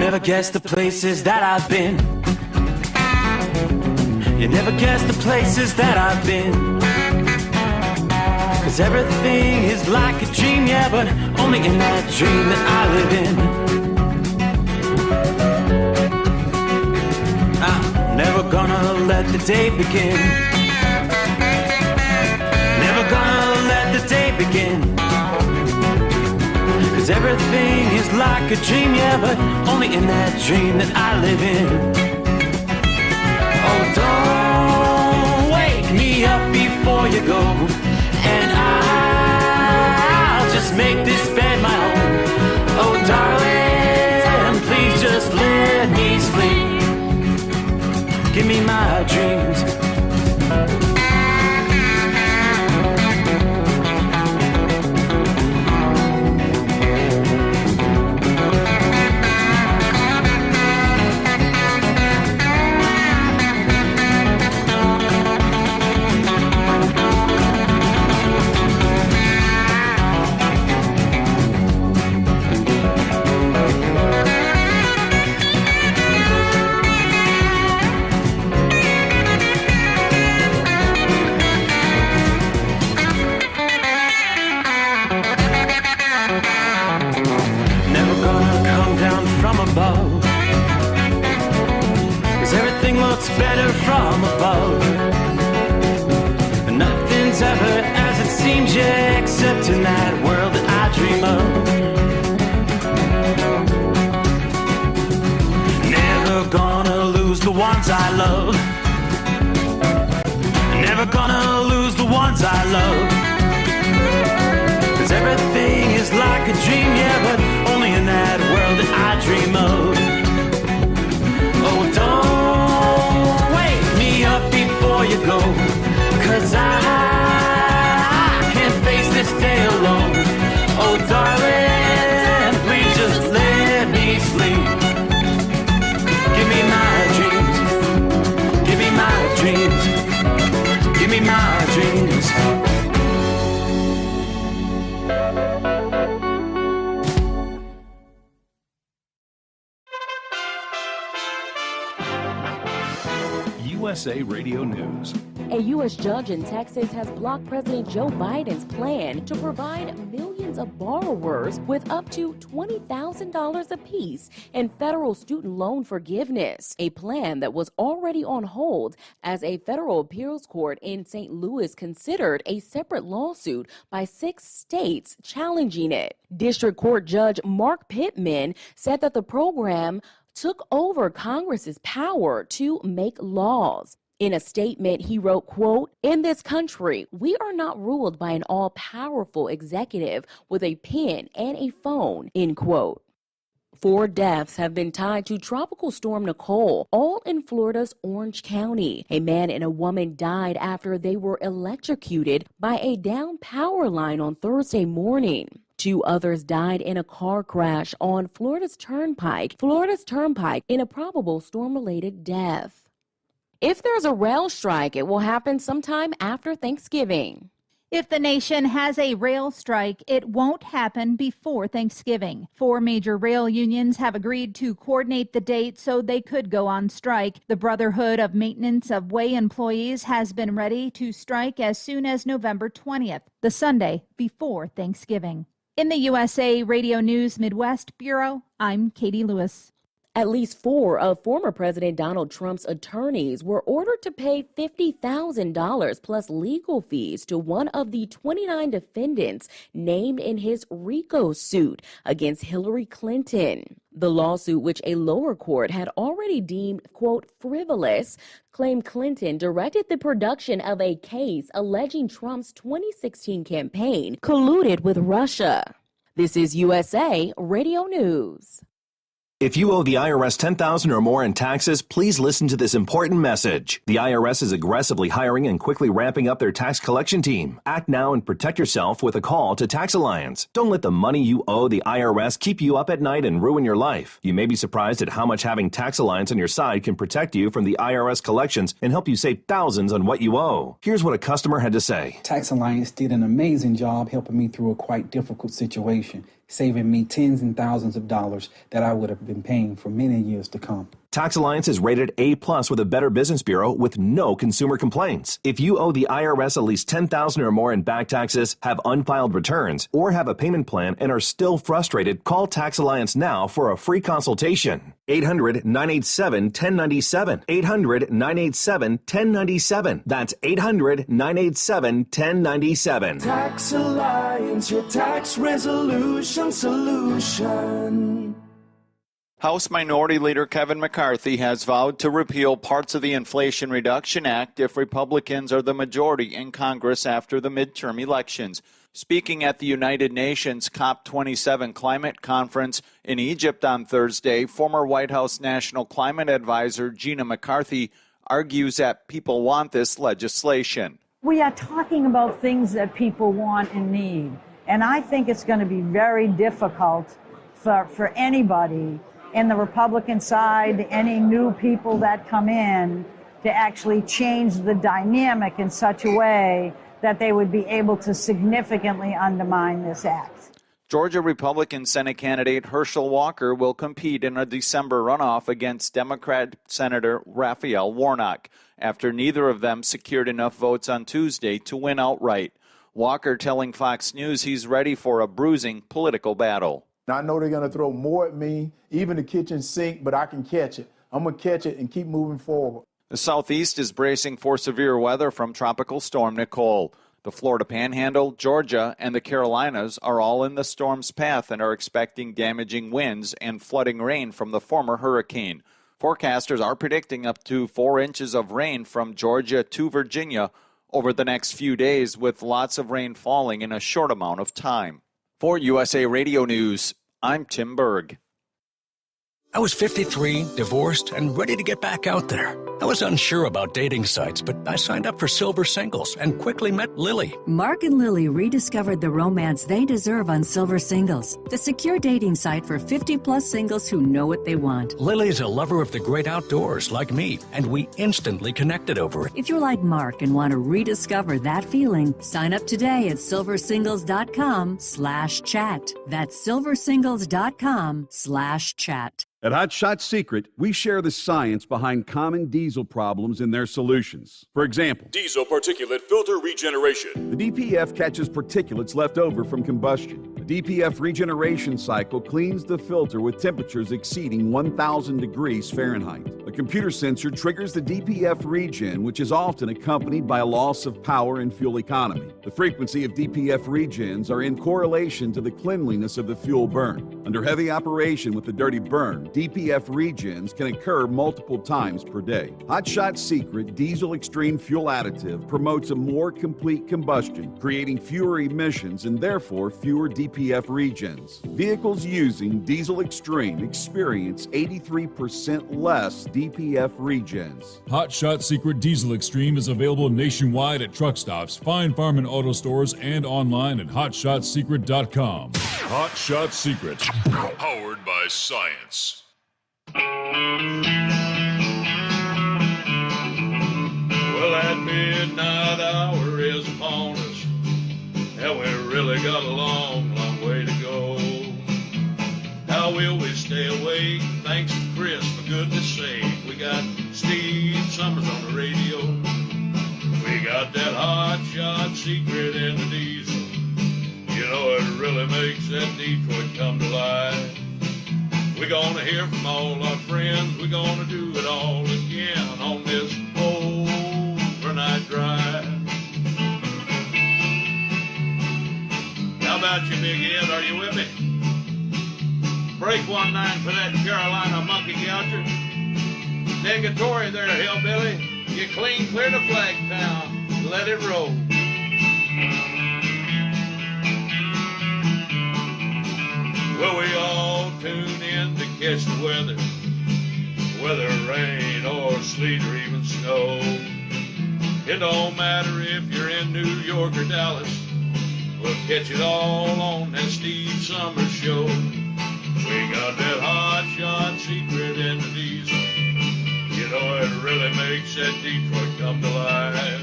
never guess the places that I've been. You never guess the places that I've been. 'Cause everything is like a dream, yeah, but only in that dream that I live in. I'm never gonna let the day begin. Never gonna let the day begin. 'Cause everything is like a dream, yeah, but only in that dream that I live in. Oh, don't wake me up before you go, and I'll just make this bed my home. Oh, darling, please just let me sleep. Give me my dreams. Better from above. Nothing's ever as it seems, yeah, except in that world that I dream of. Never gonna lose the ones I love. Never gonna lose the ones I love. 'Cause everything is like a dream, yeah, but only in that world that I dream of. Oh, don't up before you go, 'cause I can't face this day alone. Oh, darling, please just let me sleep. Give me my dreams. Give me my dreams. Give me my dreams. USA Radio News. A U.S. judge in Texas has blocked President Joe Biden's plan to provide millions of borrowers with up to $20,000 apiece in federal student loan forgiveness, a plan that was already on hold as a federal appeals court in St. Louis considered a separate lawsuit by 6 states challenging it. District Court Judge Mark Pittman said that the program took over Congress's power to make laws. In a statement, he wrote, quote, "In this country, we are not ruled by an all-powerful executive with a pen and a phone," end quote. 4 deaths have been tied to Tropical Storm Nicole, all in Florida's Orange County. A man and a woman died after they were electrocuted by a downed power line on Thursday morning. 2 others died in a car crash on Florida's Turnpike in a probable storm-related death. If there's a rail strike, it will happen sometime after Thanksgiving. If the nation has a rail strike, it won't happen before Thanksgiving. 4 major rail unions have agreed to coordinate the date so they could go on strike. The Brotherhood of Maintenance of Way employees has been ready to strike as soon as November 20th, the Sunday before Thanksgiving. In the USA Radio News Midwest Bureau, I'm Katie Lewis. At least 4 of former President Donald Trump's attorneys were ordered to pay $50,000 plus legal fees to one of the 29 defendants named in his RICO suit against Hillary Clinton. The lawsuit, which a lower court had already deemed, quote, frivolous, claimed Clinton directed the production of a case alleging Trump's 2016 campaign colluded with Russia. This is USA Radio News. If you owe the IRS $10,000 or more in taxes, please listen to this important message. The IRS is aggressively hiring and quickly ramping up their tax collection team. Act now and protect yourself with a call to Tax Alliance. Don't let the money you owe the IRS keep you up at night and ruin your life. You may be surprised at how much having Tax Alliance on your side can protect you from the IRS collections and help you save thousands on what you owe. Here's what a customer had to say. Tax Alliance did an amazing job helping me through a quite difficult situation. saving me tens and thousands of dollars that I would have been paying for many years to come. Tax Alliance is rated A+ with a Better Business Bureau with no consumer complaints. If you owe the IRS at least $10,000 or more in back taxes, have unfiled returns, or have a payment plan and are still frustrated, call Tax Alliance now for a free consultation. 800-987-1097. 800-987-1097. That's 800-987-1097. Tax Alliance, your tax resolution solution. House Minority Leader Kevin McCarthy has vowed to repeal parts of the Inflation Reduction Act if Republicans are the majority in Congress after the midterm elections. Speaking at the United Nations COP27 climate conference in Egypt on Thursday, former White House National Climate Advisor Gina McCarthy argues that people want this legislation. We are talking about things that people want and need, and I think it's going to be very difficult for anybody in the Republican side, any new people that come in, to actually change the dynamic in such a way that they would be able to significantly undermine this act. Georgia Republican Senate candidate Herschel Walker will compete in a December runoff against Democrat Senator Raphael Warnock after neither of them secured enough votes on Tuesday to win outright. Walker telling Fox News he's ready for a bruising political battle. I know they're going to throw more at me, even the kitchen sink, but I can catch it. I'm going to catch it and keep moving forward. The Southeast is bracing for severe weather from Tropical Storm Nicole. The Florida Panhandle, Georgia, and the Carolinas are all in the storm's path and are expecting damaging winds and flooding rain from the former hurricane. Forecasters are predicting up to 4 inches of rain from Georgia to Virginia over the next few days, with lots of rain falling in a short amount of time. For USA Radio News, I'm Tim Berg. I was 53, divorced, and ready to get back out there. I was unsure about dating sites, but I signed up for Silver Singles and quickly met Lily. Mark and Lily rediscovered the romance they deserve on Silver Singles, the secure dating site for 50-plus singles who know what they want. Lily's a lover of the great outdoors like me, and we instantly connected over it. If you're like Mark and want to rediscover that feeling, sign up today at silversingles.com/chat. That's silversingles.com/chat. At Hot Shot Secret, we share the science behind common diesel problems and their solutions. For example, diesel particulate filter regeneration. The DPF catches particulates left over from combustion. The DPF regeneration cycle cleans the filter with temperatures exceeding 1,000 degrees Fahrenheit. A computer sensor triggers the DPF regen, which is often accompanied by a loss of power and fuel economy. The frequency of DPF regens are in correlation to the cleanliness of the fuel burn. Under heavy operation with the dirty burn, DPF regens can occur multiple times per day. Hot Shot Secret Diesel Extreme Fuel Additive promotes a more complete combustion, creating fewer emissions and therefore fewer DPF regens. Vehicles using Diesel Extreme experience 83% less DPF regens. Hot Shot Secret Diesel Extreme is available nationwide at truck stops, fine farm and auto stores, and online at hotshotsecret.com. Hot Shot Secret, powered by science. Well, that midnight hour is upon us, and we really got a long, long way to go. How will we stay awake? Thanks to Chris, for goodness sake. We got Steve Summers on the radio. We got that Hot Shot Secret in the diesel. You know, it really makes that Detroit come to life. We're gonna hear from all our friends. We're gonna do it all again on this overnight drive. How about you, Big Ed? Are you with me? Break 1-9 for that Carolina monkey gouger. Negatory there, hillbilly. You clean clear to Flagtown. Let it roll. Well, we all tune in to catch the weather, whether rain or sleet or even snow. It don't matter if you're in New York or Dallas, we'll catch it all on that Steve Summers show. We got that Hot Shot Secret in the diesel. You know, it really makes that Detroit come to life.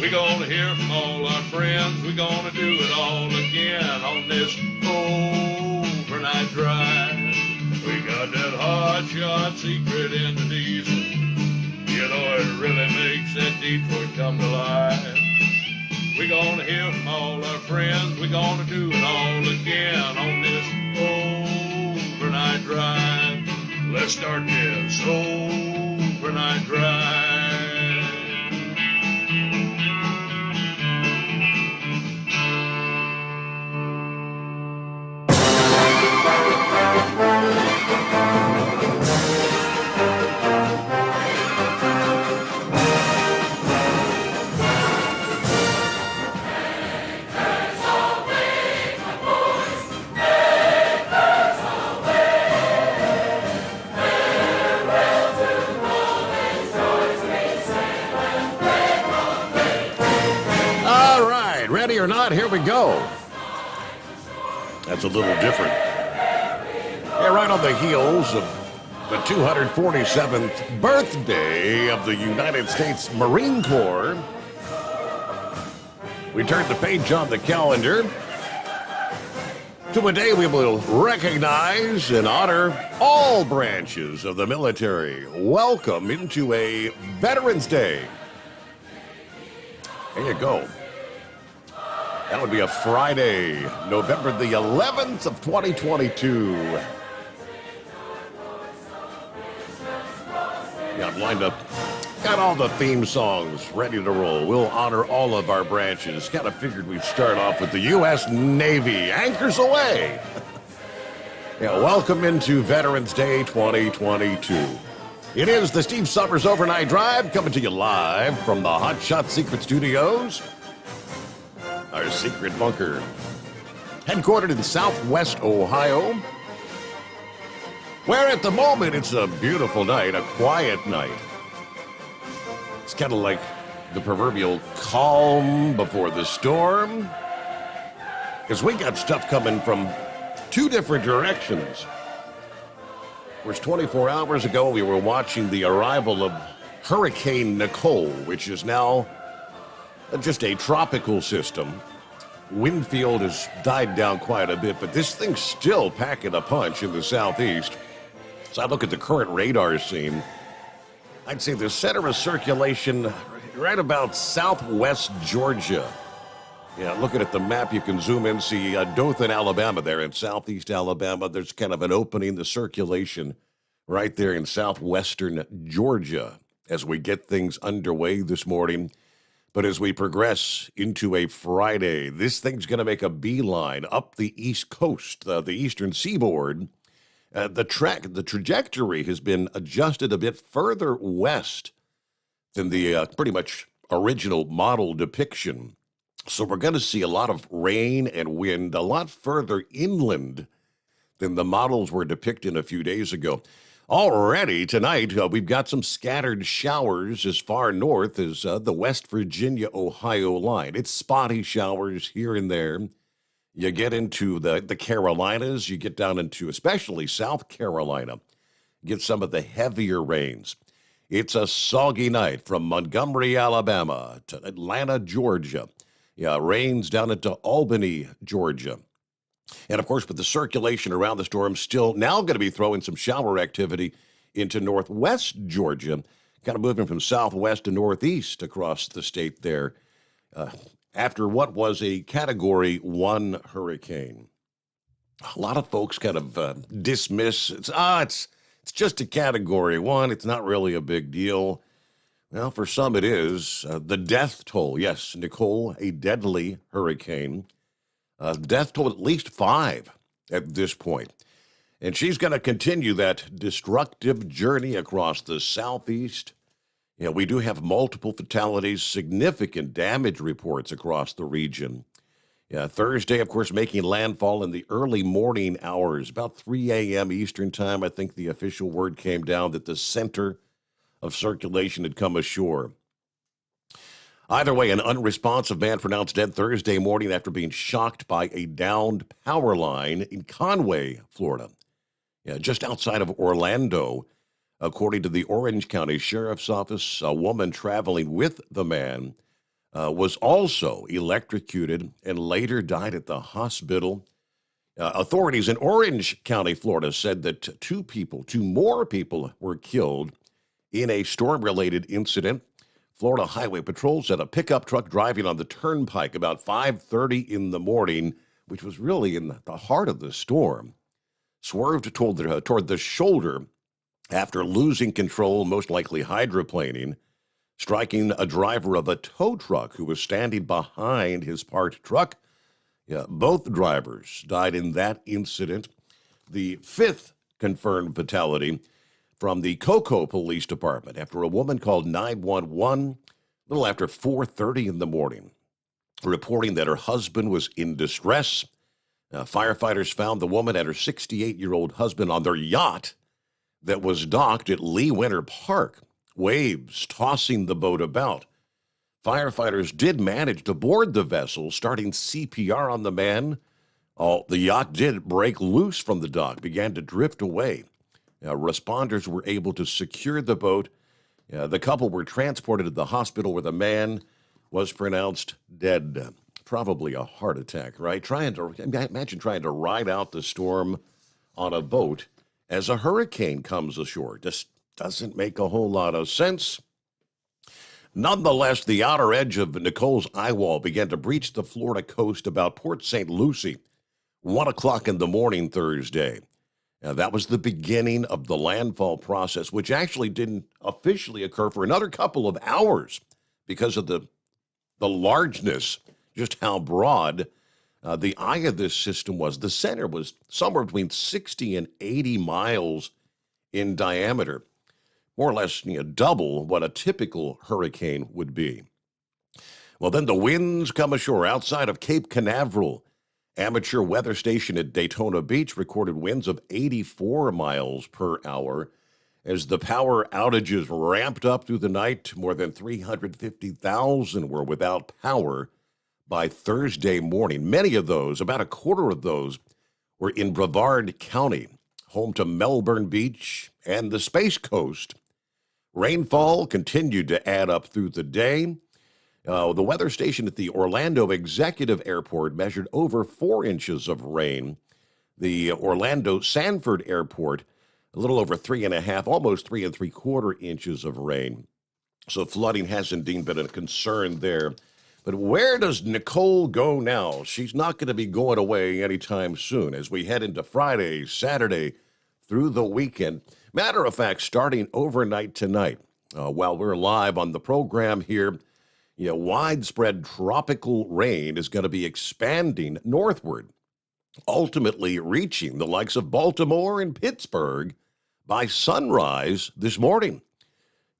We're gonna hear from all our friends. We're gonna do it all again on this hotshot secret in the diesel. You know it really makes that Detroit come to life. We're gonna hear from all our friends. We're gonna do it all again on this overnight drive. Let's start this overnight drive. Ready or not, here we go. That's a little different. Yeah, right on the heels of the 247th birthday of the United States Marine Corps, we turned the page on the calendar to a day we will recognize and honor all branches of the military. Welcome into a Veterans Day. There you go. That would be a Friday, November the 11th of 2022. Yeah, I'm lined up. Got all the theme songs ready to roll. We'll honor all of our branches. Kind of figured we'd start off with the U.S. Navy. Anchors away. Yeah, welcome into Veterans Day 2022. It is the Steve Summers Overnight Drive coming to you live from the Hot Shot Secret Studios. Our secret bunker, headquartered in Southwest Ohio, where at the moment it's a beautiful night, a quiet night. It's kind of like the proverbial calm before the storm, because we got stuff coming from two different directions. Of course, 24 hours ago, we were watching the arrival of Hurricane Nicole, which is now just a tropical system. Wind field has died down quite a bit, but this thing's still packing a punch in the southeast. So I look at the current radar scene. I'd say the center of circulation right about southwest Georgia. Yeah, looking at the map, you can zoom in, see Dothan, Alabama there in southeast Alabama. There's kind of an opening, the circulation right there in southwestern Georgia as we get things underway this morning. But as we progress into a Friday, this thing's going to make a beeline up the East Coast, the eastern seaboard. The trajectory has been adjusted a bit further west than the pretty much original model depiction. So we're going to see a lot of rain and wind a lot further inland than the models were depicting a few days ago. Already tonight, we've got some scattered showers as far north as the West Virginia-Ohio line. It's spotty showers here and there. You get into the Carolinas, you get down into especially South Carolina, get some of the heavier rains. It's a soggy night from Montgomery, Alabama to Atlanta, Georgia. Yeah, rains down into Albany, Georgia. And, of course, with the circulation around the storm still now going to be throwing some shower activity into northwest Georgia, kind of moving from southwest to northeast across the state there after what was a Category 1 hurricane. A lot of folks kind of dismiss, it's just a Category 1. It's not really a big deal. Well, for some it is. The death toll, yes, Nicole, a deadly hurricane. Death toll at least 5 at this point. And she's going to continue that destructive journey across the southeast. Yeah, we do have multiple fatalities, significant damage reports across the region. Yeah, Thursday, of course, making landfall in the early morning hours, about 3 a.m. Eastern time. I think the official word came down that the center of circulation had come ashore. Either way, an unresponsive man pronounced dead Thursday morning after being shocked by a downed power line in Conway, Florida. Yeah, just outside of Orlando. According to the Orange County Sheriff's Office, a woman traveling with the man was also electrocuted and later died at the hospital. Authorities in Orange County, Florida, said that two more people were killed in a storm-related incident. Florida Highway Patrol said a pickup truck driving on the turnpike about 5:30 in the morning, which was really in the heart of the storm, swerved toward the shoulder after losing control, most likely hydroplaning, striking a driver of a tow truck who was standing behind his parked truck. Yeah, both drivers died in that incident. The fifth confirmed fatality from the Cocoa Police Department after a woman called 911 a little after 4:30 in the morning, reporting that her husband was in distress. Firefighters found the woman and her 68-year-old husband on their yacht that was docked at Lee Winter Park, waves tossing the boat about. Firefighters did manage to board the vessel, starting CPR on the man. The yacht did break loose from the dock, began to drift away. Responders were able to secure the boat. The couple were transported to the hospital where the man was pronounced dead. Probably a heart attack, right? Imagine trying to ride out the storm on a boat as a hurricane comes ashore. Just doesn't make a whole lot of sense. Nonetheless, the outer edge of Nicole's eye wall began to breach the Florida coast about Port St. Lucie, 1 o'clock in the morning Thursday. That was the beginning of the landfall process, which actually didn't officially occur for another couple of hours because of the largeness, just how broad the eye of this system was. The center was somewhere between 60 and 80 miles in diameter, more or less double what a typical hurricane would be. Well, then the winds come ashore outside of Cape Canaveral. Amateur weather station at Daytona Beach recorded winds of 84 miles per hour. As the power outages ramped up through the night, more than 350,000 were without power by Thursday morning. Many of those, about a quarter of those, were in Brevard County, home to Melbourne Beach and the Space Coast. Rainfall continued to add up through the day. The weather station at the Orlando Executive Airport measured over 4 inches of rain. The Orlando Sanford Airport, a little over 3.5, almost 3 3/4 inches of rain. So flooding has indeed been a concern there. But where does Nicole go now? She's not going to be going away anytime soon as we head into Friday, Saturday, through the weekend. Matter of fact, starting overnight tonight, while we're live on the program here, widespread tropical rain is going to be expanding northward, ultimately reaching the likes of Baltimore and Pittsburgh by sunrise this morning.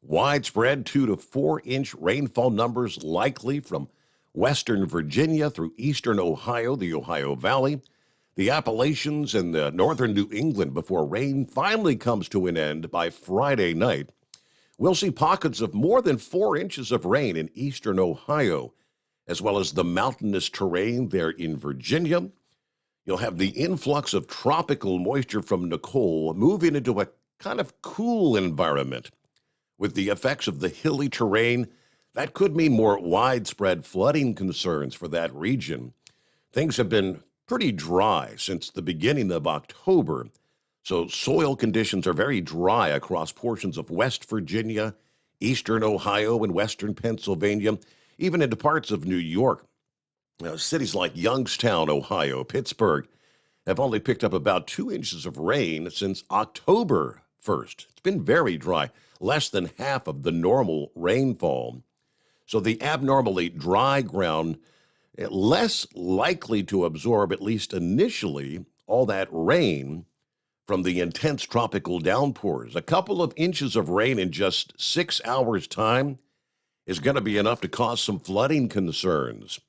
Widespread 2 to 4 inch rainfall numbers likely from western Virginia through eastern Ohio, the Ohio Valley, the Appalachians, and the northern New England before rain finally comes to an end by Friday night. We'll see pockets of more than 4 inches of rain in eastern Ohio, as well as the mountainous terrain there in Virginia. You'll have the influx of tropical moisture from Nicole moving into a kind of cool environment. With the effects of the hilly terrain, that could mean more widespread flooding concerns for that region. Things have been pretty dry since the beginning of October. So soil conditions are very dry across portions of West Virginia, eastern Ohio, and western Pennsylvania, even into parts of New York. Cities like Youngstown, Ohio, Pittsburgh have only picked up about 2 inches of rain since October 1st. It's been very dry, less than half of the normal rainfall. So the abnormally dry ground, less likely to absorb, at least initially, all that rain from the intense tropical downpours. A couple of inches of rain in just 6 hours' time is going to be enough to cause some flooding concerns.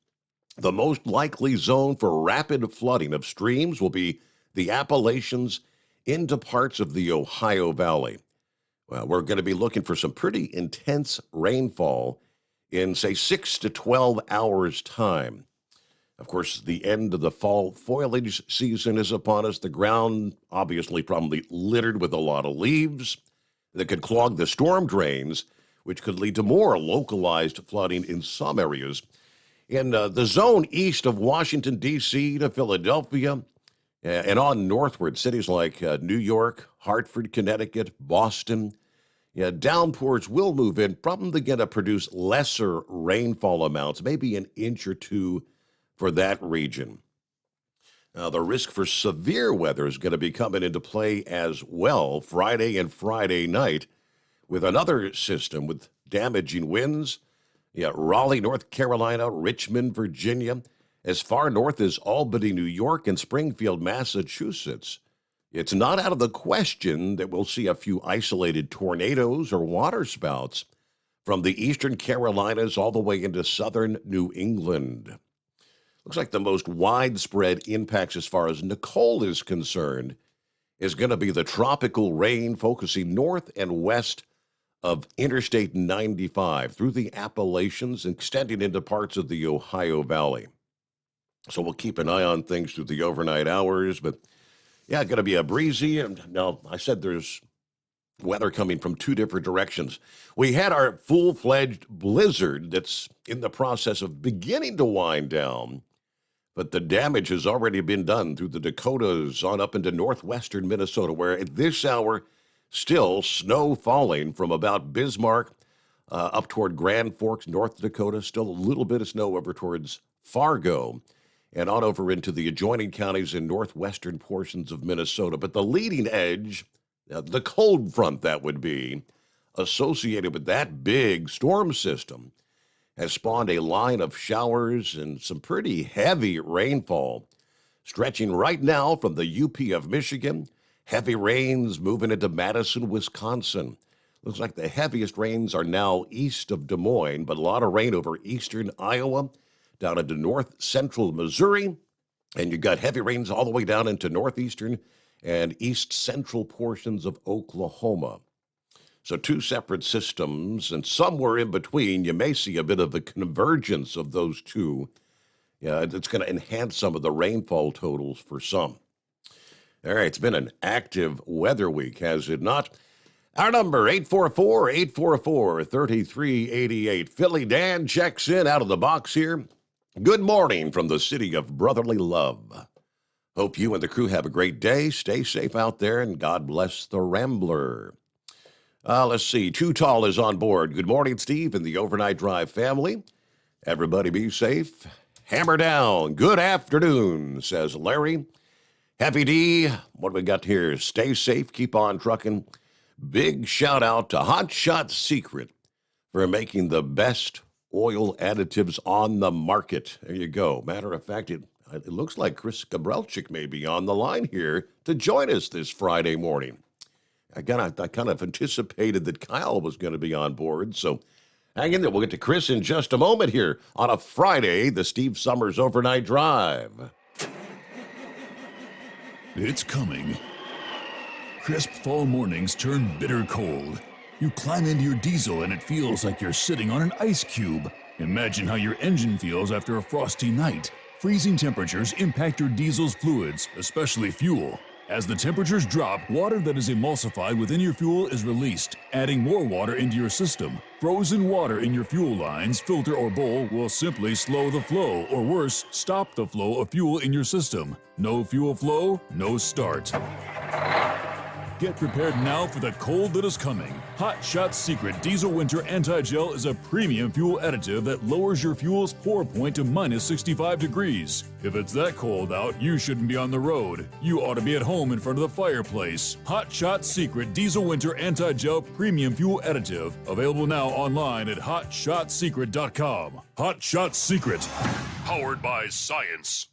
The most likely zone for rapid flooding of streams will be the Appalachians into parts of the Ohio Valley. Well, we're going to be looking for some pretty intense rainfall in, say, 6 to 12 hours' time. Of course, the end of the fall foliage season is upon us. The ground, obviously, probably littered with a lot of leaves that could clog the storm drains, which could lead to more localized flooding in some areas. In the zone east of Washington, D.C. to Philadelphia, And on northward, cities like New York, Hartford, Connecticut, Boston, downpours will move in, probably going to produce lesser rainfall amounts, maybe an inch or two for that region. Now, the risk for severe weather is going to be coming into play as well Friday and Friday night with another system with damaging winds. Raleigh, North Carolina, Richmond, Virginia, as far north as Albany, New York, and Springfield, Massachusetts. It's not out of the question that we'll see a few isolated tornadoes or waterspouts from the eastern Carolinas all the way into southern New England. Looks like the most widespread impacts as far as Nicole is concerned is going to be the tropical rain focusing north and west of Interstate 95 through the Appalachians, extending into parts of the Ohio Valley. So we'll keep an eye on things through the overnight hours, but going to be a breezy. And now, I said there's weather coming from two different directions. We had our full-fledged blizzard that's in the process of beginning to wind down, but the damage has already been done through the Dakotas on up into northwestern Minnesota, where at this hour, still snow falling from about Bismarck up toward Grand Forks, North Dakota. Still a little bit of snow over towards Fargo and on over into the adjoining counties in northwestern portions of Minnesota. But the leading edge, the cold front that would be associated with that big storm system, has spawned a line of showers and some pretty heavy rainfall, stretching right now from the UP of Michigan. Heavy rains moving into Madison, Wisconsin. Looks like the heaviest rains are now east of Des Moines, but a lot of rain over eastern Iowa, down into north central Missouri, and you've got heavy rains all the way down into northeastern and east central portions of Oklahoma. So two separate systems, and somewhere in between, you may see a bit of a convergence of those two. It's going to enhance some of the rainfall totals for some. All right, it's been an active weather week, has it not? Our number, 844-844-3388. Philly Dan checks in out of the box here. Good morning from the city of brotherly love. Hope you and the crew have a great day. Stay safe out there, and God bless the Rambler. Let's see. Too Tall is on board. Good morning, Steve, and the Overnight Drive family. Everybody be safe. Hammer down. Good afternoon, says Larry. Happy D, what do we got here? Stay safe, keep on trucking. Big shout out to Hot Shot Secret for making the best oil additives on the market. There you go. Matter of fact, it looks like Chris Gabrelcik may be on the line here to join us this Friday morning. I kind of anticipated that Kyle was going to be on board, so hang in there. We'll get to Chris in just a moment here on a Friday, the Steve Summers Overnight Drive. It's coming. Crisp fall mornings turn bitter cold. You climb into your diesel and it feels like you're sitting on an ice cube. Imagine how your engine feels after a frosty night. Freezing temperatures impact your diesel's fluids, especially fuel. As the temperatures drop, water that is emulsified within your fuel is released, adding more water into your system. Frozen water in your fuel lines, filter, or bowl will simply slow the flow, or worse, stop the flow of fuel in your system. No fuel flow, no start. Get prepared now for the cold that is coming. Hot Shot Secret Diesel Winter Anti-Gel is a premium fuel additive that lowers your fuel's pour point to minus 65 degrees. If it's that cold out, you shouldn't be on the road. You ought to be at home in front of the fireplace. Hot Shot Secret Diesel Winter Anti-Gel Premium Fuel Additive. Available now online at hotshotsecret.com. Hot Shot Secret. Powered by science.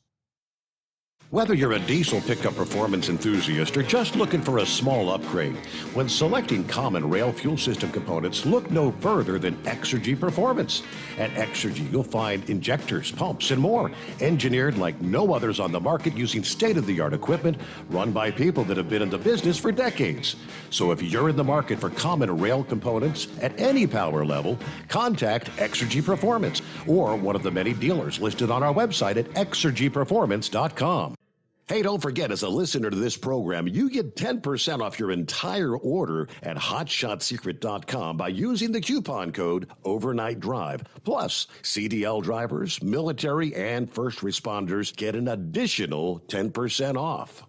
Whether you're a diesel pickup performance enthusiast or just looking for a small upgrade, when selecting common rail fuel system components, look no further than Exergy Performance. At Exergy, you'll find injectors, pumps, and more, engineered like no others on the market using state-of-the-art equipment run by people that have been in the business for decades. So if you're in the market for common rail components at any power level, contact Exergy Performance or one of the many dealers listed on our website at exergyperformance.com. Hey, don't forget, as a listener to this program, you get 10% off your entire order at hotshotsecret.com by using the coupon code Overnight Drive. Plus, CDL drivers, military, and first responders get an additional 10% off.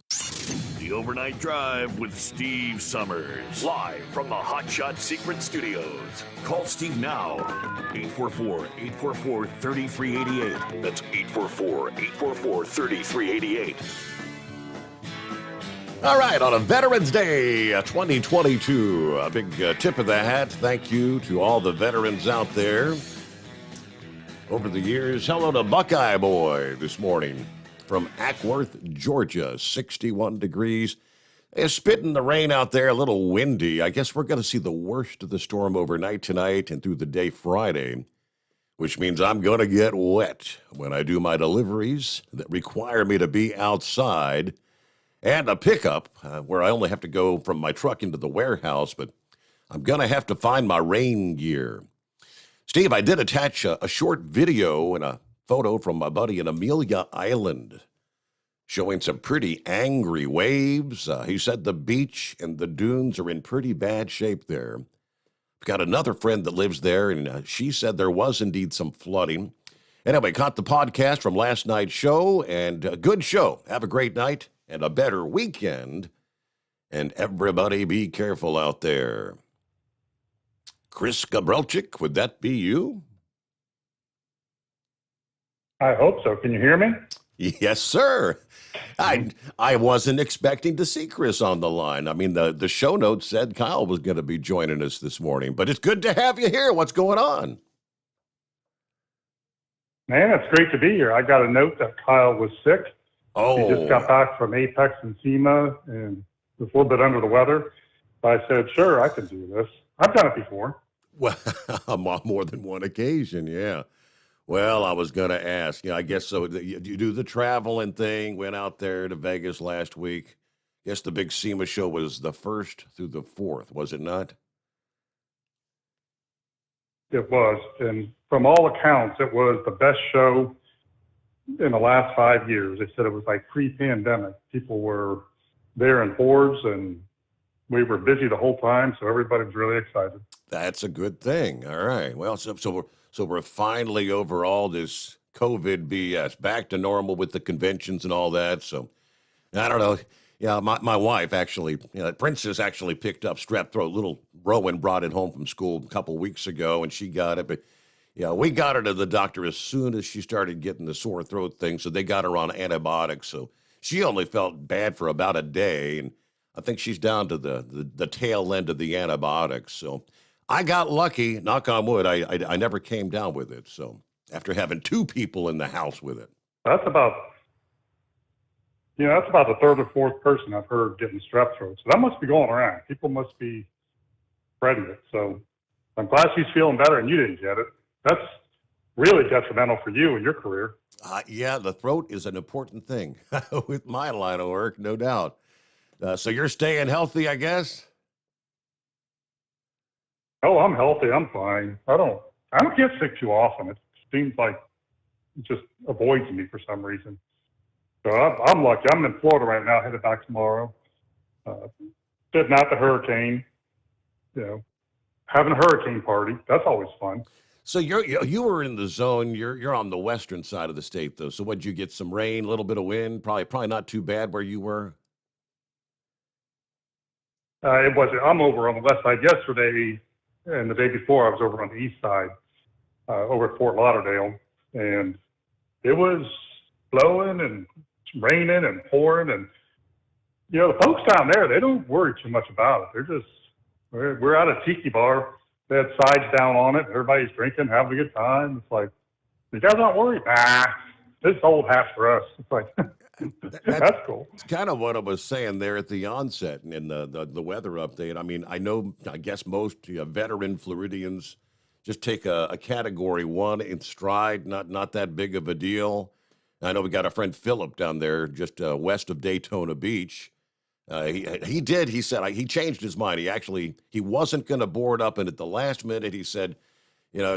The Overnight Drive with Steve Summers. Live from the Hot Shot Secret Studios. Call Steve now. 844-844-3388. That's 844-844-3388. All right, on a Veterans Day 2022, a big tip of the hat. Thank you to all the veterans out there over the years. Hello to Buckeye Boy this morning from Ackworth, Georgia, 61 degrees. It's spitting the rain out there, a little windy. I guess we're going to see the worst of the storm overnight tonight and through the day Friday, which means I'm going to get wet when I do my deliveries that require me to be outside, and a pickup where I only have to go from my truck into the warehouse, but I'm going to have to find my rain gear. Steve, I did attach a short video and a photo from my buddy in Amelia Island showing some pretty angry waves. He said the beach and the dunes are in pretty bad shape there. I've got another friend that lives there, and she said there was indeed some flooding. Anyway, caught the podcast from last night's show, and a good show. Have a great night and a better weekend, and everybody be careful out there. Chris Gabrelcik, would that be you? I hope so. Can you hear me? Yes, sir. I wasn't expecting to see Chris on the line. I mean, the show notes said Kyle was going to be joining us this morning, but it's good to have you here. What's going on? Man, it's great to be here. I got a note that Kyle was sick. Oh. He just got back from Apex and SEMA and was a little bit under the weather. But I said, sure, I can do this. I've done it before. Well, on more than one occasion, yeah. Well, I was going to ask, I guess so. You do the traveling thing, went out there to Vegas last week. Guess the big SEMA show was the 1st through the 4th, was it not? It was. And from all accounts, it was the best show in the last 5 years. They said it was like pre-pandemic. People were there in hordes, and we were busy the whole time, so everybody was really excited. That's a good thing. All right. Well, so we're finally over all this COVID BS, back to normal with the conventions and all that. So I don't know. Yeah, my wife actually, Princess actually picked up strep throat. Little Rowan brought it home from school a couple weeks ago, and she got it. But we got her to the doctor as soon as she started getting the sore throat thing. So they got her on antibiotics. So she only felt bad for about a day, and I think she's down to the tail end of the antibiotics. So I got lucky, knock on wood. I never came down with it. So after having 2 people in the house with it. That's about the 3rd or 4th person I've heard getting strep throat. So that must be going around. People must be spreading it. So I'm glad she's feeling better and you didn't get it. That's really detrimental for you and your career. Yeah, the throat is an important thing with my line of work, no doubt. So you're staying healthy, I guess? Oh, I'm healthy. I'm fine. I don't get sick too often. It seems like it just avoids me for some reason. So I'm lucky. I'm in Florida right now, headed back tomorrow. Sitting out the hurricane, having a hurricane party. That's always fun. So you were in the zone. You're on the western side of the state, though. So what'd you get? Some rain, a little bit of wind. Probably not too bad where you were. It wasn't. I'm over on the west side. Yesterday and the day before, I was over on the east side, over at Fort Lauderdale, and it was blowing and raining and pouring. And the folks down there, they don't worry too much about it. They're just we're at a tiki bar. They had sides down on it. Everybody's drinking, having a good time. It's like, you guys aren't worried? Nah, this old hat for us. It's like, that's cool. It's kind of what I was saying there at the onset in the weather update. I mean, I guess most veteran Floridians just take a category 1 in stride, not that big of a deal. I know we got a friend Philip down there just west of Daytona Beach. He said he changed his mind. He wasn't going to board up, and at the last minute he said,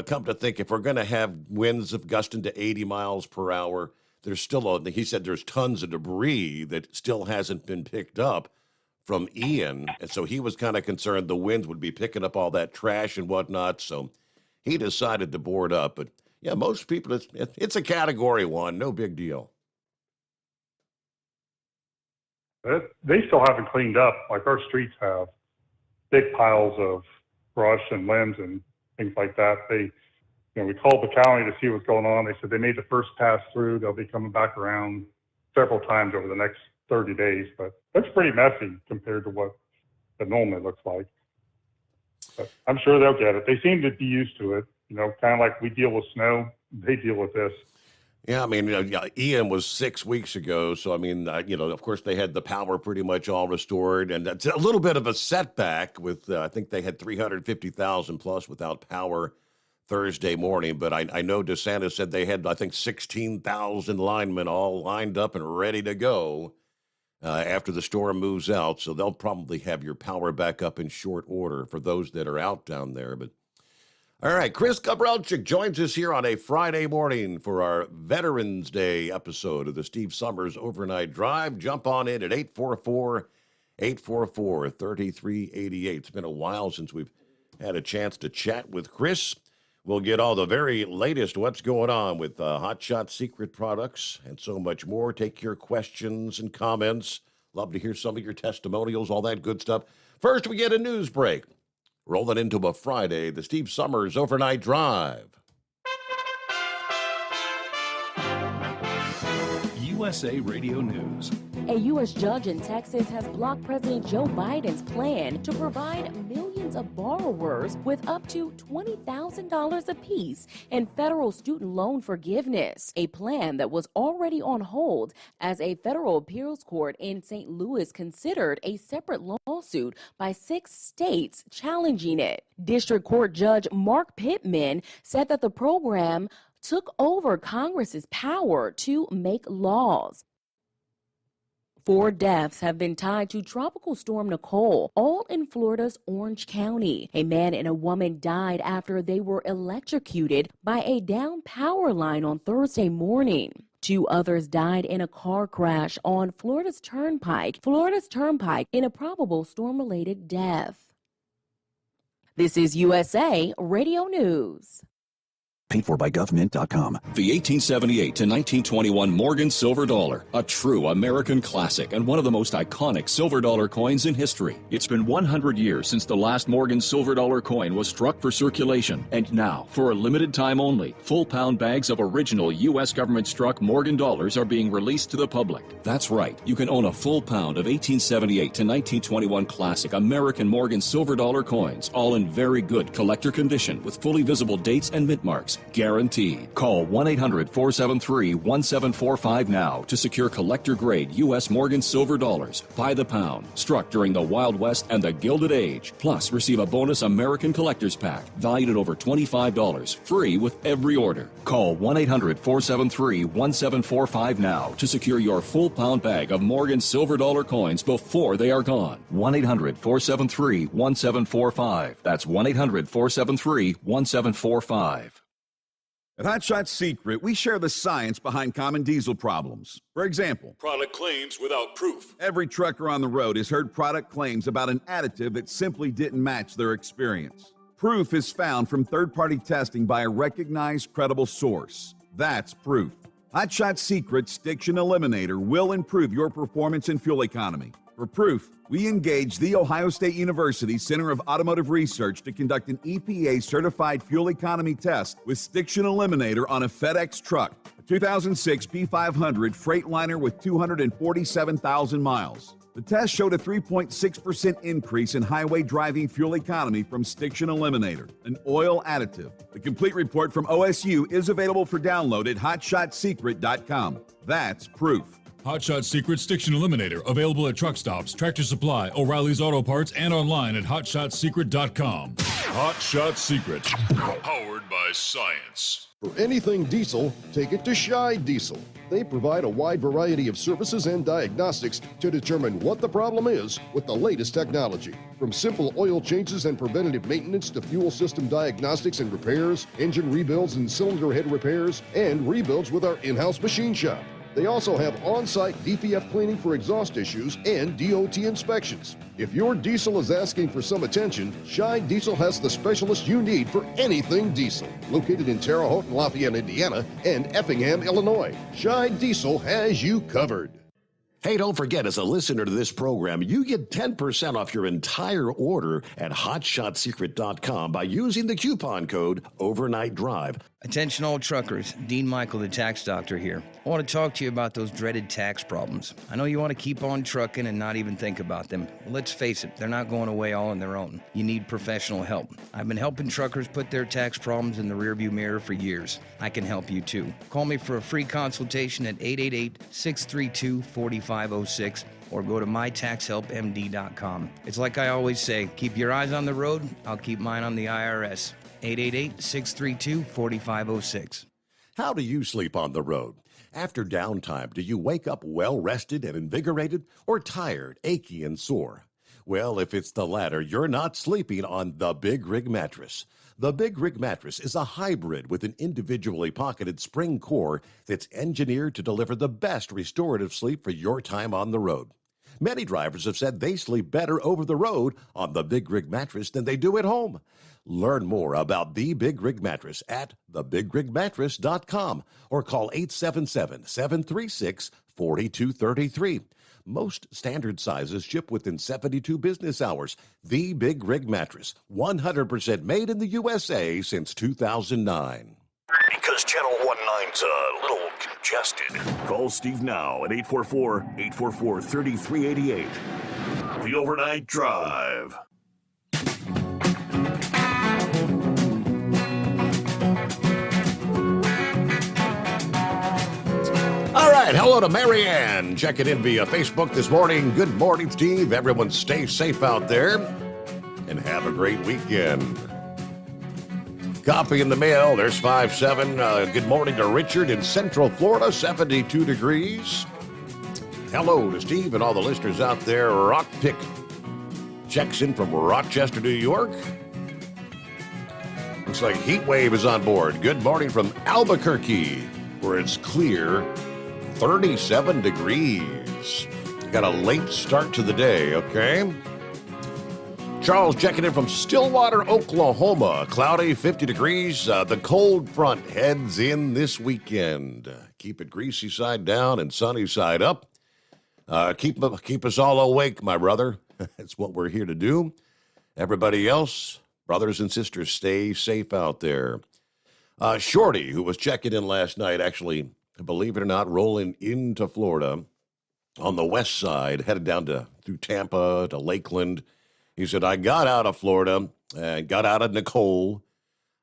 come to think, if we're going to have winds of gusting to 80 miles per hour, there's still he said there's tons of debris that still hasn't been picked up from Ian. And so he was kind of concerned the winds would be picking up all that trash and whatnot. So he decided to board up. But yeah, most people, it's a category 1, no big deal. They still haven't cleaned up. Like our streets have big piles of brush and limbs and things like that. We called the county to see what's going on. They said they made the first pass through. They'll be coming back around several times over the next 30 days, but that's pretty messy compared to what it normally looks like. But I'm sure they'll get it. They seem to be used to it, kind of like we deal with snow, they deal with this. Yeah, I mean, Ian was 6 weeks ago, so I mean, of course they had the power pretty much all restored, and that's a little bit of a setback with, I think they had 350,000 plus without power Thursday morning, but I know DeSantis said they had, I think, 16,000 linemen all lined up and ready to go after the storm moves out, so they'll probably have your power back up in short order for those that are out down there. But all right, Chris Gabrelcik joins us here on a Friday morning for our Veterans Day episode of the Steve Summers Overnight Drive. Jump on in at 844-3388. It's been a while since we've had a chance to chat with Chris. We'll get all the very latest what's going on with Hot Shot Secret products and so much more. Take your questions and comments. Love to hear some of your testimonials, all that good stuff. First, we get a news break. Rolling into a Friday, the Steve Summers Overnight Drive. USA Radio News. A U.S. judge in Texas has blocked President Joe Biden's plan to provide millions of borrowers with up to $20,000 apiece in federal student loan forgiveness, a plan that was already on hold as a federal appeals court in St. Louis considered a separate lawsuit by 6 states challenging it. District Court Judge Mark Pittman said that the program took over Congress's power to make laws. 4 deaths have been tied to Tropical Storm Nicole, all in Florida's Orange County. A man and a woman died after they were electrocuted by a downed power line on Thursday morning. 2 others died in a car crash on Florida's Turnpike in a probable storm-related death. This is USA Radio News. Paid for by government.com. The 1878 to 1921 Morgan Silver Dollar, a true American classic and one of the most iconic silver dollar coins in history. It's been 100 years since the last Morgan Silver Dollar coin was struck for circulation. And now, for a limited time only, full pound bags of original U.S. government-struck Morgan dollars are being released to the public. That's right. You can own a full pound of 1878 to 1921 classic American Morgan Silver Dollar coins, all in very good collector condition with fully visible dates and mint marks. Guaranteed. Call 1-800-473-1745 now to secure collector-grade U.S. Morgan Silver Dollars by the pound, struck during the Wild West and the Gilded Age. Plus, receive a bonus American Collector's Pack valued at over $25, free with every order. Call 1-800-473-1745 now to secure your full pound bag of Morgan Silver Dollar coins before they are gone. 1-800-473-1745. That's 1-800-473-1745. At Hot Shot Secret, we share the science behind common diesel problems. For example, Product claims without proof. every trucker on the road has heard product claims about an additive that simply didn't match their experience. Proof is found from third-party testing by a recognized, credible source. That's proof. Hot Shot Secret's Stiction Eliminator will improve your performance and fuel economy. For proof, we engaged the Ohio State University Center of Automotive Research to conduct an EPA-certified fuel economy test with Stiction Eliminator on a FedEx truck, a 2006 P500 Freightliner with 247,000 miles. The test showed a 3.6% increase in highway driving fuel economy from Stiction Eliminator, an oil additive. The complete report from OSU is available for download at hotshotsecret.com. That's proof. Hot Shot Secret Stiction Eliminator, available at truck stops, Tractor Supply, O'Reilly's Auto Parts, and online at hotshotsecret.com. Hot Shot Secret, powered by by science. For anything diesel, take it to Scheid Diesel. They provide a wide variety of services and diagnostics to determine what the problem is with the latest technology. From simple oil changes and preventative maintenance to fuel system diagnostics and repairs, engine rebuilds and cylinder head repairs, and rebuilds with our in-house machine shop. They also have on-site DPF cleaning for exhaust issues and DOT inspections. If your diesel is asking for some attention, Scheid Diesel has the specialist you need for anything diesel. Located in Terre Haute and Lafayette, Indiana, and Effingham, Illinois, Scheid Diesel has you covered. Hey, don't forget, as a listener to this program, you get 10% off your entire order at hotshotsecret.com by using the coupon code Overnight Drive. Attention all truckers, Dean Michael, the tax doctor here. I want to talk to you about those dreaded tax problems. I know you want to keep on trucking and not even think about them. Well, let's face it, they're not going away all on their own. You need professional help. I've been helping truckers put their tax problems in the rearview mirror for years. I can help you too. Call me for a free consultation at 888-632-4506 or go to mytaxhelpmd.com. It's like I always say, keep your eyes on the road, I'll keep mine on the IRS. 888-632-4506. How do you sleep on the road? After downtime, do you wake up well-rested and invigorated or tired, achy, and sore? Well, if it's the latter, you're not sleeping on the Big Rig Mattress. The Big Rig Mattress is a hybrid with an individually pocketed spring core that's engineered to deliver the best restorative sleep for your time on the road. Many drivers have said they sleep better over the road on the Big Rig Mattress than they do at home. Learn more about the Big Rig Mattress at thebigrigmattress.com or call 877-736-4233. Most standard sizes ship within 72 business hours. The Big Rig Mattress, 100% made in the USA since 2009. Because Channel 19's a little congested. Call Steve now at 844-844-3388. The Overnight Drive. All right, hello to Marianne. Checking in via Facebook this morning. Good morning, Steve. Everyone stay safe out there and have a great weekend. Copy in the mail. There's 5-7. Good morning to Richard in Central Florida, 72 degrees. Hello to Steve and all the listeners out there. Rockpick checks in from Rochester, New York. Looks like Heatwave is on board. Good morning from Albuquerque, where it's clear, 37 degrees. Got a late start to the day, okay? Charles checking in from Stillwater, Oklahoma. Cloudy, 50 degrees. The cold front heads in this weekend. Keep it greasy side down and sunny side up. Keep us all awake, my brother. That's what we're here to do. Everybody else, brothers and sisters, stay safe out there. Shorty, who was checking in last night, actually, believe it or not, rolling into Florida on the west side, headed down through Tampa to Lakeland. He said, I got out of Florida and got out of Nicole,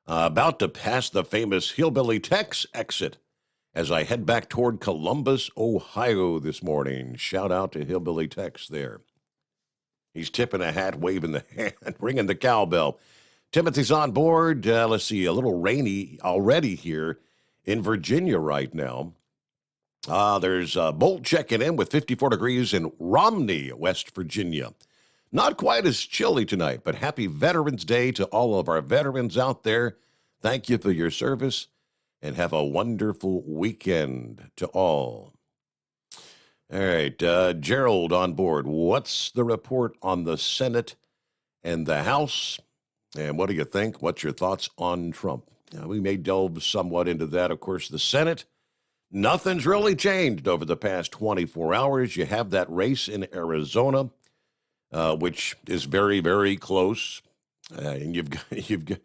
about to pass the famous Hillbilly Tex exit as I head back toward Columbus, Ohio this morning. Shout out to Hillbilly Tex there. He's tipping a hat, waving the hand, ringing the cowbell. Timothy's on board. Let's see, a little rainy already here in Virginia right now. There's Bolt checking in with 54 degrees in Romney, West Virginia. Not quite as chilly tonight, but happy Veterans Day to all of our veterans out there. Thank you for your service, and have a wonderful weekend to all. All right, Gerald on board. What's the report on the Senate and the House? And what do you think? What's your thoughts on Trump? We may delve somewhat into that. Of course, the Senate, nothing's really changed over the past 24 hours. You have that race in Arizona, which is very, very close. And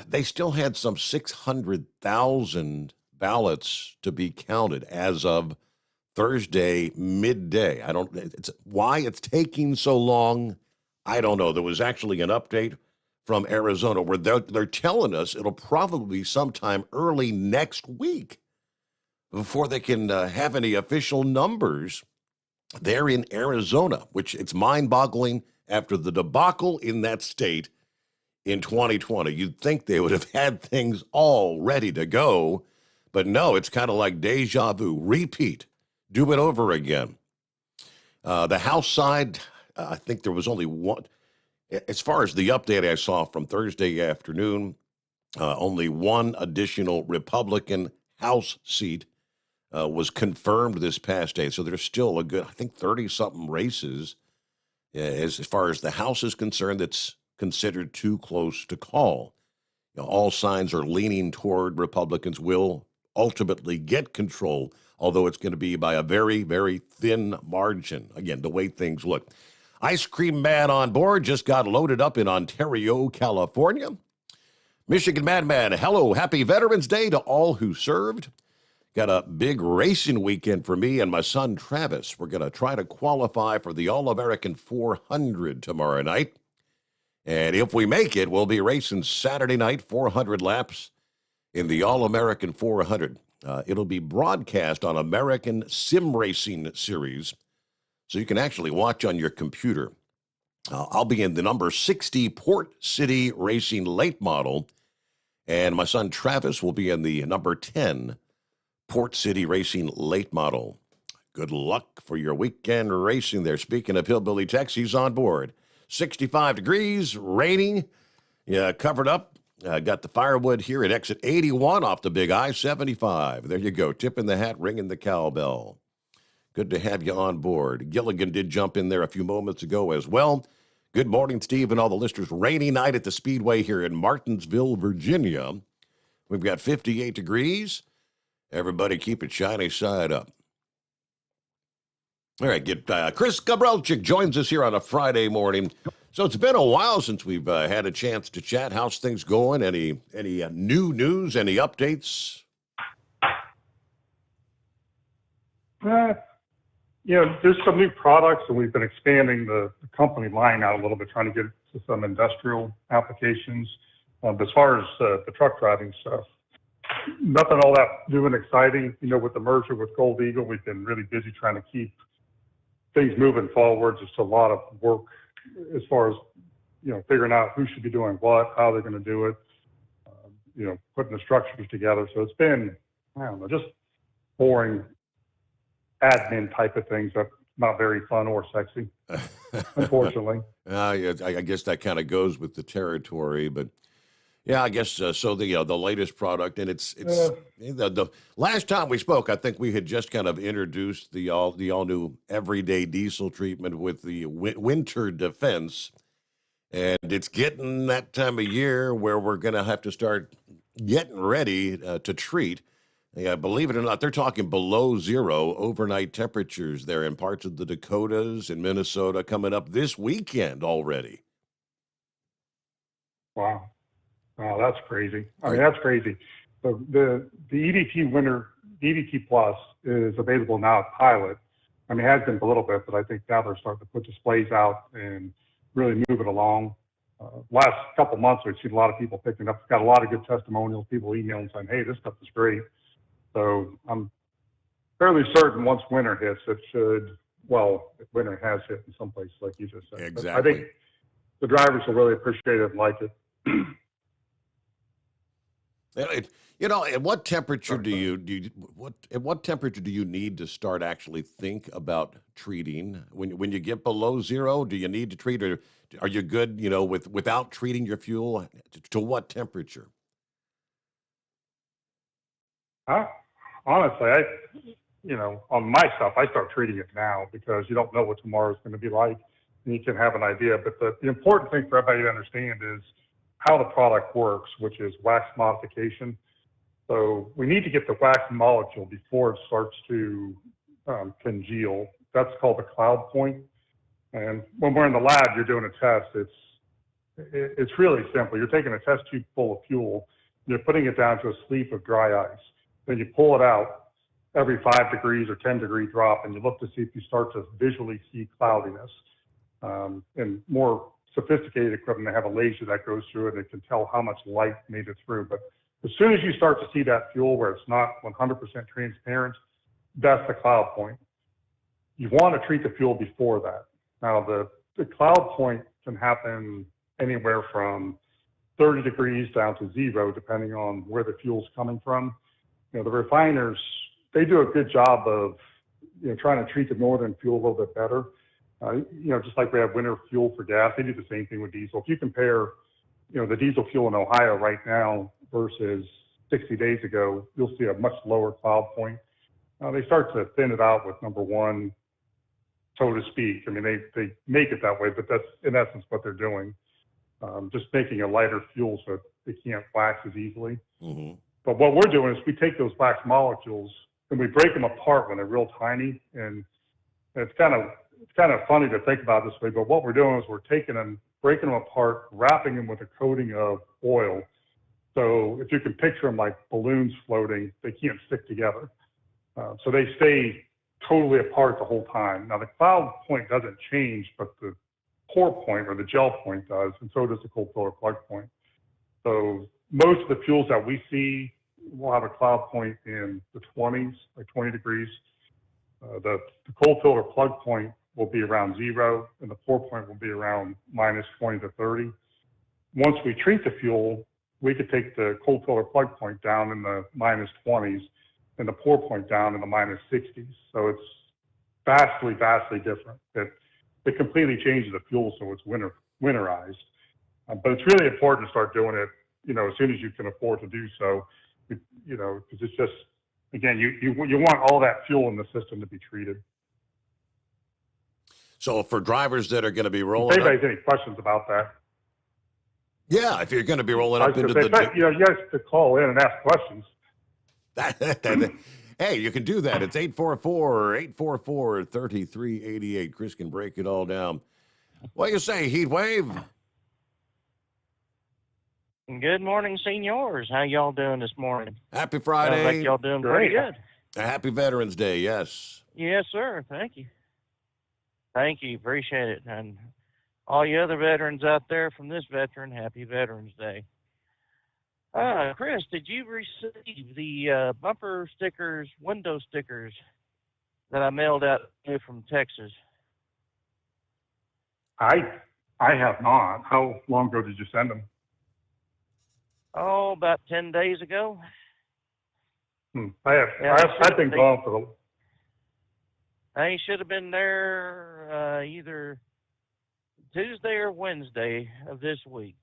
they still had some 600,000 ballots to be counted as of Thursday midday. Why it's taking so long, I don't know. There was actually an update from Arizona where they're telling us it'll probably be sometime early next week before they can have any official numbers there in Arizona, which it's mind-boggling after the debacle in that state in 2020. You'd think they would have had things all ready to go, but no, it's kind of like deja vu, repeat, do it over again. The House side, I think there was only one. As far as the update I saw from Thursday afternoon, only one additional Republican House seat was confirmed this past day. So there's still a good, I think, 30-something races as far as the House is concerned that's considered too close to call. All signs are leaning toward Republicans will ultimately get control, although it's going to be by a very, very thin margin. Again, the way things look. Ice Cream Man on board just got loaded up in Ontario, California. Michigan Madman, hello, happy Veterans Day to all who served. Got a big racing weekend for me and my son Travis. We're going to try to qualify for the All-American 400 tomorrow night. And if we make it, we'll be racing Saturday night, 400 laps in the All-American 400. It'll be broadcast on American Sim Racing Series, so you can actually watch on your computer. I'll be in the number 60 Port City Racing late model, and my son Travis will be in the number 10 Port City Racing late model. Good luck for your weekend racing there. Speaking of Hillbilly Tex, he's on board. 65 degrees, raining, covered up. Got the firewood here at exit 81 off the big I-75. There you go, tipping the hat, ringing the cowbell. Good to have you on board. Gilligan did jump in there a few moments ago as well. Good morning, Steve, and all the listeners. Rainy night at the Speedway here in Martinsville, Virginia. We've got 58 degrees. Everybody keep it shiny side up. All right, Chris Gabrelcik joins us here on a Friday morning. So it's been a while since we've had a chance to chat. How's things going? Any new news? Any updates? There's some new products, and we've been expanding the company line out a little bit, trying to get to some industrial applications. As far as the truck driving stuff, nothing all that new and exciting. With the merger with Gold Eagle, we've been really busy trying to keep things moving forward. Just a lot of work as far as, figuring out who should be doing what, how they're going to do it, putting the structures together. So it's been, just boring admin type of things that not very fun or sexy, unfortunately. I guess that kind of goes with the territory, but yeah, I guess so. The latest product, and it's the last time we spoke, I think we had just kind of introduced the all new everyday diesel treatment with the winter defense, and it's getting that time of year where we're going to have to start getting ready to treat. Yeah, believe it or not, they're talking below zero overnight temperatures there in parts of the Dakotas and Minnesota coming up this weekend already. Wow. Oh, that's crazy. That's crazy. So the EDT EDT Plus is available now at Pilot. It has been for a little bit, but I think now they're starting to put displays out and really move it along. Last couple months, we've seen a lot of people picking up. It's got a lot of good testimonials, people emailing saying, hey, this stuff is great. So I'm fairly certain once winter hits, it should, winter has hit in some places, like you just said. Exactly. But I think the drivers will really appreciate it and like it. At what temperature what temperature do you need to start actually think about treating? When you get below zero, do you need to treat, or are you good, without treating your fuel? To what temperature? Honestly, on my stuff, I start treating it now because you don't know what tomorrow's going to be like, and you can have an idea. But the important thing for everybody to understand is how the product works, which is wax modification. So we need to get the wax molecule before it starts to congeal. That's called the cloud point. And when we're in the lab, you're doing a test. It's really simple. You're taking a test tube full of fuel, you're putting it down to a sleeve of dry ice. Then you pull it out every 5 degrees or 10 degree drop, and you look to see if you start to visually see cloudiness. And more sophisticated equipment, they have a laser that goes through it and it can tell how much light made it through. But as soon as you start to see that fuel where it's not 100% transparent, that's the cloud point. You want to treat the fuel before that. Now, the cloud point can happen anywhere from 30 degrees down to 0, depending on where the fuel's coming from. The refiners, they do a good job of, trying to treat the northern fuel a little bit better. Just like we have winter fuel for gas, they do the same thing with diesel. If you compare, the diesel fuel in Ohio right now versus 60 days ago, you'll see a much lower cloud point. They start to thin it out with number one, so to speak. I mean, they make it that way, but that's in essence what they're doing. Just making a lighter fuel so it can't wax as easily. Mm-hmm. But what we're doing is we take those wax molecules and we break them apart when they're real tiny. And it's kind of funny to think about this way, but what we're doing is we're taking them, breaking them apart, wrapping them with a coating of oil. So if you can picture them like balloons floating, they can't stick together. So they stay totally apart the whole time. Now the cloud point doesn't change, but the pour point or the gel point does, and so does the cold filler plug point. So most of the fuels that we see will have a cloud point in the 20s, like 20 degrees. The cold filler plug point will be around 0, and the pour point will be around minus 20 to 30. Once we treat the fuel, we could take the cold filler plug point down in the minus 20s and the pour point down in the minus 60s. So it's vastly, vastly different. It completely changes the fuel, so it's winterized. But it's really important to start doing it, as soon as you can afford to do so, because it's just, again, you want all that fuel in the system to be treated. So for drivers that are going to be rolling if anybody has any questions about that. Yeah, if you're going to be rolling up into you guys could call in and ask questions. Hey, you can do that. It's 844-3388. Chris can break it all down. What do you say, Heat Wave? Good morning, seniors. How y'all doing this morning? Happy Friday. Sounds like y'all doing pretty good. Happy Veterans Day, yes. Yes, sir. Thank you. Thank you. Appreciate it. And all you other veterans out there from this veteran, happy Veterans Day. Chris, did you receive the bumper stickers, window stickers that I mailed out to you from Texas? I have not. How long ago did you send them? Oh, about 10 days ago. I've been gone for the... I should have been there either Tuesday or Wednesday of this week.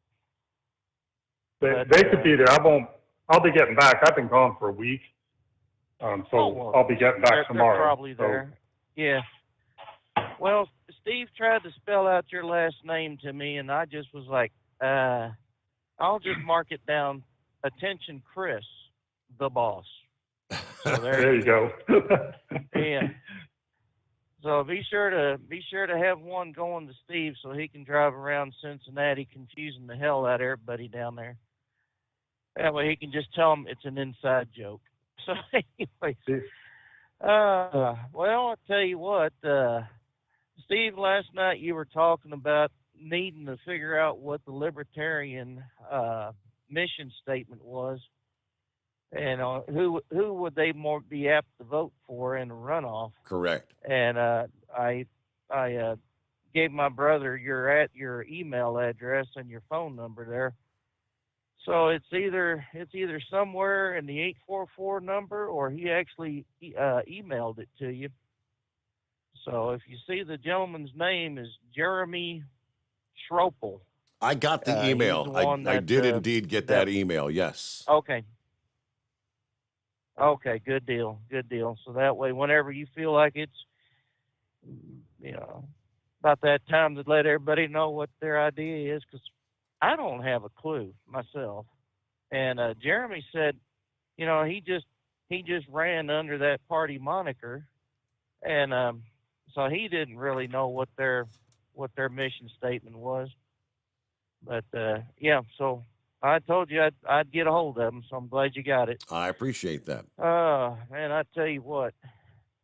They could be there. I'll be getting back. I've been gone for a week. I'll be getting back tomorrow. They're probably there. Yeah. Well, Steve tried to spell out your last name to me, and I just was like, I'll just mark it down. Attention, Chris, the boss. So there you go. Yeah. So be sure to have one going to Steve so he can drive around Cincinnati confusing the hell out of everybody down there. That way he can just tell them it's an inside joke. So anyway, well, I'll tell you what, Steve, last night you were talking about needing to figure out what the libertarian mission statement was, and who would they more be apt to vote for in a runoff. Correct. And I gave my brother your email address and your phone number there. So it's either somewhere in the 844 number, or he actually emailed it to you. So if you see, the gentleman's name is Jeremy Schropel. I got the email. I did indeed get that email, yes. Okay. Okay, good deal. Good deal. So that way, whenever you feel like it's, about that time to let everybody know what their idea is, because I don't have a clue myself. And Jeremy said, he just ran under that party moniker, and so he didn't really know what their mission statement was. But so I told you I'd get a hold of him, so I'm glad you got it. I appreciate that. Man, I tell you what.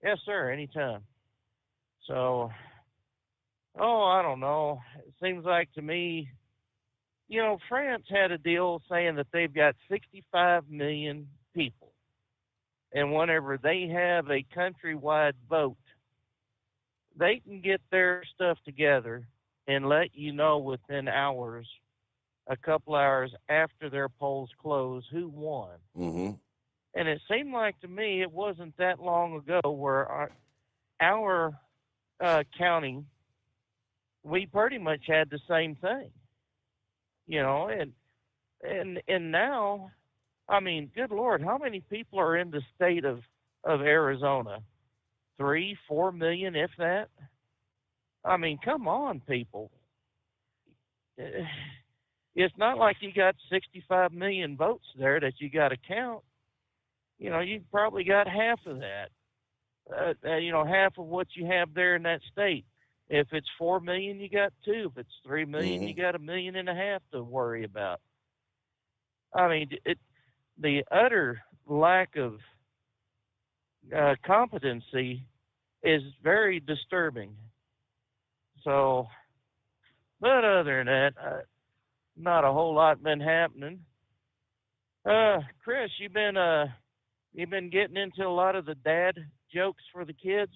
Yes, sir, anytime. So, I don't know. It seems like to me, France had a deal saying that they've got 65 million people. And whenever they have a countrywide vote, they can get their stuff together and let you know within hours a couple hours after their polls closed who won. Mm-hmm. And it seemed like to me it wasn't that long ago where our county, we pretty much had the same thing, you know, and now, I mean, good Lord, how many people are in the state of Arizona? 3-4 million, if that. I mean, come on, people. It's not like you got 65 million votes there that you got to count. You know, you probably got half of that. You know, half of what you have there in that state. If it's 4 million, you got 2. If it's 3 million, you got 1.5 million to worry about. I mean, the utter lack of competency is very disturbing. So, but other than that, not a whole lot been happening. Chris, you've been getting into a lot of the dad jokes for the kids?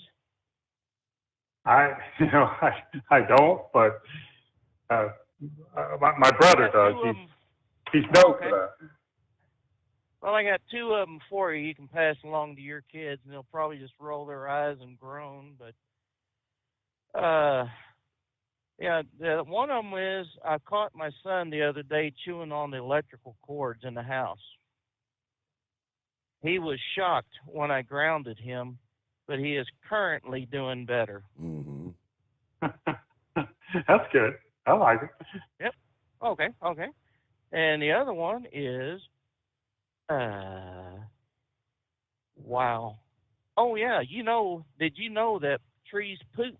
I don't, but my brother does. He's known for that. Well, I got 2 of them for you. You can pass along to your kids, and they'll probably just roll their eyes and groan. But, yeah, one of them is I caught my son the other day chewing on the electrical cords in the house. He was shocked when I grounded him, but he is currently doing better. Mm-hmm. That's good. I like it. Yep. Okay. And the other one is, wow. Oh, yeah, did you know that trees poop?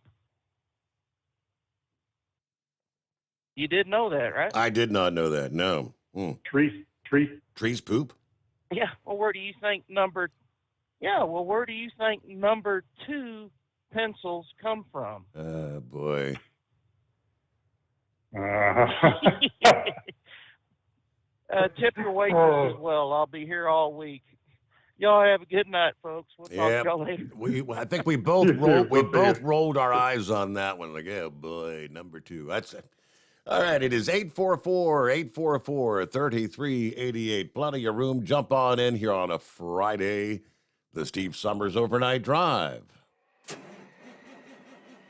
You did know that, right? I did not know that, no. Trees poop? Yeah, well, where do you think number 2 pencils come from? Boy. Tip your waitress as well. I'll be here all week. Y'all have a good night, folks. We'll talk to y'all later. I think we both rolled our eyes on that one. Like, oh boy, number 2. That's it. All right, it is 844-844-3388. Plenty of room. Jump on in here on a Friday. The Steve Summers Overnight Drive.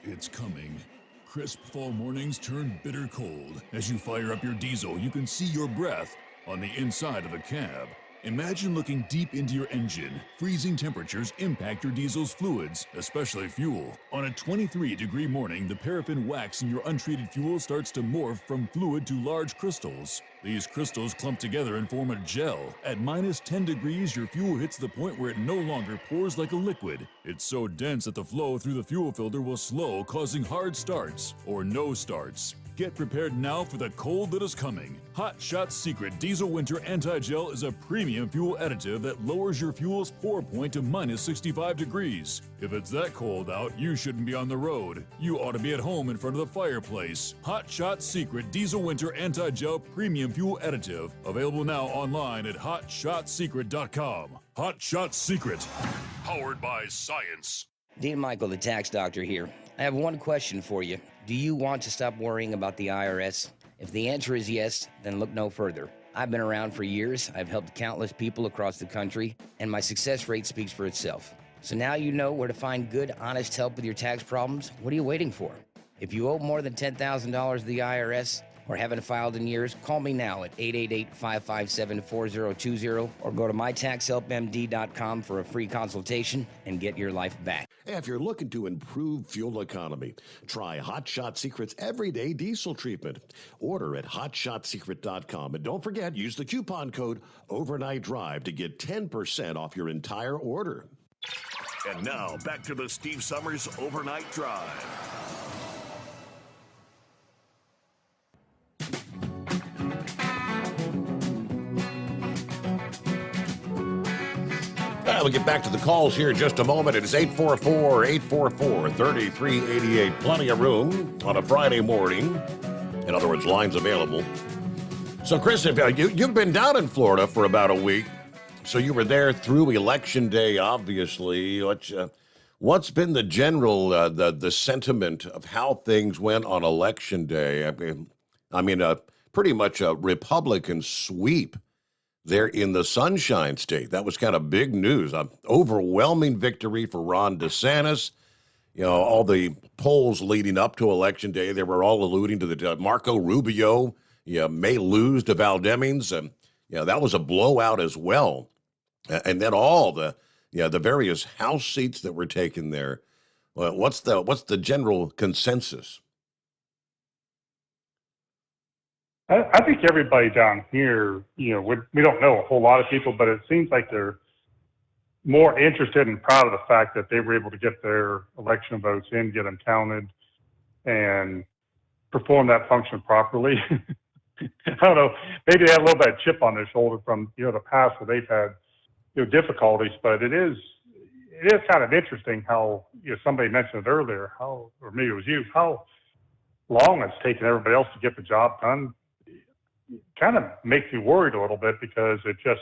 It's coming. Crisp fall mornings turn bitter cold. As you fire up your diesel, you can see your breath on the inside of the cab. Imagine looking deep into your engine. Freezing temperatures impact your diesel's fluids, especially fuel. On a 23-degree morning, the paraffin wax in your untreated fuel starts to morph from fluid to large crystals. These crystals clump together and form a gel. At minus 10 degrees, your fuel hits the point where it no longer pours like a liquid. It's so dense that the flow through the fuel filter will slow, causing hard starts or no starts. Get prepared now for the cold that is coming. Hot Shot Secret Diesel Winter Anti-Gel is a premium fuel additive that lowers your fuel's pour point to minus 65 degrees. If it's that cold out, you shouldn't be on the road. You ought to be at home in front of the fireplace. Hot Shot Secret Diesel Winter Anti-Gel Premium Fuel Additive. Available now online at hotshotsecret.com. Hot Shot Secret. Powered by science. Dean Michael, the tax doctor here. I have one question for you. Do you want to stop worrying about the IRS? If the answer is yes, then look no further. I've been around for years. I've helped countless people across the country, and my success rate speaks for itself. So now you know where to find good, honest help with your tax problems. What are you waiting for? If you owe more than $10,000 to the IRS or haven't filed in years, call me now at 888-557-4020 or go to mytaxhelpmd.com for a free consultation and get your life back. If you're looking to improve fuel economy, try Hot Shot Secret's Everyday Diesel Treatment. Order at hotshotsecret.com. And don't forget, use the coupon code Overnight Drive to get 10% off your entire order. And now, back to the Steve Summers Overnight Drive. We'll get back to the calls here in just a moment. It is 844-844-3388. Plenty of room on a Friday morning. In other words, lines available. So, Chris, you've been down in Florida for about a week. So you were there through Election Day, obviously. What's been the general, the sentiment of how things went on Election Day? I mean, pretty much a Republican sweep there in the Sunshine State. That was kind of big news. An overwhelming victory for Ron DeSantis. You know, all the polls leading up to Election Day, they were all alluding to the Marco Rubio may lose to Val Demings. And, that was a blowout as well. And then all the various House seats that were taken there. Well, what's the general consensus? I think everybody down here, we don't know a whole lot of people, but it seems like they're more interested and proud of the fact that they were able to get their election votes in, get them counted, and perform that function properly. I don't know. Maybe they had a little bit of chip on their shoulder from the past where they've had difficulties, but it is kind of interesting how somebody mentioned it earlier, or maybe it was you, how long it's taken everybody else to get the job done. Kind of makes me worried a little bit because it just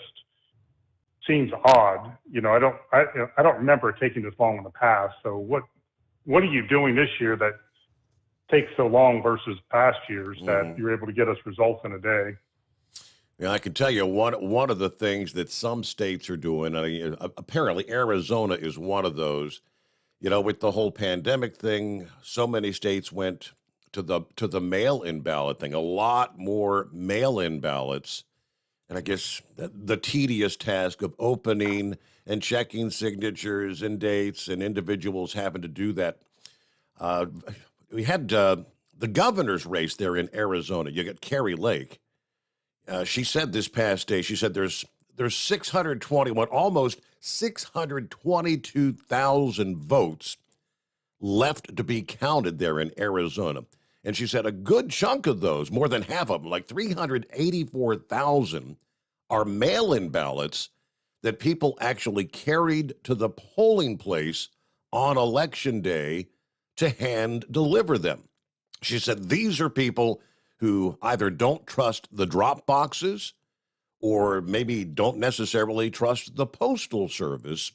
seems odd. I don't remember it taking this long in the past. So what are you doing this year that takes so long versus past years that you're able to get us results in a day? Yeah, I can tell you one of the things that some states are doing. Apparently, Arizona is one of those. With the whole pandemic thing, so many states went to the mail-in ballot thing. A lot more mail-in ballots, and I guess the tedious task of opening and checking signatures and dates and individuals having to do that. We had the governor's race there in Arizona. You got Carrie Lake. She said this past day, she said there's 621, almost 622,000 votes left to be counted there in Arizona. And she said a good chunk of those, more than half of them, like 384,000, are mail-in ballots that people actually carried to the polling place on Election Day to hand deliver them. She said these are people who either don't trust the drop boxes or maybe don't necessarily trust the Postal Service.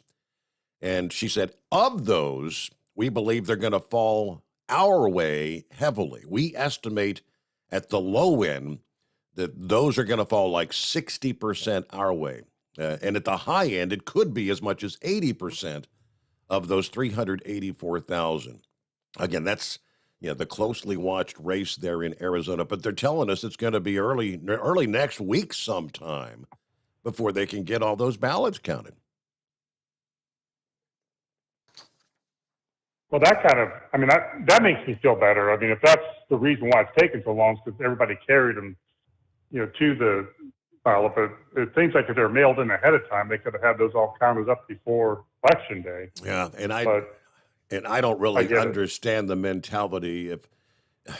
And she said, of those, we believe they're going to fall our way heavily. We estimate at the low end that those are going to fall like 60% our way. And at the high end, it could be as much as 80% of those 384,000. Again, that's the closely watched race there in Arizona, but they're telling us it's going to be early next week sometime before they can get all those ballots counted. Well, that makes me feel better. I mean, if that's the reason why it's taken so long, because everybody carried them, to the ballot. But it seems like if they're mailed in ahead of time, they could have had those all counted up before Election Day. Yeah, and I don't really understand the mentality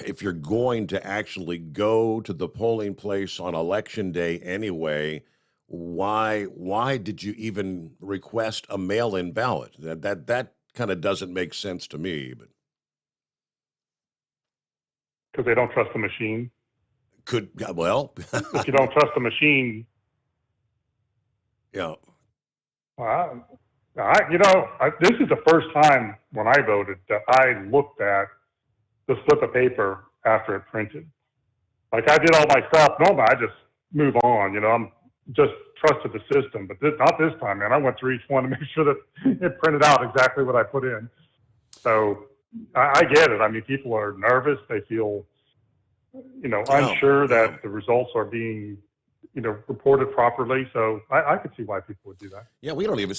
if you're going to actually go to the polling place on Election Day anyway. Why did you even request a mail-in ballot? That kind of doesn't make sense to me. But because they don't trust the machine. If you don't trust the machine. Yeah. This is the first time when I voted that I looked at the slip of paper after it printed. Like I did all my stuff. Normally I just move on. I'm just trusted the system, but not this time, man. I went through each one to make sure that it printed out exactly what I put in. So I get it. I mean, people are nervous. They feel, unsure that the results are being, reported properly. So I could see why people would do that. Yeah, we don't even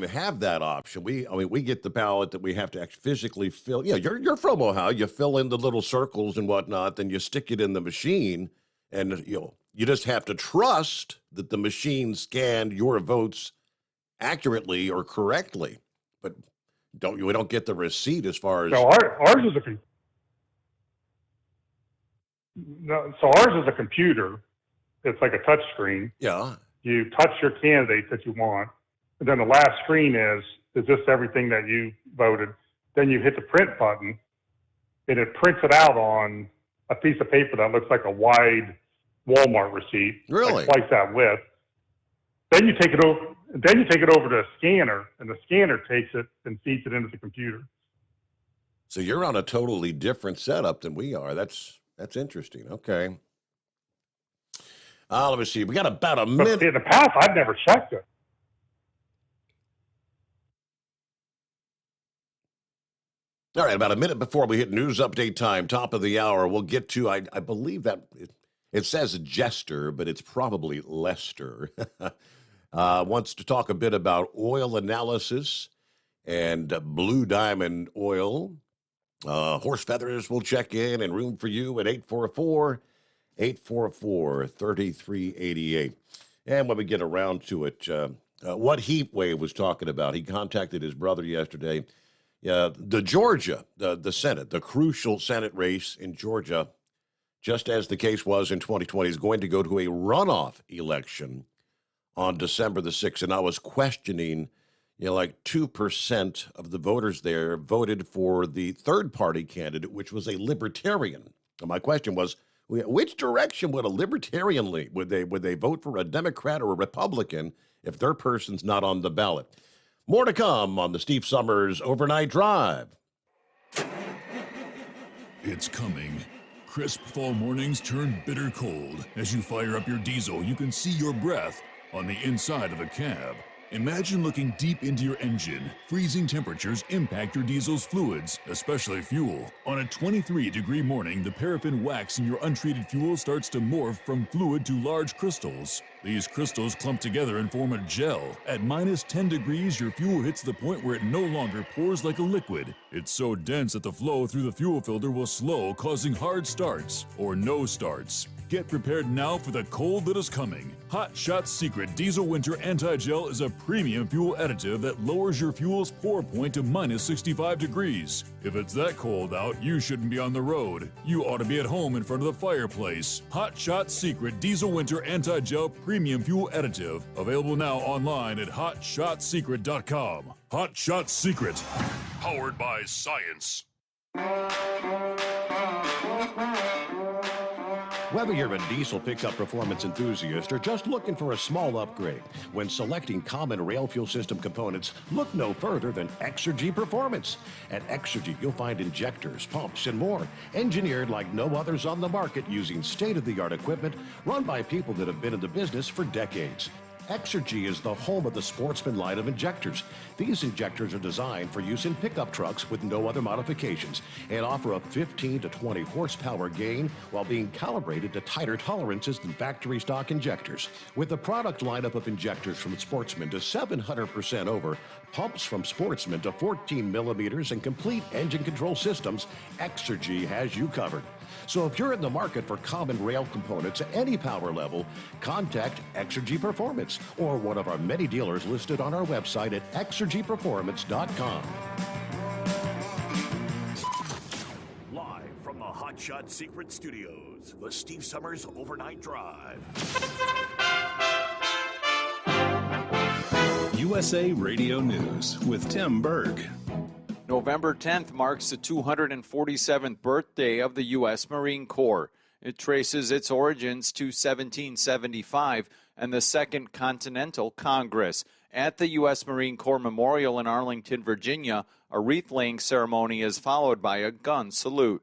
have that option. We get the ballot that we have to actually physically fill. Yeah, you're from Ohio. You fill in the little circles and whatnot, then you stick it in the machine, and you just have to trust that the machine scanned your votes accurately or correctly. But we don't get the receipt as far as. No, ours is ours is a computer. It's like a touch screen. Yeah. You touch your candidate that you want, and then the last screen is this everything that you voted? Then you hit the print button, and it prints it out on a piece of paper that looks like a wide Walmart receipt. Really? Like twice that width. Then you take it over. Then you take it over to a scanner, and the scanner takes it and feeds it into the computer. So you're on a totally different setup than we are. That's interesting. Okay. Let me see. We got about a But minute. in the past, I've never checked it. All right, about a minute before we hit news update time, top of the hour, we'll get to, I believe that it says Jester, but it's probably Lester. Wants to talk a bit about oil analysis and Blue Diamond Oil. Horse Feathers will check in and room for you at 844-3388. And when we get around to it, what Heatwave was talking about, he contacted his brother yesterday. The Georgia, the Senate, the crucial Senate race in Georgia, just as the case was in 2020, is going to go to a runoff election on December the 6th. And I was questioning, like 2% of the voters there voted for the third-party candidate, which was a libertarian. And my question was, which direction would a libertarian lean? Would they vote for a Democrat or a Republican if their person's not on the ballot? More to come on the Steve Summers Overnight Drive. It's coming. Crisp fall mornings turn bitter cold. As you fire up your diesel, you can see your breath on the inside of the cab. Imagine looking deep into your engine. Freezing temperatures impact your diesel's fluids, especially fuel. On a 23-degree morning, the paraffin wax in your untreated fuel starts to morph from fluid to large crystals. These crystals clump together and form a gel. At minus 10 degrees, your fuel hits the point where it no longer pours like a liquid. It's so dense that the flow through the fuel filter will slow, causing hard starts or no starts. Get prepared now for the cold that is coming. Hot Shot Secret Diesel Winter Anti-Gel is a premium fuel additive that lowers your fuel's pour point to minus 65 degrees. If it's that cold out, you shouldn't be on the road. You ought to be at home in front of the fireplace. Hot Shot Secret Diesel Winter Anti-Gel Premium Fuel Additive. Available now online at hotshotsecret.com. Hot Shot Secret. Powered by science. Whether you're a diesel pickup performance enthusiast or just looking for a small upgrade, when selecting common rail fuel system components, look no further than Exergy Performance. At Exergy, you'll find injectors, pumps, and more, engineered like no others on the market using state-of-the-art equipment run by people that have been in the business for decades. Exergy is the home of the Sportsman line of injectors. These injectors are designed for use in pickup trucks with no other modifications and offer a 15 to 20 horsepower gain while being calibrated to tighter tolerances than factory stock injectors. With a product lineup of injectors from Sportsman to 700% over, pumps from Sportsman to 14 millimeters, and complete engine control systems, Exergy has you covered. So if you're in the market for common rail components at any power level, contact Exergy Performance or one of our many dealers listed on our website at exergyperformance.com. Live from the Hot Shot Secret Studios, the Steve Summers Overnight Drive. USA Radio News with Tim Berg. November 10th marks the 247th birthday of the U.S. Marine Corps. It traces its origins to 1775 and the Second Continental Congress. At the U.S. Marine Corps Memorial in Arlington, Virginia, a wreath-laying ceremony is followed by a gun salute.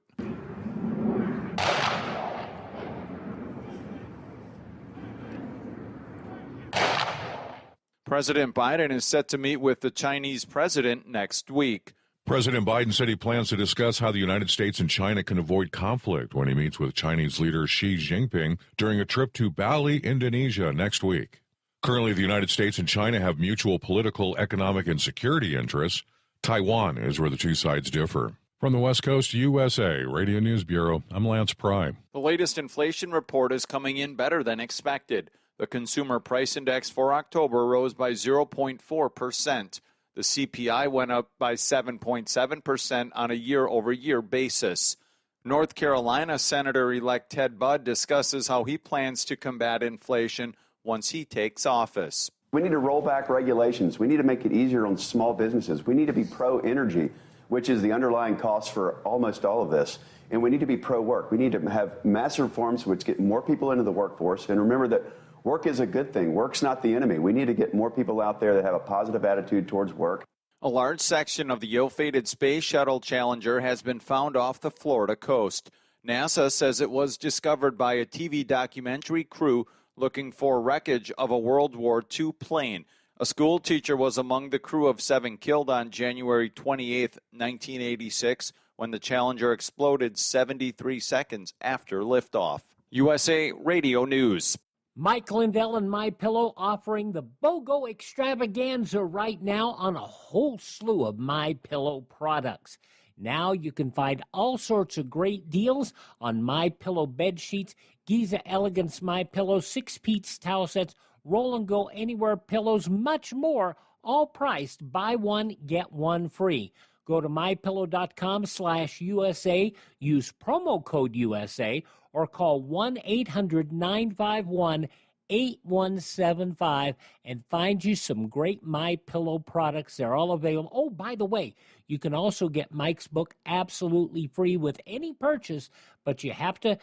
President Biden is set to meet with the Chinese president next week. President Biden said he plans to discuss how the United States and China can avoid conflict when he meets with Chinese leader Xi Jinping during a trip to Bali, Indonesia next week. Currently, the United States and China have mutual political, economic, and security interests. Taiwan is where the two sides differ. From the West Coast USA Radio News Bureau, I'm Lance Pry. The latest inflation report is coming in better than expected. The Consumer Price Index for October rose by 0.4%. The CPI went up by 7.7% on a year-over-year basis. North Carolina Senator-elect Ted Budd discusses how he plans to combat inflation once he takes office. We need to roll back regulations. We need to make it easier on small businesses. We need to be pro-energy, which is the underlying cost for almost all of this. And we need to be pro-work. We need to have massive reforms which get more people into the workforce. And remember that work is a good thing. Work's not the enemy. We need to get more people out there that have a positive attitude towards work. A large section of the ill-fated Space Shuttle Challenger has been found off the Florida coast. NASA says it was discovered by a TV documentary crew looking for wreckage of a World War II plane. A school teacher was among the crew of 7 killed on January 28, 1986, when the Challenger exploded 73 seconds after liftoff. USA Radio News. Mike Lindell and MyPillow offering the BOGO extravaganza right now on a whole slew of MyPillow products. Now you can find all sorts of great deals on MyPillow bed sheets, Giza Elegance MyPillow, 6-piece towel sets, Roll and Go Anywhere pillows, much more, all priced buy one, get one free. Go to mypillow.com/USA, use promo code USA, or call 1-800-951-8175 and find you some great MyPillow products. They're all available. Oh, by the way, you can also get Mike's book absolutely free with any purchase, but you have to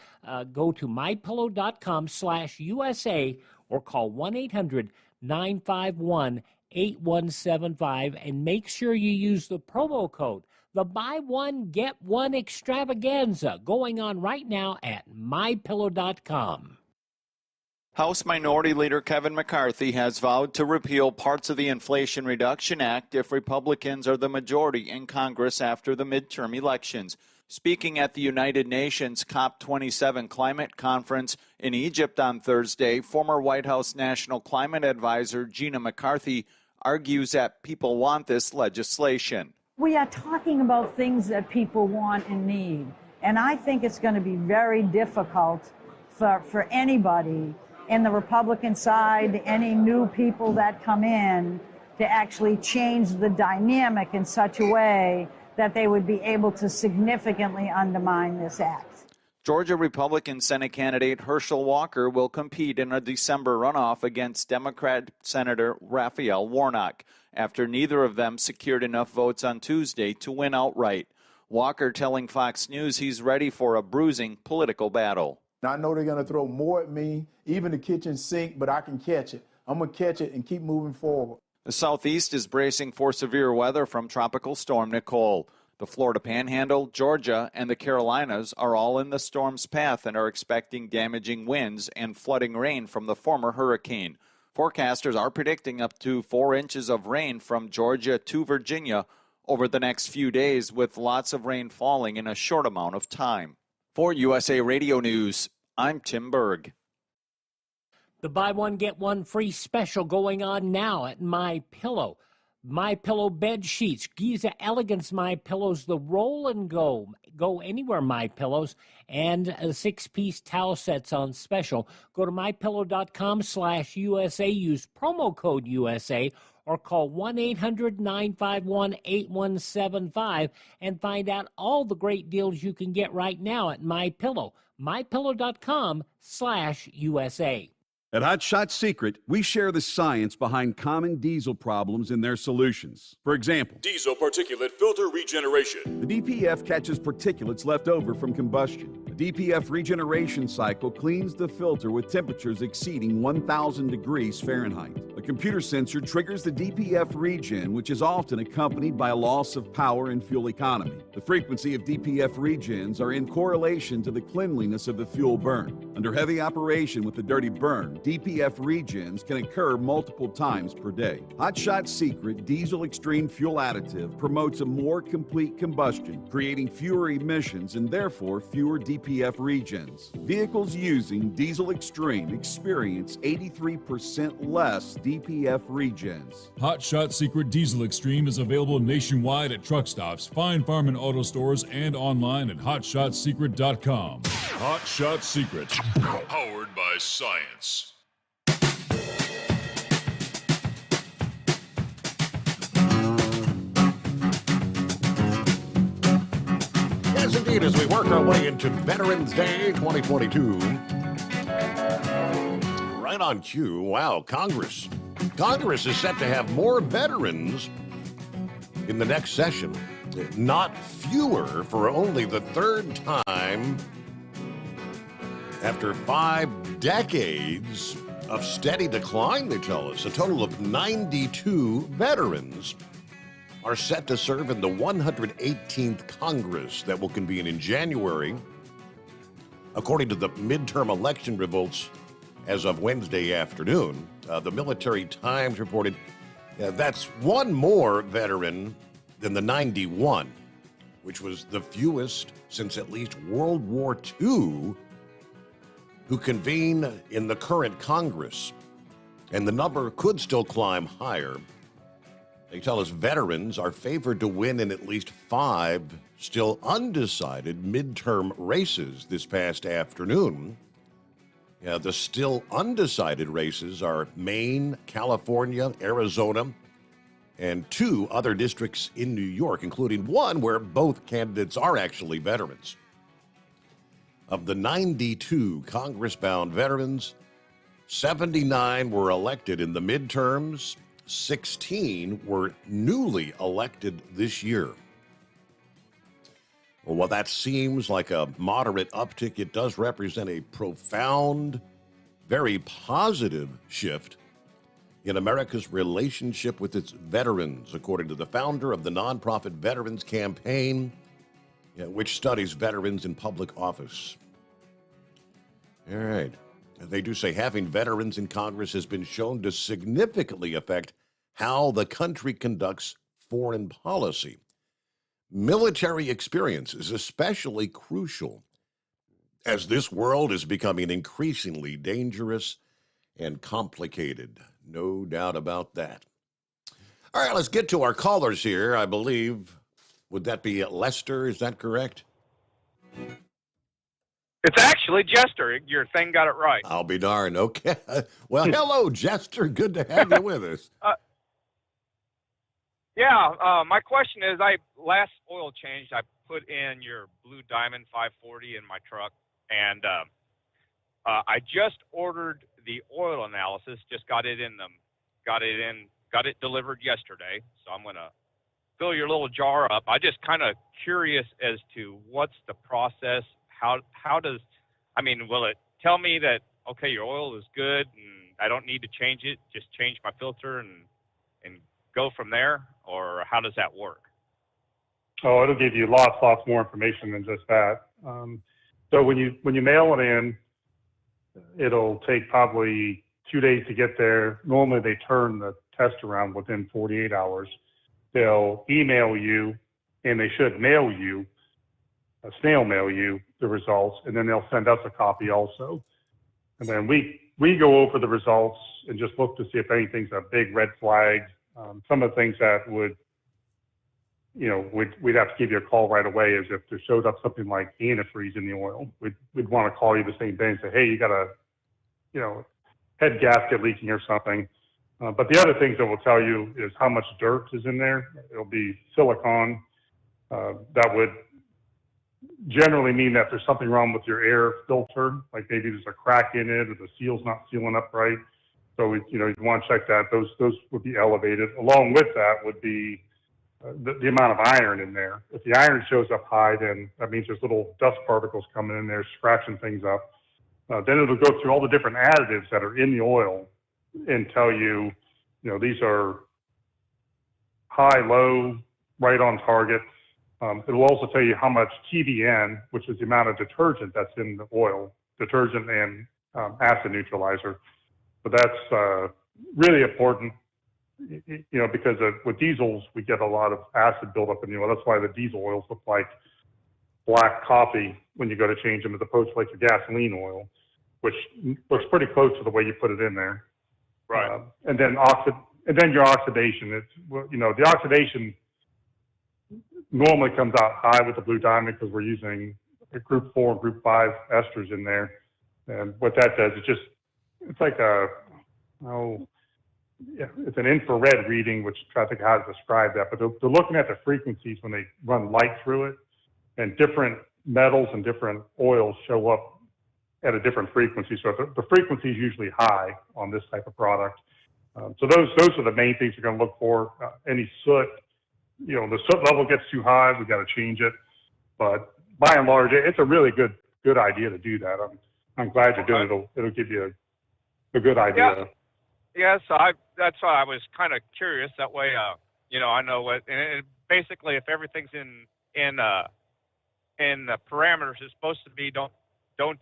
go to mypillow.com/USA or call 1-800-951-8175 and make sure you use the promo code. The buy one, get one extravaganza going on right now at mypillow.com. House Minority Leader Kevin McCarthy has vowed to repeal parts of the Inflation Reduction Act if Republicans are the majority in Congress after the midterm elections. Speaking at the United Nations COP27 climate conference in Egypt on Thursday, former White House National Climate Advisor Gina McCarthy argues that people want this legislation. We are talking about things that people want and need. And I think it's going to be very difficult for anybody in the Republican side, any new people that come in, to actually change the dynamic in such a way that they would be able to significantly undermine this act. Georgia Republican Senate candidate Herschel Walker will compete in a December runoff against Democrat Senator Raphael Warnock after neither of them secured enough votes on Tuesday to win outright. Walker telling Fox News he's ready for a bruising political battle. I know they're going to throw more at me, even the kitchen sink, but I can catch it. I'm going to catch it and keep moving forward. The Southeast is bracing for severe weather from Tropical Storm Nicole. The Florida Panhandle, Georgia, and the Carolinas are all in the storm's path and are expecting damaging winds and flooding rain from the former hurricane. Forecasters are predicting up to 4 inches of rain from Georgia to Virginia over the next few days, with lots of rain falling in a short amount of time. For USA Radio News, I'm Tim Berg. The buy one, get one free special going on now at MyPillow. MyPillow bed sheets, Giza Elegance MyPillows, the Roll and Go Anywhere MyPillows, and 6-piece towel sets on special. Go to mypillow.com/USA, use promo code USA, or call 1-800-951-8175 and find out all the great deals you can get right now at MyPillow. mypillow.com/USA. At Hot Shot Secret, we share the science behind common diesel problems and their solutions. For example, diesel particulate filter regeneration. The DPF catches particulates left over from combustion. The DPF regeneration cycle cleans the filter with temperatures exceeding 1,000 degrees Fahrenheit. A computer sensor triggers the DPF regen, which is often accompanied by a loss of power and fuel economy. The frequency of DPF regens are in correlation to the cleanliness of the fuel burn. Under heavy operation with a dirty burn, DPF regens can occur multiple times per day. Hot Shot Secret Diesel Extreme Fuel Additive promotes a more complete combustion, creating fewer emissions and therefore fewer DPF regens. Vehicles using Diesel Extreme experience 83% less DPF regens. Hot Shot Secret Diesel Extreme is available nationwide at truck stops, fine farm and auto stores, and online at hotshotsecret.com. Hot Shot Secret, powered by science. Yes, indeed, as we work our way into Veterans Day 2022. Right on cue. Wow, Congress is set to have more veterans in the next session. Not fewer, for only the third time after 5 decades of steady decline, they tell us. A total of 92 veterans are set to serve in the 118th Congress that will convene in January. According to the midterm election results as of Wednesday afternoon. The Military Times reported that's one more veteran than the 91, which was the fewest since at least World War II, who convene in the current Congress. And the number could still climb higher. They tell us veterans are favored to win in at least 5 still undecided midterm races this past afternoon. The still undecided races are Maine, California, Arizona, and 2 other districts in New York, including one where both candidates are actually veterans. Of the 92 Congress-bound veterans, 79 were elected in the midterms, 16 were newly elected this year. Well, while that seems like a moderate uptick, it does represent a profound, very positive shift in America's relationship with its veterans, according to the founder of the nonprofit Veterans Campaign, which studies veterans in public office. All right. They do say having veterans in Congress has been shown to significantly affect how the country conducts foreign policy. Military experience is especially crucial as this world is becoming increasingly dangerous and complicated. No doubt about that. All right, let's get to our callers here. I believe, would that be Lester? Is that correct? It's actually Jester. Your thing got it right. I'll be darned. Okay. Well, hello, Jester. Good to have you with us. My question is, last oil change, I put in your Blue Diamond 540 in my truck, and I just ordered the oil analysis. Just got it delivered yesterday. So I'm gonna fill your little jar up. I just kind of curious as to what's the process. How does, will it tell me that okay, your oil is good and I don't need to change it? Just change my filter and go from there, or how does that work? Oh, it'll give you lots more information than just that. So when you mail it in, it'll take probably 2 days to get there. Normally they turn the test around within 48 hours. They'll email you, and they should mail you, snail mail you the results, and then they'll send us a copy also. And then we go over the results and just look to see if anything's a big red flag. Some of the things that we'd have to give you a call right away is if there showed up something like antifreeze in the oil. We'd want to call you the same day and say, hey, you got a, head gasket leaking or something. But the other things that will tell you is how much dirt is in there. It'll be silicone. That would generally mean that there's something wrong with your air filter, like maybe there's a crack in it or the seal's not sealing up right. So you want to check that. Those would be elevated. Along with that would be the amount of iron in there. If the iron shows up high, then that means there's little dust particles coming in there, scratching things up. Then it'll go through all the different additives that are in the oil and tell you, these are high, low, right on target. It will also tell you how much TBN, which is the amount of detergent that's in the oil, detergent and acid neutralizer. But that's really important, because with diesels, we get a lot of acid buildup in the oil. That's why the diesel oils look like black coffee when you go to change them, as opposed to like your gasoline oil, which looks pretty close to the way you put it in there. Right. And then your oxidation. It's the oxidation normally comes out high with the Blue Diamond because we're using group 4 and group 5 esters in there. And what that does, it's like it's an infrared reading, which I think how to describe that. But they're looking at the frequencies when they run light through it, and different metals and different oils show up at a different frequency. So the frequency is usually high on this type of product. So those are the main things you're going to look for. Any soot, the soot level gets too high, we got to change it. But by and large, it's a really good idea to do that. I'm glad you're doing it. It'll give you a good idea. Yeah. So that's why I was kind of curious. That way, I know what. And basically, if everything's in the parameters it's supposed to be, don't don't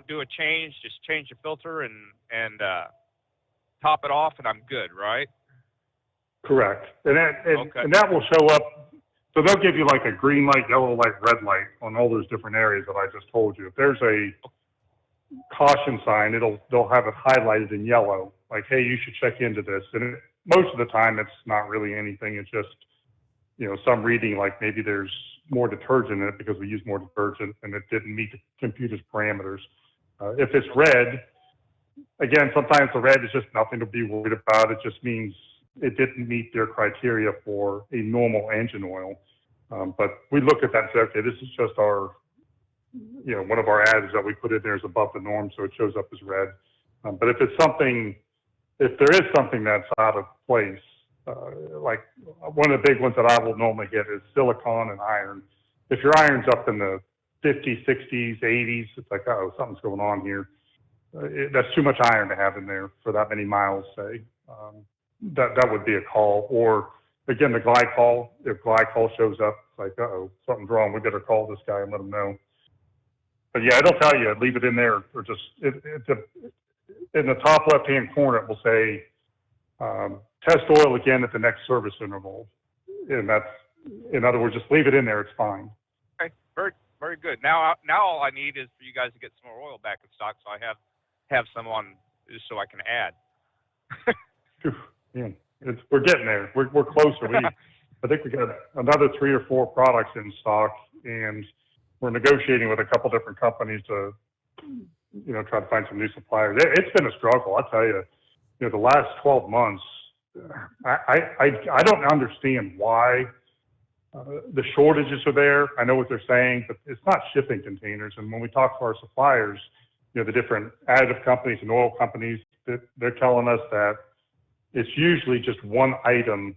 do a change, just change the filter and top it off, and I'm good, right? Correct. And Okay. and that will show up. So they'll give you like a green light, yellow light, red light on all those different areas that I just told you. If there's a caution sign, they'll have it highlighted in yellow, like, hey, you should check into this. And most of the time, it's not really anything. It's just, some reading, like maybe there's more detergent in it because we use more detergent and it didn't meet the computer's parameters. If it's red, again, sometimes the red is just nothing to be worried about. It just means it didn't meet their criteria for a normal engine oil. But we look at that and say, okay, this is just our, one of our ads that we put in there is above the norm, so it shows up as red. But if there is something that's out of place, like one of the big ones that I will normally get is silicone and iron. If your iron's up in the 50s, 60s, 80s, it's like, oh, something's going on here. That's too much iron to have in there for that many miles, say. That would be a call. Or, again, the glycol, if glycol shows up, it's like, uh-oh, something's wrong. We better call this guy and let him know. But, yeah, it'll tell you, leave it in there. Or just in the top left-hand corner, it will say, test oil again at the next service interval. And that's, in other words, just leave it in there. It's fine. Okay, very, very good. Now all I need is for you guys to get some more oil back in stock, so I have some on, just so I can add. Yeah, we're getting there. We're closer. I think we got another 3 or 4 products in stock, and we're negotiating with a couple different companies to, try to find some new suppliers. It's been a struggle, I'll tell you. The last 12 months, I don't understand why the shortages are there. I know what they're saying, but it's not shipping containers. And when we talk to our suppliers, the different additive companies and oil companies, they're telling us that it's usually just one item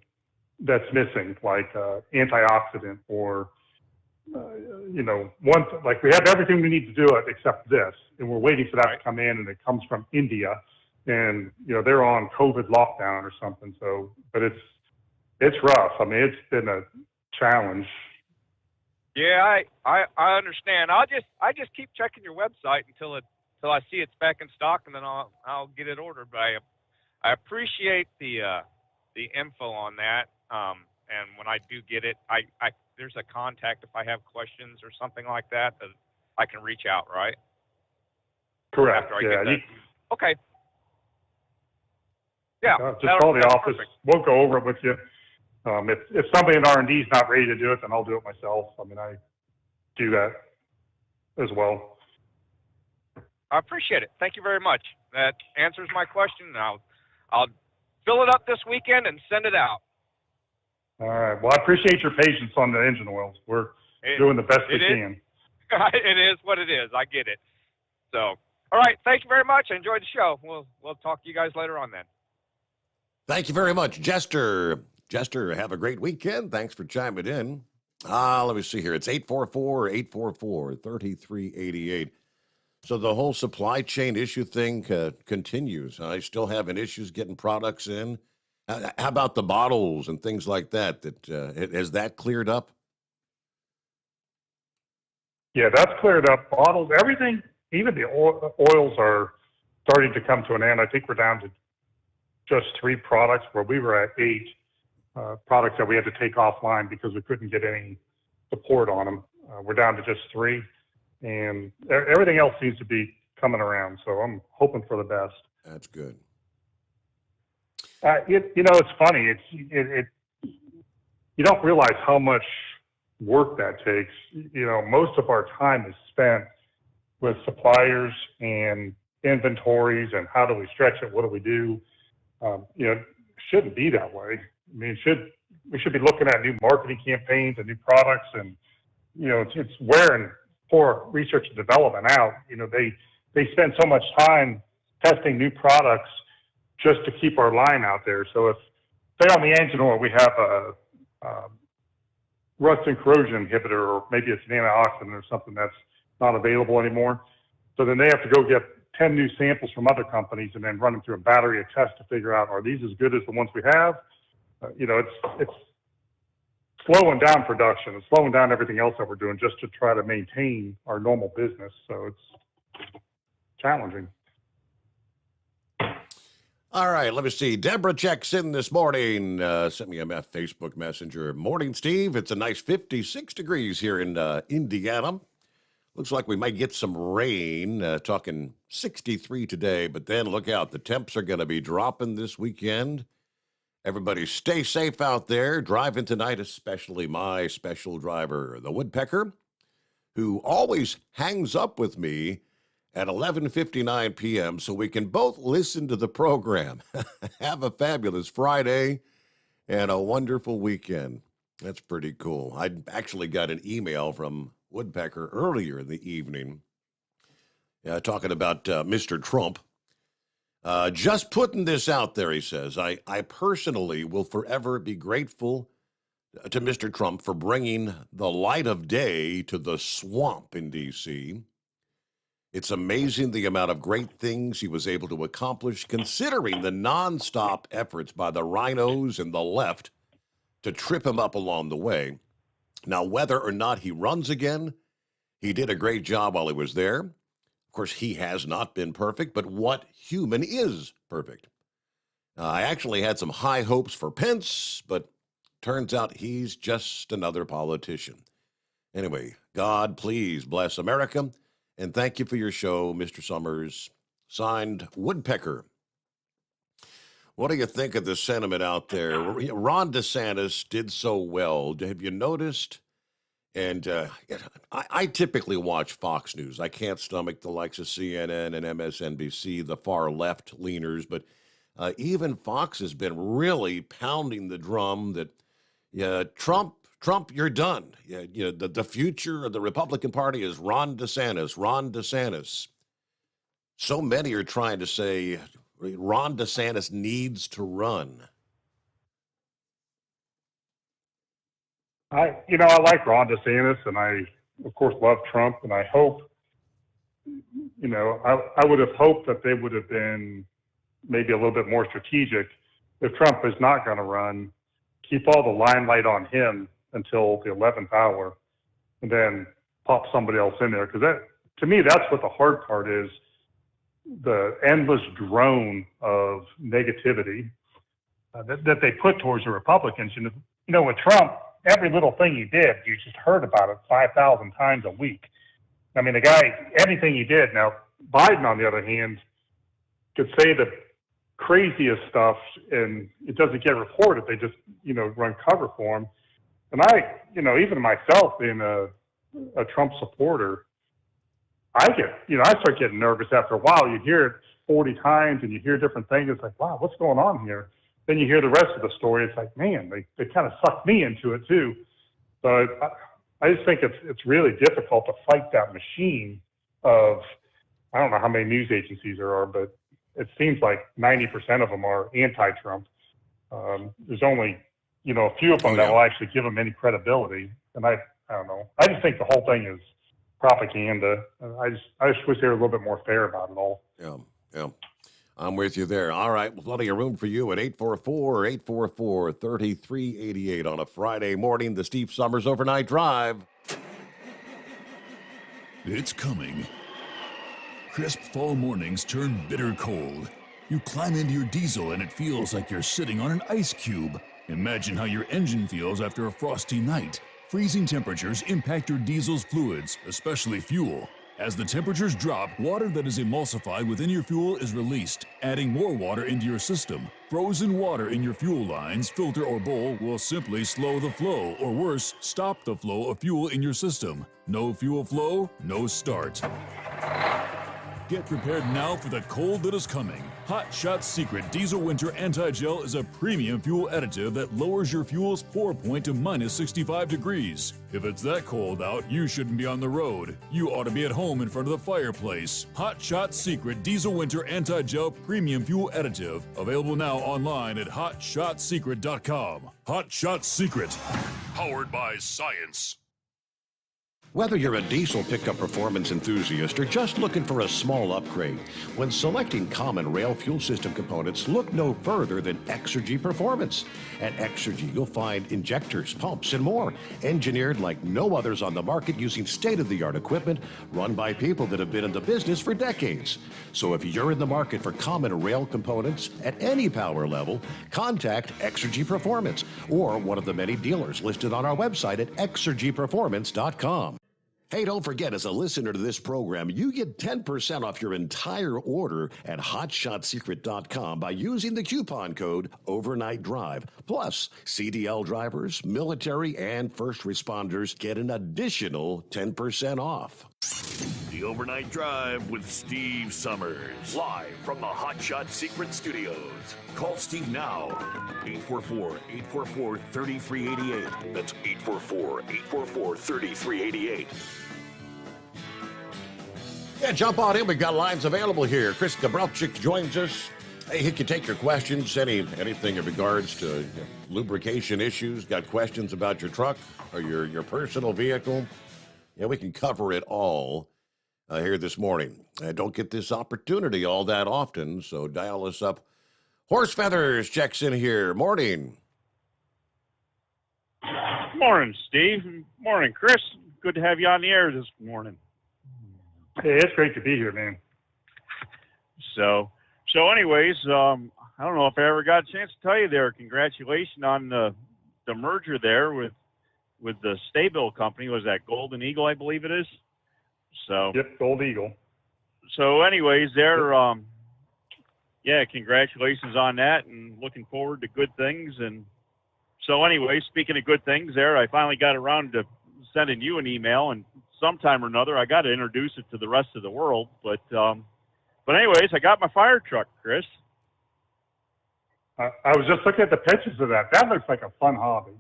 that's missing, like antioxidant or, like we have everything we need to do it except this. And we're waiting for that to come in, and it comes from India. And, they're on COVID lockdown or something. So, but it's rough. I mean, it's been a challenge. Yeah, I understand. I just keep checking your website until I see it's back in stock, and then I'll get it ordered. But I appreciate the info on that. And when I do get it, there's a contact if I have questions or something like that I can reach out, right? Correct. After I get that. Okay. Yeah. Just call the office. Perfect. We'll go over it with you. If somebody in R&D is not ready to do it, then I'll do it myself. I mean, I do that as well. I appreciate it. Thank you very much. That answers my question. I'll fill it up this weekend and send it out. All right. Well, I appreciate your patience on the engine oils. We're doing the best we can. It is what it is. I get it. So, all right. Thank you very much. I enjoyed the show. We'll talk to you guys later on then. Thank you very much, Jester. Jester, have a great weekend. Thanks for chiming in. Let me see here. It's 844-844-3388. So the whole supply chain issue thing continues. I still having issues getting products in. How about the bottles and things like that? Has that cleared up? Yeah, that's cleared up. Bottles, everything, even the oils are starting to come to an end. I think we're down to just 3 products where we were at 8 products that we had to take offline because we couldn't get any support on them. We're down to just 3, and everything else seems to be coming around. So I'm hoping for the best. That's good. It's funny. You don't realize how much work that takes. Most of our time is spent with suppliers and inventories and how do we stretch it? What do we do? It shouldn't be that way. I mean, we should be looking at new marketing campaigns and new products, and it's wearing poor research and development out. They spend so much time testing new products just to keep our line out there. So if, say on the engine oil, we have a rust and corrosion inhibitor, or maybe it's an antioxidant or something that's not available anymore. So then they have to go get 10 new samples from other companies and then run them through a battery of tests to figure out, are these as good as the ones we have? It's slowing down production. It's slowing down everything else that we're doing just to try to maintain our normal business. So challenging. All right, let me see. Deborah checks in this morning. Sent me a Facebook Messenger. Morning, Steve. It's a nice 56 degrees here in Indiana. Looks like we might get some rain. Talking 63 today, but then look out. The temps are going to be dropping this weekend. Everybody stay safe out there. Driving tonight, especially my special driver, the Woodpecker, who always hangs up with me at 11:59 p.m. so we can both listen to the program. Have a fabulous Friday and a wonderful weekend. That's pretty cool. I actually got an email from Woodpecker earlier in the evening talking about Mr. Trump. Just putting this out there, he says, I personally will forever be grateful to Mr. Trump for bringing the light of day to the swamp in D.C. It's amazing the amount of great things he was able to accomplish, considering the nonstop efforts by the rhinos and the left to trip him up along the way. Now, whether or not he runs again, he did a great job while he was there. Of course, he has not been perfect, but what human is perfect? I actually had some high hopes for Pence, but turns out he's just another politician. Anyway, God, please bless America. And thank you for your show, Mr. Summers. Signed, Woodpecker. What do you think of the sentiment out there? Ron DeSantis did so well. Have you noticed? And I typically watch Fox News. I can't stomach the likes of CNN and MSNBC, the far left leaners. But even Fox has been really pounding the drum that Trump, you're done. The future of the Republican Party is Ron DeSantis. So many are trying to say Ron DeSantis needs to run. I like Ron DeSantis, and I, of course, love Trump, and I hope, I would have hoped that they would have been maybe a little bit more strategic. If Trump is not going to run, keep all the limelight on him until the 11th hour, and then pop somebody else in there. Because to me, that's what the hard part is, the endless drone of negativity that they put towards the Republicans. With Trump, every little thing he did, you just heard about it 5,000 times a week. I mean, the guy, everything he did. Now, Biden, on the other hand, could say the craziest stuff, and it doesn't get reported. They just, run cover for him. And I, even myself being a Trump supporter, I start getting nervous after a while. You hear it 40 times and you hear different things. It's like, wow, what's going on here? Then you hear the rest of the story. It's like, man, they kind of sucked me into it too. So I just think it's really difficult to fight that machine of, I don't know how many news agencies there are, but it seems like 90% of them are anti-Trump. There's only, a few of them that will actually give them any credibility. And I don't know. I just think the whole thing is propaganda. I just wish they were a little bit more fair about it all. Yeah. I'm with you there. All right, plenty of room for you at 844-844-3388 on a Friday morning, the Steve Summers Overnight Drive. It's coming. Crisp fall mornings turn bitter cold. You climb into your diesel and it feels like you're sitting on an ice cube. Imagine how your engine feels after a frosty night. Freezing temperatures impact your diesel's fluids, especially fuel. As the temperatures drop, water that is emulsified within your fuel is released, adding more water into your system. Frozen water in your fuel lines, filter, or bowl will simply slow the flow, or worse, stop the flow of fuel in your system. No fuel flow, no start. Get prepared now for the cold that is coming. Hot Shot Secret Diesel Winter Anti-Gel is a premium fuel additive that lowers your fuel's pour point to minus 65 degrees. If it's that cold out, you shouldn't be on the road. You ought to be at home in front of the fireplace. Hot Shot Secret Diesel Winter Anti-Gel Premium Fuel Additive. Available now online at hotshotsecret.com. Hot Shot Secret. Powered by science. Whether you're a diesel pickup performance enthusiast or just looking for a small upgrade, when selecting common rail fuel system components, look no further than Exergy Performance. At Exergy, you'll find injectors, pumps, and more, engineered like no others on the market using state-of-the-art equipment run by people that have been in the business for decades. So if you're in the market for common rail components at any power level, contact Exergy Performance or one of the many dealers listed on our website at exergyperformance.com. Hey, don't forget, as a listener to this program, you get 10% off your entire order at hotshotsecret.com by using the coupon code Overnight Drive. Plus, CDL drivers, military, and first responders get an additional 10% off. The Overnight Drive with Steve Summers. Live from the Hot Shot Secret Studios. Call Steve now. 844-844-3388. That's 844-844-3388. Yeah, jump on in. We've got lines available here. Chris Gabrelcik joins us. Hey, he can take your questions, anything in regards to lubrication issues. Got questions about your truck or your personal vehicle? Yeah, we can cover it all here this morning. I don't get this opportunity all that often, so dial us up. Horse Feathers checks in here. Morning. Morning, Steve. Morning, Chris. Good to have you on the air this morning. Hey, it's great to be here, man. So anyways, I don't know if I ever got a chance to tell you there. Congratulations on the merger there with the Staybill company. Was that Golden Eagle, I believe it is? So yep, Gold Eagle. So anyways, congratulations on that, and looking forward to good things. And so anyways, speaking of good things there, I finally got around to sending you an email, and sometime or another I got to introduce it to the rest of the world. But anyways, I got my fire truck, Chris. I was just looking at the pictures of that. That looks like a fun hobby.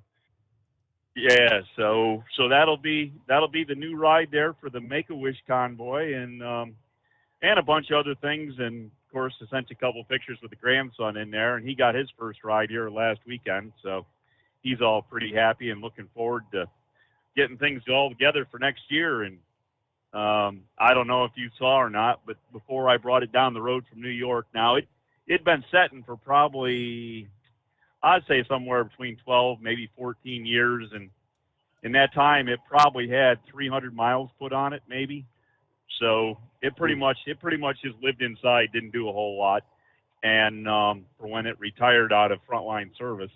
Yeah, so that'll be the new ride there for the Make-A-Wish convoy, and a bunch of other things. And of course, I sent you a couple pictures with the grandson in there, and he got his first ride here last weekend. So he's all pretty happy and looking forward to getting things all together for next year. And I don't know if you saw or not, but before I brought it down the road from New York, now it'd been setting for probably, I'd say somewhere between 12, maybe 14 years. And in that time, it probably had 300 miles put on it, maybe. So it pretty much just lived inside, didn't do a whole lot. And for when it retired out of frontline service.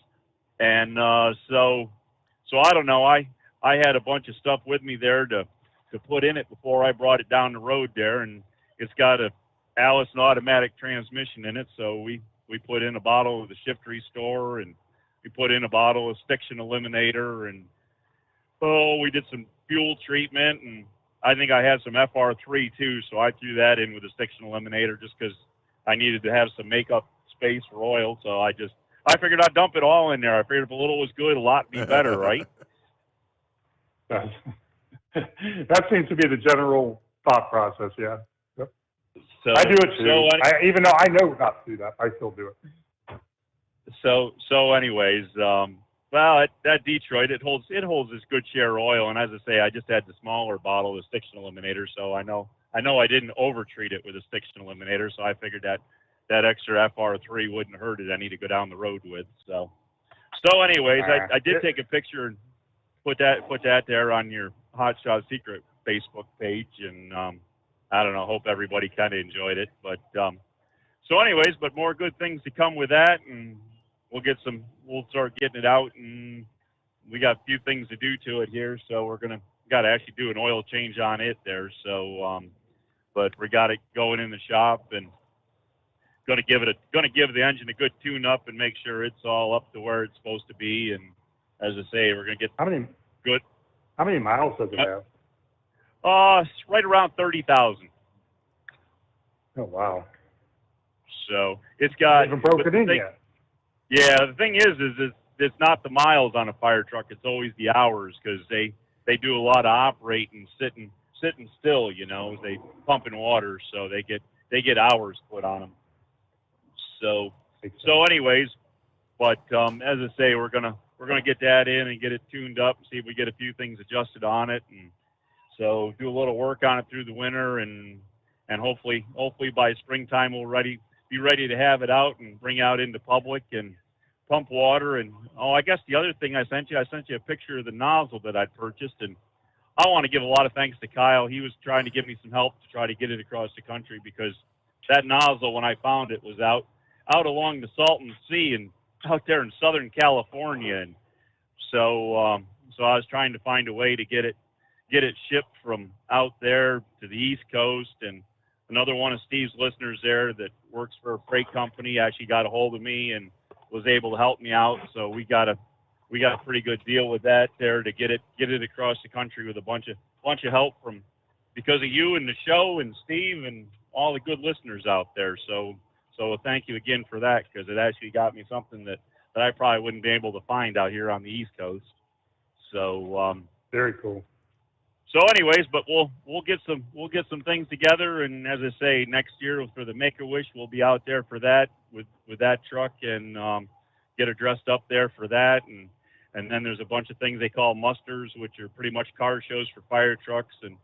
And so I don't know. I had a bunch of stuff with me there to put in it before I brought it down the road there. And it's got a Allison automatic transmission in it. So we put in a bottle of the shift restore, and we put in a bottle of stiction eliminator, and we did some fuel treatment, and I think I had some FR3 too, so I threw that in with the stiction eliminator just because I needed to have some makeup space for oil. So I figured I'd dump it all in there. I figured if a little was good, a lot would be better, right? That seems to be the general thought process, yeah. Yep. So, I do it too. Even though I know not to do that, I still do it. So anyways, at Detroit, it holds this good share of oil, and as I say, I just had the smaller bottle of stiction eliminator, so I know I didn't over-treat it with a stiction eliminator, so I figured that extra FR3 wouldn't hurt it any to go down the road with. So anyways, I did take a picture and put that there on your Hot Shot Secret Facebook page, and I don't know, hope everybody kind of enjoyed it. But so anyways, but more good things to come with that, and we'll start getting it out, and we got a few things to do to it here, so got to actually do an oil change on it there. So but we got it going in the shop, and gonna give the engine a good tune up and make sure it's all up to where it's supposed to be. And as I say, we're gonna get how many miles does it have? It's right around 30,000. Oh wow! So it's got. Haven't broken in yet. Yeah, the thing is it's not the miles on a fire truck. It's always the hours, because they do a lot of operating, sitting still. You know, they pumping water, so they get hours put on them. So anyways, but as I say, we're gonna get that in and get it tuned up and see if we get a few things adjusted on it. And So do a little work on it through the winter, and hopefully by springtime we'll be ready to have it out and bring out into public and pump water. And I guess the other thing I sent you a picture of the nozzle that I'd purchased, and I want to give a lot of thanks to Kyle. He was trying to give me some help to try to get it across the country, because that nozzle, when I found it, was out along the Salton Sea and out there in Southern California. And so I was trying to find a way to get it shipped from out there to the East Coast. And another one of Steve's listeners there that works for a freight company actually got a hold of me and was able to help me out. So we got a pretty good deal with that there to get it across the country with a bunch of help from, because of you and the show and Steve and all the good listeners out there. So thank you again for that, because it actually got me something that I probably wouldn't be able to find out here on the East Coast. So very cool. So anyways, but we'll get some things together, and as I say, next year for the Make-A-Wish, we'll be out there for that with that truck and get her dressed up there for that. And then there's a bunch of things they call musters, which are pretty much car shows for fire trucks, and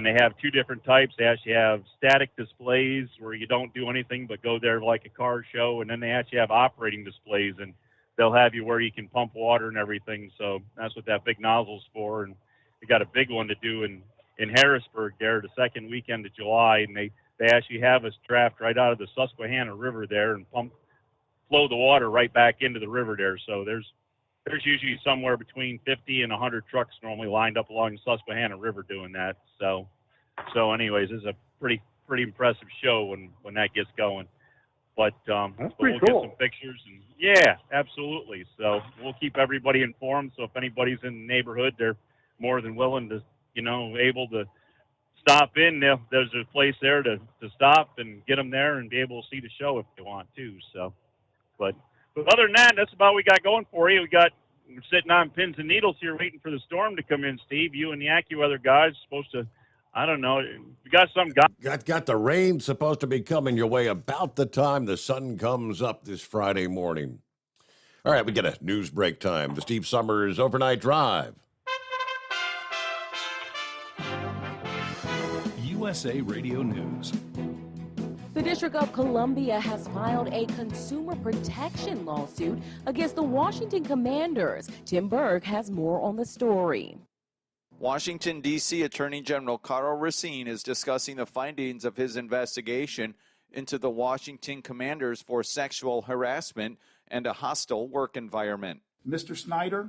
they have two different types. They actually have static displays where you don't do anything but go there like a car show, and then they actually have operating displays, and they'll have you where you can pump water and everything. So that's what that big nozzle's for. And we got a big one to do in Harrisburg there the second weekend of July, and they actually have us draft right out of the Susquehanna River there and flow the water right back into the river there. So there's usually somewhere between 50 and 100 trucks normally lined up along the Susquehanna River doing that. So anyways, it's a pretty impressive show when that gets going. But that's we'll cool. Get some pictures, and yeah, absolutely. So we'll keep everybody informed. So if anybody's in the neighborhood, they're more than willing to, able to stop in. There's a place there to stop and get them there and be able to see the show if they want to. So, but other than that, that's about what we got going for you. We're sitting on pins and needles here waiting for the storm to come in, Steve. You and the AccuWeather guys supposed to, I don't know, we got some guy. Got the rain supposed to be coming your way about the time the sun comes up this Friday morning. All right, we get a news break time. The Steve Summers Overnight Drive. USA Radio News. The District of Columbia has filed a consumer protection lawsuit against the Washington Commanders. Tim Berg has more on the story. Washington, D.C. Attorney General Carl Racine is discussing the findings of his investigation into the Washington Commanders for sexual harassment and a hostile work environment. Mr. Snyder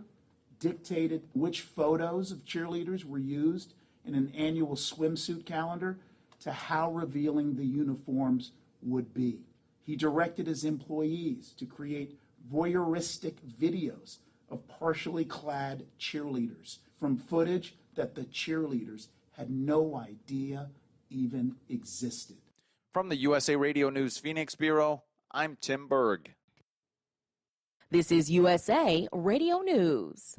dictated which photos of cheerleaders were used in an annual swimsuit calendar to how revealing the uniforms would be. He directed his employees to create voyeuristic videos of partially clad cheerleaders from footage that the cheerleaders had no idea even existed. From the USA Radio News Phoenix Bureau, I'm Tim Berg. This is USA Radio News.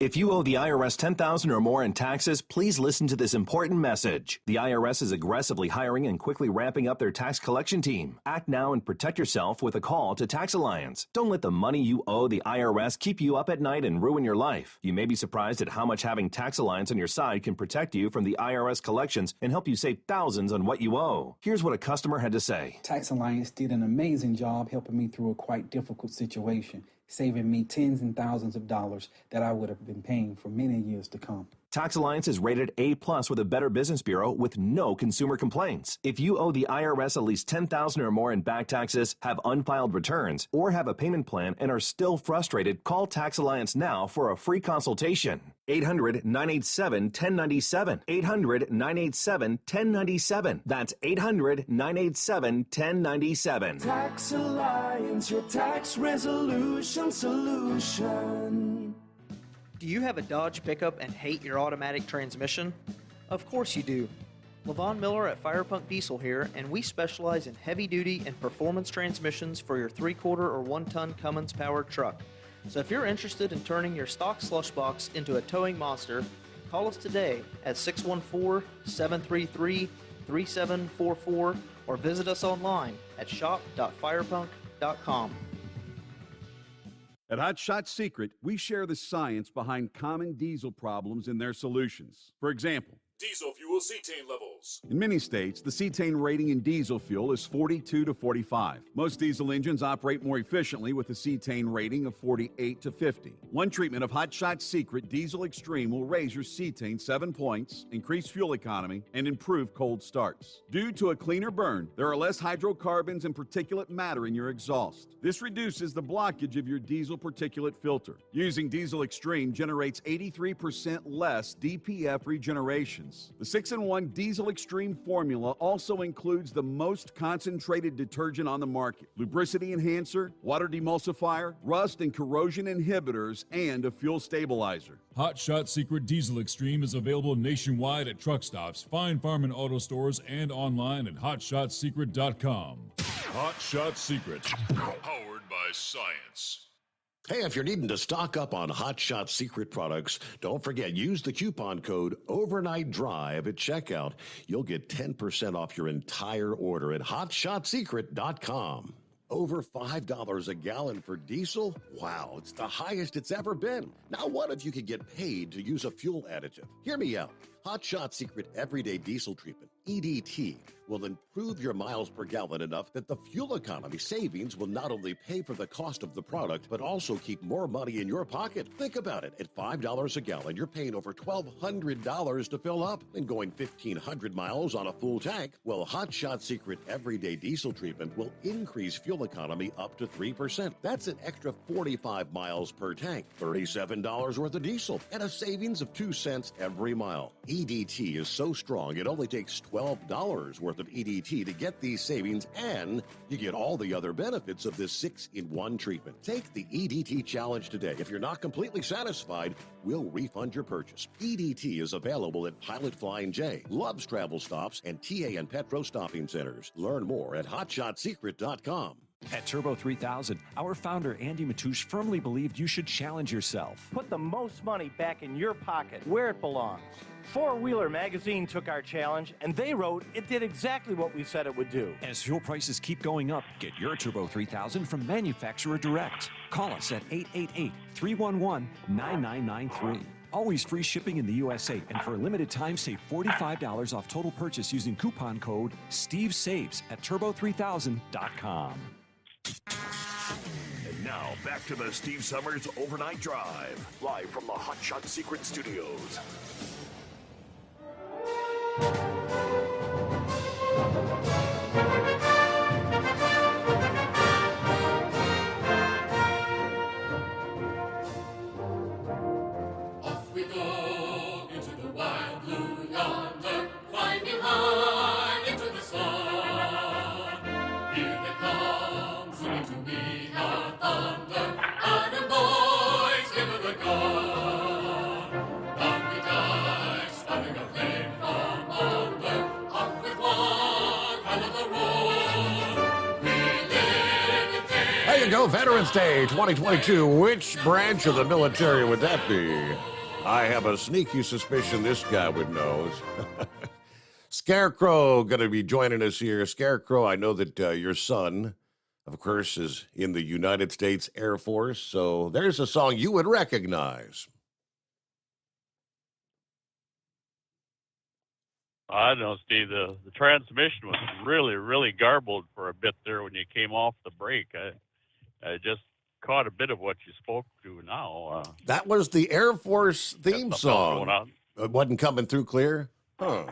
If you owe the IRS $10,000 or more in taxes, please listen to this important message. The IRS is aggressively hiring and quickly ramping up their tax collection team. Act now and protect yourself with a call to Tax Alliance. Don't let the money you owe the IRS keep you up at night and ruin your life. You may be surprised at how much having Tax Alliance on your side can protect you from the IRS collections and help you save thousands on what you owe. Here's what a customer had to say. Tax Alliance did an amazing job helping me through a quite difficult situation, saving me tens and thousands of dollars that I would have been paying for many years to come. Tax Alliance is rated A+ with a Better Business Bureau with no consumer complaints. If you owe the IRS at least $10,000 or more in back taxes, have unfiled returns, or have a payment plan and are still frustrated, call Tax Alliance now for a free consultation. 800-987-1097. 800-987-1097. That's 800-987-1097. Tax Alliance, your tax resolution solution. Do you have a Dodge pickup and hate your automatic transmission? Of course you do. LaVon Miller at Firepunk Diesel here, and we specialize in heavy-duty and performance transmissions for your 3/4 or 1-ton Cummins-powered truck. So if you're interested in turning your stock slush box into a towing monster, call us today at 614-733-3744 or visit us online at shop.firepunk.com. At Hot Shot Secret, we share the science behind common diesel problems and their solutions. For example, Diesel fuel cetane levels. in many states, the cetane rating in diesel fuel is 42 to 45. Most diesel engines operate more efficiently with a cetane rating of 48 to 50. One treatment of Hot Shot Secret Diesel Extreme will raise your cetane 7 points, increase fuel economy, and improve cold starts. Due to a cleaner burn, there are less hydrocarbons and particulate matter in your exhaust. This reduces the blockage of your diesel particulate filter. Using Diesel Extreme generates 83% less DPF regeneration. The 6-in-1 Diesel Extreme formula also includes the most concentrated detergent on the market, lubricity enhancer, water demulsifier, rust and corrosion inhibitors, and a fuel stabilizer. Hot Shot Secret Diesel Extreme is available nationwide at truck stops, fine farm and auto stores, and online at hotshotsecret.com. Hot Shot Secret, powered by science. Hey, if you're needing to stock up on Hot Shot Secret products, don't forget, use the coupon code Overnight Drive at checkout. You'll get 10% off your entire order at hotshotsecret.com. Over $5 a gallon for diesel? Wow, it's the highest it's ever been. Now, what if you could get paid to use a fuel additive? Hear me out. Hot Shot Secret Everyday Diesel Treatment, EDT, will improve your miles per gallon enough that the fuel economy savings will not only pay for the cost of the product, but also keep more money in your pocket. Think about it. At $5 a gallon, you're paying over $1,200 to fill up and going 1,500 miles on a full tank. Well, Hot Shot Secret Everyday Diesel Treatment will increase fuel economy up to 3%. That's an extra 45 miles per tank, $37 worth of diesel, and a savings of 2 cents every mile. EDT is so strong, it only takes $12 worth of EDT to get these savings, and you get all the other benefits of this 6-in-1 treatment. Take the EDT challenge today. If you're not completely satisfied, we'll refund your purchase. EDT is available at Pilot Flying J, Love's Travel Stops, and TA and Petro Stopping Centers. Learn more at hotshotsecret.com. At Turbo 3000, our founder Andy Matouche firmly believed you should challenge yourself. Put the most money back in your pocket, where it belongs. Four Wheeler magazine took our challenge, and they wrote it did exactly what we said it would do. As fuel prices keep going up, get your Turbo 3000 from manufacturer direct. Call us at 888-311-9993. Always free shipping in the USA, and for a limited time, save $45 off total purchase using coupon code STEVESAVES at turbo3000.com. And now, back to the Steve Summers Overnight Drive, live from the Hot Shot Secret Studios. Off we go into the wild blue yonder, climbing high into the sun. Here they come, singing to me our thunder. Iron boys, give it a gun. Down we dive, spouting a flame from under. Off with one hell of a roar. We live in faith. There you go, Veterans Day 2022. Which branch of the military would that be? I have a sneaky suspicion this guy would know. Scarecrow going to be joining us here. Scarecrow, I know that your son, of course, is in the United States Air Force, so there's a song you would recognize. I don't know, Steve. The transmission was really, really garbled for a bit there when you came off the break. I just caught a bit of what you spoke to now. That was the Air Force theme song. It wasn't coming through clear? Huh.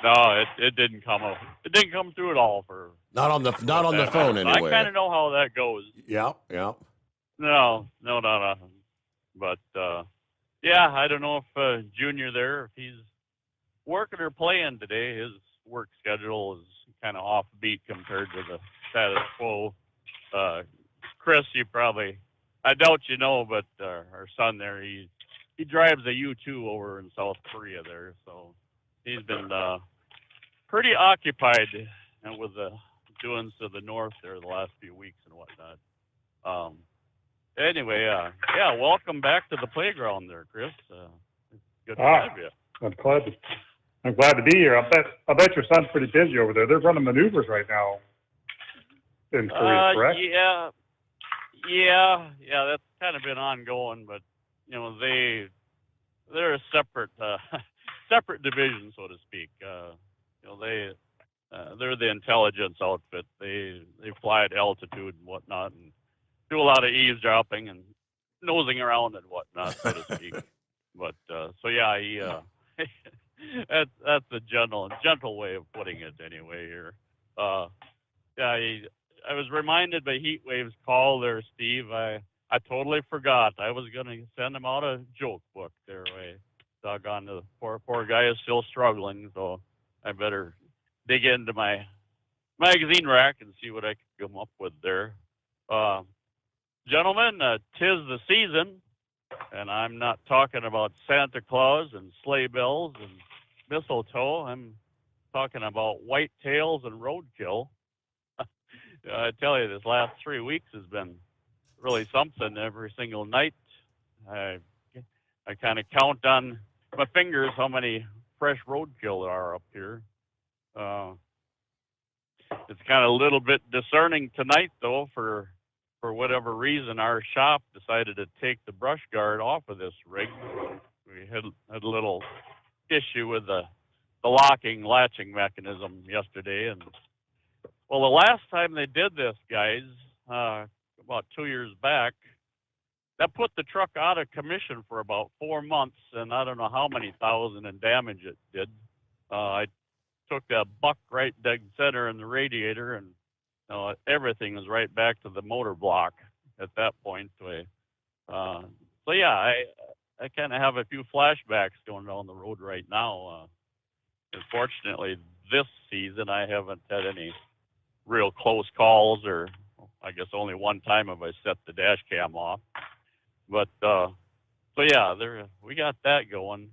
No, it didn't come up. It didn't come through at all for. Not on the phone anyway. I kind of know how that goes. Yeah. No. But yeah, I don't know if Junior there, if he's working or playing today. His work schedule is kind of offbeat compared to the status quo. Chris, you probably, I doubt you know, but our son there, he drives a U-2 over in South Korea there, so he's been pretty occupied and with the doings to the north there the last few weeks and whatnot. Anyway, yeah, welcome back to the playground there, Chris. Good to have you. I'm glad to be here. I bet your son's pretty busy over there. They're running maneuvers right now. Korea, correct? Yeah. That's kind of been ongoing, but you know they're a separate separate division, so to speak. You know they're the intelligence outfit. They fly at altitude and whatnot, and do a lot of eavesdropping and nosing around and whatnot, so to speak. But so yeah, he that's a gentle way of putting it anyway here. I was reminded by Heatwave's call there, Steve. I totally forgot. I was going to send him out a joke book there. Doggone, the poor guy is still struggling, so I better dig into my magazine rack and see what I can come up with there. Gentlemen, 'tis the season, and I'm not talking about Santa Claus and sleigh bells and mistletoe. I'm talking about whitetails and roadkill. I tell you, this last 3 weeks has been really something. Every single night, I kind of count on my fingers how many fresh roadkill there are up here. It's kind of a little bit discerning tonight, though. For whatever reason, our shop decided to take the brush guard off of this rig. We had a little issue with the latching mechanism yesterday, and well, the last time they did this, guys, about 2 years back, that put the truck out of commission for about 4 months, and I don't know how many thousand in damage it did. I took that buck right dead center in the radiator, and everything was right back to the motor block at that point. So yeah, I kind of have a few flashbacks going down the road right now. Unfortunately, this season I haven't had any real close calls, or I guess only one time have I set the dash cam off. But so yeah, we got that going.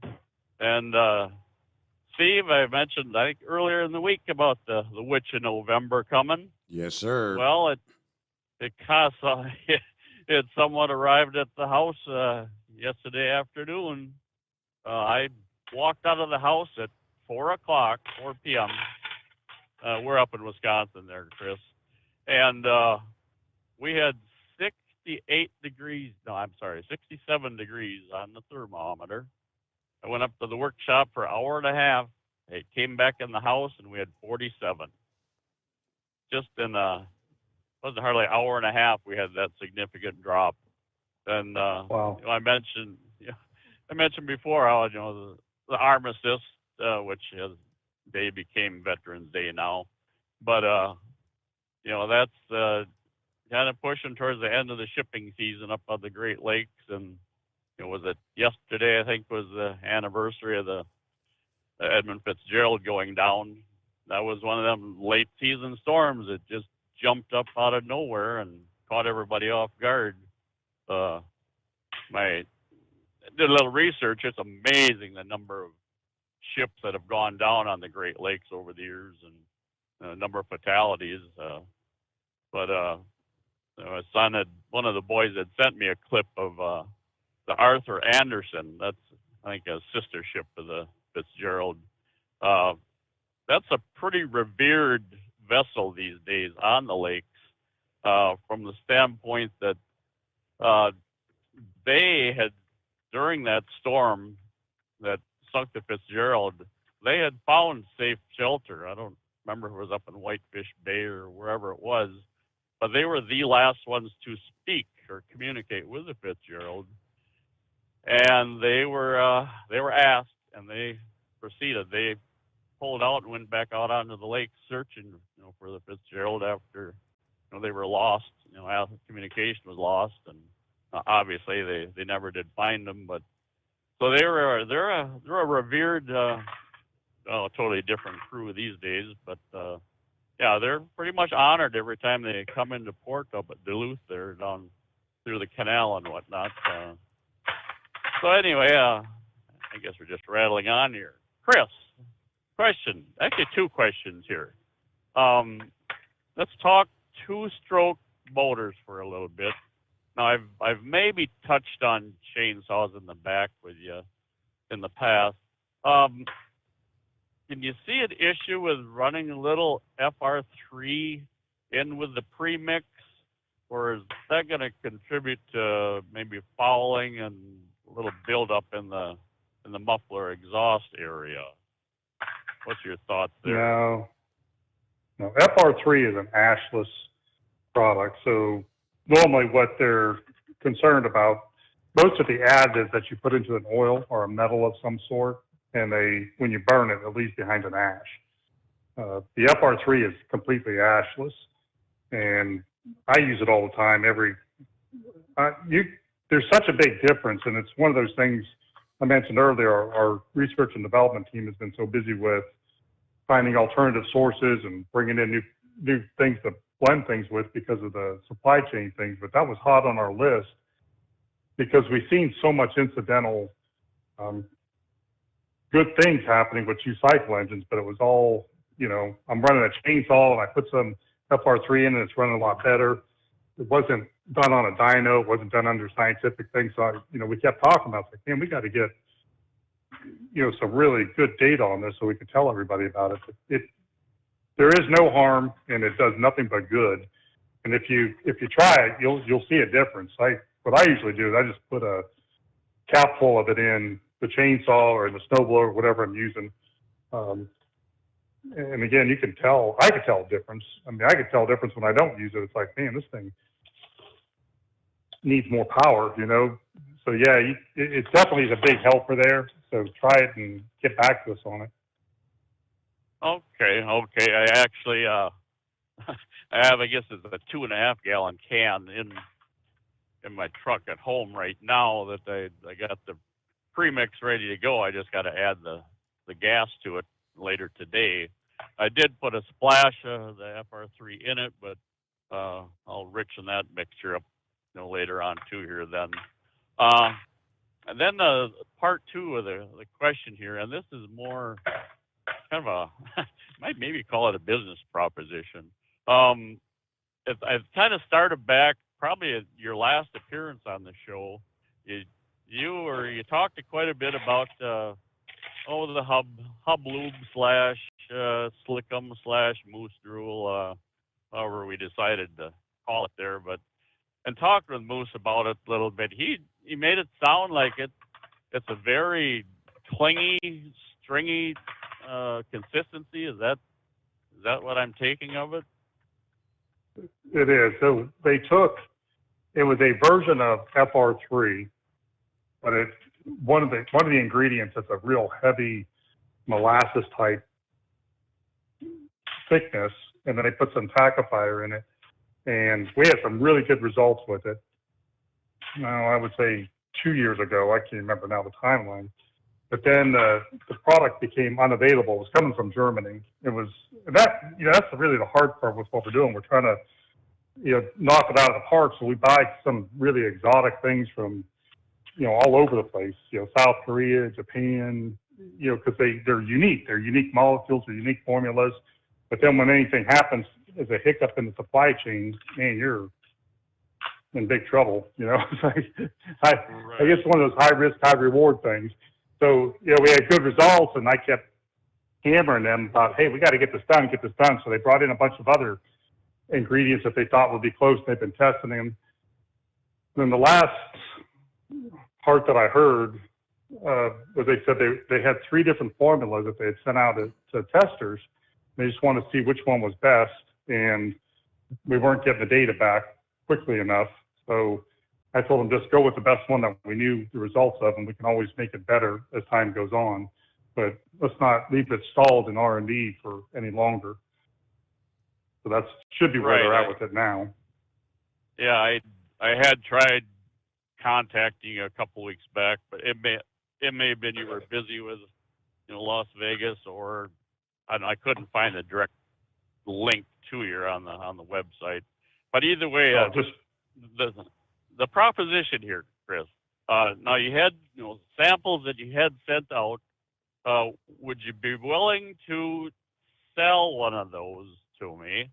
And Steve, I mentioned I think earlier in the week about the Witch of November coming. Yes, sir. Well, it somewhat arrived at the house yesterday afternoon. I walked out of the house at 4 p.m. We're up in Wisconsin there, Chris. And we had 67 degrees on the thermometer. I went up to the workshop for an hour and a half. I came back in the house and we had 47. Just in wasn't hardly an hour and a half we had that significant drop. And wow. I mentioned before how the armistice, which day became Veterans Day now, but that's kind of pushing towards the end of the shipping season up on the Great Lakes. And was it yesterday? I think was the anniversary of the Edmund Fitzgerald going down. That was one of them late season storms that just jumped up out of nowhere and caught everybody off guard. I did a little research. It's amazing the number of ships that have gone down on the Great Lakes over the years, and a number of fatalities. But my son one of the boys had sent me a clip of the Arthur Anderson. That's, I think, a sister ship of the Fitzgerald. That's a pretty revered vessel these days on the lakes, from the standpoint that they had, during that storm that sunk the Fitzgerald, they had found safe shelter. I don't remember if it was up in Whitefish Bay or wherever it was, but they were the last ones to speak or communicate with the Fitzgerald. And they were asked, and they proceeded. They pulled out and went back out onto the lake searching, for the Fitzgerald after, they were lost. After communication was lost, and obviously they never did find them. But so they're a revered, totally different crew these days. But yeah, they're pretty much honored every time they come into port up at Duluth there down through the canal and whatnot. So anyway, I guess we're just rattling on here. Chris, question. Actually, 2 questions here. Let's talk 2-stroke motors for a little bit. Now, I've maybe touched on chainsaws in the back with you in the past. Can you see an issue with running a little FR3 in with the premix, or is that going to contribute to maybe fouling and a little buildup in the muffler exhaust area? What's your thoughts there? No. FR3 is an ashless product, so normally what they're concerned about, most of the additives that you put into an oil are a metal of some sort, and when you burn it leaves behind an ash. The FR3 is completely ashless, and I use it all the time. There's such a big difference, and it's one of those things I mentioned earlier. Our research and development team has been so busy with finding alternative sources and bringing in new things to blend things with because of the supply chain things. But that was hot on our list because we've seen so much incidental good things happening with two cycle engines, but it was all, I'm running a chainsaw and I put some FR3 in and it's running a lot better. It wasn't done on a dyno. It wasn't done under scientific things. So, we kept talking about it. Like, man, we got to get, some really good data on this so we could tell everybody about it. There is no harm and it does nothing but good. And if you try it, you'll see a difference. What I usually do is I just put a cap full of it in the chainsaw or the snowblower or whatever I'm using. And again, I could tell a difference. I mean, I could tell a difference when I don't use it. It's like, man, this thing needs more power, So yeah, it definitely is a big helper there. So try it and get back to us on it. Okay. I actually, I have, I guess it's a 2.5 gallon can in my truck at home right now that I got the premix ready to go. I just got to add the gas to it later today. I did put a splash of the FR3 in it, but I'll richen that mixture up, later on too here then. And then part two of the question here, and this is more kind of might maybe call it a business proposition. I've kind of started back probably at your last appearance on the show. You talked quite a bit about the hub lube / slickum / moose drool, however we decided to call it there. And talked with Moose about it a little bit. He made it sound like it's a very clingy, stringy consistency. Is that what I'm taking of it? It is. So it was a version of FR3, but one of the ingredients is a real heavy molasses type thickness, and then they put some tackifier in it, and we had some really good results with it. Now, I would say 2 years ago, I can't remember now the timeline, but then the product became unavailable. It was coming from Germany. That's really the hard part with what we're doing. We're trying to knock it out of the park. So we buy some really exotic things from all over the place. South Korea, Japan. Because they're unique. They're unique molecules. They're unique formulas. But then when anything happens as a hiccup in the supply chain, man, you're in big trouble. It's like, I guess one of those high risk, high reward things. So, we had good results, and I kept hammering them about, hey, we got to get this done. So they brought in a bunch of other ingredients that they thought would be close. They've been testing them. Then the last part that I heard was they said they had 3 different formulas that they had sent out to testers. They just wanted to see which one was best, and we weren't getting the data back quickly enough. So I told them just go with the best one that we knew the results of, and we can always make it better as time goes on. But let's not leave it stalled in R&D for any longer. So that should be where they're at with it now. Yeah, I had tried contacting you a couple weeks back, but it may have been you were busy with Las Vegas, or I couldn't find the direct link to you on the website. But either way, the proposition here, Chris. Now you had samples that you had sent out. Would you be willing to sell one of those to me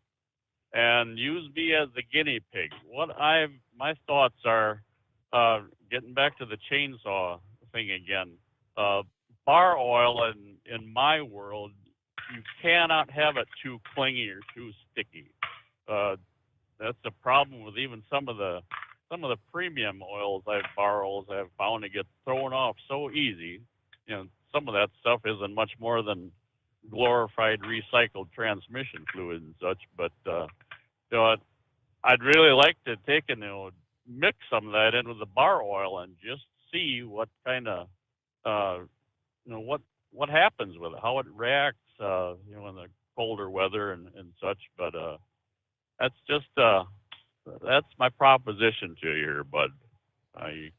and use me as the guinea pig? My thoughts are, getting back to the chainsaw thing again. Bar oil in my world, you cannot have it too clingy or too sticky. that's the problem with even some of the premium oils bar oils I've found to get thrown off so easy. You know, some of that stuff isn't much more than glorified recycled transmission fluid and such. But you know, I'd really like to take and mix some of that in with the bar oil and just see what kind of what happens with it, how it reacts, in the colder weather and such. But that's just that's my proposition to you here, bud.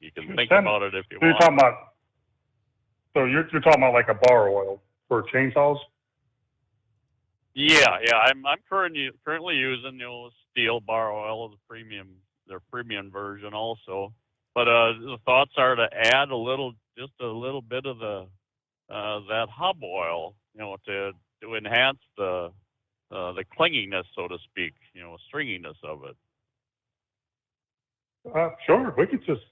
You can think about it if you want. You're talking about like a bar oil for chainsaws? Yeah. I'm currently using steel bar oil, their premium version also. But the thoughts are to add just a little bit of that hub oil, to enhance the clinginess, so to speak, stringiness of it. Sure. We could just.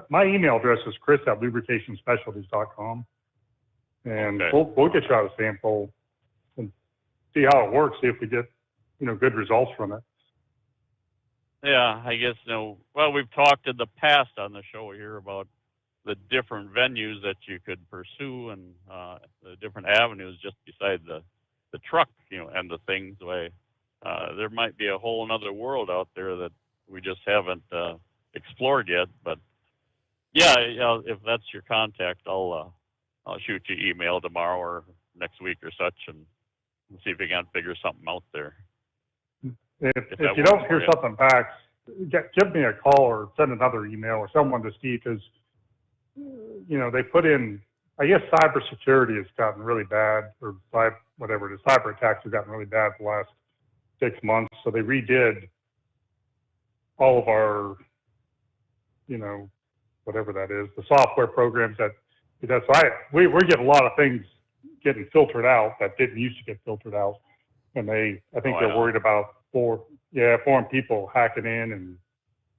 My email address is chris@lubricationspecialties.com, and okay. We'll get you out a sample and see how it works. See if we get good results from it. Yeah, I guess we've talked in the past on the show here about the different venues that you could pursue and the different avenues just beside the truck end of things. There might be a whole another world out there that we just haven't explored yet. But yeah, if that's your contact, I'll shoot you email tomorrow or next week or such and see if we can figure something out there. If you don't hear something back, give me a call or send another email or someone to Steve, because they put in, I guess cybersecurity has gotten really bad, or whatever it is, cyber attacks have gotten really bad the last 6 months. So they redid all of our, whatever that is, the software programs that we get a lot of things getting filtered out that didn't used to get filtered out. And I think they're worried about foreign people hacking in and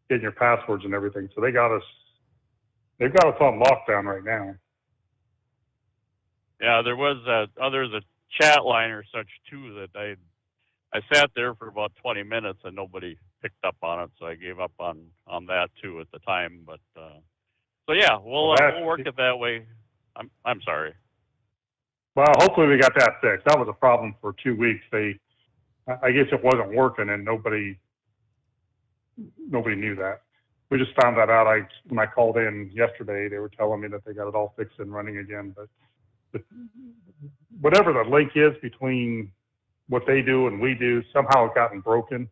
getting your passwords and everything. So they've got us on lockdown right now. Yeah, there was a chat line or such too that I sat there for about 20 minutes and nobody picked up on it, so I gave up on that too at the time. But so yeah, we'll work it that way. I'm sorry. Well, hopefully we got that fixed. That was a problem for 2 weeks. I guess it wasn't working, and nobody knew that. We just found that out. When I called in yesterday, they were telling me that they got it all fixed and running again. But whatever the link is between what they do and we do, somehow it gotten broken.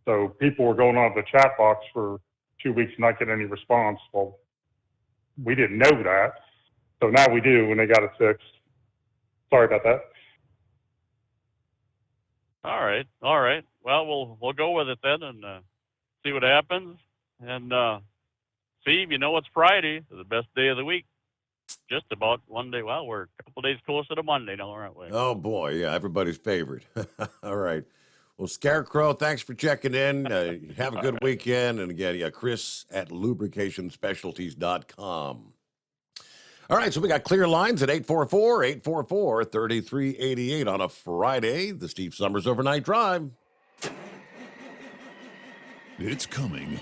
So people were going on the chat box for 2 weeks and not getting any response. Well, we didn't know that. So now we do, and they got it fixed. Sorry about that. All right. Well, we'll go with it then and see what happens. And Steve, it's Friday, the best day of the week. Just about one day. Well, we're a couple days closer to Monday now, aren't we? Oh boy, yeah, everybody's favorite. All right. Well, Scarecrow, thanks for checking in. Have a good weekend. And again, Chris@lubricationspecialties.com. All right, so we got clear lines at 844-844-3388 on a Friday, the Steve Summers Overnight Drive. It's coming.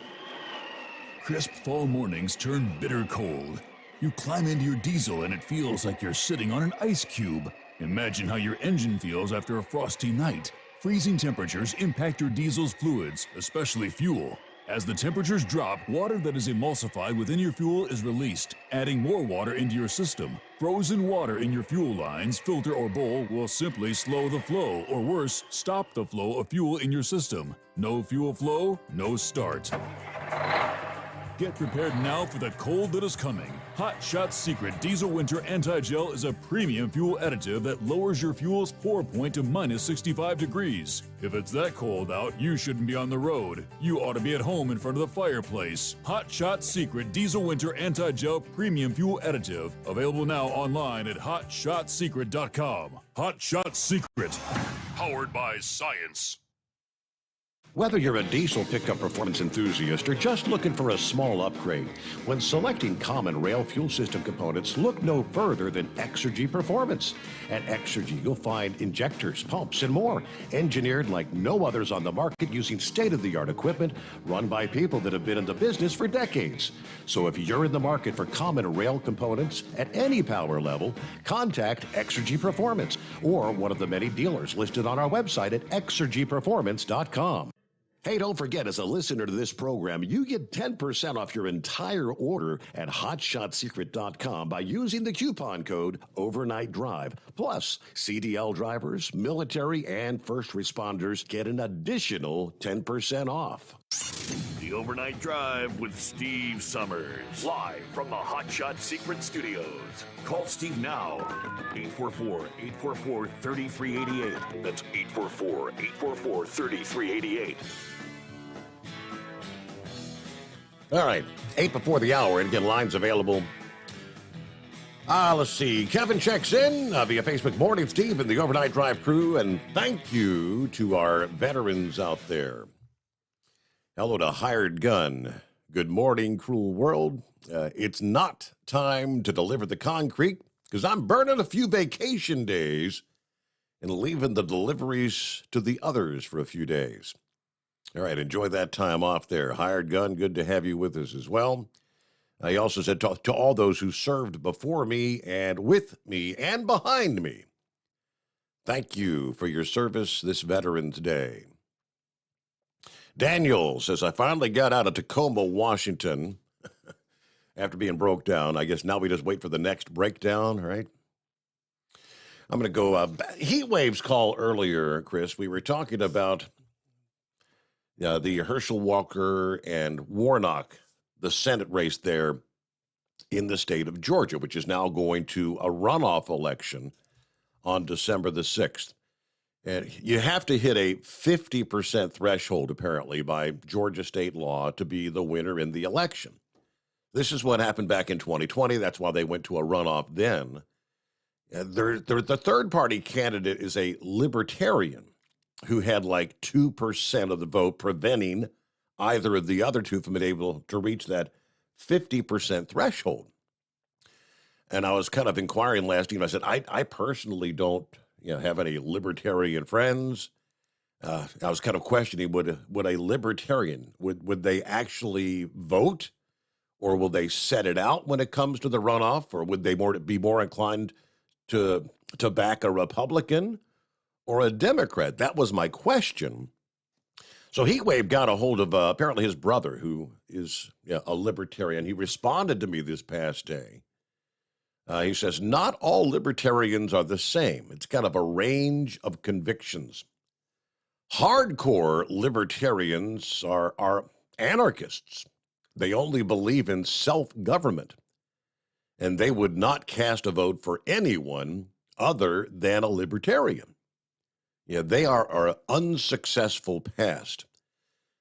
Crisp fall mornings turn bitter cold. You climb into your diesel and it feels like you're sitting on an ice cube. Imagine how your engine feels after a frosty night. Freezing temperatures impact your diesel's fluids, especially fuel. As the temperatures drop, water that is emulsified within your fuel is released, adding more water into your system. Frozen water in your fuel lines, filter, or bowl will simply slow the flow, or worse, stop the flow of fuel in your system. No fuel flow, no start. Get prepared now for the cold that is coming. Hot Shot Secret Diesel Winter Anti-Gel is a premium fuel additive that lowers your fuel's pour point to minus 65 degrees. If it's that cold out, you shouldn't be on the road. You ought to be at home in front of the fireplace. Hot Shot Secret Diesel Winter Anti-Gel Premium Fuel Additive. Available now online at hotshotsecret.com. Hot Shot Secret. Powered by science. Whether you're a diesel pickup performance enthusiast or just looking for a small upgrade, when selecting common rail fuel system components, look no further than Exergy Performance. At Exergy, you'll find injectors, pumps, and more, engineered like no others on the market using state-of-the-art equipment run by people that have been in the business for decades. So if you're in the market for common rail components at any power level, contact Exergy Performance or one of the many dealers listed on our website at exergyperformance.com. Hey, don't forget, as a listener to this program, you get 10% off your entire order at hotshotsecret.com by using the coupon code Overnight Drive. Plus, CDL drivers, military, and first responders get an additional 10% off. The Overnight Drive with Steve Summers. Live from the Hot Shot Secret Studios. Call Steve now. 844-844-3388. That's 844-844-3388. All right, 8 before the hour, and again, lines available. Let's see. Kevin checks in via Facebook. Morning, Steve, and the Overnight Drive crew, and thank you to our veterans out there. Hello to Hired Gun. Good morning, cruel world. It's not time to deliver the concrete because I'm burning a few vacation days and leaving the deliveries to the others for a few days. All right, enjoy that time off there. Hired Gun, good to have you with us as well. He also said to all those who served before me and with me and behind me, thank you for your service this Veterans Day. Daniel says, I finally got out of Tacoma, Washington after being broke down. I guess now we just wait for the next breakdown, right? I'm going to go heat waves call earlier, Chris. We were talking about the Herschel Walker and Warnock, the Senate race there in the state of Georgia, which is now going to a runoff election on December the 6th. And you have to hit a 50% threshold, apparently, by Georgia state law to be the winner in the election. This is what happened back in 2020. That's why they went to a runoff then. The third-party candidate is a libertarian who had like 2% of the vote, preventing either of the other two from being able to reach that 50% threshold. And I was kind of inquiring last evening. I said, I personally don't have any libertarian friends. I was kind of questioning, would a libertarian, would they actually vote? Or will they set it out when it comes to the runoff? Or would they be more inclined to back a Republican or a Democrat? That was my question. So Heatwave got a hold of apparently his brother, who is a libertarian. He responded to me this past day. He says, not all libertarians are the same. It's kind of a range of convictions. Hardcore libertarians are anarchists. They only believe in self-government, and they would not cast a vote for anyone other than a libertarian. They are unsuccessful past.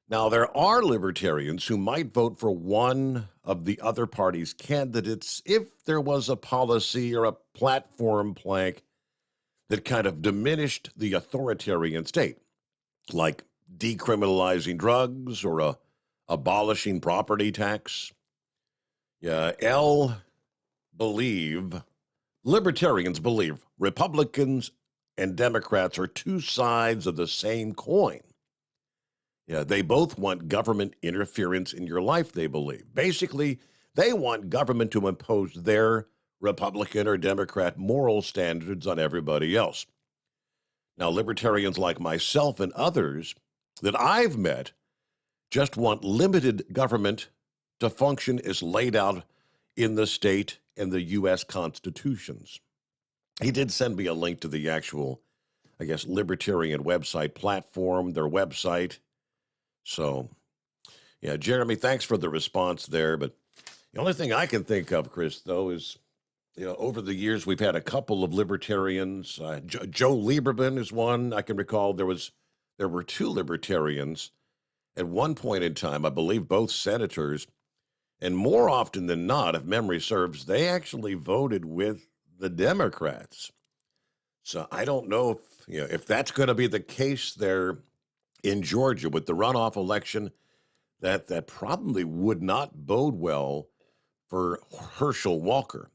Now, there are libertarians who might vote for one of the other party's candidates if there was a policy or a platform plank that kind of diminished the authoritarian state, like decriminalizing drugs or abolishing property tax. Libertarians believe Republicans and Democrats are two sides of the same coin. They both want government interference in your life, they believe. Basically, they want government to impose their Republican or Democrat moral standards on everybody else. Now, libertarians like myself and others that I've met just want limited government to function as laid out in the state and the U.S. constitutions. He did send me a link to the actual, I guess, libertarian website platform, their website. So, Jeremy, thanks for the response there. But the only thing I can think of, Chris, though, is, over the years, we've had a couple of libertarians. Joe Lieberman is one. I can recall there were two libertarians at one point in time, I believe both senators. And more often than not, if memory serves, they actually voted with the Democrats. So I don't know if that's going to be the case there in Georgia with the runoff election, that probably would not bode well for Herschel Walker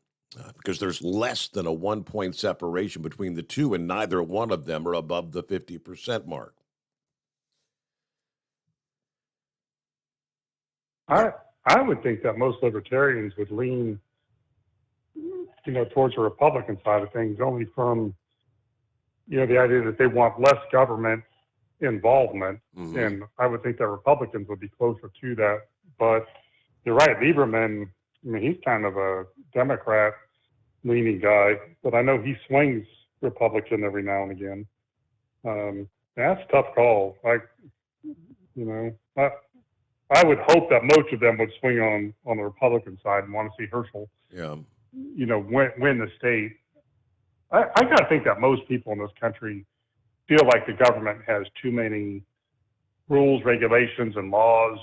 because there's less than a 1-point separation between the two, and neither one of them are above the 50% mark. I would think that most libertarians would lean, towards the Republican side of things, only from, the idea that they want less government involvement. Mm-hmm. And I would think that Republicans would be closer to that. But you're right, Lieberman, he's kind of a Democrat-leaning guy, but I know he swings Republican every now and again. That's a tough call. I would hope that most of them would swing on the Republican side and want to see Herschel, win the state. I got to think that most people in this country feel like the government has too many rules, regulations, and laws.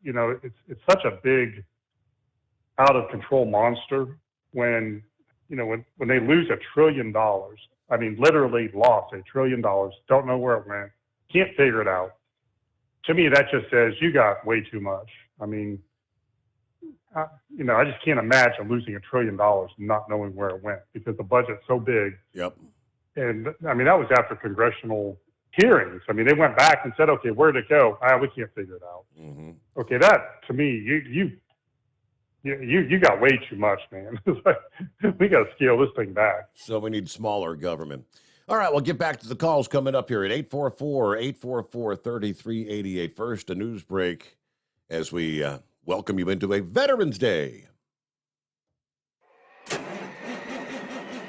It's such a big, out of control monster when they lose $1 trillion. Literally lost $1 trillion. Don't know where it went. Can't figure it out. To me, that just says you got way too much. I just can't imagine losing $1 trillion and not knowing where it went because the budget's so big. Yep. And that was after congressional hearings. They went back and said, okay, where'd it go? We can't figure it out. Mm-hmm. Okay, that to me, you got way too much, man. We got to scale this thing back. So we need smaller government. All right, we'll get back to the calls coming up here at 844-844-3388. First, a news break as we welcome you into a Veterans Day.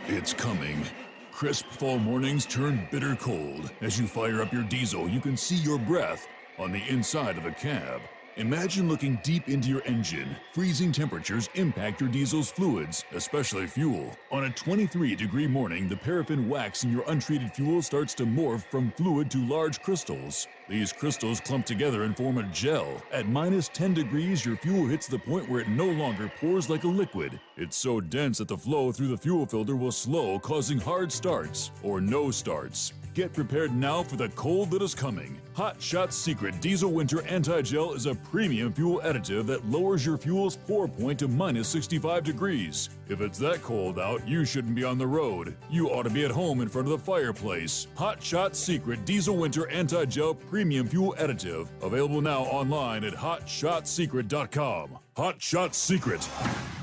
It's coming. Crisp fall mornings turn bitter cold. As you fire up your diesel, you can see your breath on the inside of a cab. Imagine looking deep into your engine. Freezing temperatures impact your diesel's fluids, especially fuel. On a 23-degree morning, the paraffin wax in your untreated fuel starts to morph from fluid to large crystals. These crystals clump together and form a gel. At minus 10 degrees, your fuel hits the point where it no longer pours like a liquid. It's so dense that the flow through the fuel filter will slow, causing hard starts or no starts. Get prepared now for the cold that is coming. Hot Shot's Secret Diesel Winter Anti-Gel is a premium fuel additive that lowers your fuel's pour point to minus 65 degrees. If it's that cold out, you shouldn't be on the road. You ought to be at home in front of the fireplace. Hot Shot's Secret Diesel Winter Anti-Gel Premium Fuel Additive. Available now online at hotshotsecret.com. Hot Shot Secret.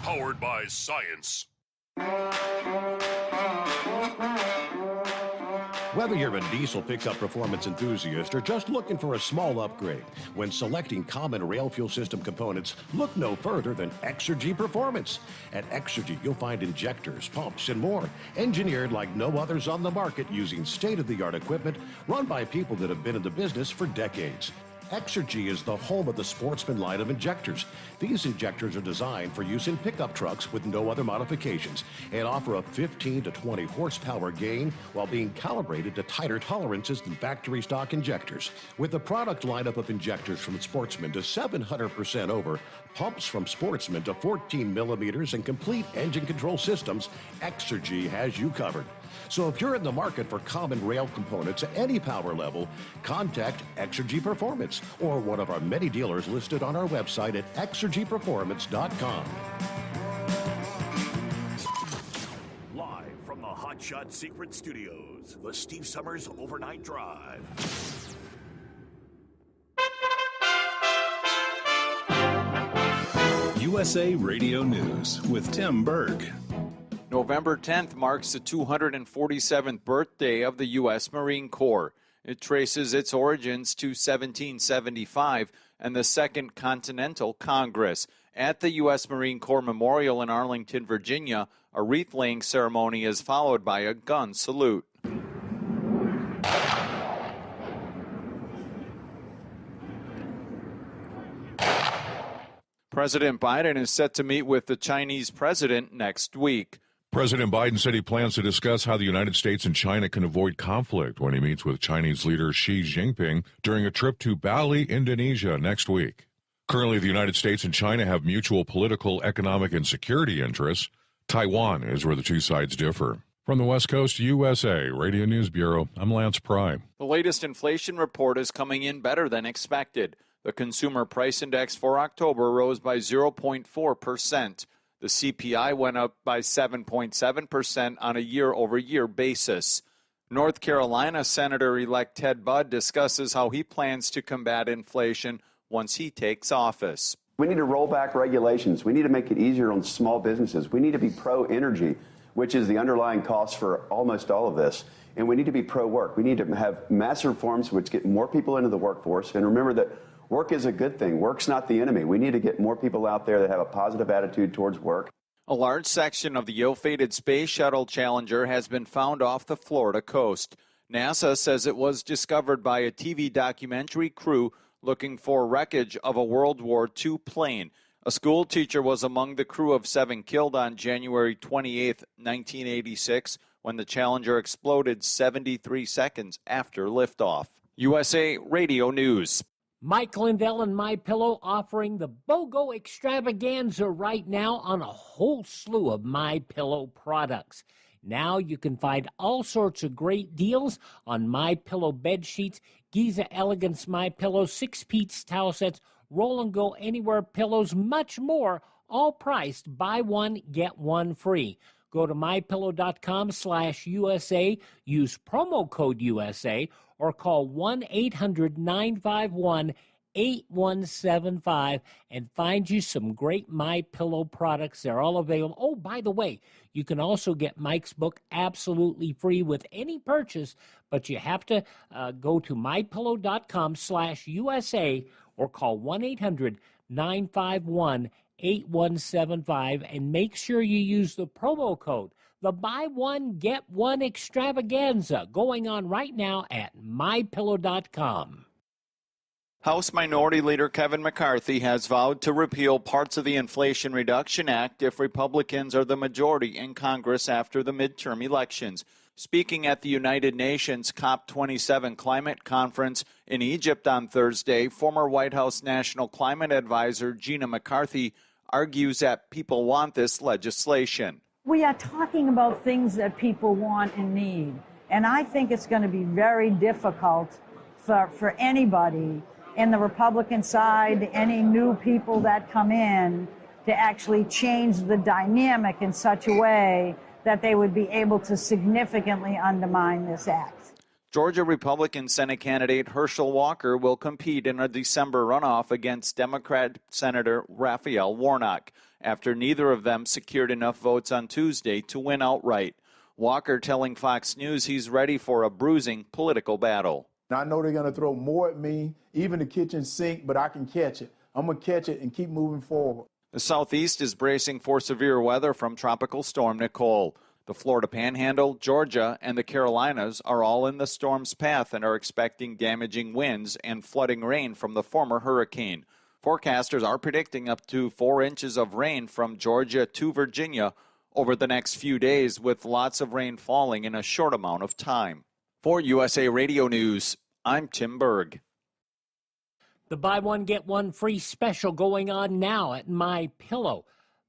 Powered by science. Whether you're a diesel pickup performance enthusiast or just looking for a small upgrade, when selecting common rail fuel system components, look no further than Exergy Performance. At Exergy, you'll find injectors, pumps, and more, engineered like no others on the market using state-of-the-art equipment run by people that have been in the business for decades. Exergy is the home of the Sportsman line of injectors. These injectors are designed for use in pickup trucks with no other modifications and offer a 15 to 20 horsepower gain while being calibrated to tighter tolerances than factory stock injectors. With a product lineup of injectors from Sportsman to 700% over, pumps from Sportsman to 14 millimeters, and complete engine control systems, Exergy has you covered. So if you're in the market for common rail components at any power level, contact Exergy Performance or one of our many dealers listed on our website at exergyperformance.com. Live from the Hot Shot Secret Studios, the Steve Summers Overnight Drive. USA Radio News with Tim Berg. November 10th marks the 247th birthday of the U.S. Marine Corps. It traces its origins to 1775 and the Second Continental Congress. At the U.S. Marine Corps Memorial in Arlington, Virginia, a wreath-laying ceremony is followed by a gun salute. President Biden is set to meet with the Chinese president next week. President Biden said he plans to discuss how the United States and China can avoid conflict when he meets with Chinese leader Xi Jinping during a trip to Bali, Indonesia next week. Currently, the United States and China have mutual political, economic, and security interests. Taiwan is where the two sides differ. From the West Coast USA Radio News Bureau, I'm Lance Pry. The latest inflation report is coming in better than expected. The Consumer Price Index for October rose by 0.4%. The CPI went up by 7.7% on a year-over-year basis. North Carolina Senator-elect Ted Budd discusses how he plans to combat inflation once he takes office. We need to roll back regulations. We need to make it easier on small businesses. We need to be pro-energy, which is the underlying cost for almost all of this. And we need to be pro-work. We need to have massive reforms which get more people into the workforce. And remember that work is a good thing. Work's not the enemy. We need to get more people out there that have a positive attitude towards work. A large section of the ill-fated Space Shuttle Challenger has been found off the Florida coast. NASA says it was discovered by a TV documentary crew looking for wreckage of a World War II plane. A school teacher was among the crew of 7 killed on January 28, 1986, when the Challenger exploded 73 seconds after liftoff. USA Radio News. Mike Lindell and MyPillow offering the BOGO extravaganza right now on a whole slew of MyPillow products. Now you can find all sorts of great deals on MyPillow bed sheets, Giza Elegance MyPillow, 6-piece towel sets, Roll and Go Anywhere pillows, much more, all priced buy one, get one free. Go to mypillow.com/USA, use promo code USA, or call 1-800-951-8175 and find you some great MyPillow products. They're all available. Oh, by the way, you can also get Mike's book absolutely free with any purchase, but you have to go to mypillow.com/USA or call 1-800-951-8175 and make sure you use the promo code. The buy one, get one extravaganza going on right now at mypillow.com. House Minority Leader Kevin McCarthy has vowed to repeal parts of the Inflation Reduction Act if Republicans are the majority in Congress after the midterm elections. Speaking at the United Nations COP27 climate conference in Egypt on Thursday, former White House National Climate Advisor Gina McCarthy argues that people want this legislation. We are talking about things that people want and need, and I think it's going to be very difficult for anybody in the Republican side, any new people that come in, to actually change the dynamic in such a way that they would be able to significantly undermine this act. Georgia Republican Senate candidate Herschel Walker will compete in a December runoff against Democrat Senator Raphael Warnock after neither of them secured enough votes on Tuesday to win outright. Walker telling Fox News he's ready for a bruising political battle. I know they're going to throw more at me, even the kitchen sink, but I can catch it. I'm going to catch it and keep moving forward. The Southeast is bracing for severe weather from Tropical Storm Nicole. The Florida Panhandle, Georgia, and the Carolinas are all in the storm's path and are expecting damaging winds and flooding rain from the former hurricane. Forecasters are predicting up to 4 inches of rain from Georgia to Virginia over the next few days, with lots of rain falling in a short amount of time. For USA Radio News, I'm Tim Berg. The buy one, get one free special going on now at MyPillow.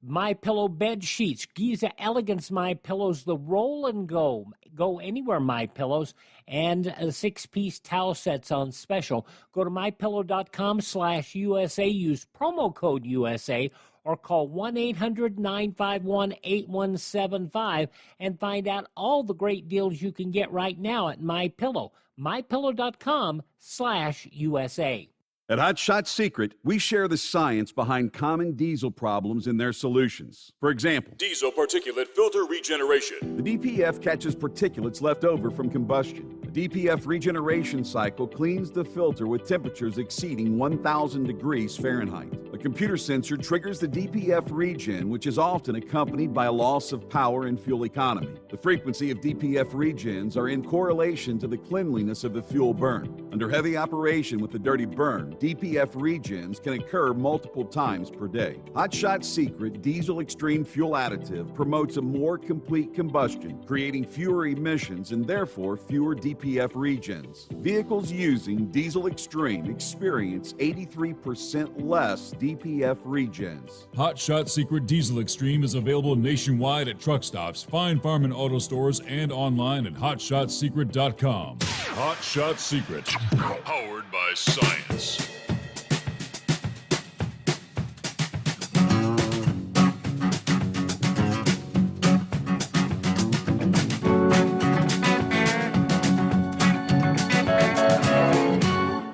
MyPillow bed sheets, Giza Elegance MyPillows, the Roll and Go Anywhere MyPillows, and 6-piece towel sets on special. Go to mypillow.com/USA, use promo code USA, or call 1-800-951-8175 and find out all the great deals you can get right now at MyPillow. mypillow.com/USA. At Hot Shot Secret, we share the science behind common diesel problems and their solutions. For example, Diesel particulate filter regeneration. the DPF catches particulates left over from combustion. The DPF regeneration cycle cleans the filter with temperatures exceeding 1,000 degrees Fahrenheit. A computer sensor triggers the DPF regen, which is often accompanied by a loss of power and fuel economy. The frequency of DPF regens are in correlation to the cleanliness of the fuel burn. Under heavy operation with the dirty burn, DPF regens can occur multiple times per day. Hot Shot Secret Diesel Extreme Fuel Additive promotes a more complete combustion, creating fewer emissions and therefore fewer DPF regens. Vehicles using Diesel Extreme experience 83% less DPF DPF Regens. Hot Shot Secret Diesel Extreme is available nationwide at truck stops, Fine Farm and auto stores, and online at hotshotsecret.com. Hot Shot Secret, powered by science.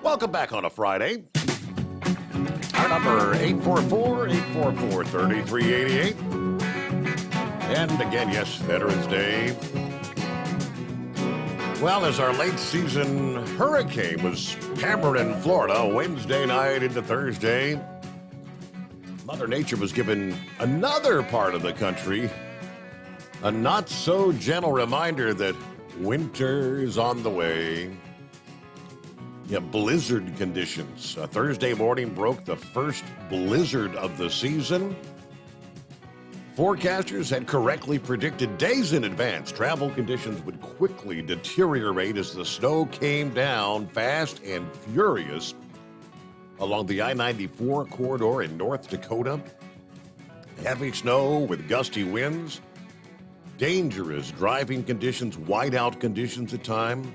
Welcome back on a Friday. Our number 844-844-3388. And again, yes, Veterans Day. Well, as our late season hurricane was hammering in Florida Wednesday night into Thursday, Mother Nature was given another part of the country a not so gentle reminder that winter is on the way. Yeah, blizzard conditions. Thursday morning broke the first blizzard of the season. Forecasters had correctly predicted days in advance travel conditions would quickly deteriorate as the snow came down fast and furious along the I-94 corridor in North Dakota. Heavy snow with gusty winds, dangerous driving conditions, whiteout conditions at times.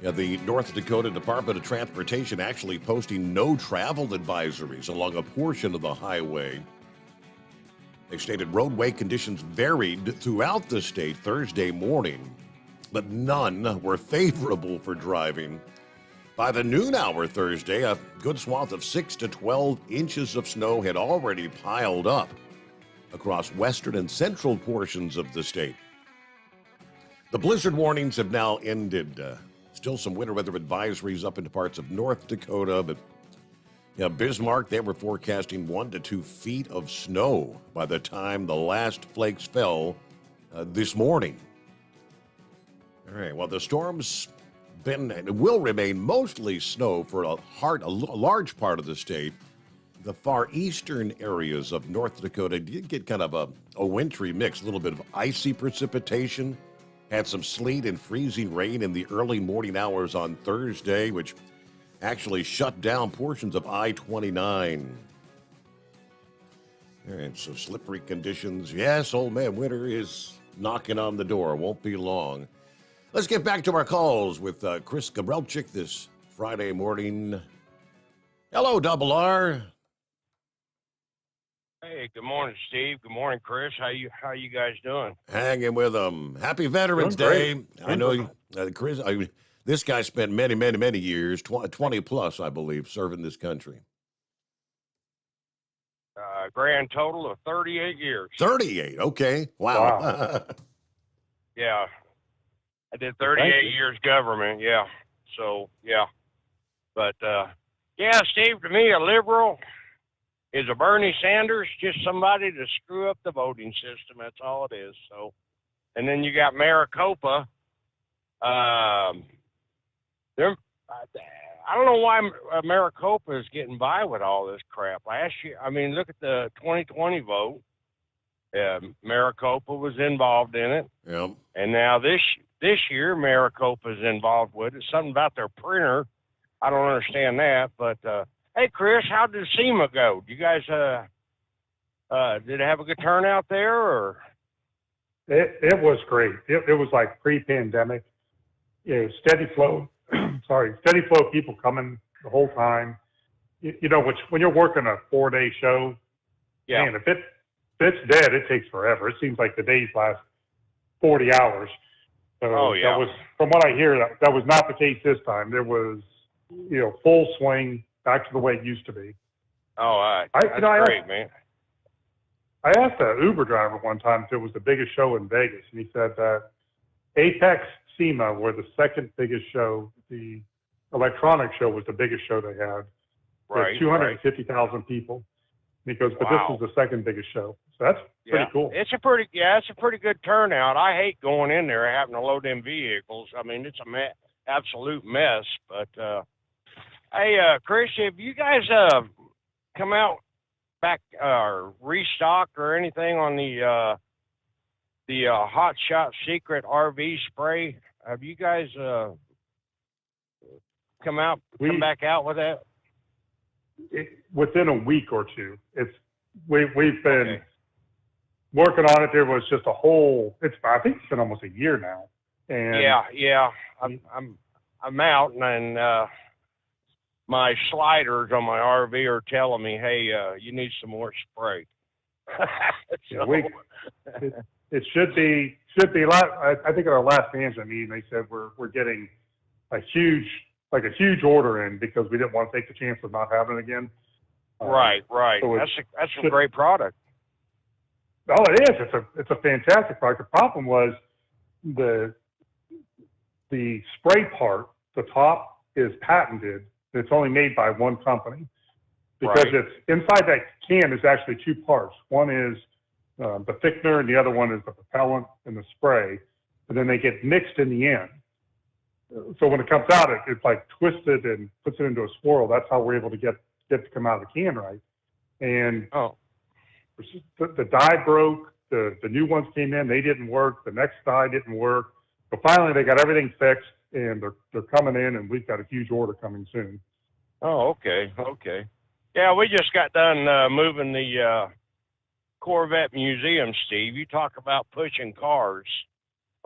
The North Dakota Department of Transportation actually posting no travel advisories along a portion of the highway. They stated roadway conditions varied throughout the state Thursday morning, but none were favorable for driving. By the noon hour Thursday, a good swath of 6 to 12 inches of snow had already piled up across western and central portions of the state. The blizzard warnings have now ended. Still some winter weather advisories up into parts of North Dakota, but Bismarck, they were forecasting 1 to 2 feet of snow by the time the last flakes fell this morning. All right, well, the storm's will remain mostly snow for a large part of the state. The far eastern areas of North Dakota did get kind of a wintry mix, a little bit of icy precipitation. Had some sleet and freezing rain in the early morning hours on Thursday, which actually shut down portions of I-29. All right, so slippery conditions. Yes, old man winter is knocking on the door. Won't be long. Let's get back to our calls with Chris Gabrelcik this Friday morning. Hello, Double R. Hey, good morning, Steve. Good morning, Chris. How you guys doing? Hanging with them. Happy Veterans Day. I know, Chris, this guy spent many, many, many years, 20 plus, I believe, serving this country. Grand total of 38 years. 38, okay. Wow. Yeah. I did 38 years government, yeah. So, yeah. But, Steve, to me, a liberal is a Bernie Sanders, just somebody to screw up the voting system. That's all it is. So, and then you got Maricopa. I don't know why Maricopa is getting by with all this crap. Last year, I mean, look at the 2020 vote. Maricopa was involved in it. Yep. And now this year, Maricopa is involved with it. Something about their printer. I don't understand that, but hey, Chris, how did SEMA go? You guys, did it have a good turnout there, or? It was great. It was like pre-pandemic. Steady flow. Steady flow of people coming the whole time. You know, when you're working a 4-day show, man, if it's dead, it takes forever. It seems like the days last 40 hours. So that was, from what I hear, that was not the case this time. There was, full swing. Back to the way it used to be. Oh, that's great, man. I asked an Uber driver one time if it was the biggest show in Vegas, and he said that Apex SEMA were the second biggest show. The electronic show was the biggest show they had. Right. 250,000 people. And he goes, but this was the second biggest show. So that's pretty cool. It's a pretty good turnout. I hate going in there having to load them vehicles. I mean, it's absolute mess, but, hey, Chris, have you guys come out back or restock or anything on the Hot Shot Secret RV spray? Have you guys come back out with that? within a week or two. We've been working on it. There was just a whole. I think it's been almost a year now. And yeah. I'm out, and my sliders on my RV are telling me, hey, you need some more spray. It should be a lot. I think at our last management meeting, they said we're getting a huge order in because we didn't want to take the chance of not having it again. Right. So that's a great product. Oh, it is. It's a fantastic product. The problem was the spray part. The top is patented. It's only made by one company because it's inside that can is actually two parts. One is the thickener, and the other one is the propellant and the spray, and then they get mixed in the end. So when it comes out, it's like twisted and puts it into a swirl. That's how we're able to get it to come out of the can right. And the die broke. The new ones came in. They didn't work. The next die didn't work. So finally, they got everything fixed, and they're coming in, and we've got a huge order coming soon. Oh, okay. Yeah, we just got done moving the Corvette Museum, Steve. You talk about pushing cars.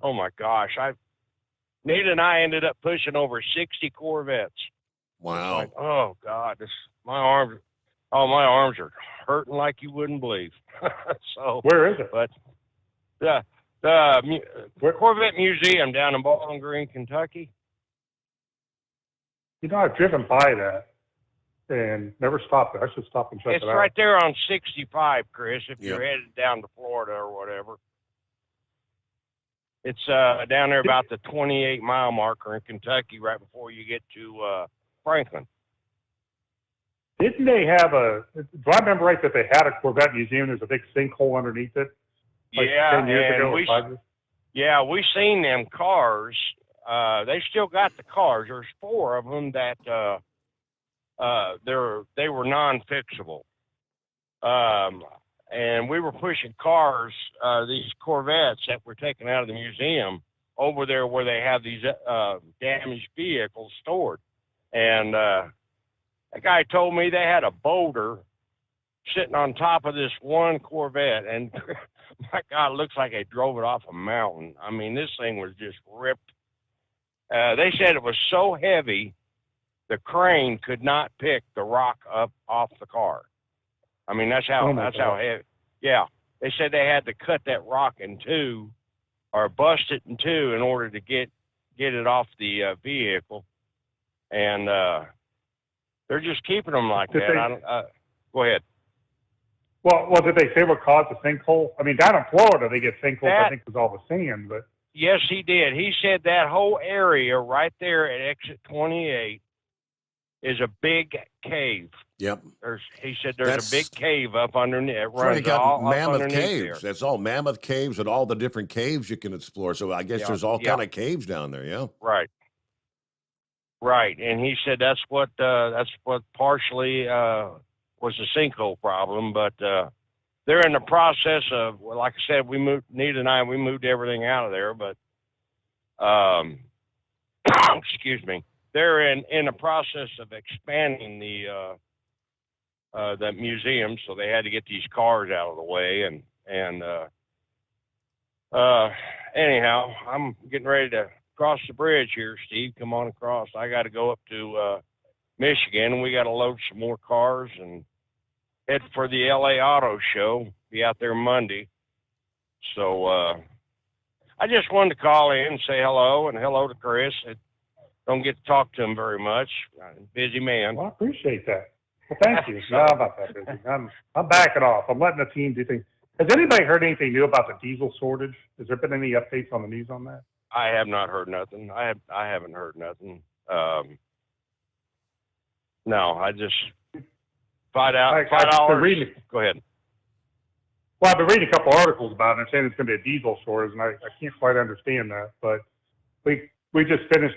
Oh, my gosh. Nita and I ended up pushing over 60 Corvettes. Wow. Like, oh, God. My arms are hurting like you wouldn't believe. So where is it? But the Corvette Museum down in Bowling Green, Kentucky. I've driven by that and never stopped there. I should stop and check it out. It's right there on 65, Chris, if you're headed down to Florida or whatever. It's down there about the 28-mile marker in Kentucky right before you get to Franklin. Didn't they have do I remember right that they had a Corvette museum? There's a big sinkhole underneath it? Like 10 years ago or 5 years? Yeah, we seen them cars. They still got the cars. There's 4 of them that they were non-fixable. And we were pushing cars, these Corvettes that were taken out of the museum over there where they have these damaged vehicles stored. And that guy told me they had a boulder sitting on top of this one Corvette, and my God, it looks like they drove it off a mountain. I mean, this thing was just ripped. They said it was so heavy, the crane could not pick the rock up off the car. I mean, that's how heavy. Yeah, they said they had to cut that rock in two, or bust it in two, in order to get it off the vehicle, and they're just keeping them like that. Go ahead. Well, did they say what caused the sinkhole? I mean, down in Florida, they get sinkholes, I think, with all the sand, but... Yes, he did. He said that whole area right there at exit 28 is a big cave. Yep. He said there's a big cave up underneath. It runs got all mammoth up underneath caves. there. That's all mammoth caves and all the different caves you can explore. So I guess there's all kind of caves down there. Yeah. Right. Right, and he said that's what partially was the sinkhole problem, but they're in the process of, like I said, Nita and I moved everything out of there, but excuse me, they're in the process of expanding the museum, so they had to get these cars out of the way, and anyhow, I'm getting ready to cross the bridge here, Steve. Come on across. I got to go up to Michigan, and we got to load some more cars and head for the LA Auto Show. Be out there Monday. So I just wanted to call in and say hello, and hello to Chris. I don't get to talk to him very much. I'm a busy man. Well, I appreciate that. Well, thank you. No, I'm not that busy. I'm backing off. I'm letting the team do things. Has anybody heard anything new about the diesel shortage? Has there been any updates on the news on that? I have not heard nothing. I haven't heard nothing. No, I just $5. Go ahead. Well, I've been reading a couple articles about it, and they're saying it's going to be a diesel shortage, and I can't quite understand that. But we just finished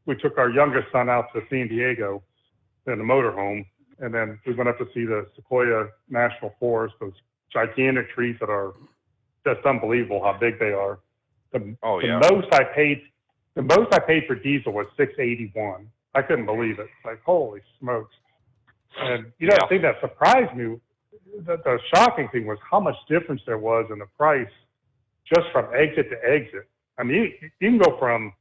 we took our youngest son out to San Diego in the motorhome, and then we went up to see the Sequoia National Forest, those gigantic trees that are just unbelievable how big they are. The most I paid for diesel was $6.81. I couldn't believe it. Like, holy smokes. And, the thing that surprised me, the shocking thing was how much difference there was in the price just from exit to exit. I mean, you can go from,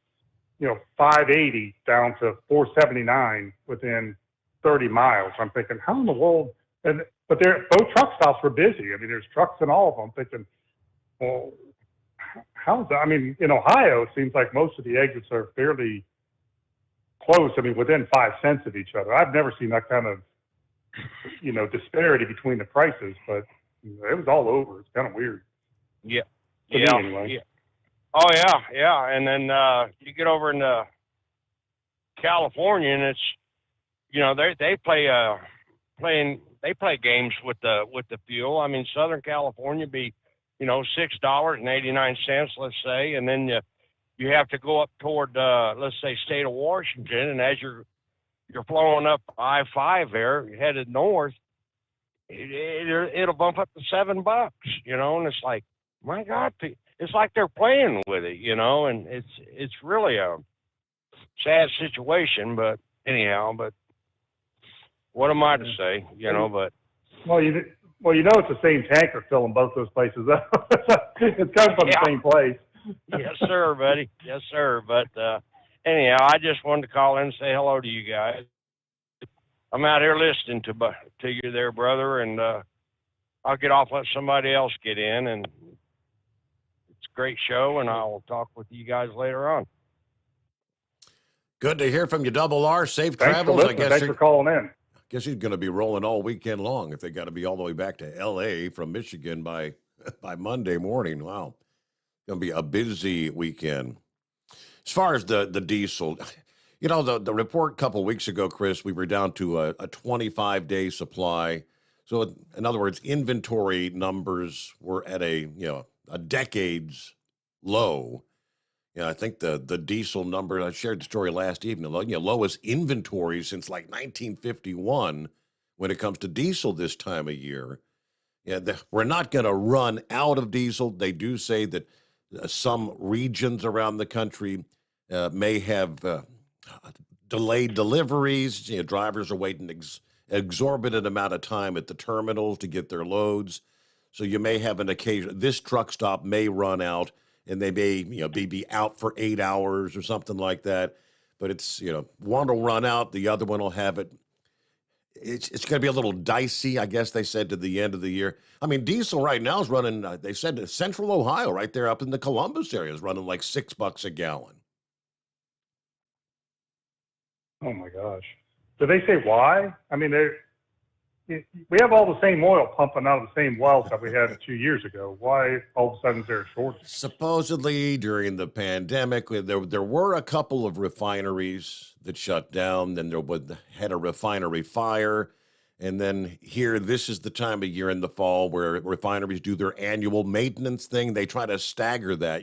$5.80 down to $4.79 within 30 miles. I'm thinking, how in the world? But both truck stops were busy. I mean, there's trucks in all of them. I'm thinking, well, how's that? I mean, in Ohio, it seems like most of the exits are fairly close. I mean, within 5 cents of each other. I've never seen that kind of, disparity between the prices, but it was all over. It's kind of weird. Yeah. To me, anyway. Yeah. Oh yeah. And then you get over into California, and it's they play games with the fuel. I mean, Southern California be $6.89, let's say, and then you have to go up toward let's say state of Washington, and as you're flowing up I-5 there, you're headed north, it'll bump up to $7, and it's like, my God, it's like they're playing with it, and it's really a sad situation. But anyhow, what am I to say, but. Well, it's the same tanker filling both those places up. It's coming from the same place. Yes, sir, buddy. Yes, sir. But anyhow, I just wanted to call in and say hello to you guys. I'm out here listening to you there, brother, and I'll get off, let somebody else get in, and it's a great show, and I'll talk with you guys later on. Good to hear from you, Double R. Safe Thanks travels. Thanks for calling in. Guess he's going to be rolling all weekend long if they got to be all the way back to L.A. from Michigan by Monday morning. Wow. Going to be a busy weekend. As far as the diesel, the report a couple of weeks ago, Chris, we were down to a 25-day supply. So in other words, inventory numbers were at a decade's low. I think the diesel number, I shared the story last evening, lowest inventory since like 1951 when it comes to diesel this time of year. We're not going to run out of diesel. They do say that some regions around the country may have delayed deliveries. Drivers are waiting exorbitant amount of time at the terminals to get their loads. So you may have an occasion, this truck stop may run out, and they may, be out for 8 hours or something like that. But it's, one will run out, the other one will have it. It's going to be a little dicey, I guess they said, to the end of the year. I mean, diesel right now is running, they said Central Ohio, right there up in the Columbus area, is running like $6 a gallon. Oh my gosh. Did they say why? I mean, we have all the same oil pumping out of the same wells that we had 2 years ago. Why all of a sudden is there a shortage? Supposedly during the pandemic, there were a couple of refineries that shut down. Then had a refinery fire. And then here, this is the time of year in the fall where refineries do their annual maintenance thing. They try to stagger that,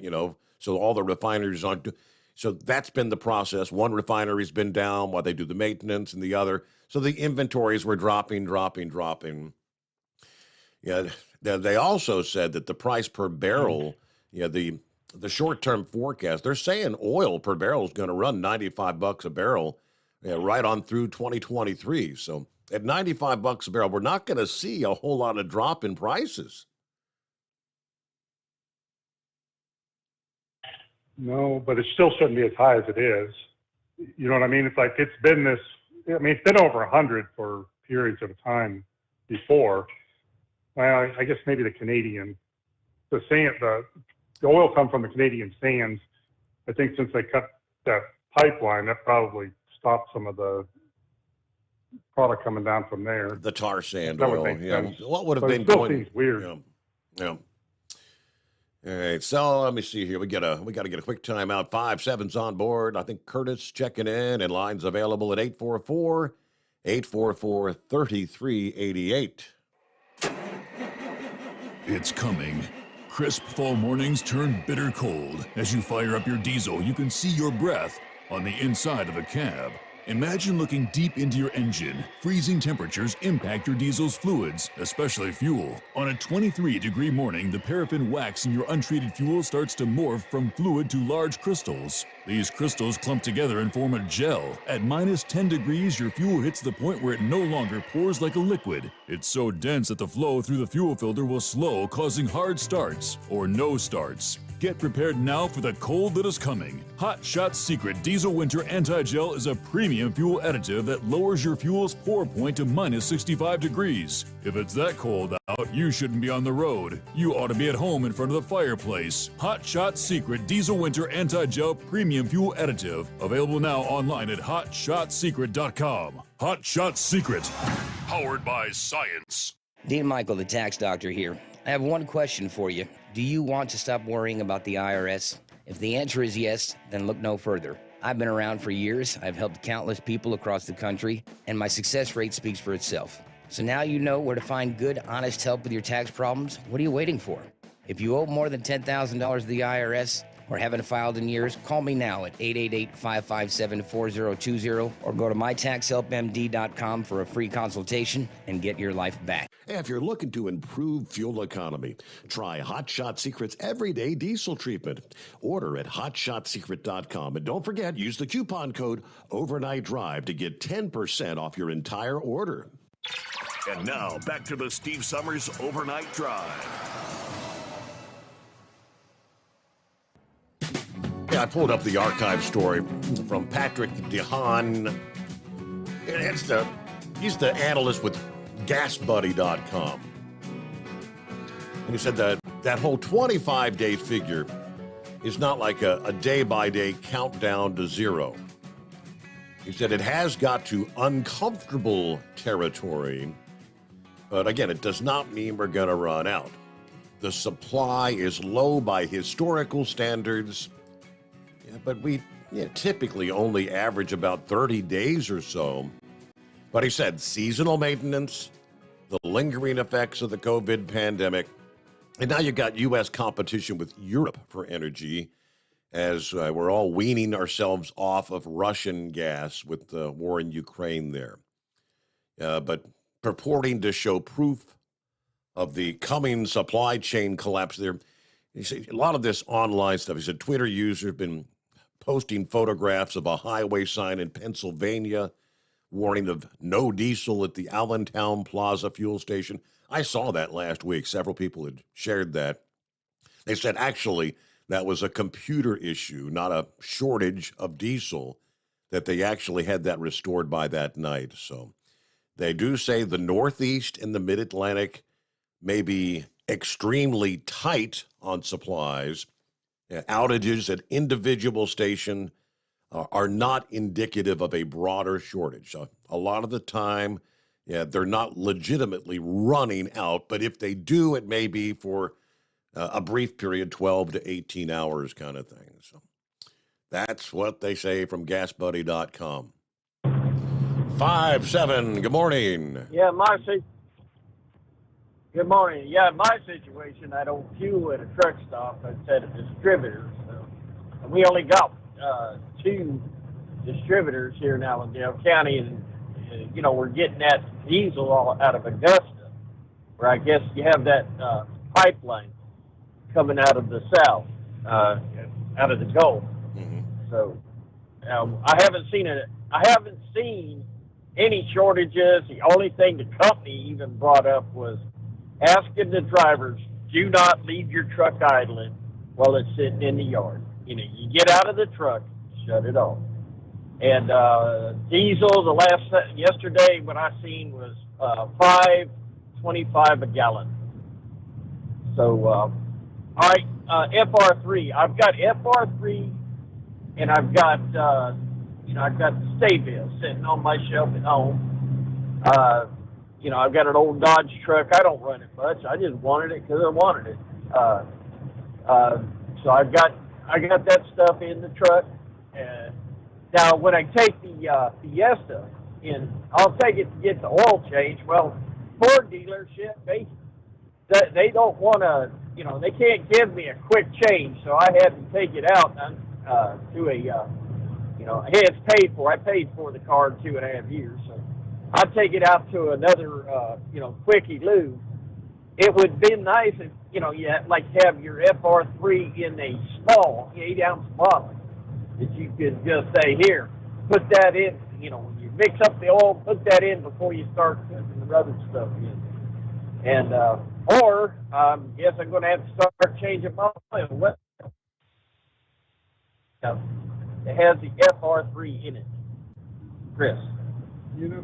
so all the refineries aren't. So that's been the process. One refinery's been down while they do the maintenance, and the other. So the inventories were dropping. Yeah, they also said that the price per barrel, the short-term forecast, they're saying oil per barrel is going to run $95 a barrel, right on through 2023. So at $95 a barrel, we're not going to see a whole lot of drop in prices. No, but it still shouldn't be as high as it is. You know what I mean? It's like it's been this. I mean, it's been over 100 for periods of time before. Well, I guess maybe the oil come from the Canadian sands. I think since they cut that pipeline, that probably stopped some of the product coming down from there. The tar sand that oil. Would make sense. What would have but been it still going? Seems weird. Yeah. All right, so let me see here. We got to get a quick timeout. 5-7's on board. I think Curtis checking in, and lines available at 844-3388. It's coming. Crisp fall mornings turn bitter cold. As you fire up your diesel, you can see your breath on the inside of a cab. Imagine looking deep into your engine. Freezing temperatures impact your diesel's fluids, especially fuel. On a 23-degree morning, the paraffin wax in your untreated fuel starts to morph from fluid to large crystals. These crystals clump together and form a gel. At minus 10 degrees, your fuel hits the point where it no longer pours like a liquid. It's so dense that the flow through the fuel filter will slow, causing hard starts or no starts. Get prepared now for the cold that is coming. Hot Shot Secret Diesel Winter Anti-Gel is a premium fuel additive that lowers your fuel's pour point to minus 65 degrees. If it's that cold out, you shouldn't be on the road. You ought to be at home in front of the fireplace. Hot Shot Secret Diesel Winter Anti-Gel Premium Fuel Additive. Available now online at hotshotsecret.com. Hot Shot Secret. Powered by science. Dean Michael, the tax doctor here. I have one question for you. Do you want to stop worrying about the IRS? If the answer is yes, then look no further. I've been around for years, I've helped countless people across the country, and my success rate speaks for itself. So now you know where to find good, honest help with your tax problems. What are you waiting for? If you owe more than $10,000 to the IRS or haven't filed in years, call me now at 888-557-4020 or go to mytaxhelpmd.com for a free consultation and get your life back. If you're looking to improve fuel economy, try Hot Shot Secret's Everyday Diesel Treatment. Order at hotshotsecret.com. And don't forget, use the coupon code Overnight Drive to get 10% off your entire order. And now, back to the Steve Summers Overnight Drive. Yeah, I pulled up the archive story from Patrick DeHaan. He's the analyst with GasBuddy.com. And he said that whole 25-day figure is not like a day-by-day countdown to zero. He said it has got to uncomfortable territory, but again, it does not mean we're going to run out. The supply is low by historical standards, but we typically only average about 30 days or so. But he said seasonal maintenance, the lingering effects of the COVID pandemic, and now you've got U.S. competition with Europe for energy as we're all weaning ourselves off of Russian gas with the war in Ukraine there. But purporting to show proof of the coming supply chain collapse there. You see, a lot of this online stuff. He said Twitter users have been posting photographs of a highway sign in Pennsylvania warning of no diesel at the Allentown Plaza fuel station. I saw that last week. Several people had shared that. They said actually that was a computer issue, not a shortage of diesel, that they actually had that restored by that night. So they do say the Northeast and the Mid-Atlantic may be extremely tight on supplies. Outages at individual station are not indicative of a broader shortage. A lot of the time, they're not legitimately running out, but if they do, it may be for a brief period, 12 to 18 hours kind of thing. So that's what they say from GasBuddy.com. 5-7, good morning. Yeah, good morning. Yeah, my situation, I don't fuel at a truck stop. I said a distributor. So we only got 2 distributors here in Allendale County, and we're getting that diesel all out of Augusta, where I guess you have that pipeline coming out of the south, out of the Gulf. Mm-hmm. So I haven't seen any shortages. The only thing the company even brought up was asking the drivers, do not leave your truck idling while it's sitting in the yard. You get out of the truck, shut it off. And diesel, yesterday what I seen was $5.25 a gallon. So, all right, FR3. I've got FR3, and I've got I've got the Stay-Bill sitting on my shelf at home. I've got an old Dodge truck. I don't run it much. I just wanted it because I wanted it. So I got that stuff in the truck. Now, when I take the Fiesta in, I'll take it to get the oil change. Well, Ford dealership, they don't want to, they can't give me a quick change, so I had to take it out to a, it's paid for. I paid for the car in 2.5 years, so I'd take it out to another, quickie lube. It would be nice if, you have your FR3 in a small 8-ounce bottle. that you can just say, here, put that in. You know, when you mix up the oil, put that in before you start putting the other stuff in. And or yes, I'm going to have to start changing my oil. It has the FR3 in it, Chris. You know,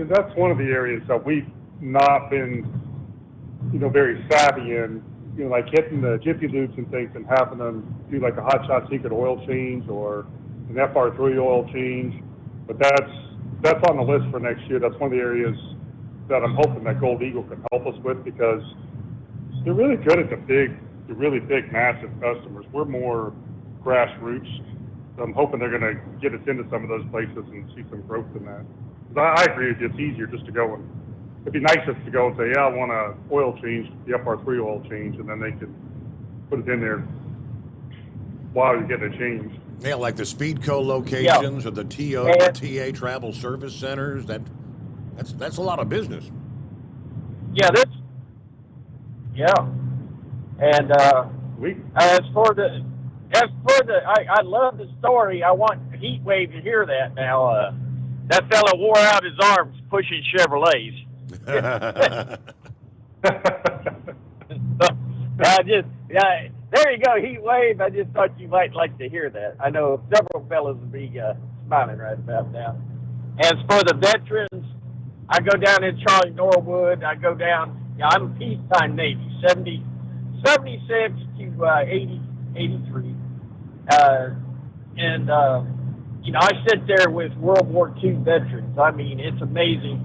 that's one of the areas that we've not been, very savvy in. You know, like hitting the Jiffy Lubes and things and having them do like a Hot Shot Secret oil change or an FR3 oil change. But that's on the list for next year. That's one of the areas that I'm hoping that Gold Eagle can help us with, because they're really good at the really big, massive customers. We're more grassroots. So I'm hoping they're going to get us into some of those places and see some growth in that. I agree with you. It's easier just to go and, it'd be nice just to go and say, yeah, I want an oil change, the FR3 oil change, and then they can put it in there while you're getting it changed. Yeah, like the Speedco locations or the TA travel service centers. That's a lot of business. Yeah, and as for the, I love the story. I want Heatwave to hear that now. That fella wore out his arms pushing Chevrolets. There you go, Heatwave. I just thought you might like to hear that. I know several fellas will be smiling right about now. As for the veterans, I go down in Charlie Norwood. I go down, I'm peacetime Navy, 76 to 83. I sit there with World War II veterans. I mean, it's amazing.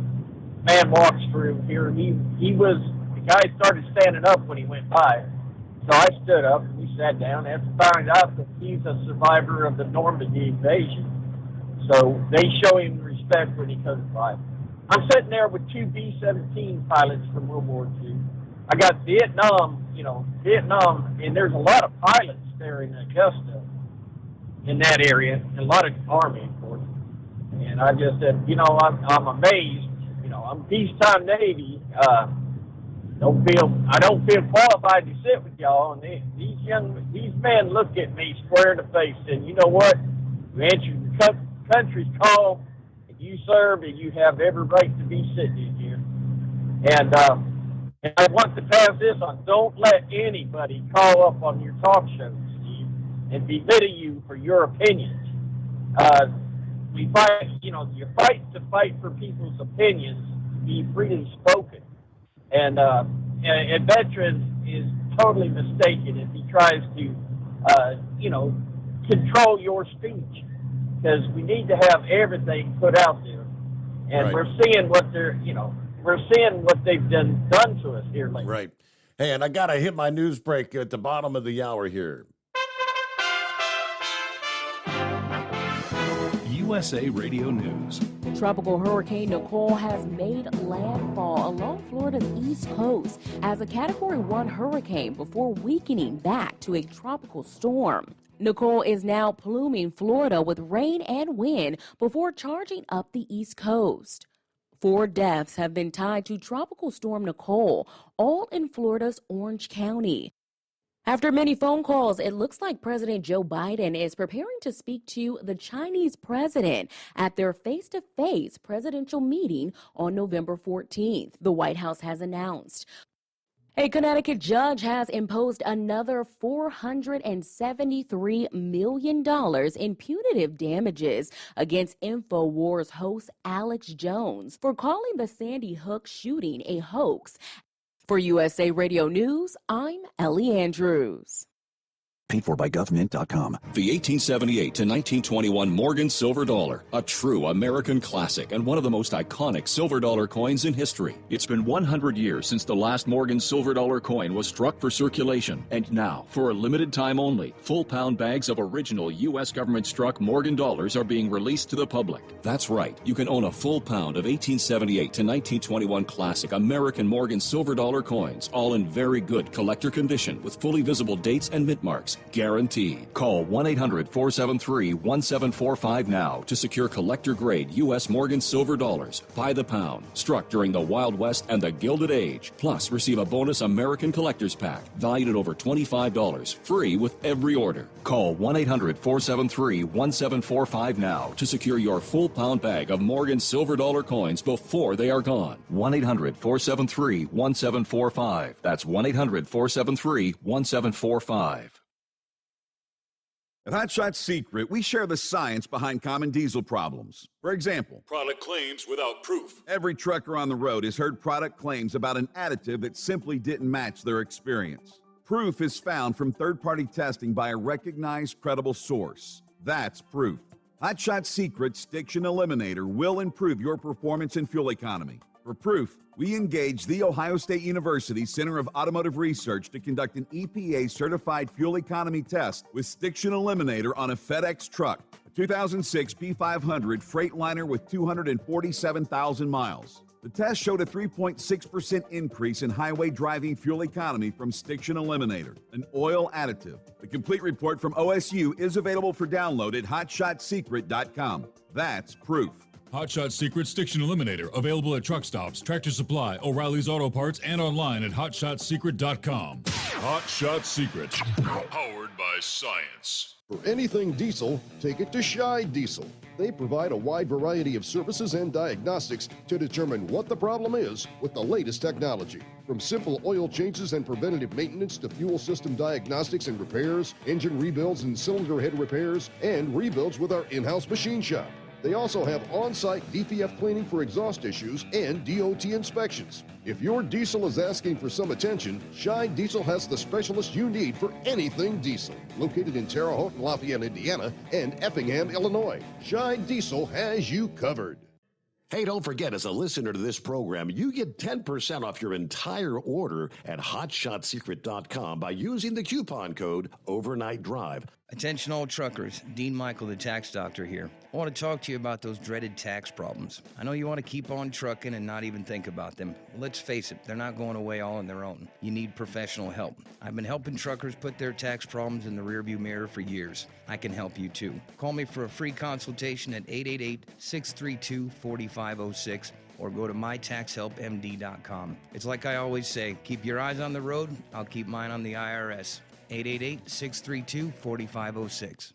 Man walks through here. He was, the guy started standing up when he went by. So I stood up and we sat down and found out that he's a survivor of the Normandy invasion. So they show him respect when he comes by. I'm sitting there with two B-17 pilots from World War II. I got Vietnam, and there's a lot of pilots there in Augusta, in that area, and a lot of Army, of course. And I just said, I'm amazed. I'm peacetime Navy. I don't feel qualified to sit with y'all. And these men look at me square in the face and you know what? You answered your country's call, and you serve, and you have every right to be sitting in here. And I want to pass this on. Don't let anybody call up on your talk show, Steve, and belittle you for your opinions. We fight, you fight for people's opinions to be freely spoken. And a veteran is totally mistaken if he tries to, control your speech, because we need to have everything put out there. And we're seeing what they've done to us here lately. Right. Hey, and I got to hit my news break at the bottom of the hour here. USA Radio News. Tropical Hurricane Nicole has made landfall along Florida's east coast as a Category 1 hurricane before weakening back to a tropical storm. Nicole is now pluming Florida with rain and wind before charging up the east coast. 4 deaths have been tied to Tropical Storm Nicole, all in Florida's Orange County. After many phone calls, it looks like President Joe Biden is preparing to speak to the Chinese president at their face-to-face presidential meeting on November 14th, the White House has announced. A Connecticut judge has imposed another $473 million in punitive damages against InfoWars host Alex Jones for calling the Sandy Hook shooting a hoax. For USA Radio News, I'm Ellie Andrews. Paid for by government.com. The 1878 to 1921 Morgan Silver Dollar, a true American classic and one of the most iconic silver dollar coins in history. It's been 100 years since the last Morgan Silver Dollar coin was struck for circulation. And now, for a limited time only, full pound bags of original U.S. government struck Morgan dollars are being released to the public. That's right, you can own a full pound of 1878 to 1921 classic American Morgan Silver Dollar coins, all in very good collector condition with fully visible dates and mint marks. guaranteed. Call 1-800-473-1745 now to secure collector-grade U.S. Morgan silver dollars by the pound, struck during the Wild West and the Gilded Age. Plus, receive a bonus American Collector's Pack valued at over $25, free with every order. Call 1-800-473-1745 now to secure your full pound bag of Morgan silver dollar coins before they are gone. 1-800-473-1745. That's 1-800-473-1745. At Hot Shot Secret, we share the science behind common diesel problems. For example, Product claims without proof. every trucker on the road has heard product claims about an additive that simply didn't match their experience. Proof is found from third-party testing by a recognized, credible source. That's proof. Hot Shot Secret's Stiction Eliminator will improve your performance and fuel economy. For proof, we engaged the Ohio State University Center of Automotive Research to conduct an EPA-certified fuel economy test with Stiction Eliminator on a FedEx truck, a 2006 P500 Freightliner with 247,000 miles. The test showed a 3.6% increase in highway driving fuel economy from Stiction Eliminator, an oil additive. The complete report from OSU is available for download at hotshotsecret.com. That's proof. Hot Shot Secret Stiction Eliminator, available at truck stops, Tractor Supply, O'Reilly's Auto Parts, and online at hotshotsecret.com. Hot Shot Secret, powered by science. For anything diesel, take it to Shy Diesel. They provide a wide variety of services and diagnostics to determine what the problem is with the latest technology. From simple oil changes and preventative maintenance to fuel system diagnostics and repairs, engine rebuilds and cylinder head repairs, and rebuilds with our in-house machine shop. They also have on-site DPF cleaning for exhaust issues and DOT inspections. If your diesel is asking for some attention, Shy Diesel has the specialist you need for anything diesel. Located in Terre Haute and Lafayette, Indiana, and Effingham, Illinois, Shy Diesel has you covered. Hey, don't forget, as a listener to this program, you get 10% off your entire order at hotshotsecret.com by using the coupon code Overnight Drive. Attention all truckers, Dean Michael, the tax doctor here. I want to talk to you about those dreaded tax problems. I know you want to keep on trucking and not even think about them. Well, let's face it, they're not going away all on their own. You need professional help. I've been helping truckers put their tax problems in the rearview mirror for years. I can help you too. Call me for a free consultation at 888-632-4506 or go to mytaxhelpmd.com. It's like I always say, keep your eyes on the road, I'll keep mine on the IRS. 888-632-4506.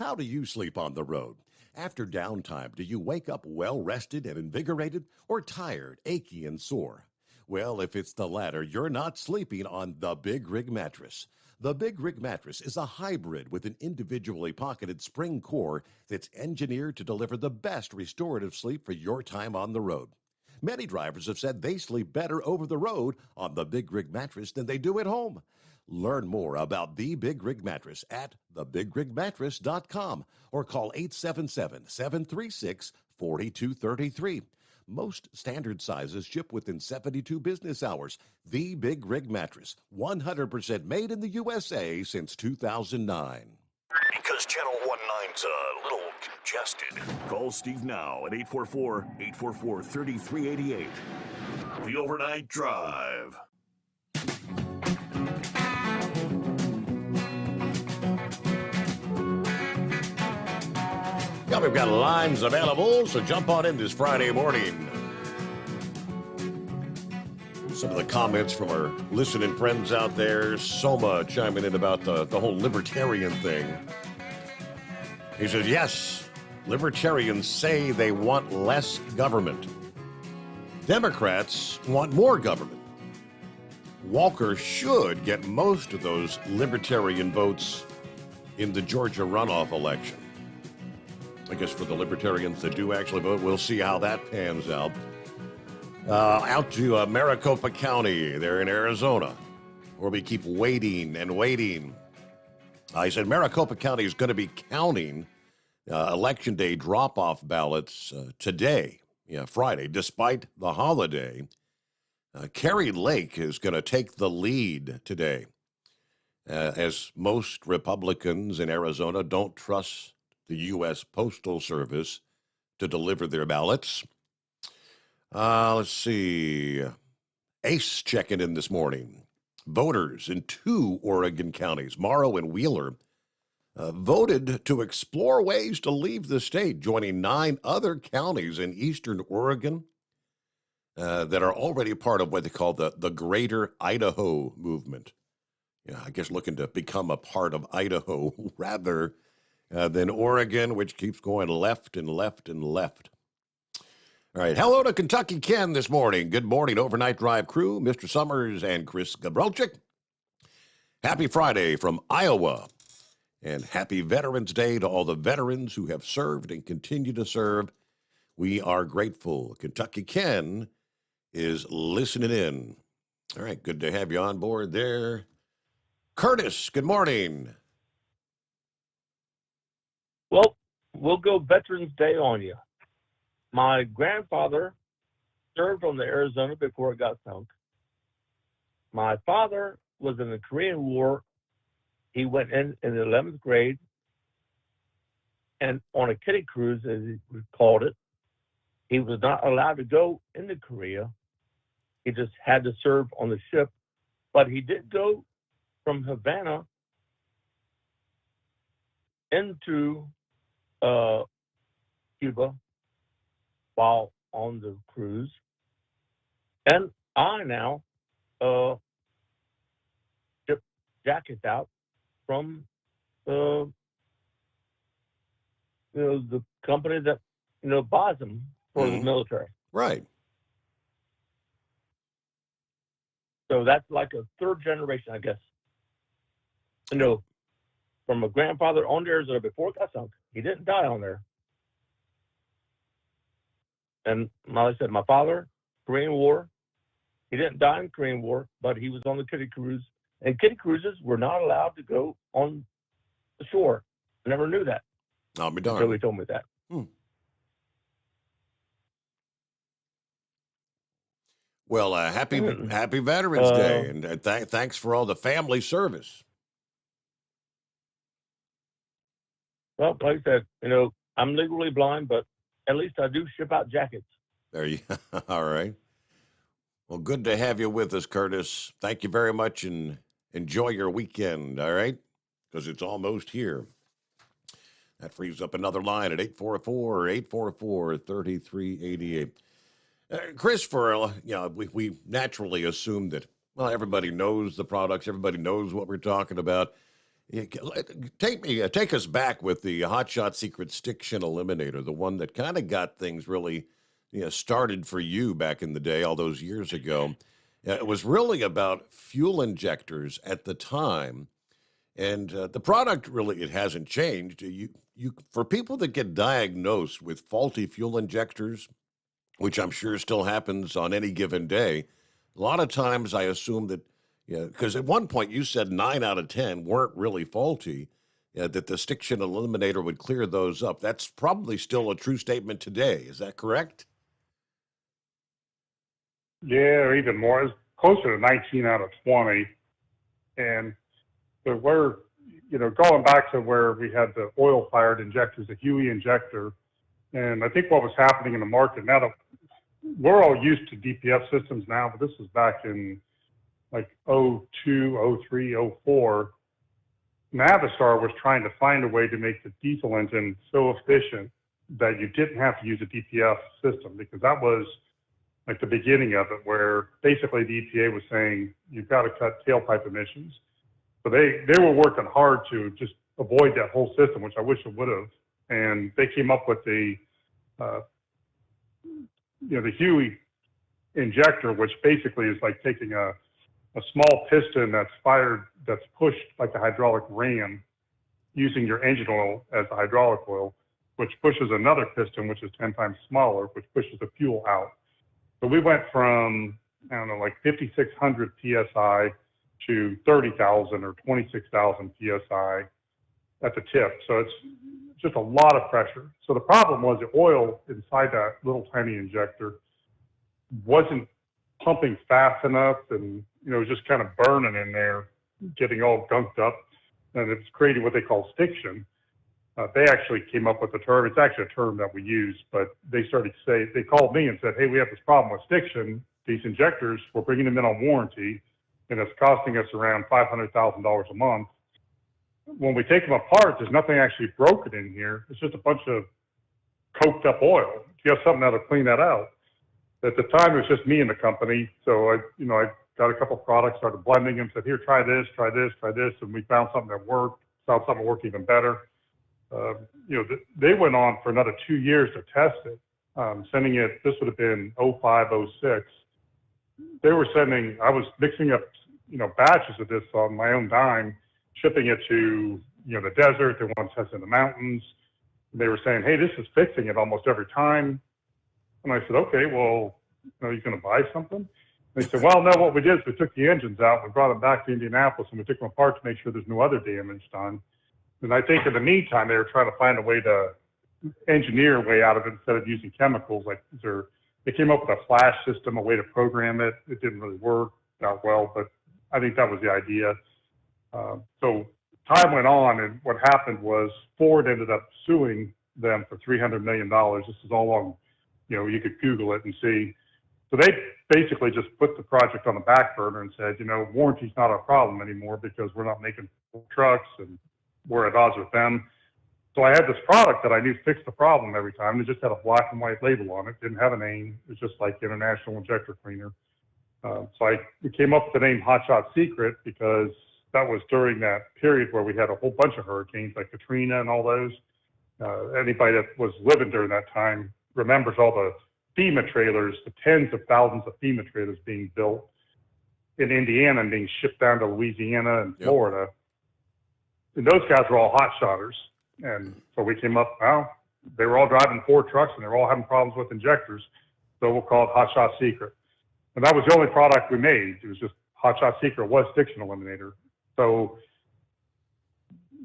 How do you sleep on the road? After downtime, do you wake up well-rested and invigorated or tired, achy, and sore? Well, if it's the latter, you're not sleeping on the Big Rig Mattress. The Big Rig Mattress is a hybrid with an individually pocketed spring core that's engineered to deliver the best restorative sleep for your time on the road. Many drivers have said they sleep better over the road on the Big Rig Mattress than they do at home. Learn more about the Big Rig Mattress at thebigrigmattress.com or call 877-736-4233. Most standard sizes ship within 72 business hours. The Big Rig Mattress, 100% made in the USA since 2009. Because Channel 19's a little congested. Call Steve now at 844-844-3388. The Overnight Drive. Yeah, we've got lines available, so jump on in this Friday morning. Some of the comments from our listening friends out there. Soma chiming in about the whole libertarian thing. He says, yes, libertarians say they want less government. Democrats want more government. Walker should get most of those libertarian votes in the Georgia runoff election. I guess for the libertarians that do actually vote, we'll see how that pans out. Out to Maricopa County, there in Arizona, where we keep waiting and waiting. I said Maricopa County is going to be counting Election Day drop-off ballots today, Friday, despite the holiday. Kerry Lake is going to take the lead today, as most Republicans in Arizona don't trust the U.S. Postal Service to deliver their ballots. Let's see. Ace checking in this morning. Voters in 2 Oregon counties, Morrow and Wheeler, voted to explore ways to leave the state, joining 9 other counties in eastern Oregon that are already part of what they call the Greater Idaho movement. Yeah, I guess looking to become a part of Idaho rather than Oregon, which keeps going left and left and left. All right, hello to Kentucky Ken this morning. Good morning, Overnight Drive crew, Mr. Summers and Chris Gabrelcik. Happy Friday from Iowa, and happy Veterans Day to all the veterans who have served and continue to serve. We are grateful. Kentucky Ken is listening in. All right, good to have you on board there. Curtis, good morning. Well, we'll go Veterans Day on you. My grandfather served on the Arizona before it got sunk. My father was in the Korean War. He went in the 11th grade and on a kiddie cruise, as he called it. He was not allowed to go into Korea. He just had to serve on the ship. But he did go from Havana into Cuba while on the cruise. And I now ship jackets out from the company that buys them for the military. Right. So that's like a third generation, I guess. From a grandfather on Arizona before it got sunk. He didn't die on there. And like I said, my father, Korean War, he didn't die in the Korean War, but he was on the kiddie cruise. And kiddie cruises were not allowed to go on the shore. I never knew that. I'll be darned. Until he told me that. Well, happy Veterans Day, and thanks for all the family service. Well, like I said, I'm legally blind, but at least I do ship out jackets. There you all right. Well, good to have you with us, Curtis. Thank you very much, and enjoy your weekend, all right? Because it's almost here. That frees up another line at 844-844-3388. Chris, we naturally assume that, everybody knows the products, everybody knows what we're talking about. Take us back with the Hot Shot Secret Stiction Eliminator, the one that kind of got things really started for you back in the day, all those years ago. It was really about fuel injectors at the time, and the product really, it hasn't changed. You for people that get diagnosed with faulty fuel injectors, which I'm sure still happens on any given day, a lot of times I assume that, because at one point you said 9 out of 10 weren't really faulty, that the Stiction Eliminator would clear those up. That's probably still a true statement today. Is that correct? Yeah, even more. It's closer to 19 out of 20. And so we're, going back to where we had the oil-fired injectors, the Huey injector, and I think what was happening in the market, now that we're all used to DPF systems now, but this was back in like 02, 03, 04. Navistar was trying to find a way to make the diesel engine so efficient that you didn't have to use a DPF system, because that was like the beginning of it, where basically the EPA was saying you've got to cut tailpipe emissions. So they were working hard to just avoid that whole system, which I wish it would have. And they came up with the Huey injector, which basically is like taking a small piston that's pushed like a hydraulic ram, using your engine oil as a hydraulic oil, which pushes another piston, which is 10 times smaller, which pushes the fuel out. So we went from, like 5,600 PSI to 30,000 or 26,000 PSI at the tip. So it's just a lot of pressure. So the problem was the oil inside that little tiny injector wasn't pumping fast enough, and it was just kind of burning in there, getting all gunked up, and it's creating what they call stiction. They actually came up with the term. It's actually a term that we use, but they called me and said, hey, we have this problem with stiction. These injectors, we're bringing them in on warranty, and it's costing us around $500,000 a month. When we take them apart, there's nothing actually broken in here. It's just a bunch of coked up oil. You have something that'll clean that out. At the time, it was just me in the company, so I got a couple of products, started blending them, said, here, try this, and we found something that worked, found something that worked even better. They went on for another 2 years to test it, sending it, this would have been 05, 06. They were sending, I was mixing up, batches of this on my own dime, shipping it to, the desert, they wanted to test in the mountains. They were saying, hey, this is fixing it almost every time. And I said, okay, well, are you going to buy something? They said, well, no, what we did is we took the engines out, we brought them back to Indianapolis, and we took them apart to make sure there's no other damage done. And I think in the meantime, they were trying to find a way to engineer a way out of it instead of using chemicals. Like they came up with a flash system, a way to program it. It didn't really work out well, but I think that was the idea. So time went on, and what happened was Ford ended up suing them for $300 million. This is all on, you could Google it and see. So they basically just put the project on the back burner and said, warranty's not our problem anymore because we're not making trucks and we're at odds with them. So I had this product that I knew fixed the problem every time. It just had a black and white label on it. Didn't have a name. It was just like International Injector Cleaner. So we came up with the name Hot Shot Secret because that was during that period where we had a whole bunch of hurricanes like Katrina and all those. Anybody that was living during that time remembers all the FEMA trailers, the tens of thousands of FEMA trailers being built in Indiana and being shipped down to Louisiana and Florida. And those guys were all hot shotters. And so we came up, they were all driving Ford trucks and they were all having problems with injectors. So we'll call it Hot Shot Secret. And that was the only product we made. It was just Hot Shot Secret was Friction Eliminator. So,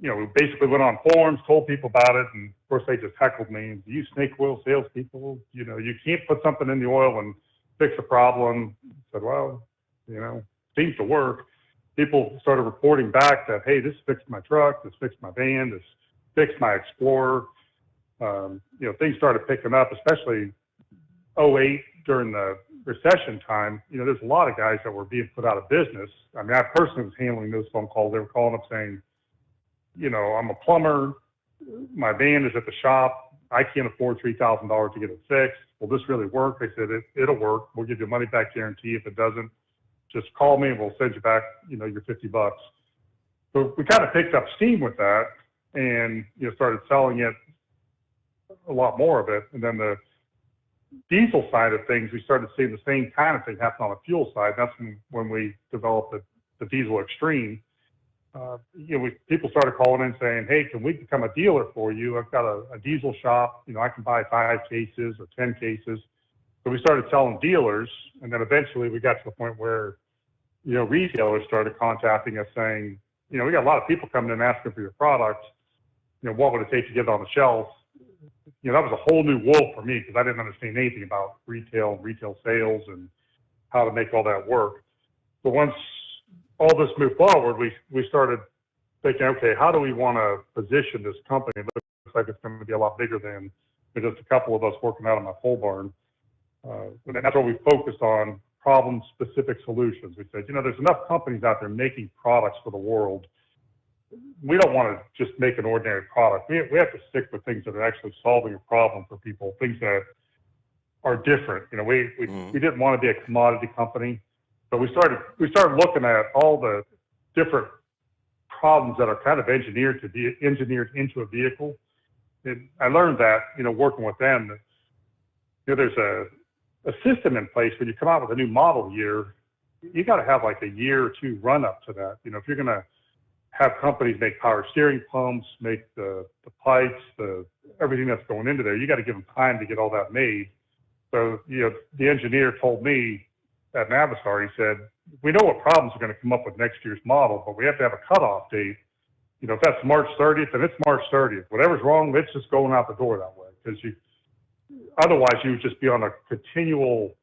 we basically went on forums, told people about it, and of course they just heckled me. You snake oil salespeople, you can't put something in the oil and fix a problem. I said, well, seems to work. People started reporting back that, hey, this fixed my truck, this fixed my van, this fixed my Explorer. Things started picking up, especially 08 during the recession time. There's a lot of guys that were being put out of business. I mean, I personally was handling those phone calls. They were calling up saying, I'm a plumber. My van is at the shop. I can't afford $3,000 to get it fixed. Will this really work? They said, it'll work. We'll give you a money back guarantee. If it doesn't, just call me and we'll send you back, your $50. So we kind of picked up steam with that and, started selling it, a lot more of it. And then the diesel side of things, we started seeing the same kind of thing happen on the fuel side. That's when we developed the Diesel Extreme. People started calling in saying, hey, can we become a dealer for you? I've got a diesel shop. I can buy 5 cases or 10 cases. So we started selling dealers, and then eventually we got to the point where, retailers started contacting us saying, we got a lot of people coming in asking for your product. What would it take to get it on the shelf? That was a whole new world for me because I didn't understand anything about retail sales and how to make all that work. But once all this moved forward, we started thinking, okay, how do we want to position this company? It looks like it's going to be a lot bigger than just a couple of us working out of my pole barn. And that's what we focused on, problem-specific solutions. We said, there's enough companies out there making products for the world. We don't want to just make an ordinary product. We have to stick with things that are actually solving a problem for people, things that are different. We didn't want to be a commodity company. So we started looking at all the different problems that are kind of engineered into a vehicle. And I learned that, working with them, that, there's a system in place when you come out with a new model year, you got to have like a year or two run up to that. If you're going to have companies make power steering pumps, make the pipes, everything that's going into there, you got to give them time to get all that made. So, the engineer told me at Navistar, he said, we know what problems are going to come up with next year's model, but we have to have a cutoff date. If that's March 30th, then it's March 30th. Whatever's wrong, it's just going out the door that way. Because otherwise you would just be on a continual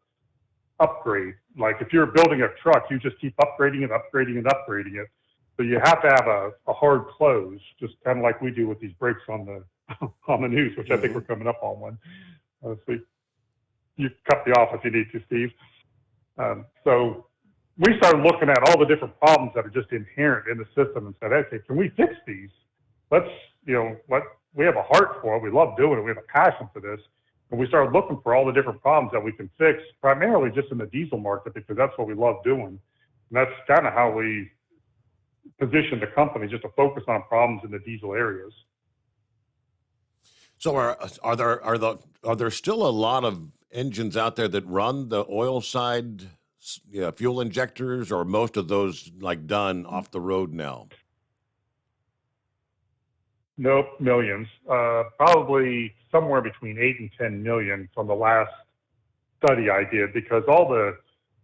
upgrade. Like if you're building a truck, you just keep upgrading it. So you have to have a hard close, just kind of like we do with these breaks on the news, which I think we're coming up on one. So you cut me off if you need to, Steve. So we started looking at all the different problems that are just inherent in the system and said, okay, can we fix these? Let's, we have a heart for it. We love doing it. We have a passion for this. And we started looking for all the different problems that we can fix, primarily just in the diesel market, because that's what we love doing. And that's kind of how we positioned the company, just to focus on problems in the diesel areas. So are there still a lot of engines out there that run the oil side, fuel injectors, or most of those like done off the road now? Nope, millions. Probably somewhere between 8 and 10 million from the last study I did, because all the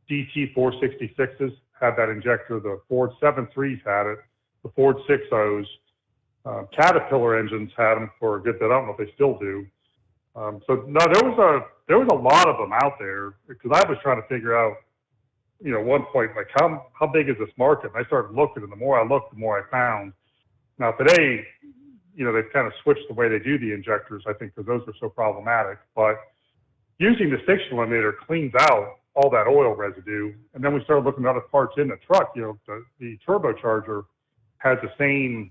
DT 466s had that injector, the Ford 7.3s had it, the Ford 6.0s, Caterpillar engines had them for a good bit. I don't know if they still do. So no, there was a lot of them out there, because I was trying to figure out, at one point, like how big is this market? And I started looking, and the more I looked, the more I found. Now today, they've kind of switched the way they do the injectors, I think, because those are so problematic. But using the stiction eliminator cleans out all that oil residue. And then we started looking at other parts in the truck. The turbocharger has the same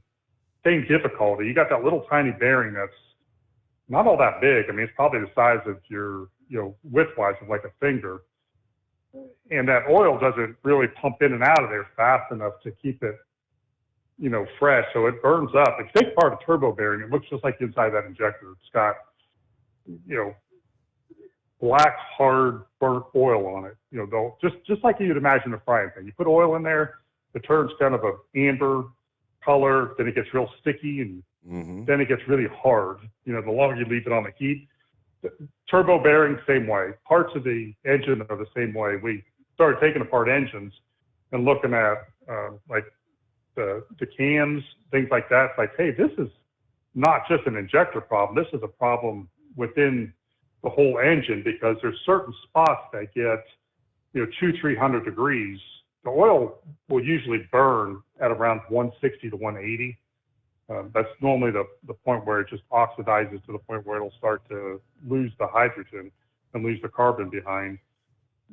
difficulty. You got that little tiny bearing that's not all that big. I mean, it's probably the size of your, width-wise of like a finger. And that oil doesn't really pump in and out of there fast enough to keep it, fresh. So it burns up. If you take apart a turbo bearing, it looks just like inside that injector. It's got, black, hard, burnt oil on it. Just like you'd imagine a frying pan. You put oil in there, it turns kind of a amber color, then it gets real sticky, and then it gets really hard. The longer you leave it on the heat. The turbo bearing, same way. Parts of the engine are the same way. We started taking apart engines and looking at like the cams, things like that. It's like, hey, this is not just an injector problem. This is a problem within the whole engine, because there's certain spots that get 200-300 degrees. The oil will usually burn at around 160 to 180. That's normally the point where it just oxidizes to the point where it'll start to lose the hydrogen and lose the carbon behind.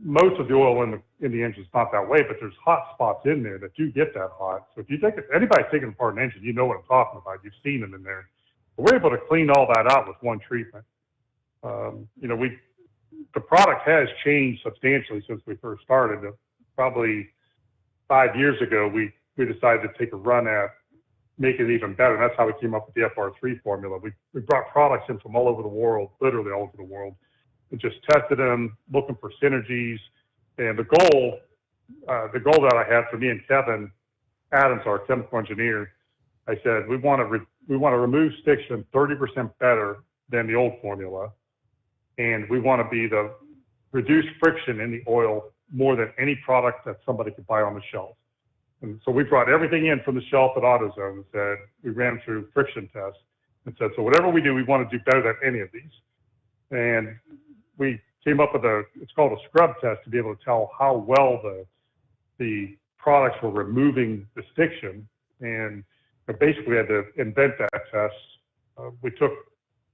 Most of the oil in the engine is not that way, but there's hot spots in there that do get that hot. So if you anybody's taking apart an engine, you know what I'm talking about. You've seen them in there. But we're able to clean all that out with one treatment. The product has changed substantially since we first started. Probably 5 years ago, we decided to take a run at making it even better. And that's how we came up with the FR3 formula. We brought products in from all over the world, literally all over the world, and just tested them, looking for synergies. And the goal that I had for me and Kevin Adams, our chemical engineer, I said, we want to remove stiction 30% better than the old formula. And we want to be the reduced friction in the oil more than any product that somebody could buy on the shelf. And so we brought everything in from the shelf at AutoZone and said, we ran through friction tests and said, so whatever we do, we want to do better than any of these. And we came up with it's called a scrub test, to be able to tell how well the products were removing the stiction. And basically we had to invent that test. We took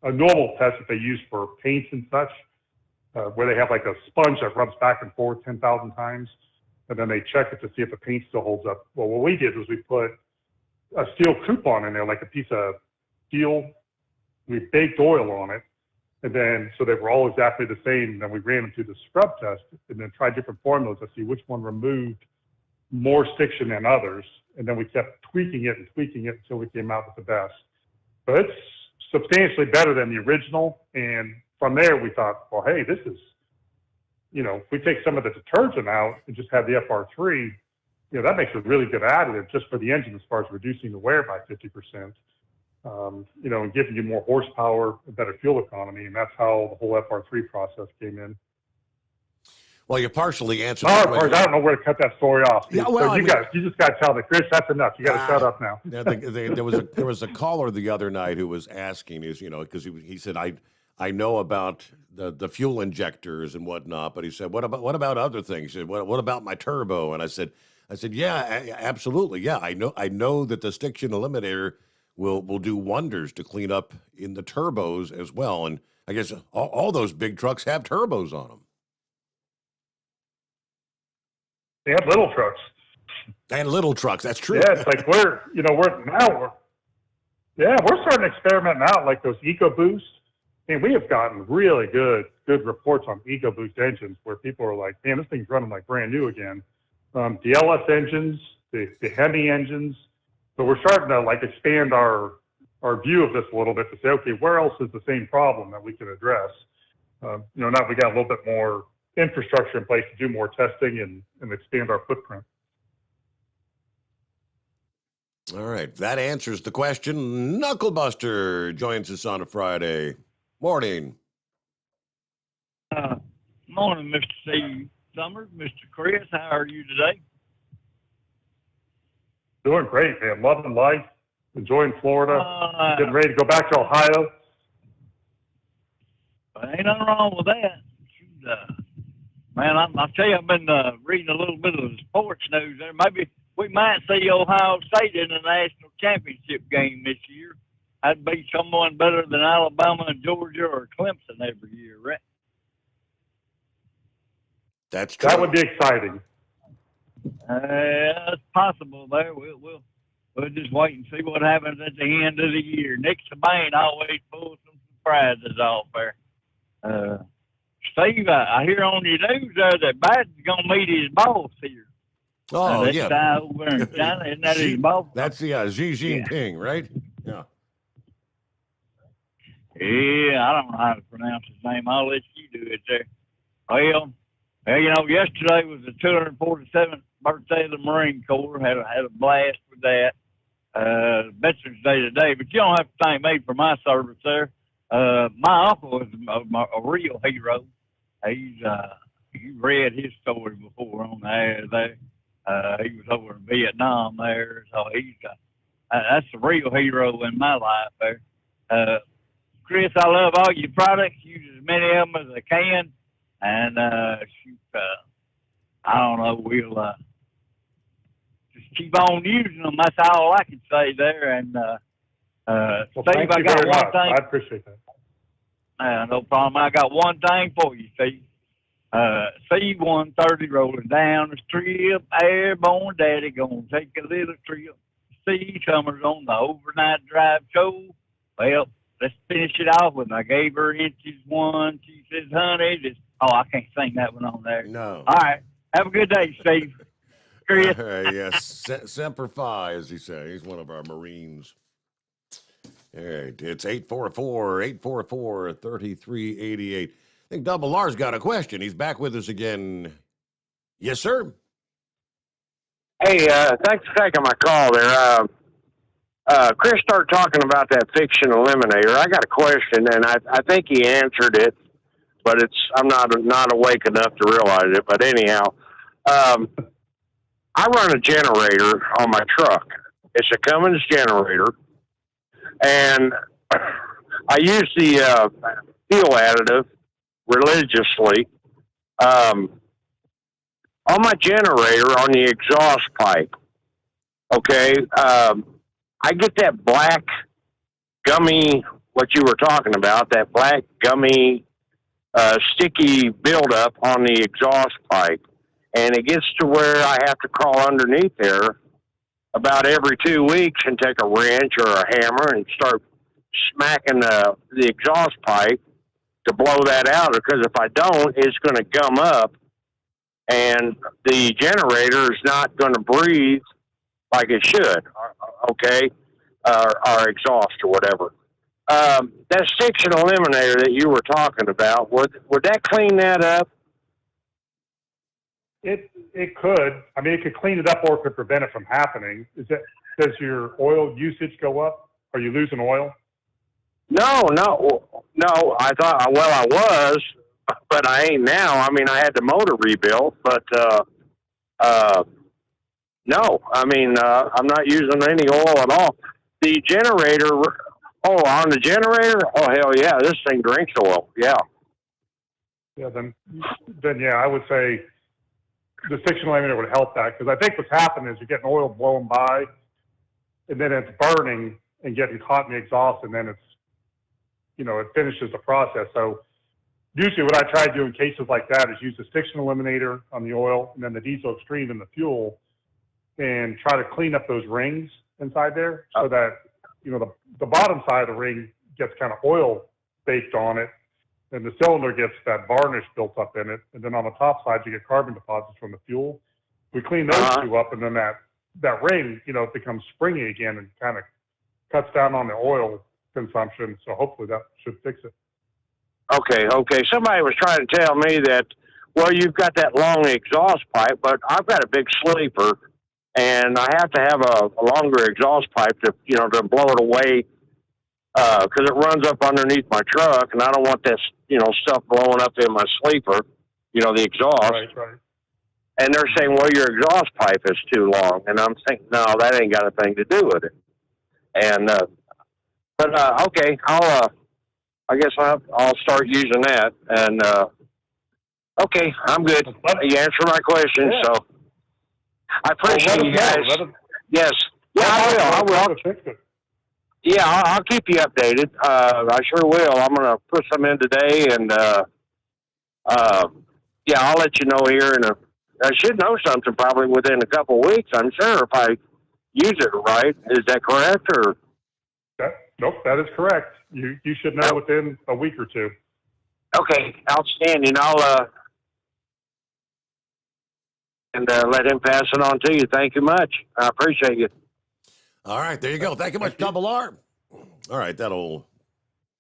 a normal test that they use for paints and such, where they have like a sponge that rubs back and forth 10,000 times, and then they check it to see if the paint still holds up. Well, what we did was we put a steel coupon in there, like a piece of steel. We baked oil on it, and then so they were all exactly the same. And then we ran them through the scrub test, and then tried different formulas to see which one removed more stiction than others. And then we kept tweaking it until we came out with the best. So it's substantially better than the original. And from there, we thought, well, hey, this is, if we take some of the detergent out and just have the FR3, that makes a really good additive just for the engine as far as reducing the wear by 50%, and giving you more horsepower and better fuel economy. And that's how the whole FR3 process came in. Well, you partially answered. I don't know where to cut that story off. Yeah, well, so you just got to tell me, Chris, that's enough. You got to shut up now. Yeah, there was a caller the other night who was asking, because he said, I know about the fuel injectors and whatnot, but he said, what about other things? He said, what about my turbo? And I said, yeah, absolutely, yeah. I know that the stiction eliminator will do wonders to clean up in the turbos as well. And I guess all those big trucks have turbos on them. They had little trucks. And little trucks, that's true. Yeah, it's like we're starting to experiment out like those EcoBoost. I mean, we have gotten really good reports on EcoBoost engines where people are like, man, this thing's running like brand new again. The LS engines, the Hemi engines. So we're starting to like expand our view of this a little bit to say, okay, where else is the same problem that we can address? Now we got a little bit more infrastructure in place to do more testing and expand our footprint. All right, that answers the question. Knucklebuster joins us on a Friday morning. Morning, Mr. C. Summers, Mr. Chris. How are you today? Doing great, man. Loving life, enjoying Florida, getting ready to go back to Ohio. Ain't nothing wrong with that. Man, I'll tell you, I've been reading a little bit of the sports news there. Maybe we might see Ohio State in the national championship game this year. That'd be someone better than Alabama and Georgia or Clemson every year, right? That's true. That would be exciting. It's possible there. We'll just wait and see what happens at the end of the year. Nick Saban always pulls some surprises off there. Steve, I hear on your news that Biden's going to meet his boss here. Oh, that yeah. guy over in China, isn't that his boss? That's Xi Jinping, right? Yeah. Yeah, I don't know how to pronounce his name. I'll let you do it there. Well, yesterday was the 247th birthday of the Marine Corps. Had a blast with that. Veterans Day today, but you don't have to thank me for my service there. My uncle is a real hero. You read his story before on the air there. He was over in Vietnam there, so that's a real hero in my life there. Chris, I love all your products. Use as many of them as I can, and I don't know. We'll just keep on using them. That's all I can say there. And well, Steve, thank you very much. I appreciate that. No problem. I got one thing for you, Steve. C-130 rolling down the strip. Airborne daddy gonna take a little trip. C Summers on the overnight drive show. Well, let's finish it off with I gave her inches one. She says, honey, I can't sing that one on there. No. All right. Have a good day, Steve. Chris. Yes. Semper Fi, as he says. He's one of our Marines. All right. It's 844-3388. I think Double R's got a question. He's back with us again. Yes, sir. Hey, thanks for taking my call there. Chris started talking about that fiction eliminator. I got a question, and I think he answered it, but I'm not awake enough to realize it. But anyhow, I run a generator on my truck. It's a Cummins generator, and I use the fuel additive religiously. On my generator, on the exhaust pipe, okay, I get that black gummy, what you were talking about, that black gummy sticky buildup on the exhaust pipe. And it gets to where I have to crawl underneath there about every 2 weeks and take a wrench or a hammer and start smacking the exhaust pipe to blow that out, because if I don't, it's going to gum up and the generator is not going to breathe like it should, okay, or exhaust or whatever. That stiction eliminator that you were talking about, would that clean that up? It could. I mean, it could clean it up, or it could prevent it from happening. Does your oil usage go up? Are you losing oil? No. I thought, I was, but I ain't now. I mean, I had the motor rebuilt, but no. I mean, I'm not using any oil at all. The generator, on the generator? Oh, hell yeah, this thing drinks oil, yeah. Yeah, then yeah, I would say the stiction eliminator would help that, because I think what's happening is you're getting oil blown by, and then it's burning and getting caught in the exhaust, and then it finishes the process. So usually what I try to do in cases like that is use the stiction eliminator on the oil and then the diesel extreme in the fuel and try to clean up those rings inside there so that, the bottom side of the ring gets kind of oil baked on it and the cylinder gets that varnish built up in it. And then on the top side, you get carbon deposits from the fuel. We clean those two up, and then that ring, it becomes springy again and kind of cuts down on the oil consumption. So hopefully that should fix it. Okay. Somebody was trying to tell me that, well, you've got that long exhaust pipe, but I've got a big sleeper, and I have to have a longer exhaust pipe to blow it away because it runs up underneath my truck, and I don't want this, stuff blowing up in my sleeper, the exhaust. Right. And they're saying, well, your exhaust pipe is too long. And I'm thinking, no, that ain't got a thing to do with it. And, okay, I guess I'll start using that. And, okay, I'm good. You answered my question, so I appreciate you guys. Yes. Yeah, I will. Yeah, I'll keep you updated. I sure will. I'm going to put some in today, and, I'll let you know here I should know something probably within a couple of weeks, I'm sure, if I use it right. Is that correct? Or Nope, that is correct. You should know within a week or two. Okay, outstanding. I'll let him pass it on to you. Thank you much. I appreciate you. All right, there you go. Thank you much, Double R. All right, that'll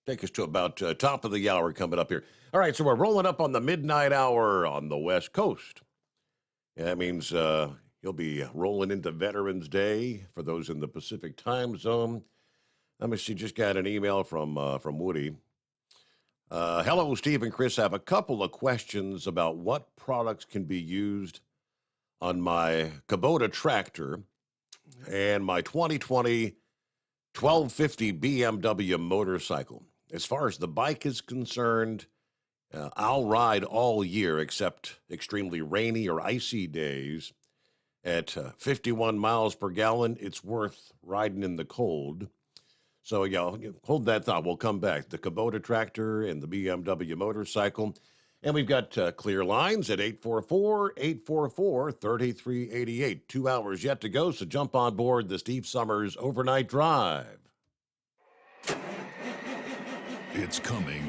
take us to about top of the hour coming up here. All right, so we're rolling up on the midnight hour on the West Coast. That means you'll be rolling into Veterans Day for those in the Pacific time zone. Let me see, just got an email from Woody. Hello, Steve and Chris. I have a couple of questions about what products can be used on my Kubota tractor and my 2020 1250 BMW motorcycle. As far as the bike is concerned, I'll ride all year except extremely rainy or icy days. At 51 miles per gallon, it's worth riding in the cold. So, hold that thought. We'll come back. The Kubota tractor and the BMW motorcycle. And we've got clear lines at 844-844-3388. 2 hours yet to go, so jump on board the Steve Summers Overnight Drive. It's coming.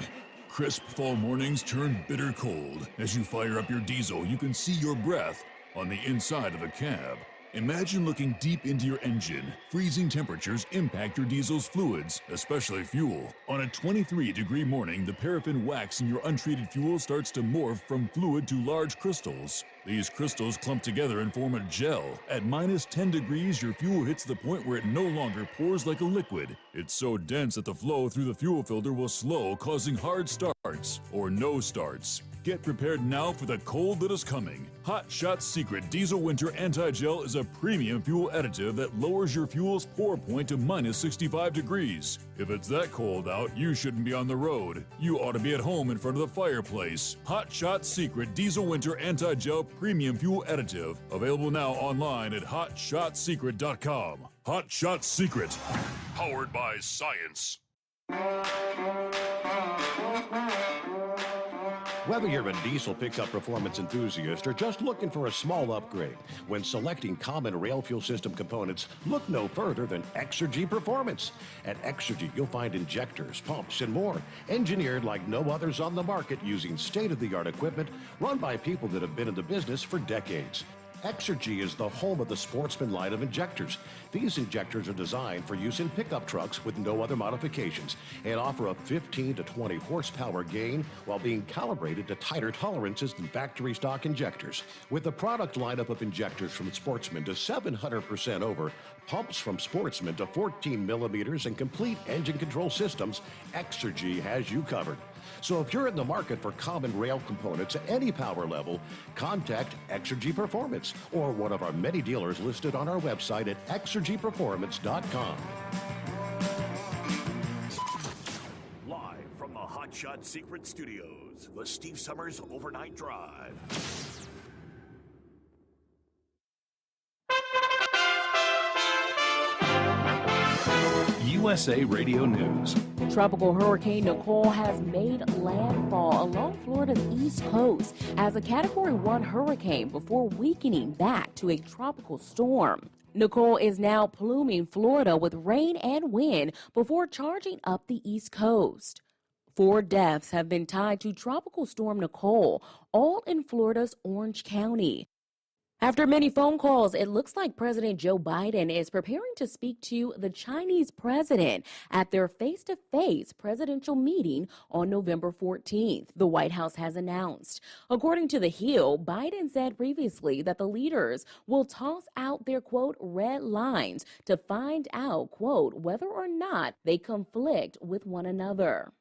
Crisp fall mornings turn bitter cold. As you fire up your diesel, you can see your breath on the inside of the cab. Imagine looking deep into your engine. Freezing temperatures impact your diesel's fluids, especially fuel. On a 23-degree morning, the paraffin wax in your untreated fuel starts to morph from fluid to large crystals. These crystals clump together and form a gel. At minus 10 degrees, your fuel hits the point where it no longer pours like a liquid. It's so dense that the flow through the fuel filter will slow, causing hard starts or no starts. Get prepared now for the cold that is coming. Hot Shot's Secret Diesel Winter Anti-Gel is a premium fuel additive that lowers your fuel's pour point to minus 65 degrees. If it's that cold out, you shouldn't be on the road. You ought to be at home in front of the fireplace. Hot Shot's Secret Diesel Winter Anti-Gel Premium Fuel Additive. Available now online at hotshotsecret.com. Hot Shot Secret. Powered by science. Whether you're a diesel pickup performance enthusiast or just looking for a small upgrade, when selecting common rail fuel system components, look no further than Exergy Performance. At Exergy, you'll find injectors, pumps, and more, engineered like no others on the market using state-of-the-art equipment run by people that have been in the business for decades. Exergy is the home of the Sportsman line of injectors. These injectors are designed for use in pickup trucks with no other modifications and offer a 15 to 20 horsepower gain while being calibrated to tighter tolerances than factory stock injectors. With the product lineup of injectors from Sportsman to 700% over, pumps from Sportsman to 14 millimeters, and complete engine control systems, Exergy has you covered. So if you're in the market for common rail components at any power level, contact Exergy Performance or one of our many dealers listed on our website at exergyperformance.com. Live from the Hot Shot Secret Studios, the Steve Summers Overnight Drive. USA Radio News. Tropical Hurricane Nicole has made landfall along Florida's east coast as a Category 1 hurricane before weakening back to a tropical storm. Nicole is now pluming Florida with rain and wind before charging up the east coast. 4 deaths have been tied to Tropical Storm Nicole, all in Florida's Orange County. After many phone calls, it looks like President Joe Biden is preparing to speak to the Chinese president at their face-to-face presidential meeting on November 14th, the White House has announced. According to The Hill, Biden said previously that the leaders will toss out their, quote, red lines to find out, quote, whether or not they conflict with one another.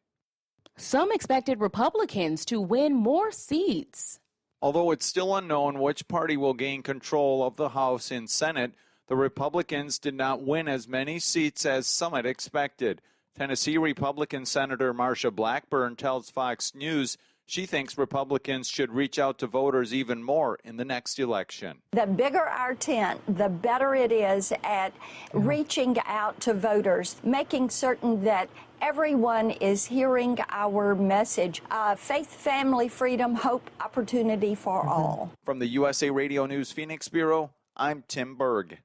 Some expected Republicans to win more seats. Although it's still unknown which party will gain control of the House and Senate, the Republicans did not win as many seats as some had expected. Tennessee Republican Senator Marsha Blackburn tells Fox News she thinks Republicans should reach out to voters even more in the next election. The bigger our tent, the better it is at reaching out to voters, making certain that everyone is hearing our message. Faith, family, freedom, hope, opportunity for all. From the USA Radio News Phoenix Bureau, I'm Tim Berg.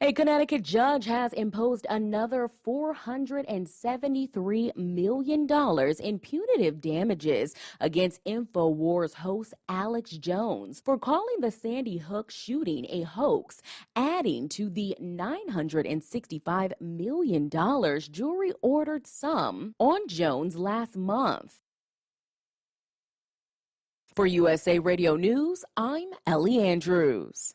A Connecticut judge has imposed another $473 million in punitive damages against InfoWars host Alex Jones for calling the Sandy Hook shooting a hoax, adding to the $965 million jury-ordered sum on Jones last month. For USA Radio News, I'm Ellie Andrews.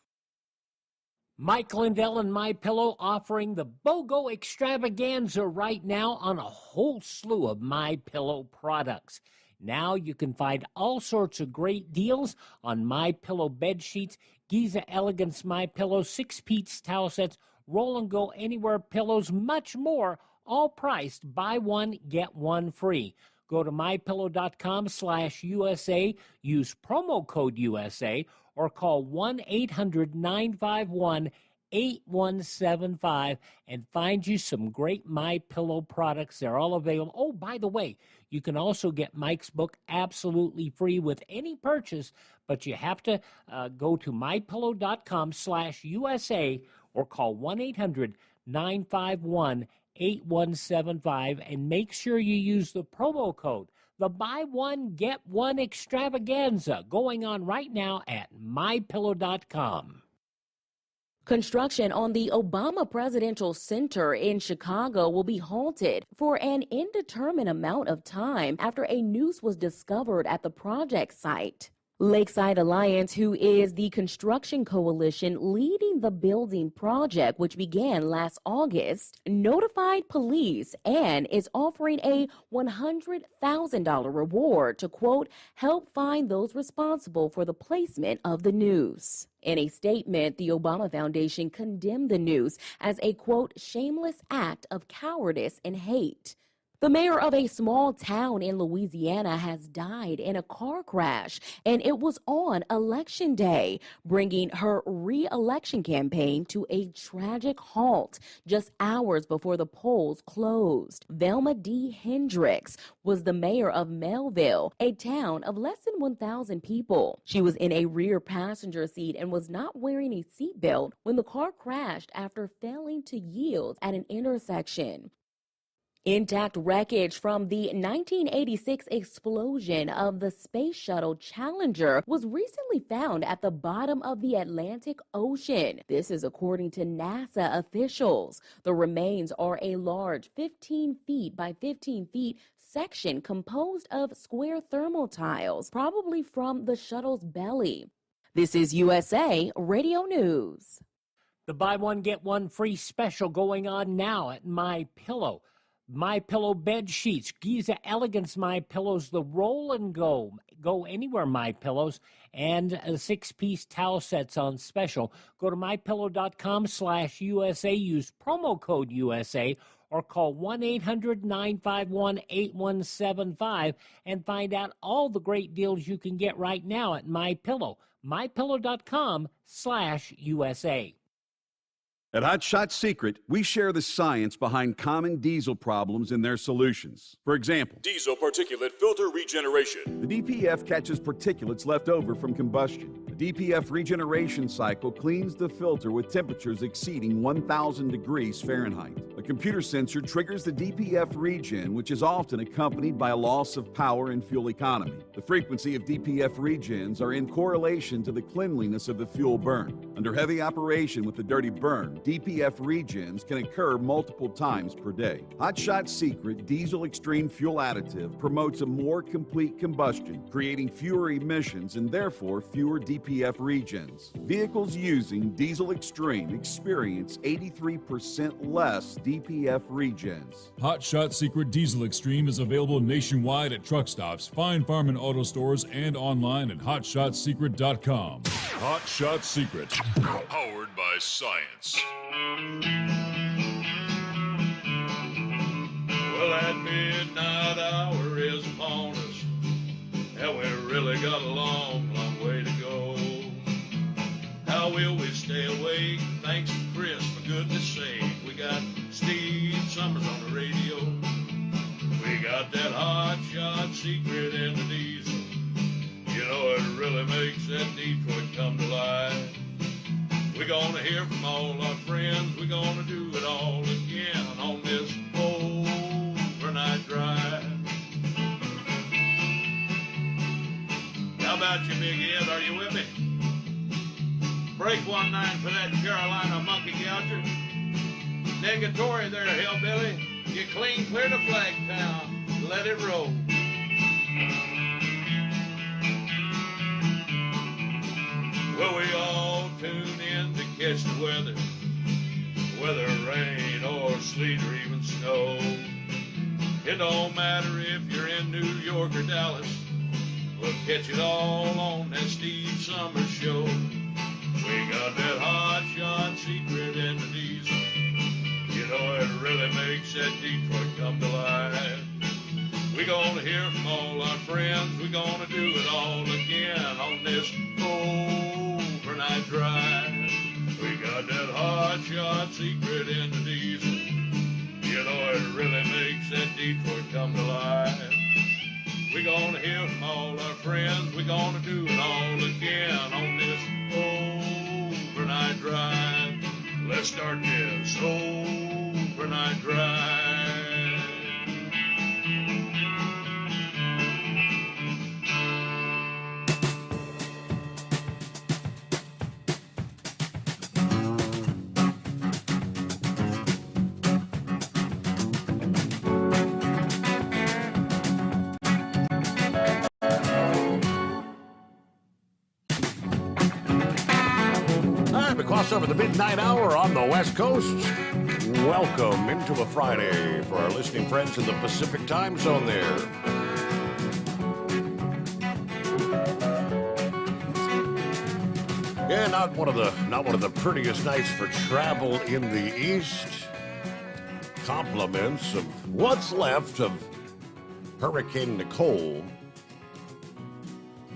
Mike Lindell and MyPillow offering the BOGO extravaganza right now on a whole slew of MyPillow products. Now you can find all sorts of great deals on MyPillow bed sheets, Giza Elegance MyPillow, 6-piece towel sets, Roll and Go Anywhere pillows, much more, all priced buy one, get one free. Go to mypillow.com/USA, use promo code USA, or call 1-800-951-8175 and find you some great MyPillow products. They're all available. Oh, by the way, you can also get Mike's book absolutely free with any purchase, but you have to go to mypillow.com/USA or call 1-800-951-8175 and make sure you use the promo code. The buy one, get one extravaganza going on right now at mypillow.com. Construction on the Obama Presidential Center in Chicago will be halted for an indeterminate amount of time after a noose was discovered at the project site. Lakeside Alliance, who is the construction coalition leading the building project, which began last August, notified police and is offering a $100,000 reward to, quote, help find those responsible for the placement of the noose. In a statement, the Obama Foundation condemned the noose as a, quote, shameless act of cowardice and hate. The mayor of a small town in Louisiana has died in a car crash, and it was on Election Day, bringing her re-election campaign to a tragic halt just hours before the polls closed. Velma D. Hendricks was the mayor of Melville, a town of less than 1,000 people. She was in a rear passenger seat and was not wearing a seatbelt when the car crashed after failing to yield at an intersection. Intact wreckage from the 1986 explosion of the Space Shuttle Challenger was recently found at the bottom of the Atlantic Ocean. This is according to NASA officials. The remains are a large 15 feet by 15 feet section composed of square thermal tiles, probably from the shuttle's belly. This is USA Radio News. The buy one, get one free special going on now at MyPillow. MyPillow bed sheets, Giza Elegance MyPillows, the Roll and Go Anywhere MyPillows, and 6-piece towel sets on special. Go to mypillow.com/USA, use promo code USA, or call 1-800-951-8175 and find out all the great deals you can get right now at MyPillow. mypillow.com/USA. At Hot Shot Secret, we share the science behind common diesel problems and their solutions. For example, Diesel particulate filter regeneration. the DPF catches particulates left over from combustion. The DPF regeneration cycle cleans the filter with temperatures exceeding 1,000 degrees Fahrenheit. A computer sensor triggers the DPF regen, which is often accompanied by a loss of power and fuel economy. The frequency of DPF regens are in correlation to the cleanliness of the fuel burn. Under heavy operation with the dirty burn, DPF regens can occur multiple times per day. Hot Shot Secret Diesel Extreme Fuel Additive promotes a more complete combustion, creating fewer emissions and therefore fewer DPF regens. Vehicles using Diesel Extreme experience 83% less DPF regens. Hot Shot Secret Diesel Extreme is available nationwide at truck stops, fine farm and auto stores, and online at hotshotsecret.com. Hot Shot Secret, powered by science. Well, that midnight hour is upon us, and we really got a long, long way to go. How will we stay awake? Thanks to Chris, for goodness sake. We got Steve Summers on the radio. We got that Hot Shot Secret in the diesel. You know, it really makes that Detroit come to life. We're gonna hear from all our friends. We're gonna do it all again on this overnight drive. How about you, Big Ed? Are you with me? Break 1-9 for that Carolina monkey gouger. Negatory there, hillbilly. You clean clear to Flagtown. Let it roll. Well, we all tune in to catch the weather, whether rain or sleet or even snow. It don't matter if you're in New York or Dallas, we'll catch it all on that Steve Summers show. We got that Hot Shot Secret in the diesel. You know, it really makes that Detroit come to life. We're gonna hear from all our friends. We're gonna do it all again on this overnight drive. We got that Hot Shot Secret in the diesel. You know, it really makes that Detroit come to life. We're gonna hear from all our friends. We're gonna do it all again on this overnight drive. Let's start this overnight drive. Over the midnight hour on the West Coast. Welcome into a Friday for our listening friends in the Pacific time zone there. Yeah, not one of the prettiest nights for travel in the East. Compliments of what's left of Hurricane Nicole.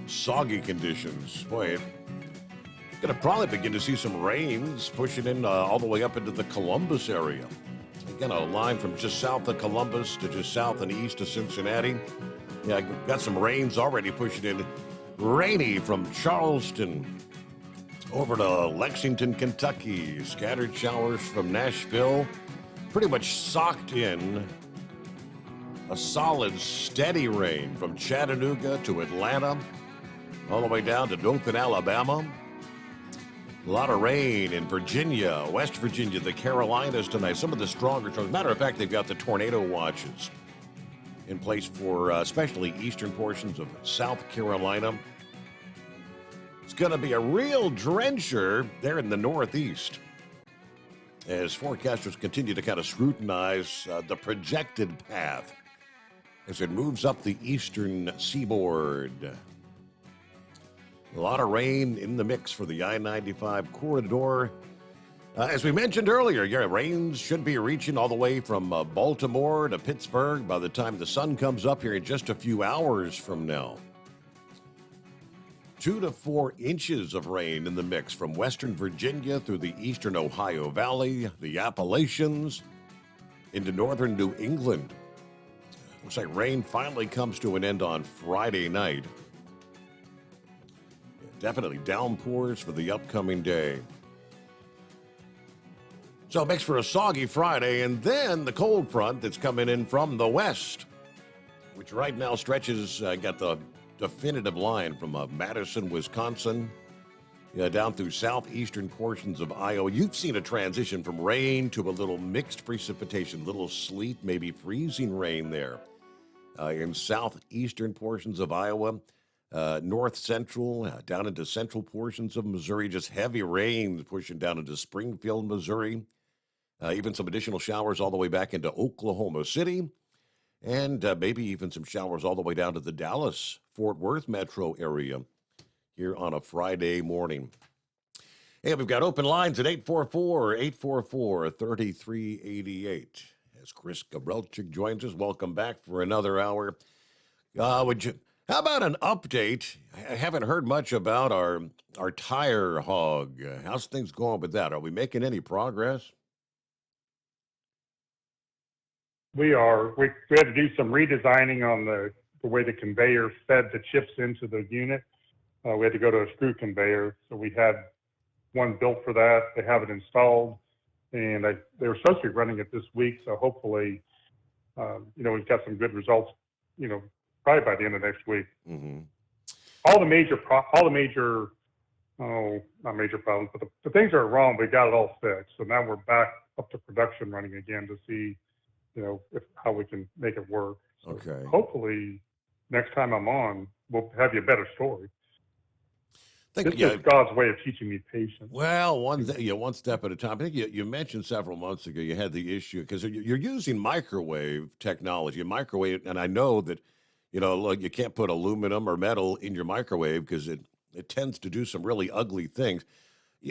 Soggy conditions. Boy, going to probably begin to see some rains pushing in all the way up into the Columbus area. Again, a line from just south of Columbus to just south and east of Cincinnati. Yeah, got some rains already pushing in. Rainy from Charleston over to Lexington, Kentucky. Scattered showers from Nashville. Pretty much socked in. A solid, steady rain from Chattanooga to Atlanta. All the way down to Dothan, Alabama. A lot of rain in Virginia, West Virginia, the Carolinas tonight. Some of the stronger storms. Matter of fact, they've got the tornado watches in place for especially eastern portions of South Carolina. It's going to be a real drencher there in the Northeast as forecasters continue to kind of scrutinize the projected path as it moves up the eastern seaboard. A lot of rain in the mix for the I-95 corridor. As we mentioned earlier, rains should be reaching all the way from Baltimore to Pittsburgh by the time the sun comes up here in just a few hours from now. 2 to 4 inches of rain in the mix from western Virginia through the eastern Ohio Valley, the Appalachians, into northern New England. Looks like rain finally comes to an end on Friday night. Definitely downpours for the upcoming day. So it makes for a soggy Friday, and then the cold front that's coming in from the west, which right now stretches, got the definitive line from Madison, Wisconsin, down through southeastern portions of Iowa. You've seen a transition from rain to a little mixed precipitation, little sleet, maybe freezing rain there in southeastern portions of Iowa, north central, down into central portions of Missouri, just heavy rain pushing down into Springfield, Missouri. Even some additional showers all the way back into Oklahoma City. And maybe even some showers all the way down to the Dallas-Fort Worth metro area here on a Friday morning. Hey, we've got open lines at 844-3388. As Chris Gabrelcik joins us, welcome back for another hour. How about an update? I haven't heard much about our tire hog. How's things going with that? Are we making any progress? We are. We had to do some redesigning on the way the conveyor fed the chips into the unit. We had to go to a screw conveyor. So we had one built for that. They have it installed. And they were supposed to be running it this week. So hopefully, we've got some good results, probably by the end of next week. Mm-hmm. Not major problems, but the things that are wrong, we got it all fixed. So now we're back up to production running again to see how we can make it work. So okay. Hopefully, next time I'm on, we'll have you a better story. This Yeah. is God's way of teaching me patience. Well, one step at a time. I think you mentioned several months ago you had the issue because you're using microwave technology. And I know that, look, you can't put aluminum or metal in your microwave because it tends to do some really ugly things.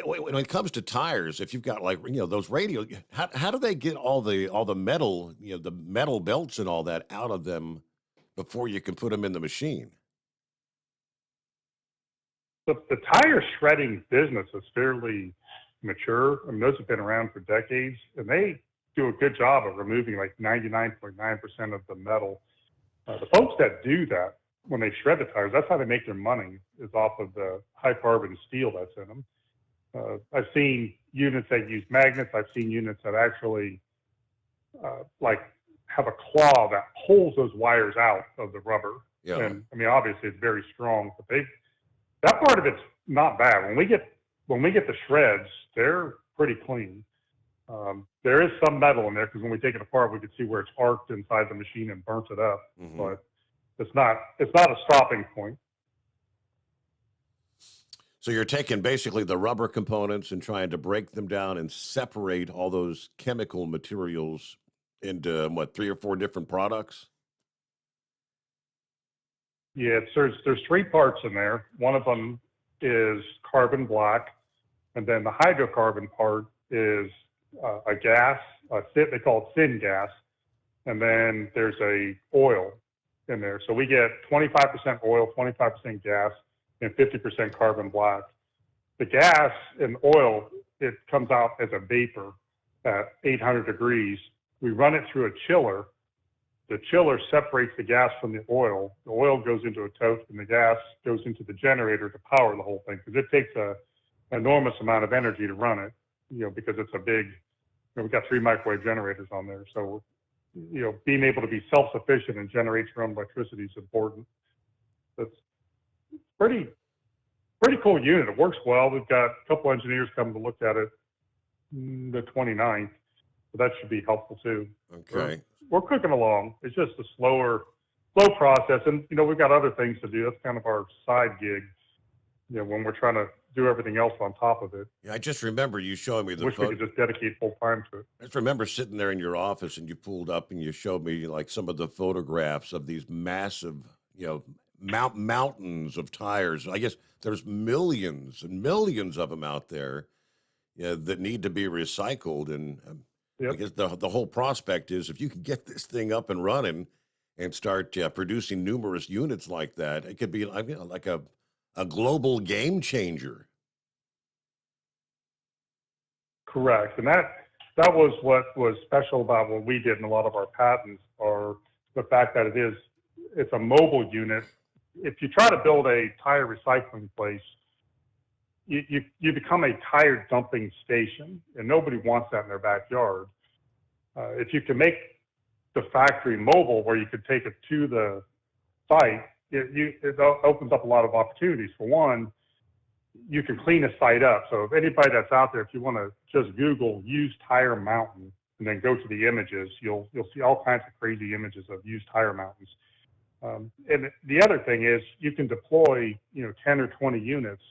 When it comes to tires, if you've got those radios, how do they get all the metal, the metal belts and all that out of them before you can put them in the machine? The tire shredding business is fairly mature. I mean, those have been around for decades, and they do a good job of removing like 99.9% of the metal. The folks that do that, when they shred the tires, that's how they make their money, is off of the high carbon steel that's in them. I've seen units that use magnets. I've seen units that actually have a claw that pulls those wires out of the rubber. Yeah. And I mean, obviously it's very strong, but that part of it's not bad. When we get the shreds, they're pretty clean. There is some metal in there because when we take it apart, we can see where it's arced inside the machine and burnt it up. Mm-hmm. But it's not a stopping point. So you're taking basically the rubber components and trying to break them down and separate all those chemical materials into 3 or 4 different products? Yeah, there's 3 parts in there. One of them is carbon black, and then the hydrocarbon part is a gas. They call it syngas, and then there's a oil in there. So we get 25% oil, 25% gas, and 50% carbon black. The gas and oil, it comes out as a vapor at 800 degrees. We run it through a chiller. The chiller separates the gas from the oil. The oil goes into a tote, and the gas goes into the generator to power the whole thing, because it takes an enormous amount of energy to run it, because it's a big, we've got 3 microwave generators on there. So, being able to be self-sufficient and generate your own electricity is important. That's pretty cool unit. It works well. We've got a couple engineers coming to look at it the 29th, so that should be helpful too. Okay. We're cooking along. It's just a slow process, and we've got other things to do. That's kind of our side gig, when we're trying to do everything else on top of it. Yeah, I just remember you showing me the Wish we could just dedicate full time to it. I just remember sitting there in your office and you pulled up and you showed me some of the photographs of these massive, mountains of tires. I guess there's millions and millions of them out there that need to be recycled. And Yep. I guess the whole prospect is if you can get this thing up and running and start producing numerous units like that, it could be like a a global game changer. Correct. And that was what was special about what we did in a lot of our patents, or the fact that it's a mobile unit. If you try to build a tire recycling place, you become a tire dumping station, and nobody wants that in their backyard. If you can make the factory mobile, where you could take it to the site, it opens up a lot of opportunities. For one, you can clean a site up. So if anybody that's out there, if you want to just Google used tire mountain and then go to the images, you'll see all kinds of crazy images of used tire mountains. And the other thing is you can deploy 10 or 20 units,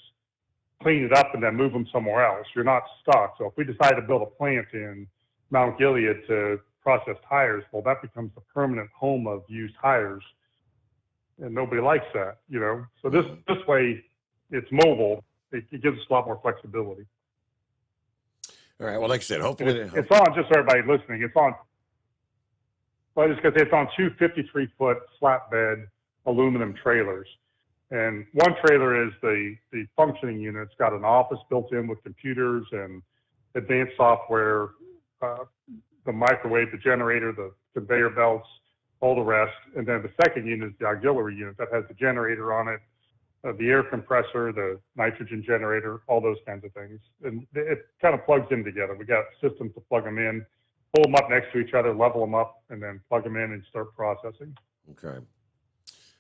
clean it up, and then move them somewhere else. You're not stuck. So if we decide to build a plant in Mount Gilead to process tires, well, that becomes the permanent home of used tires, and nobody likes that, So this way, it's mobile. It gives us a lot more flexibility. All right. Well, like I said, hopefully it's on. Just so everybody listening, it's on. Well, I just gonna say it's on two 53-foot flatbed aluminum trailers, and one trailer is the functioning unit. It's got an office built in with computers and advanced software, the microwave, the generator, the conveyor belts, all the rest. And then the second unit is the auxiliary unit that has the generator on it, the air compressor, the nitrogen generator, all those kinds of things. And it kind of plugs in together. We got systems to plug them in, pull them up next to each other, level them up, and then plug them in and start processing. Okay.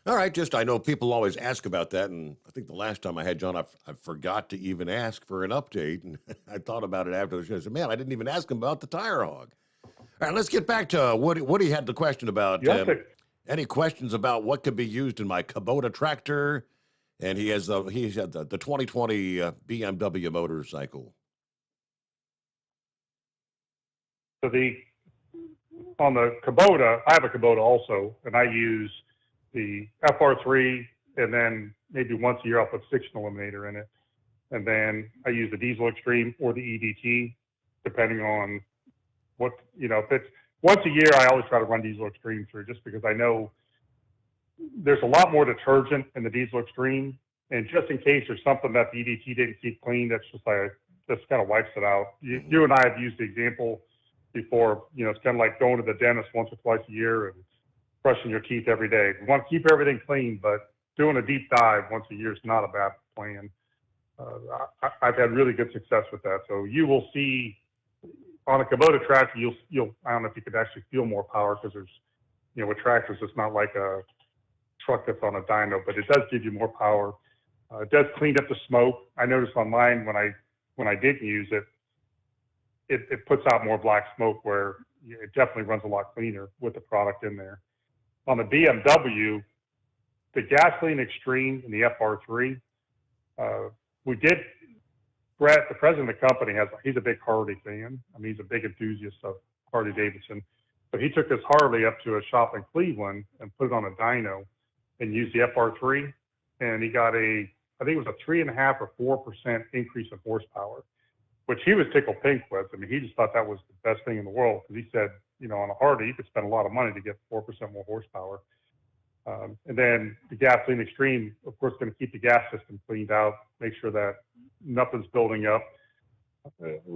All right. Just, I know people always ask about that, and I think the last time I had John, I forgot to even ask for an update, and I thought about it after the show. I said, man, I didn't even ask him about the tire hog. All right, let's get back to Woody had the question about any questions about what could be used in my Kubota tractor, and he had the 2020 BMW motorcycle. So on the Kubota, I have a Kubota also, and I use the FR3, and then maybe once a year I'll put friction eliminator in it, and then I use the Diesel Extreme or the EDT, depending on what, if it's once a year, I always try to run Diesel Extreme through, just because I know there's a lot more detergent in the Diesel Extreme, and just in case there's something that the EDT didn't keep clean, that's just kind of wipes it out. You and I have used the example before, it's kind of like going to the dentist once or twice a year and brushing your teeth every day. We want to keep everything clean, but doing a deep dive once a year is not a bad plan. I've had really good success with that. So you will see on a Kubota tractor, you'll I don't know if you could actually feel more power, because there's, with tractors, it's not like a truck that's on a dyno, but it does give you more power. It does clean up the smoke. I noticed on mine when I didn't use it, it puts out more black smoke, where it definitely runs a lot cleaner with the product in there. On the BMW, the Gasoline Extreme and the FR3, Brett, the president of the company, he's a big Harley fan. I mean, he's a big enthusiast of Harley Davidson. So he took his Harley up to a shop in Cleveland and put it on a dyno and used the FR3, and he got I think it was a 3.5 or 4% increase in horsepower, which he was tickled pink with. I mean, he just thought that was the best thing in the world, because he said, on a Harley, you could spend a lot of money to get 4% more horsepower. And then the Gasoline Extreme, of course, going to keep the gas system cleaned out, make sure that nothing's building up.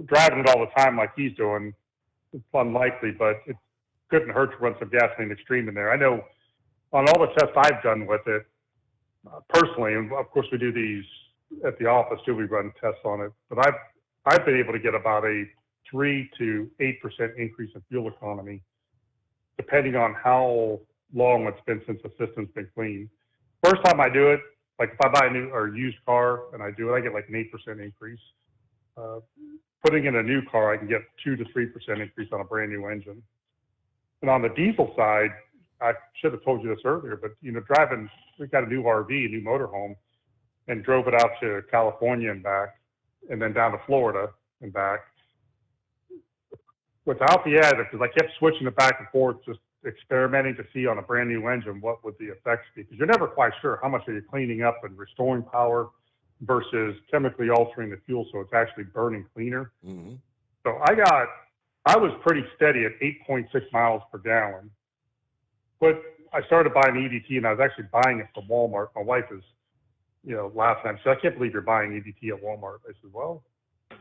Driving it all the time like he's doing, it's unlikely, but it couldn't hurt to run some Gasoline Extreme in there. I know on all the tests I've done with it, personally, and of course we do these at the office too, we run tests on it, but I've been able to get about a 3 to 8% increase in fuel economy, depending on how long it's been since the system's been cleaned. First time I do it, like if I buy a new or used car and I do it, I get like an 8% increase. Putting in a new car, I can get 2 to 3% increase on a brand new engine. And on the diesel side, I should have told you this earlier, but driving, we got a new RV, a new motorhome, and drove it out to California and back, and then down to Florida and back. Without the additive, because I kept switching it back and forth, just experimenting to see on a brand new engine what would the effects be, because you're never quite sure how much are you cleaning up and restoring power versus chemically altering the fuel so it's actually burning cleaner. Mm-hmm. So I was pretty steady at 8.6 miles per gallon, but I started buying EDT, and I was actually buying it from Walmart. My wife is last time, so I can't believe you're buying EDT at Walmart. I said, well,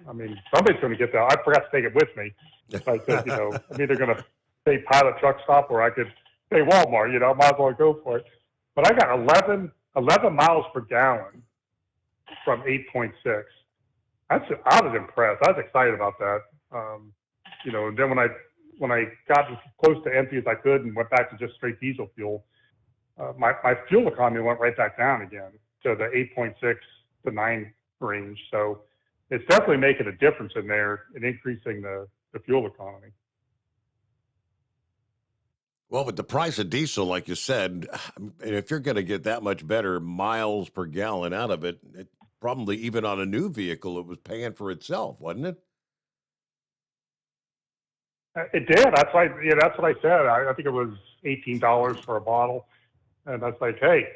I mean, somebody's going to get that. I forgot to take it with me. So I said, I'm either going to say Pilot Truck Stop or I could say Walmart, might as well go for it. But I got 11 miles per gallon from 8.6. I was impressed. I was excited about that. And then when I got as close to empty as I could and went back to just straight diesel fuel, my fuel economy went right back down again to the 8.6 to 9 range. So it's definitely making a difference in there and increasing the fuel economy. Well, with the price of diesel, like you said, if you're going to get that much better miles per gallon out of it, probably even on a new vehicle, it was paying for itself, wasn't it? It did. That's what I said. I think it was $18 for a bottle, and that's like, hey,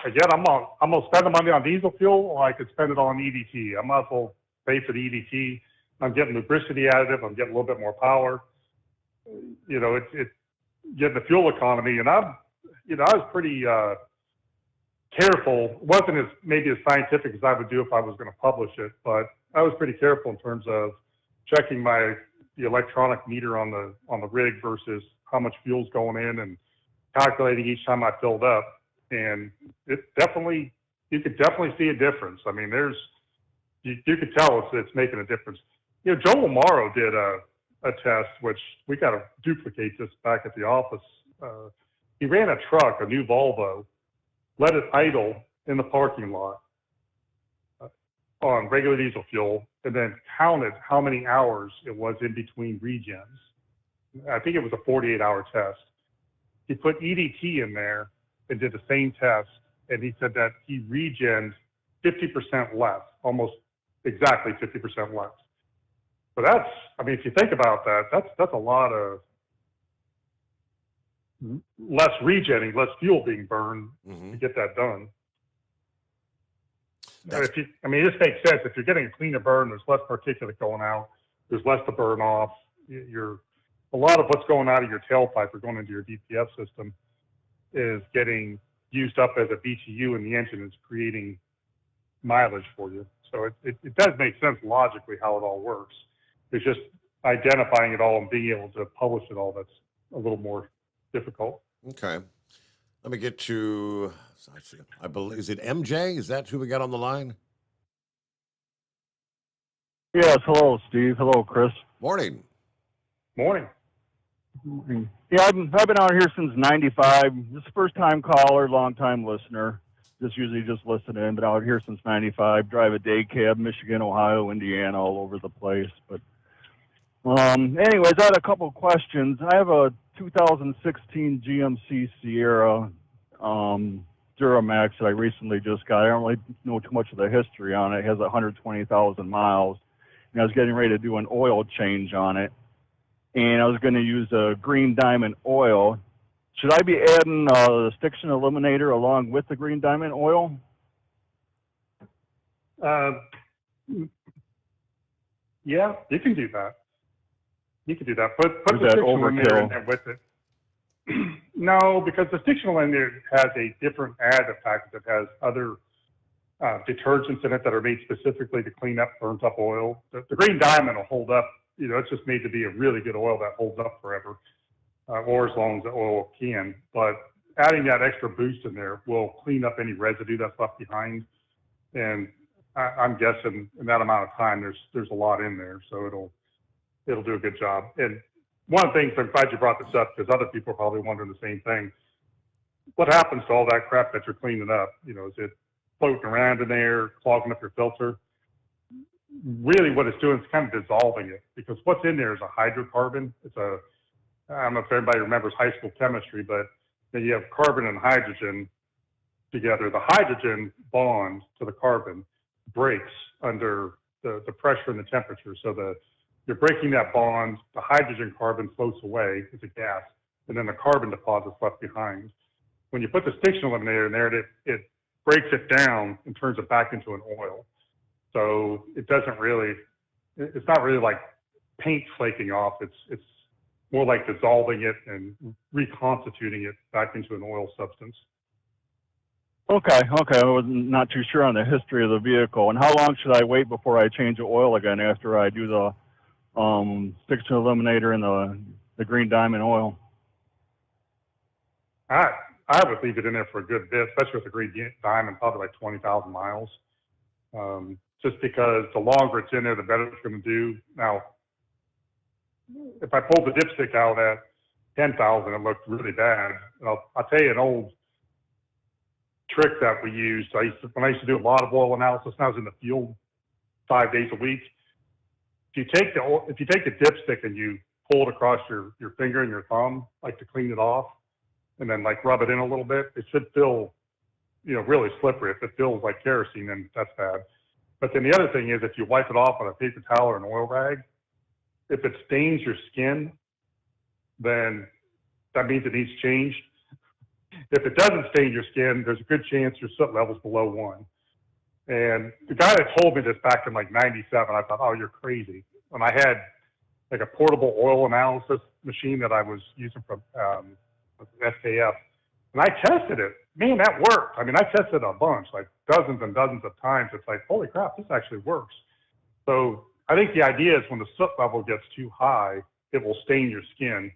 again, I'm gonna spend the money on diesel fuel, or I could spend it on EDT. I might as well pay for the EDT. I'm getting lubricity additive. I'm getting a little bit more power. It's getting the fuel economy, and I was pretty careful. It wasn't maybe as scientific as I would do if I was going to publish it, but I was pretty careful in terms of checking the electronic meter on the rig versus how much fuel's going in and calculating each time I filled up. And you could definitely see a difference. I mean, you could tell it's making a difference. Joe Amaro did a test, which we got to duplicate this back at the office. He ran a truck, a new Volvo, let it idle in the parking lot on regular diesel fuel, and then counted how many hours it was in between regens. I think it was a 48-hour test. He put EDT in there and did the same test, and he said that he regened 50% less, almost exactly 50% less. So if you think about that, that's a lot of less regenning, less fuel being burned to get that done. It just makes sense. If you're getting a cleaner burn, there's less particulate going out, there's less to burn off. A lot of what's going out of your tailpipe or going into your DPF system is getting used up as a BTU in the engine. It's creating mileage for you. So it does make sense logically how it all works. It's just identifying it all and being able to publish it all that's a little more difficult. Okay. Let me get to, I believe, is it MJ? Is that who we got on the line? Yes. Hello, Steve. Hello, Chris. Morning. Morning. Yeah, I've been out here since '95. Just first time caller, long time listener. Just usually just listening, but out here since '95. Drive a day cab, Michigan, Ohio, Indiana, all over the place. But anyways, I had a couple of questions. I have a 2016 GMC Sierra Duramax that I recently just got. I don't really know too much of the history on it. It has 120,000 miles. And I was getting ready to do an oil change on it. And I was going to use a Green Diamond oil. Should I be adding the Stiction Eliminator along with the Green Diamond oil? Yeah, you can do that. Put the that Stiction overkill? Eliminator in there with it. No, because the Stiction Eliminator has a different additive package that has other detergents in it that are made specifically to clean up burnt up oil. The Green Diamond will hold up. It's just made to be a really good oil that holds up forever, or as long as the oil can. But adding that extra boost in there will clean up any residue that's left behind. And I'm guessing in that amount of time, there's a lot in there, so it'll do a good job. And one of the things, I'm glad you brought this up because other people are probably wondering the same thing. What happens to all that crap that you're cleaning up? Is it floating around in there, clogging up your filter? Really what it's doing is kind of dissolving it, because what's in there is a hydrocarbon. I don't know if everybody remembers high school chemistry, but then you have carbon and hydrogen together. The hydrogen bond to the carbon breaks under the pressure and the temperature. So you're breaking that bond, the hydrogen carbon floats away as a gas, and then the carbon deposit's left behind. When you put the Stiction Eliminator in there, it breaks it down and turns it back into an oil. So it's not really like paint flaking off. It's more like dissolving it and reconstituting it back into an oil substance. Okay. I was not too sure on the history of the vehicle. And how long should I wait before I change the oil again after I do the stiction illuminator and the green diamond oil? I would leave it in there for a good bit, especially with the green diamond, probably like 20,000 miles. Just because the longer it's in there, the better it's going to do. Now, if I pulled the dipstick out at 10,000, it looked really bad. And I'll tell you an old trick that we used. When I used to do a lot of oil analysis, and I was in the field 5 days a week. If you take the dipstick and you pull it across your finger and your thumb, like to clean it off, and then like rub it in a little bit, it should feel, really slippery. If it feels like kerosene, then that's bad. But then the other thing is, if you wipe it off on a paper towel or an oil rag, if it stains your skin, then that means it needs changed. If it doesn't stain your skin, there's a good chance your soot level's below 1. And the guy that told me this back in like 97, I thought, oh, you're crazy. When I had like a portable oil analysis machine that I was using from SKF, and I tested it. Man, that worked. I mean, I tested a bunch, like dozens and dozens of times. It's like, holy crap, this actually works. So I think the idea is when the soot level gets too high, it will stain your skin.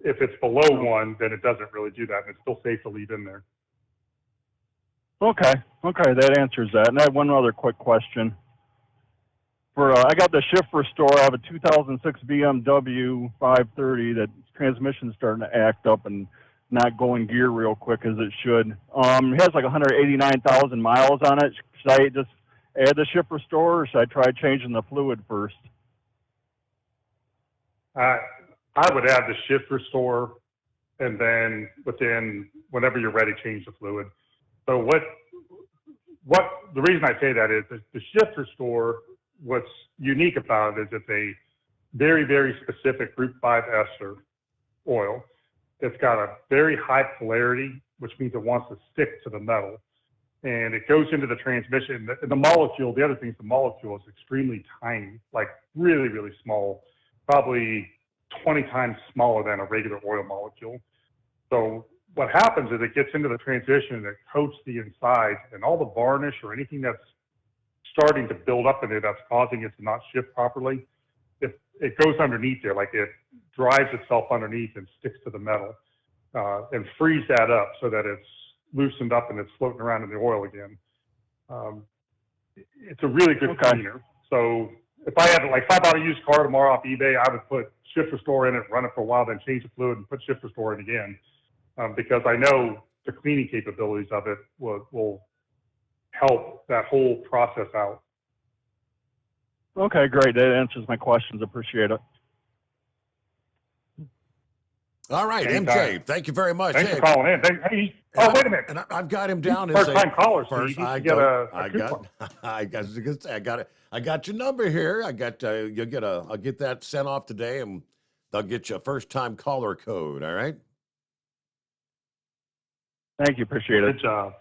If it's below 1, then it doesn't really do that, and it's still safe to leave in there. Okay, that answers that. And I have one other quick question. I got the shift restore. I have a 2006 BMW 530 that transmission's starting to act up and not going gear real quick as it should. It has like 189,000 miles on it. Should I just add the shift restore, or should I try changing the fluid first? I would add the shift restore, and then whenever you're ready, change the fluid. So what the reason I say that is the shift restore, what's unique about it is it's a very, very specific Group 5 ester oil. It's got a very high polarity, which means it wants to stick to the metal. And it goes into the transmission. The molecule, the other thing is the molecule is extremely tiny, like really, really small, probably 20 times smaller than a regular oil molecule. So what happens is it gets into the transmission and it coats the inside, and all the varnish or anything that's starting to build up in it that's causing it to not shift properly, it goes underneath there, like it drives itself underneath and sticks to the metal, and frees that up so that it's loosened up and it's floating around in the oil again. It's a really good cleaner. So if I bought a used car tomorrow off eBay, I would put shift restore in it, run it for a while, then change the fluid and put shift restore in again, because I know the cleaning capabilities of it will help that whole process out. Okay, great. That answers my questions. Appreciate it. All right, MJ, thank you very much. Thanks for calling in. Wait a minute. And I've got him down as first-time caller. First, So I got your number here. I'll get that sent off today, and they'll get you a first-time caller code. All right. Thank you. Appreciate it. Good job.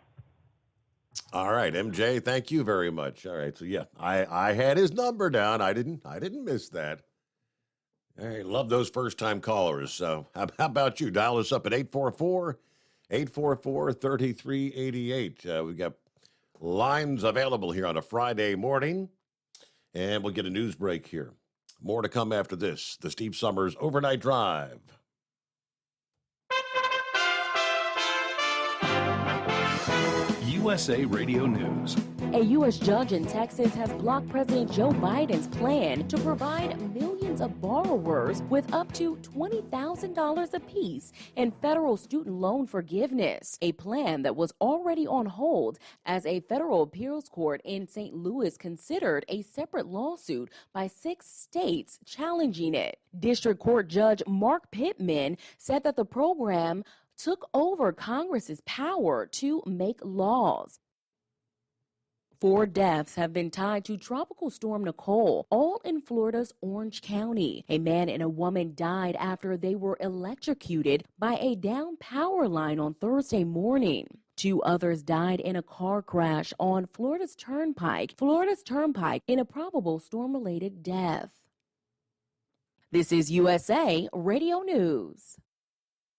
All right, MJ, thank you very much. All right, so yeah, I had his number down. I didn't miss that. All right, love those first-time callers. So how about you? Dial us up at 844-3388. We've got lines available here on a Friday morning, and we'll get a news break here. More to come after this. The Steve Summers Overnight Drive. USA Radio News. A U.S. judge in Texas has blocked President Joe Biden's plan to provide millions of borrowers with up to $20,000 apiece in federal student loan forgiveness, a plan that was already on hold as a federal appeals court in St. Louis considered a separate lawsuit by 6 states challenging it. District Court Judge Mark Pittman said that the program took over Congress's power to make laws. 4 deaths have been tied to Tropical Storm Nicole, all in Florida's Orange County. A man and a woman died after they were electrocuted by a downed power line on Thursday morning. 2 others died in a car crash on Florida's Turnpike in a probable storm-related death. This is USA Radio News.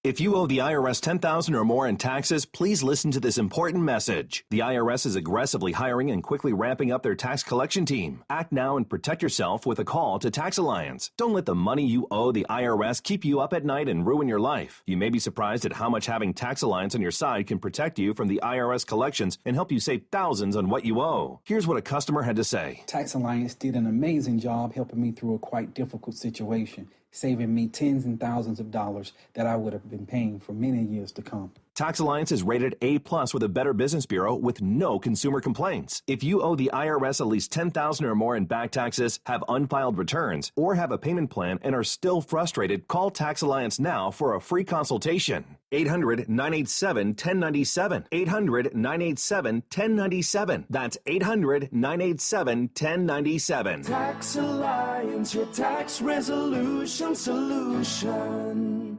If you owe the IRS $10,000 or more in taxes, please listen to this important message. The IRS is aggressively hiring and quickly ramping up their tax collection team. Act now and protect yourself with a call to Tax Alliance. Don't let the money you owe the IRS keep you up at night and ruin your life. You may be surprised at how much having Tax Alliance on your side can protect you from the IRS collections and help you save thousands on what you owe. Here's what a customer had to say. Tax Alliance did an amazing job helping me through a quite difficult situation, saving me tens and thousands of dollars that I would have been paying for many years to come. Tax Alliance is rated A+ with a Better Business Bureau with no consumer complaints. If you owe the IRS at least $10,000 or more in back taxes, have unfiled returns, or have a payment plan and are still frustrated, call Tax Alliance now for a free consultation. 800-987-1097. 800-987-1097. That's 800-987-1097. Tax Alliance, your tax resolution solution.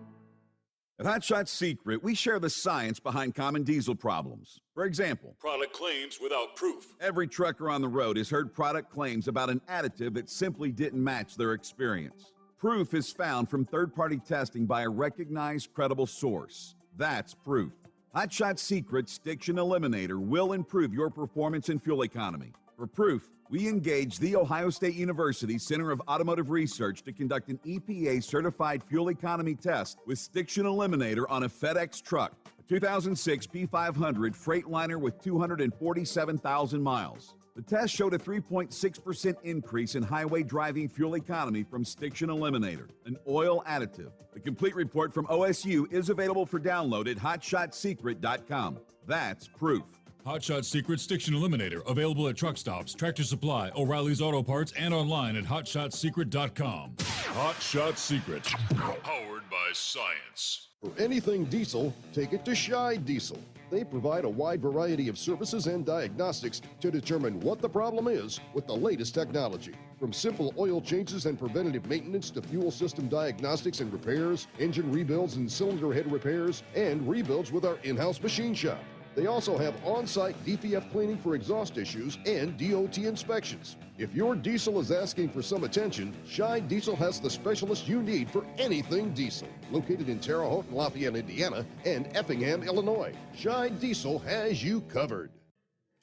At Hot Shot Secret, we share the science behind common diesel problems. For example, product claims without proof. Every trucker on the road has heard product claims about an additive that simply didn't match their experience. Proof is found from third-party testing by a recognized, credible source. That's proof. Hot Shot Secret's Stiction Eliminator will improve your performance and fuel economy. For proof, we engaged the Ohio State University Center of Automotive Research to conduct an EPA-certified fuel economy test with Stiction Eliminator on a FedEx truck, a 2006 P500 Freightliner with 247,000 miles. The test showed a 3.6% increase in highway driving fuel economy from Stiction Eliminator, an oil additive. The complete report from OSU is available for download at hotshotsecret.com. That's proof. Hot Shot Secret Stiction Eliminator, available at truck stops, Tractor Supply, O'Reilly's Auto Parts, and online at hotshotsecret.com. Hot Shot Secret, powered by science. For anything diesel, take it to Shy Diesel. They provide a wide variety of services and diagnostics to determine what the problem is with the latest technology. From simple oil changes and preventative maintenance to fuel system diagnostics and repairs, engine rebuilds and cylinder head repairs, and rebuilds with our in-house machine shop. They also have on-site DPF cleaning for exhaust issues and DOT inspections. If your diesel is asking for some attention, Shy Diesel has the specialist you need for anything diesel. Located in Terre Haute and Lafayette, Indiana, and Effingham, Illinois, Shy Diesel has you covered.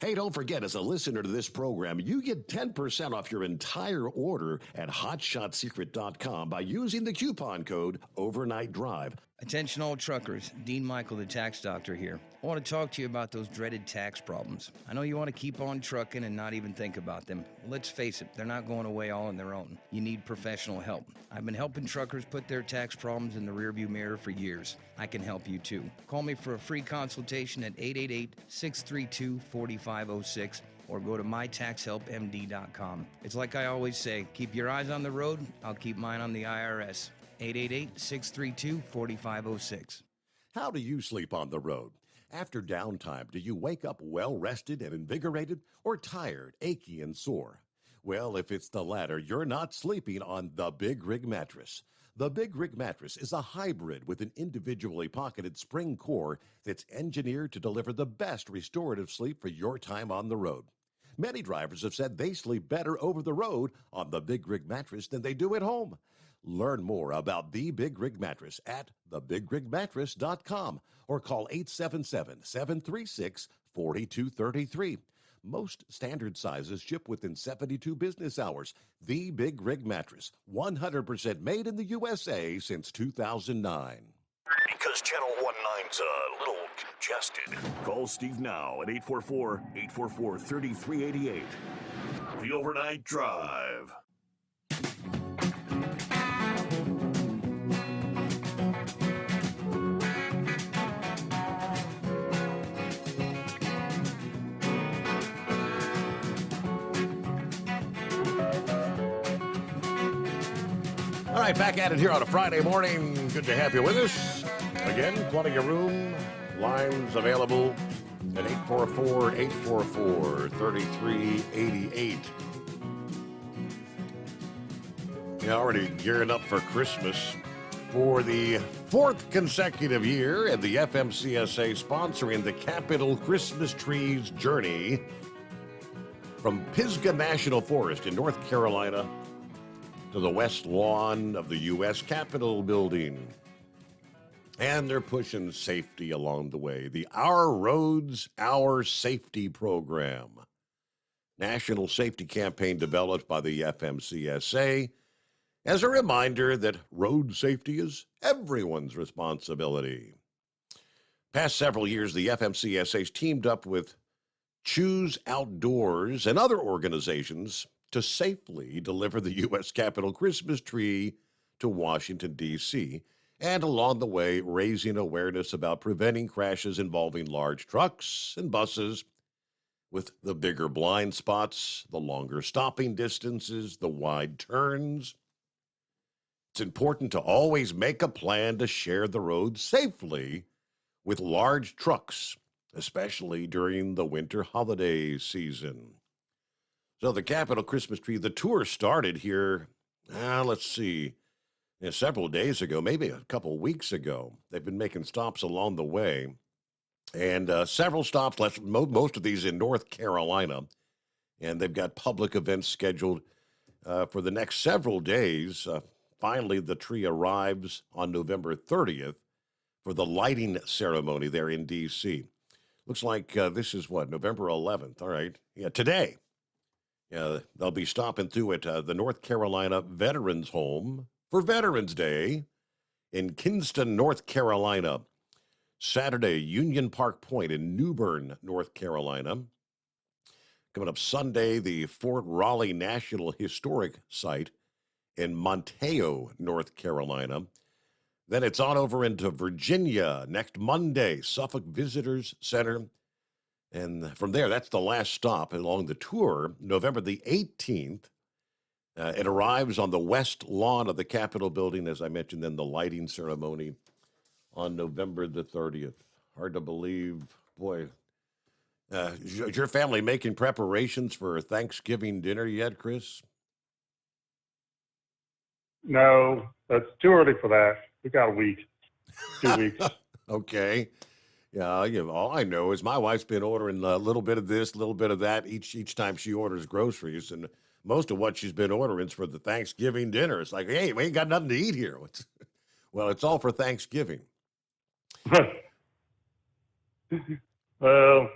Hey, don't forget, as a listener to this program, you get 10% off your entire order at hotshotsecret.com by using the coupon code Overnight Drive. Attention all truckers, Dean Michael, the tax doctor here. I want to talk to you about those dreaded tax problems. I know you want to keep on trucking and not even think about them. Well, let's face it, they're not going away all on their own. You need professional help. I've been helping truckers put their tax problems in the rearview mirror for years. I can help you too. Call me for a free consultation at 888-632-4506 or go to mytaxhelpmd.com. It's like I always say, keep your eyes on the road, I'll keep mine on the IRS. 888-632-4506. How do you sleep on the road? After downtime, do you wake up well-rested and invigorated or tired, achy, and sore? Well, if it's the latter, you're not sleeping on the Big Rig Mattress. The Big Rig Mattress is a hybrid with an individually pocketed spring core that's engineered to deliver the best restorative sleep for your time on the road. Many drivers have said they sleep better over the road on the Big Rig Mattress than they do at home. Learn more about the Big Rig Mattress at thebigrigmattress.com or call 877-736-4233. Most standard sizes ship within 72 business hours. The Big Rig Mattress, 100% made in the USA since 2009. Because Channel 19's a little congested. Call Steve now at 844-844-3388. The Overnight Drive. All right, back at it here on a Friday morning. Good to have you with us. Again, plenty of room. Lines available at 844-844-3388. Yeah, already gearing up for Christmas for the fourth consecutive year, and the FMCSA sponsoring the Capitol Christmas Trees Journey from Pisgah National Forest in North Carolina to the west lawn of the U.S. Capitol building. And they're pushing safety along the way. The Our Roads, Our Safety program. National safety campaign developed by the FMCSA as a reminder that road safety is everyone's responsibility. Past several years, the FMCSA has teamed up with Choose Outdoors and other organizations to safely deliver the U.S. Capitol Christmas tree to Washington, D.C., and along the way, raising awareness about preventing crashes involving large trucks and buses with the bigger blind spots, the longer stopping distances, the wide turns. It's important to always make a plan to share the road safely with large trucks, especially during the winter holiday season. So the Capitol Christmas tree, the tour started here, several days ago, maybe a couple of weeks ago. They've been making stops along the way, and several stops, most of these in North Carolina, and they've got public events scheduled for the next several days. Finally, the tree arrives on November 30th for the lighting ceremony there in D.C. Looks like this is November 11th. All right. Yeah, today. They'll be stopping through at the North Carolina Veterans Home for Veterans Day in Kinston, North Carolina. Saturday, Union Park Point in New Bern, North Carolina. Coming up Sunday, the Fort Raleigh National Historic Site in Montejo, North Carolina. Then it's on over into Virginia next Monday, Suffolk Visitors Center. And from there, that's the last stop along the tour, November the 18th. It arrives on the west lawn of the Capitol building, as I mentioned, then the lighting ceremony on November the 30th. Hard to believe. Boy, is your family making preparations for Thanksgiving dinner yet, Chris? No, that's too early for that. We got a week, 2 weeks. Okay. Yeah, all I know is my wife's been ordering a little bit of this, a little bit of that each time she orders groceries, and most of what she's been ordering is for the Thanksgiving dinner. It's like, hey, we ain't got nothing to eat here. Well, it's all for Thanksgiving. Well,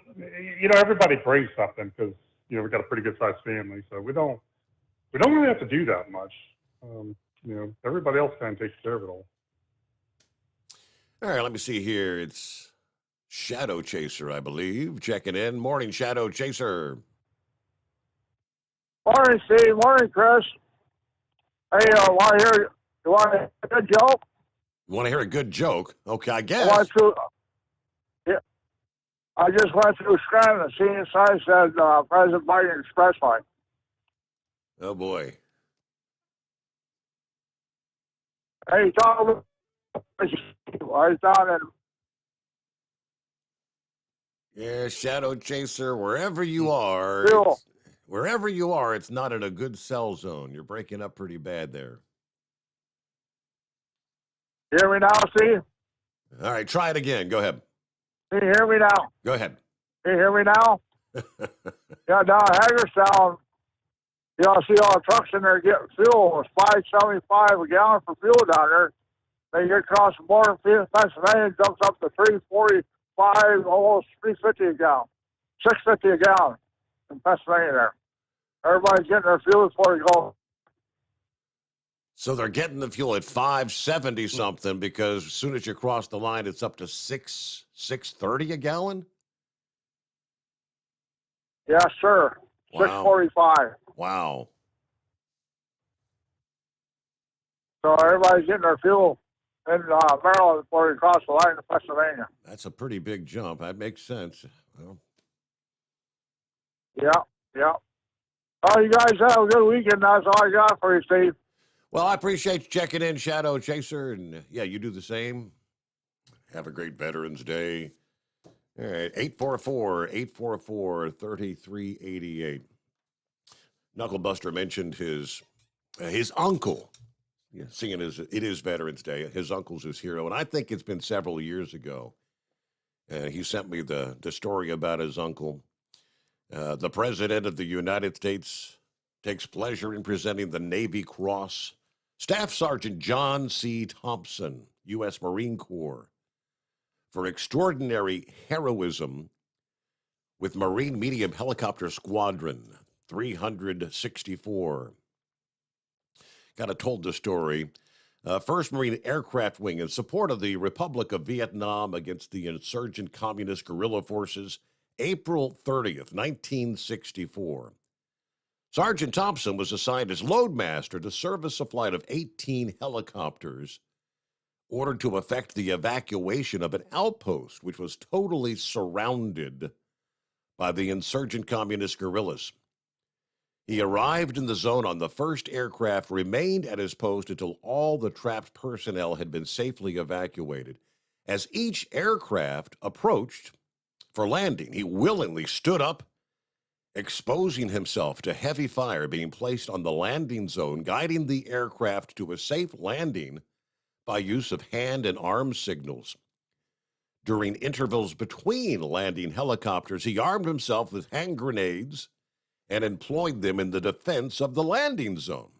everybody brings something because we've got a pretty good sized family, so we don't really have to do that much. Everybody else kind of takes care of it all. All right, let me see here. It's Shadow Chaser, I believe, checking in. Morning, Shadow Chaser. Morning, Steve. Morning, Chris. Hey, you want to hear a good joke? You want to hear a good joke? Okay, I guess. I just went through Scranton. The senior sign said President Biden Expressway. Oh, boy. Hey, talk I down in. Yeah, Shadow Chaser, wherever you are, it's not in a good cell zone. You're breaking up pretty bad there. Hear me now, Steve? All right, try it again. Go ahead. Can you hear me now? Go ahead. Can you hear me now? Yeah, down in Hagerstown, I see all the trucks in there getting fuel. It's $5.75 a gallon for fuel down there. They get across the border in Pennsylvania, jumps up to $3.45, almost $3.50 a gallon, $6.50 a gallon in Pennsylvania there. Everybody's getting their fuel before they go. So they're getting the fuel at $5.70 something because as soon as you cross the line, it's up to $6.30 a gallon. Yes, sir. Wow. $6.45. Wow. So everybody's getting their fuel in Maryland before they cross the line to Pennsylvania. That's a pretty big jump. That makes sense. Well, Yeah. Oh, you guys have a good weekend. That's all I got for you, Steve. Well, I appreciate you checking in, Shadow Chaser. And yeah, you do the same. Have a great Veterans Day. All right, 844-3388. Knucklebuster mentioned his uncle. Yeah, seeing as it is Veterans Day, his uncle's his hero. And I think it's been several years ago. He sent me the story about his uncle. The President of the United States takes pleasure in presenting the Navy Cross. Staff Sergeant John C. Thompson, U.S. Marine Corps, for extraordinary heroism with Marine Medium Helicopter Squadron 364. Kind of told the story. 1st Marine Aircraft Wing in support of the Republic of Vietnam against the insurgent communist guerrilla forces, April 30th, 1964. Sergeant Thompson was assigned as loadmaster to service a flight of 18 helicopters ordered to effect the evacuation of an outpost which was totally surrounded by the insurgent communist guerrillas. He arrived in the zone on the first aircraft, remained at his post until all the trapped personnel had been safely evacuated. As each aircraft approached for landing, he willingly stood up, exposing himself to heavy fire being placed on the landing zone, guiding the aircraft to a safe landing by use of hand and arm signals. During intervals between landing helicopters, he armed himself with hand grenades and employed them in the defense of the landing zone.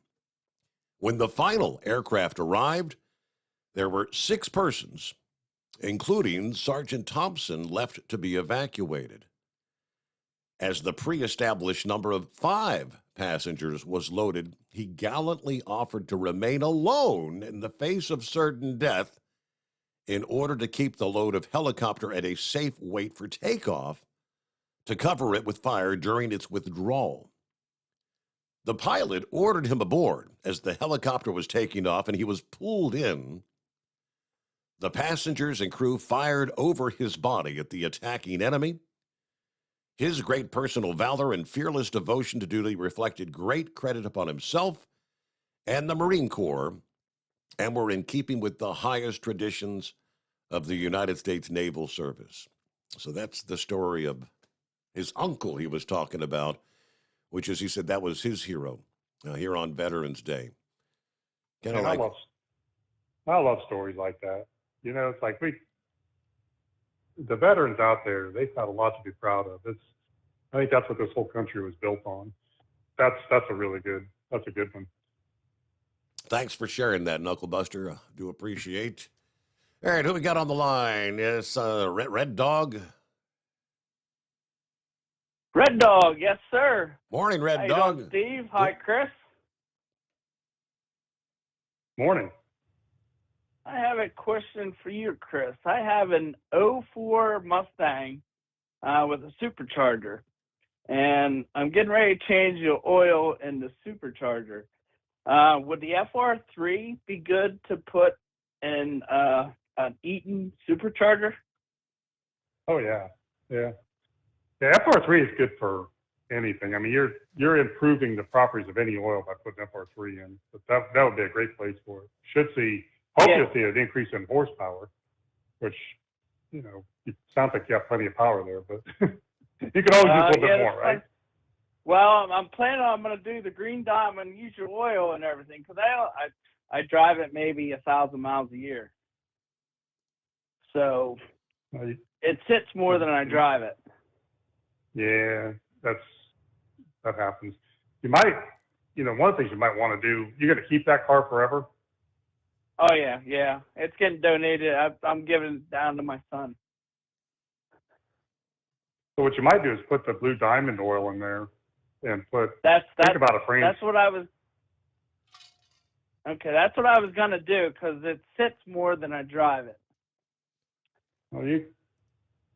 When the final aircraft arrived, there were 6 persons, including Sergeant Thompson, left to be evacuated. As the pre-established number of 5 passengers was loaded, he gallantly offered to remain alone in the face of certain death in order to keep the load of helicopter at a safe weight for takeoff to cover it with fire during its withdrawal. The pilot ordered him aboard as the helicopter was taking off and he was pulled in. The passengers and crew fired over his body at the attacking enemy. His great personal valor and fearless devotion to duty reflected great credit upon himself and the Marine Corps, and were in keeping with the highest traditions of the United States Naval Service. So that's the story of his uncle he was talking about, which is, he said, that was his hero here on Veterans Day. I love stories like that. You know, it's like the veterans out there, they've got a lot to be proud of. I think that's what this whole country was built on. That's a good one. Thanks for sharing that, Knuckle Buster. I do appreciate. All right, who we got on the line? Yes, Red Dog. Red Dog, yes, sir. Morning, Red How Dog. you doing, Steve? Hi, Chris. Morning. I have a question for you, Chris. I have an '04 Mustang with a supercharger, and I'm getting ready to change the oil in the supercharger. Would the FR3 be good to put in an Eaton supercharger? Oh yeah. Yeah, FR3 is good for anything. I mean, you're improving the properties of any oil by putting FR3 in. But that would be a great place for it. Hopefully see an increase in horsepower, which, you know, it sounds like you have plenty of power there, but you can always use a little bit more, right? Well, I'm going to do the green diamond, use your oil and everything, because I drive it maybe 1,000 miles a year. So it sits more than I drive it. Yeah, that happens. You might, one of the things you might want to do, you're going to keep that car forever? Oh, yeah. It's getting donated. I'm giving it down to my son. So what you might do is put the blue diamond oil in there and think about a frame. That's what I was going to do, because it sits more than I drive it. Well,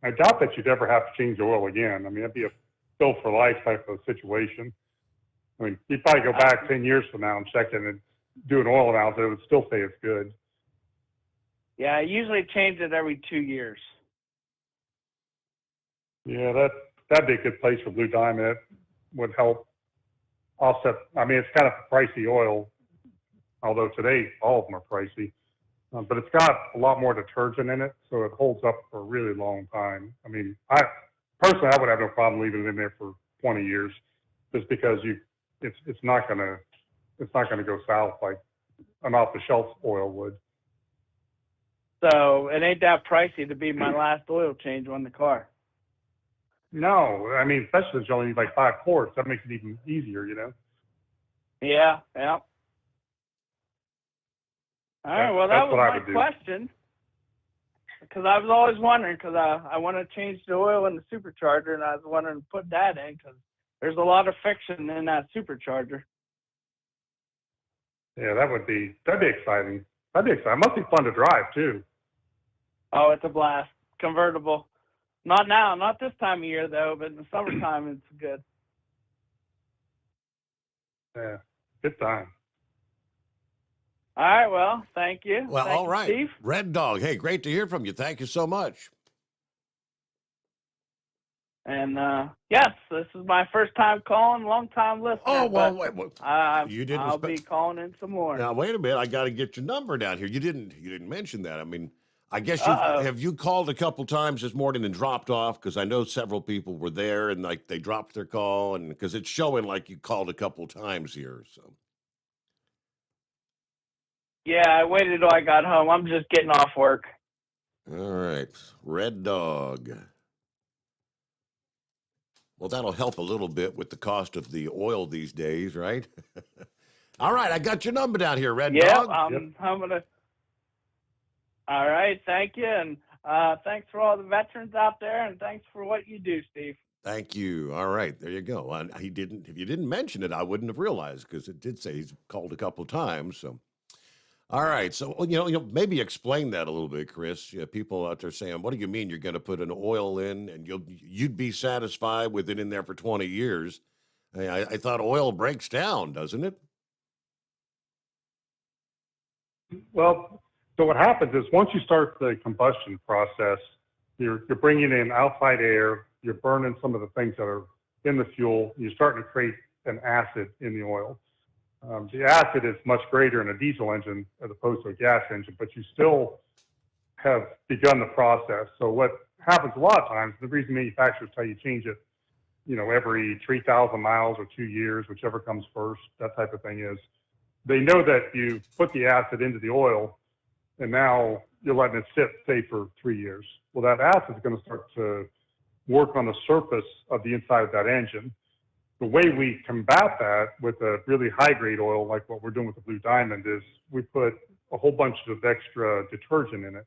I doubt that you'd ever have to change the oil again. I mean, it'd be a built for life type of situation. I mean, you'd probably go back 10 years from now and check it and do an oil analysis. It would still say it's good. Yeah, I usually change it every 2 years. Yeah, that'd be a good place for blue diamond. It would help offset. I mean, it's kind of a pricey oil, although today all of them are pricey. But it's got a lot more detergent in it, so it holds up for a really long time. I mean, I would have no problem leaving it in there for 20 years, just because it's not gonna go south like an off-the-shelf oil would. So it ain't that pricey to be my last oil change on the car. No, I mean, especially if you only need like 5 quarts, that makes it even easier, you know? Yeah. All right, well, that was my question. because I was always wondering, because I want to change the oil in the supercharger, and I was wondering to put that in because there's a lot of friction in that supercharger. Yeah, that'd be exciting. That'd be exciting. Must be fun to drive too. Oh, it's a blast. Convertible. Not now, not this time of year though, but in the summertime it's good. Yeah, good time. All right, well, thank you. Well, Thank all you, right. Steve. Red Dog. Hey, great to hear from you. Thank you so much. And yes, this is my first time calling, long time listener. Oh, well, but wait, you didn't I'll be calling in some more. Now, wait a minute. I got to get your number down here. You didn't mention that. I mean, I guess have you called a couple times this morning and dropped off? Because I know several people were there and like they dropped their call, and because it's showing like you called a couple times here. So. Yeah, I waited till I got home. I'm just getting off work. All right, Red Dog. Well, that'll help a little bit with the cost of the oil these days, right? All right, I got your number down here, Red Dog. I'm gonna. All right, thank you, and thanks for all the veterans out there, and thanks for what you do, Steve. Thank you. All right, there you go. And if you didn't mention it, I wouldn't have realized because it did say he's called a couple times. So, all right. So maybe explain that a little bit, Chris. People out there saying, "What do you mean you're going to put an oil in and you'd be satisfied with it in there for 20 years?" I thought oil breaks down, doesn't it? Well, so what happens is once you start the combustion process, you're bringing in outside air, you're burning some of the things that are in the fuel, you're starting to create an acid in the oil. The acid is much greater in a diesel engine as opposed to a gas engine, but you still have begun the process. So what happens a lot of times, the reason manufacturers tell you change it, every 3,000 miles or 2 years, whichever comes first, that type of thing is, they know that you put the acid into the oil and now you're letting it sit, say, for 3 years. Well, that acid is going to start to work on the surface of the inside of that engine. The way we combat that with a really high-grade oil, like what we're doing with the Blue Diamond, is we put a whole bunch of extra detergent in it.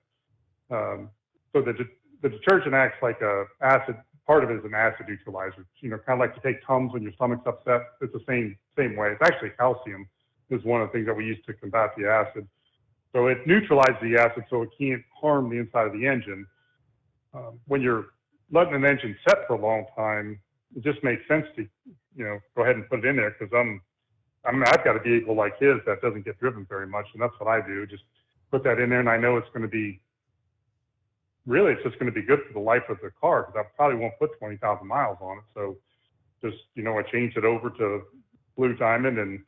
So the detergent acts like a acid. Part of it is an acid neutralizer. Kind of like you take Tums when your stomach's upset. It's the same way. It's actually calcium is one of the things that we use to combat the acid. So it neutralizes the acid so it can't harm the inside of the engine. When you're letting an engine set for a long time, it just makes sense to, go ahead and put it in there because I've got a vehicle like his that doesn't get driven very much, and that's what I do. Just put that in there, and I know it's going to be, really, it's just going to be good for the life of the car because I probably won't put 20,000 miles on it. So just, I changed it over to Blue Diamond and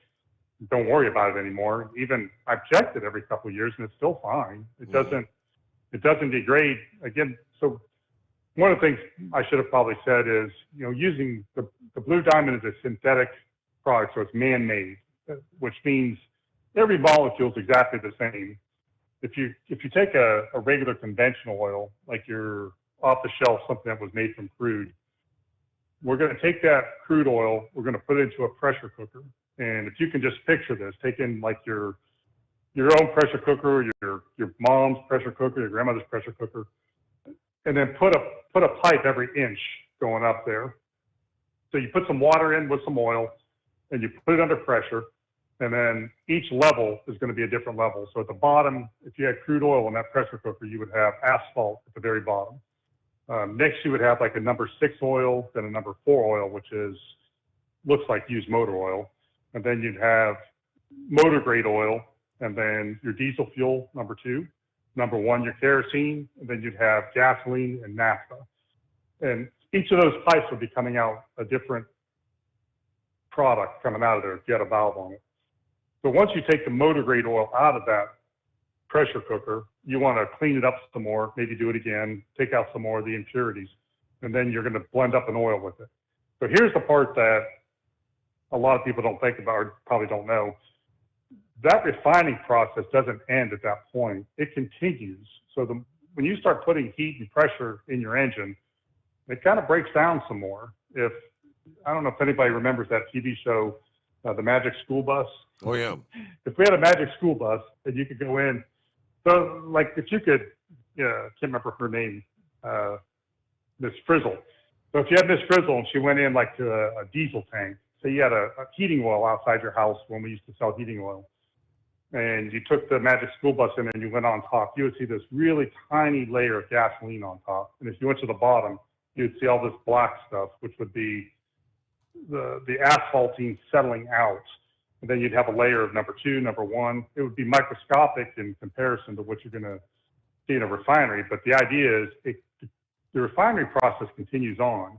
don't worry about it anymore. Even I've checked it every couple of years and it's still fine. It doesn't degrade again. So one of the things I should have probably said is, using the Blue Diamond is a synthetic product, so it's man-made, which means every molecule is exactly the same. If you take a regular conventional oil, like your off-the-shelf, something that was made from crude, we're going to take that crude oil, we're going to put it into a pressure cooker. And if you can just picture this, take in like your own pressure cooker, your mom's pressure cooker, your grandmother's pressure cooker, and then put a pipe every inch going up there. So you put some water in with some oil, and you put it under pressure, and then each level is going to be a different level. So at the bottom, if you had crude oil in that pressure cooker, you would have asphalt at the very bottom. Next, you would have like a number 6 oil, then a number 4 oil, which looks like used motor oil. And then you'd have motor grade oil, and then your diesel fuel, number 2. Number 1, your kerosene, and then you'd have gasoline and naphtha. And each of those pipes would be coming out a different product coming out of there if you had a valve on it. So once you take the motor grade oil out of that pressure cooker, you want to clean it up some more, maybe do it again, take out some more of the impurities, and then you're going to blend up an oil with it. So here's the part that a lot of people don't think about or probably don't know. That refining process doesn't end at that point. It continues. So when you start putting heat and pressure in your engine, it kind of breaks down some more. I don't know if anybody remembers that TV show, The Magic School Bus. Oh, yeah. If we had a magic school bus and you could go in, so like if you could, can't remember her name, Miss Frizzle. So if you had Miss Frizzle and she went in like to a diesel tank, say you had a heating oil outside your house when we used to sell heating oil, and you took the Magic School Bus in and you went on top, you would see this really tiny layer of gasoline on top. And if you went to the bottom, you'd see all this black stuff, which would be the asphaltine settling out. And then you'd have a layer of number 2, number 1. It would be microscopic in comparison to what you're going to see in a refinery. But the idea is the refinery process continues on.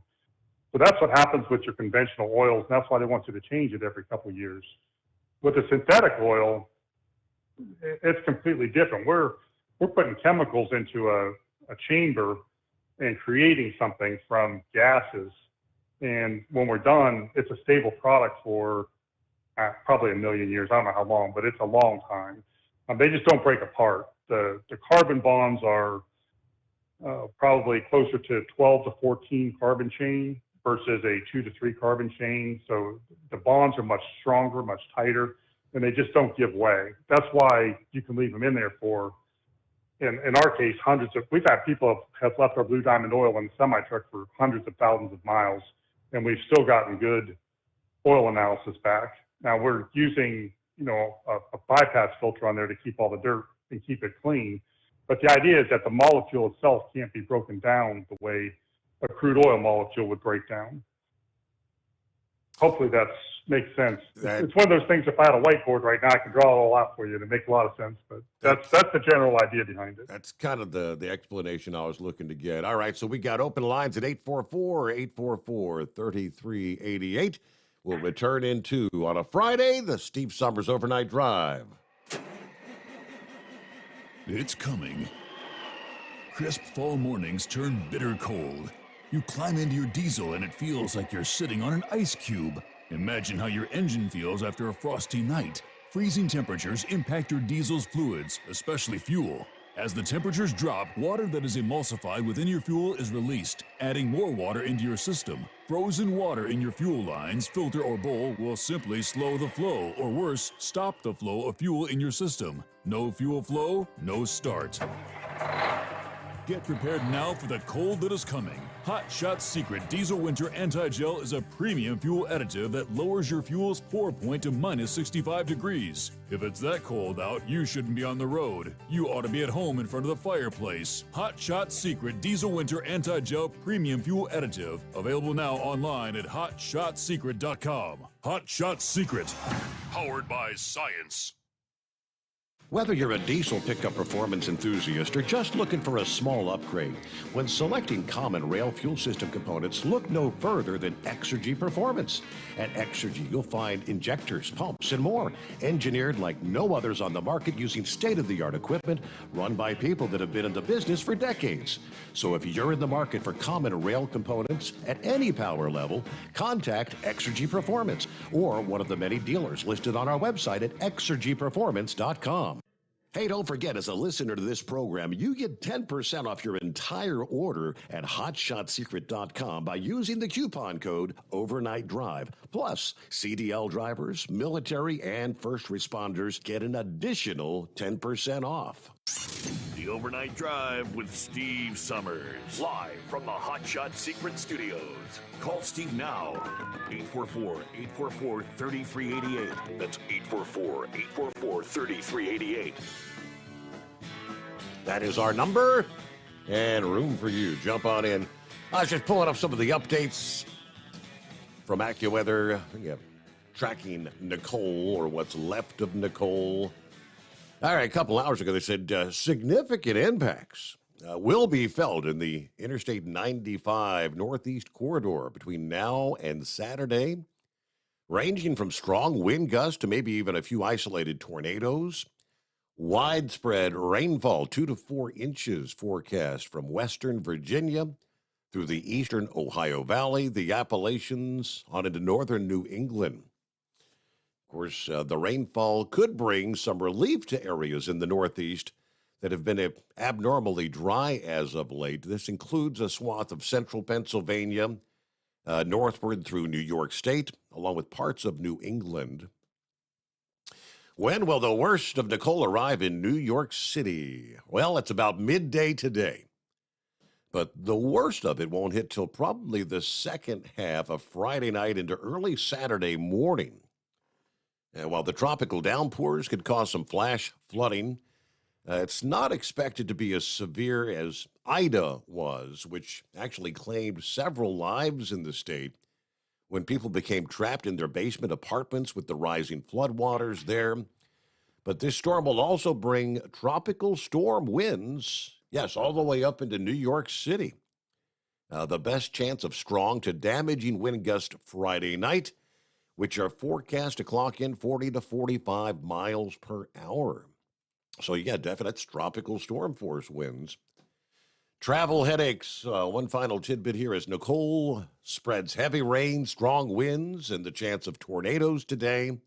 So that's what happens with your conventional oils, and that's why they want you to change it every couple of years. With the synthetic oil, it's completely different. We're putting chemicals into a chamber and creating something from gases. And when we're done, it's a stable product for probably 1 million years. I don't know how long, but it's a long time. They just don't break apart. The carbon bonds are probably closer to 12 to 14 carbon chain versus a 2 to 3 carbon chain. So the bonds are much stronger, much tighter, and they just don't give way. That's why you can leave them in there for, in our case, we've had people have left our Blue Diamond oil in the semi-truck for hundreds of thousands of miles, and we've still gotten good oil analysis back. Now we're using, a bypass filter on there to keep all the dirt and keep it clean. But the idea is that the molecule itself can't be broken down the way a crude oil molecule would break down. Hopefully that makes sense. It's one of those things, if I had a whiteboard right now, I could draw it all out for you, and it makes a lot of sense. But that's the general idea behind it. That's kind of the explanation I was looking to get. All right, so we got open lines at 844-844-3388. We'll return into, on a Friday, the Steve Summers Overnight Drive. It's coming. Crisp fall mornings turn bitter cold. You climb into your diesel and it feels like you're sitting on an ice cube. Imagine how your engine feels after a frosty night. Freezing temperatures impact your diesel's fluids, especially fuel. As the temperatures drop, water that is emulsified within your fuel is released, adding more water into your system. Frozen water in your fuel lines, filter, or bowl will simply slow the flow, or worse, stop the flow of fuel in your system. No fuel flow, no start. Get prepared now for the cold that is coming. Hot Shot Secret Diesel Winter Anti-Gel is a premium fuel additive that lowers your fuel's pour point to minus 65 degrees. If it's that cold out, you shouldn't be on the road. You ought to be at home in front of the fireplace. Hot Shot Secret Diesel Winter Anti-Gel Premium Fuel Additive. Available now online at hotshotsecret.com. Hot Shot Secret. Powered by science. Whether you're a diesel pickup performance enthusiast or just looking for a small upgrade, when selecting common rail fuel system components, look no further than Exergy Performance. At Exergy, you'll find injectors, pumps, and more, engineered like no others on the market using state-of-the-art equipment run by people that have been in the business for decades. So if you're in the market for common rail components at any power level, contact Exergy Performance or one of the many dealers listed on our website at exergyperformance.com. Hey, don't forget, as a listener to this program, you get 10% off your entire order at hotshotsecret.com by using the coupon code Overnight Drive. Plus, CDL drivers, military, and first responders get an additional 10% off. The Overnight Drive with Steve Summers. Live from the Hot Shot Secret Studios. Call Steve now. 844-844-3388. That's 844-844-3388. That is our number and room for you. Jump on in. I was just pulling up some of the updates from AccuWeather. Yeah, tracking Nicole, or what's left of Nicole. All right, a couple hours ago, they said significant impacts will be felt in the Interstate 95 Northeast corridor between now and Saturday, ranging from strong wind gusts to maybe even a few isolated tornadoes. Widespread rainfall, 2 to 4 inches forecast from western Virginia through the eastern Ohio Valley, the Appalachians, on into northern New England. Of course, the rainfall could bring some relief to areas in the Northeast that have been abnormally dry as of late. This includes a swath of central Pennsylvania, northward through New York State, along with parts of New England. When will the worst of Nicole arrive in New York City? Well, it's about midday today. But the worst of it won't hit till probably the second half of Friday night into early Saturday morning. And while the tropical downpours could cause some flash flooding, it's not expected to be as severe as Ida was, which actually claimed several lives in the state when people became trapped in their basement apartments with the rising floodwaters there. But this storm will also bring tropical storm winds, yes, all the way up into New York City. The best chance of strong to damaging wind gusts Friday night, which are forecast to clock in 40 to 45 miles per hour. So, yeah, definite tropical storm force winds. Travel headaches. One final tidbit here as Nicole spreads heavy rain, strong winds, and the chance of tornadoes today.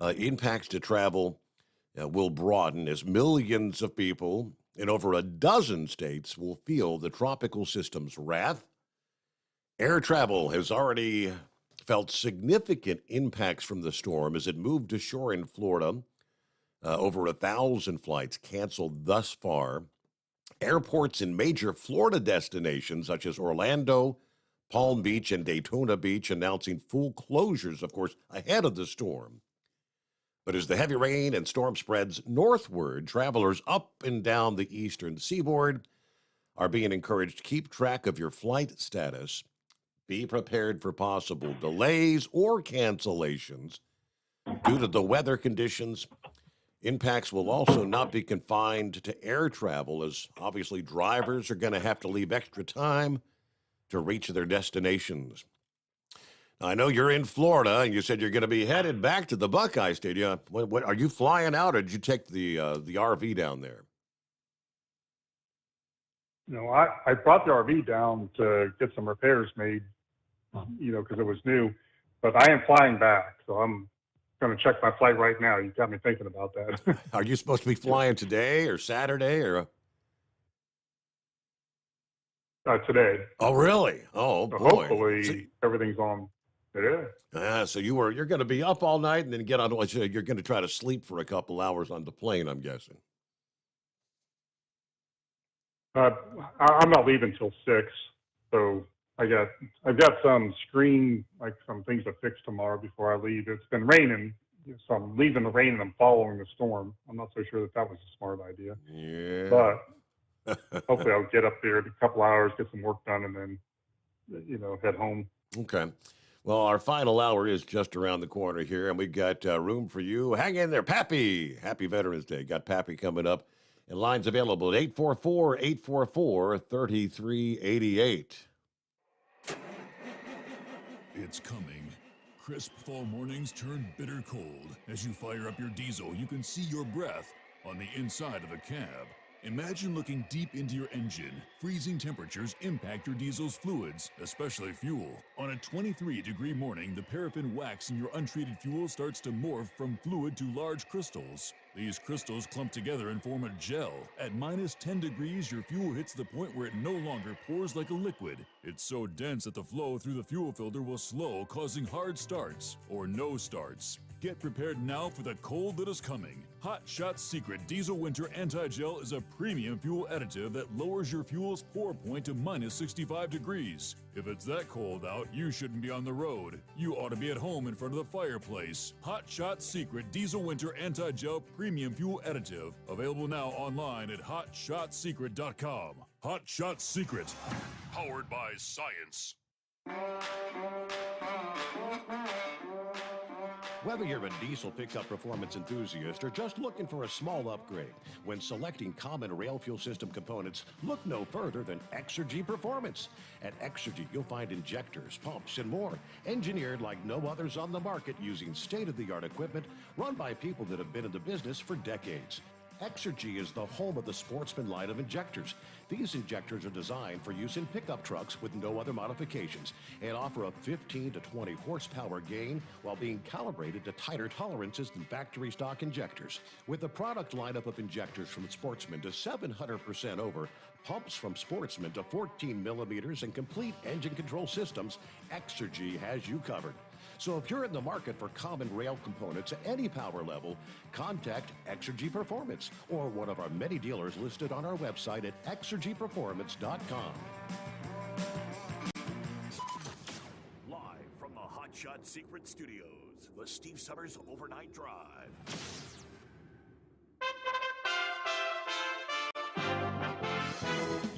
Impacts to travel will broaden as millions of people in over a dozen states will feel the tropical system's wrath. Air travel has already felt significant impacts from the storm as it moved to shore in Florida. Over 1,000 flights canceled thus far. Airports in major Florida destinations such as Orlando, Palm Beach, and Daytona Beach announcing full closures, of course, ahead of the storm. But as the heavy rain and storm spreads northward, travelers up and down the eastern seaboard are being encouraged to keep track of your flight status. Be prepared for possible delays or cancellations due to the weather conditions. Impacts will also not be confined to air travel, as obviously drivers are going to have to leave extra time to reach their destinations. Now, I know you're in Florida, and you said you're going to be headed back to the Buckeye Stadium. What are you flying out, or did you take the RV down there? No, I brought the RV down to get some repairs made, because it was new. But I am flying back, so I'm going to check my flight right now. You got me thinking about that. Are you supposed to be flying today or Saturday or? Today. Oh, really? Oh, so boy. Hopefully everything's on today. So you're going to be up all night and then get on. You're going to try to sleep for a couple hours on the plane, I'm guessing. I'm not leaving till 6, so I've got some some things to fix tomorrow before I leave. It's been raining, so I'm leaving the rain and I'm following the storm. I'm not so sure that was a smart idea. Yeah. But hopefully I'll get up there in a couple hours, get some work done, and then, head home. Okay. Well, our final hour is just around the corner here, and we've got room for you. Hang in there, Pappy. Happy Veterans Day. Got Pappy coming up. And lines available at 844-844-3388. It's coming. Crisp fall mornings turn bitter cold. As you fire up your diesel, you can see your breath on the inside of the cab. Imagine looking deep into your engine. Freezing temperatures impact your diesel's fluids, especially fuel. On a 23-degree morning, the paraffin wax in your untreated fuel starts to morph from fluid to large crystals. These crystals clump together and form a gel. At minus 10 degrees, your fuel hits the point where it no longer pours like a liquid. It's so dense that the flow through the fuel filter will slow, causing hard starts or no starts. Get prepared now for the cold that is coming. Hot Shot's Secret Diesel Winter Anti-Gel is a premium fuel additive that lowers your fuel's pour point to minus 65 degrees. If it's that cold out, you shouldn't be on the road. You ought to be at home in front of the fireplace. Hot Shot's Secret Diesel Winter Anti-Gel Premium Fuel Additive. Available now online at hotshotsecret.com. Hot Shot Secret. Powered by science. Whether you're a diesel pickup performance enthusiast or just looking for a small upgrade, when selecting common rail fuel system components, look no further than Exergy Performance. At Exergy, you'll find injectors, pumps, and more, engineered like no others on the market using state-of-the-art equipment run by people that have been in the business for decades. Exergy is the home of the Sportsman line of injectors. These injectors are designed for use in pickup trucks with no other modifications and offer a 15 to 20 horsepower gain while being calibrated to tighter tolerances than factory stock injectors. With a product lineup of injectors from Sportsman to 700% over, pumps from Sportsman to 14 millimeters, and complete engine control systems, Exergy has you covered. So if you're in the market for common rail components at any power level, contact Exergy Performance or one of our many dealers listed on our website at exergyperformance.com. Live from the Hot Shot Secret Studios, the Steve Summers Overnight Drive.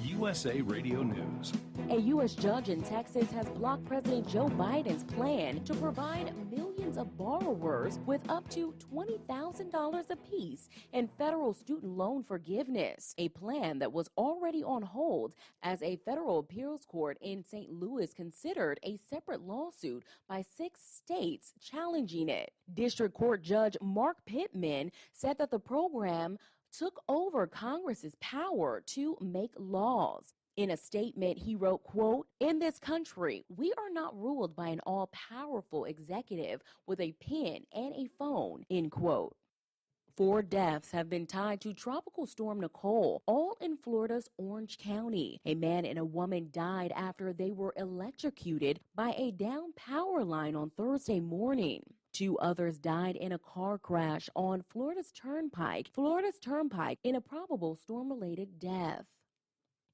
USA Radio News. A U.S. judge in Texas has blocked President Joe Biden's plan to provide millions of borrowers with up to $20,000 apiece in federal student loan forgiveness, a plan that was already on hold as a federal appeals court in St. Louis considered a separate lawsuit by 6 states challenging it. District Court Judge Mark Pittman said that the program took over Congress's power to make laws. In a statement, he wrote, quote, "In this country, we are not ruled by an all-powerful executive with a pen and a phone," end quote. 4 deaths have been tied to Tropical Storm Nicole, all in Florida's Orange County. A man and a woman died after they were electrocuted by a downed power line on Thursday morning. 2 others died in a car crash on Florida's Turnpike in a probable storm-related death.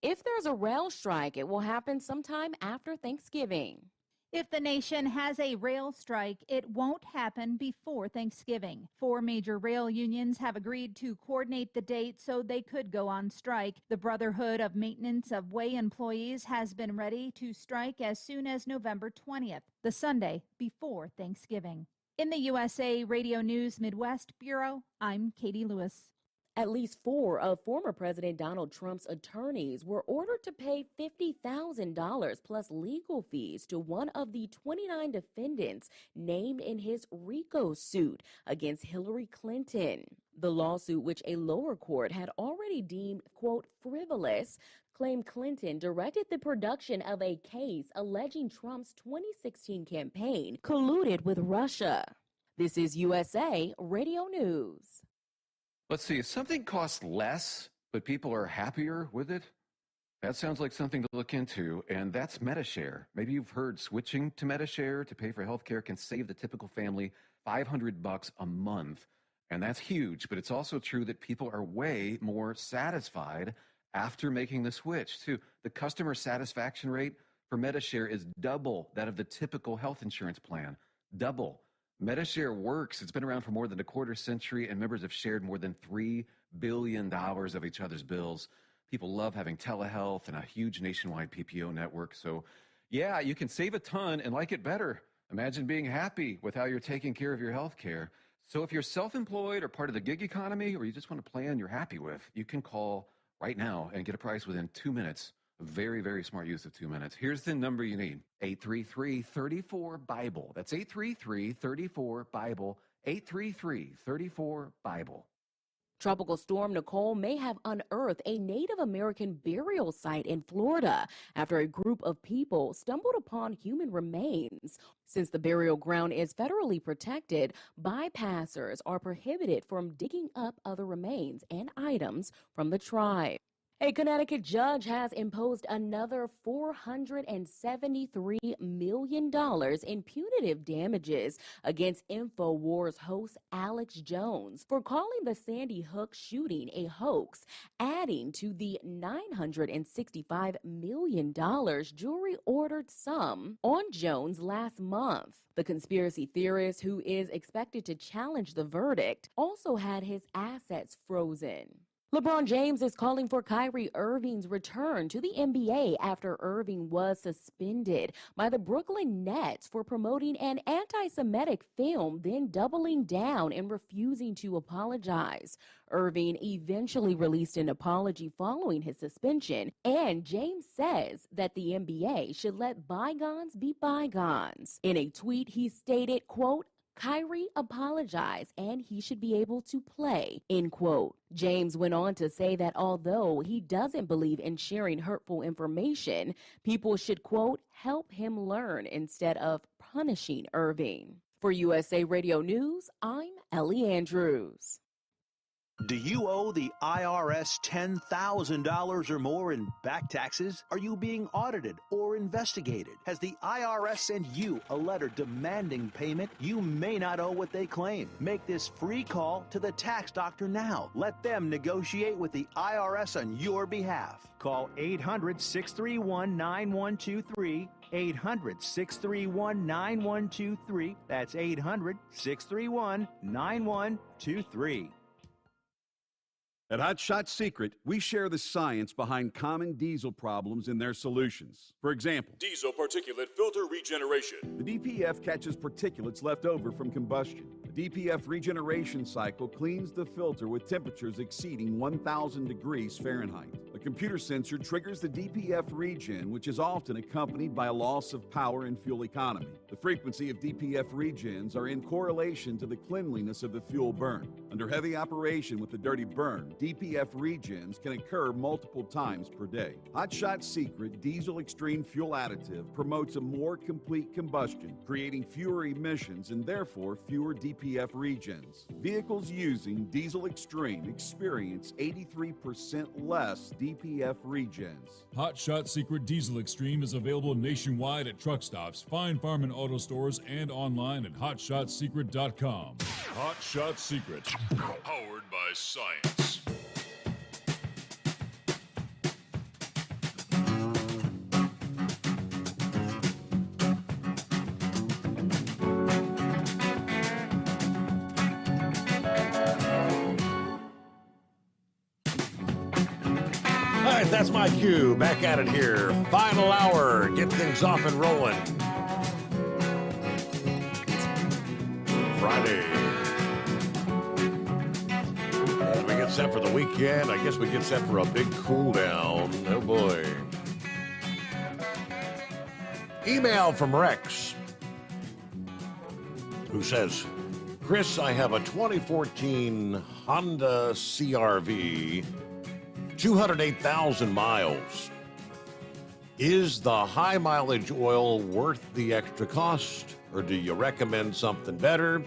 If there's a rail strike, it will happen sometime after Thanksgiving. If the nation has a rail strike, it won't happen before Thanksgiving. 4 major rail unions have agreed to coordinate the date so they could go on strike. The Brotherhood of Maintenance of Way employees has been ready to strike as soon as November 20th, the Sunday before Thanksgiving. In the USA Radio News Midwest Bureau, I'm Katie Lewis. At least 4 of former President Donald Trump's attorneys were ordered to pay $50,000 plus legal fees to one of the 29 defendants named in his RICO suit against Hillary Clinton. The lawsuit, which a lower court had already deemed, quote, frivolous, claimed Clinton directed the production of a case alleging Trump's 2016 campaign colluded with Russia. This is USA Radio News. Let's see, if something costs less, but people are happier with it, that sounds like something to look into, and that's MediShare. Maybe you've heard switching to MediShare to pay for healthcare can save the typical family $500 a month, and that's huge, but it's also true that people are way more satisfied after making the switch, too. The customer satisfaction rate for MediShare is double that of the typical health insurance plan. Double. MediShare works. It's been around for more than a quarter century, and members have shared more than $3 billion of each other's bills. People love having telehealth and a huge nationwide PPO network. So, yeah, you can save a ton and like it better. Imagine being happy with how you're taking care of your health care. So if you're self-employed or part of the gig economy, or you just want a plan you're happy with, you can call right now and get a price within 2 minutes. A very, very smart use of 2 minutes. Here's the number you need. 833-34-BIBLE. That's 833-34-BIBLE. 833-34-BIBLE. Tropical Storm Nicole may have unearthed a Native American burial site in Florida after a group of people stumbled upon human remains. Since the burial ground is federally protected, bypassers are prohibited from digging up other remains and items from the tribe. A Connecticut judge has imposed another $473 million in punitive damages against InfoWars host Alex Jones for calling the Sandy Hook shooting a hoax, adding to the $965 million jury-ordered sum on Jones last month. The conspiracy theorist, who is expected to challenge the verdict, also had his assets frozen. LeBron James is calling for Kyrie Irving's return to the NBA after Irving was suspended by the Brooklyn Nets for promoting an anti-Semitic film, then doubling down and refusing to apologize. Irving eventually released an apology following his suspension, and James says that the NBA should let bygones be bygones. In a tweet, he stated, quote, Kyrie apologized and he should be able to play, end quote. James went on to say that although he doesn't believe in sharing hurtful information, people should, quote, help him learn instead of punishing Irving. For USA Radio News, I'm Ellie Andrews. Do you owe the IRS $10,000 or more in back taxes? Are you being audited or investigated? Has the IRS sent you a letter demanding payment? You may not owe what they claim. Make this free call to the tax doctor now. Let them negotiate with the IRS on your behalf. Call 800-631-9123. 800-631-9123. That's 800-631-9123. At Hot Shot Secret, we share the science behind common diesel problems and their solutions. For example, Diesel particulate filter regeneration. the DPF catches particulates left over from combustion. The DPF regeneration cycle cleans the filter with temperatures exceeding 1,000 degrees Fahrenheit. A computer sensor triggers the DPF regen, which is often accompanied by a loss of power and fuel economy. The frequency of DPF regens are in correlation to the cleanliness of the fuel burn. Under heavy operation with the dirty burn, DPF regens can occur multiple times per day. Hot Shot Secret Diesel Extreme Fuel Additive promotes a more complete combustion, creating fewer emissions and therefore fewer DPF regens. Vehicles using Diesel Extreme experience 83% less DPF regens. Hot Shot Secret Diesel Extreme is available nationwide at truck stops, fine farm and auto stores, and online at hotshotsecret.com. Hot Shot Secret, powered by science. All right, that's my cue. Back at it here. Final hour. Get things off and rolling. Friday. As we get set for the weekend, I guess we get set for a big cool down. Oh boy. Email from Rex, who says, Chris, I have a 2014 Honda CR-V, 208,000 miles. Is the high mileage oil worth the extra cost, or do you recommend something better?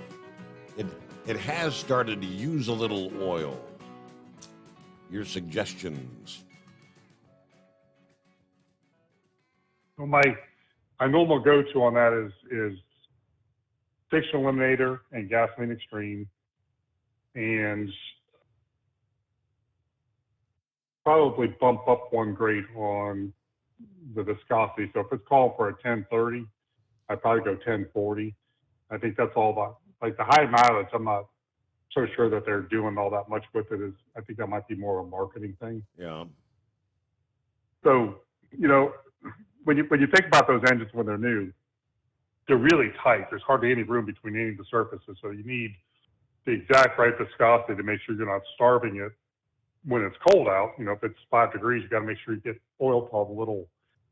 It has started to use a little oil. Your suggestions? Well, my normal go-to on that is Fiction Eliminator and Gasoline Extreme, and probably bump up one grade on the viscosity. So if it's called for a 1030, I'd probably go 1040. I think that's all about, like the high mileage, I'm not so sure that they're doing all that much with it. I think that might be more of a marketing thing. Yeah. So, you know, when you think about those engines when they're new, they're really tight. There's hardly any room between any of the surfaces. So you need the exact right viscosity to make sure you're not starving it when it's cold out. You know, if it's 5 degrees, you got to make sure you get oil to all the little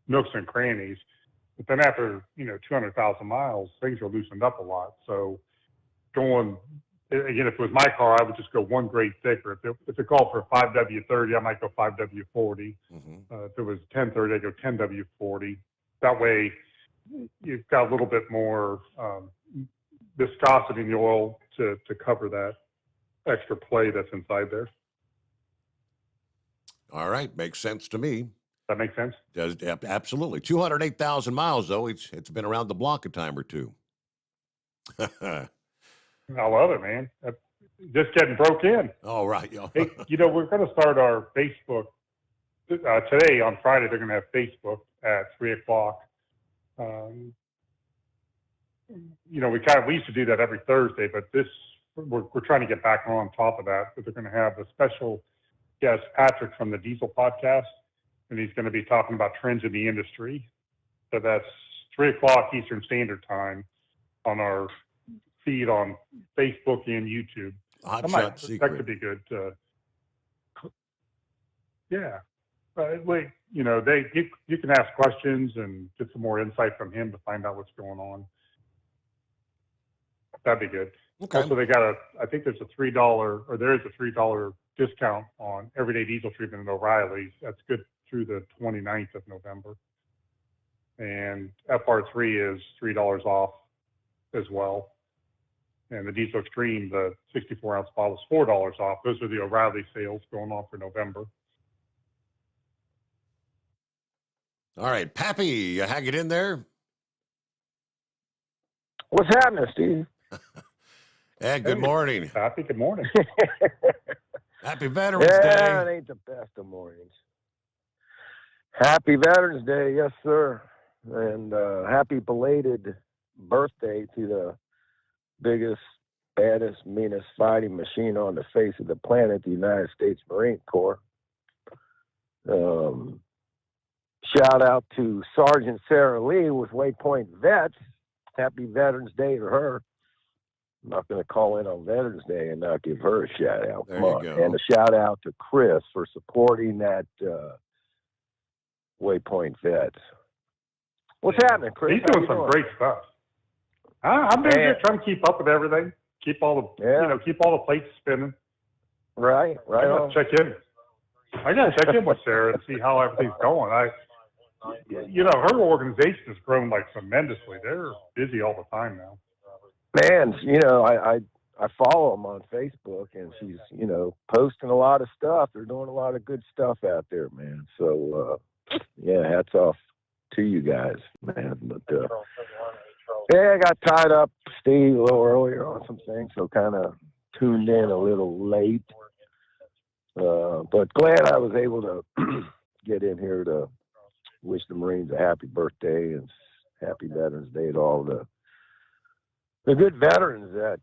nooks and crannies. But then after, 200,000 miles, things are loosened up a lot. So again, if it was my car, I would just go one grade thicker. If it called for 5W30, I might go 5W40. If it was 1030, I'd go 10W40. That way, you've got a little bit more viscosity in the oil to cover that extra play that's inside there. All right, makes sense to me. That makes sense? Does absolutely. 208,000 miles, though. It's been around the block a time or two. I love it, man. Just getting broke in. All right. Hey, we're going to start our Facebook today on Friday. They're going to have Facebook at 3:00. We used to do that every Thursday, but we're trying to get back on top of that. But they're going to have a special guest, Patrick from the Diesel Podcast, and he's going to be talking about trends in the industry. So that's 3:00 Eastern Standard Time on our feed on Facebook and YouTube. That could be good. Yeah. You can ask questions and get some more insight from him to find out what's going on. That'd be good. Okay. Also, I think there's a $3 discount on everyday diesel treatment at O'Reilly's. That's good through the 29th of November. And FR3 is $3 off as well. And the Diesel Extreme, the 64-ounce bottle, is $4 off. Those are the O'Reilly sales going on for November. All right, Pappy, you hanging in there? What's happening, Steve? Hey, good morning. Pappy, good morning. Happy Veterans Day. Yeah, it ain't the best of mornings. Happy Veterans Day, yes, sir. And happy belated birthday to the biggest, baddest, meanest fighting machine on the face of the planet, the United States Marine Corps. Shout out to Sergeant Sarah Lee with Waypoint Vets. Happy Veterans Day to her. I'm not going to call in on Veterans Day and not give her a shout out. There you go. And a shout out to Chris for supporting that Waypoint Vets. What's happening, Chris? He's doing some great stuff. I'm doing good, trying to keep up with everything. Keep all the keep all the plates spinning. Right. I gotta check in. With Sarah and see how everything's going. Her organization has grown like tremendously. They're busy all the time now. Man, I follow them on Facebook, and she's, posting a lot of stuff. They're doing a lot of good stuff out there, man. So, hats off to you guys, man. But, I got tied up, Steve, a little earlier on some things, so kind of tuned in a little late. But glad I was able to get in here to wish the Marines a happy birthday and happy Veterans Day to all the good veterans that,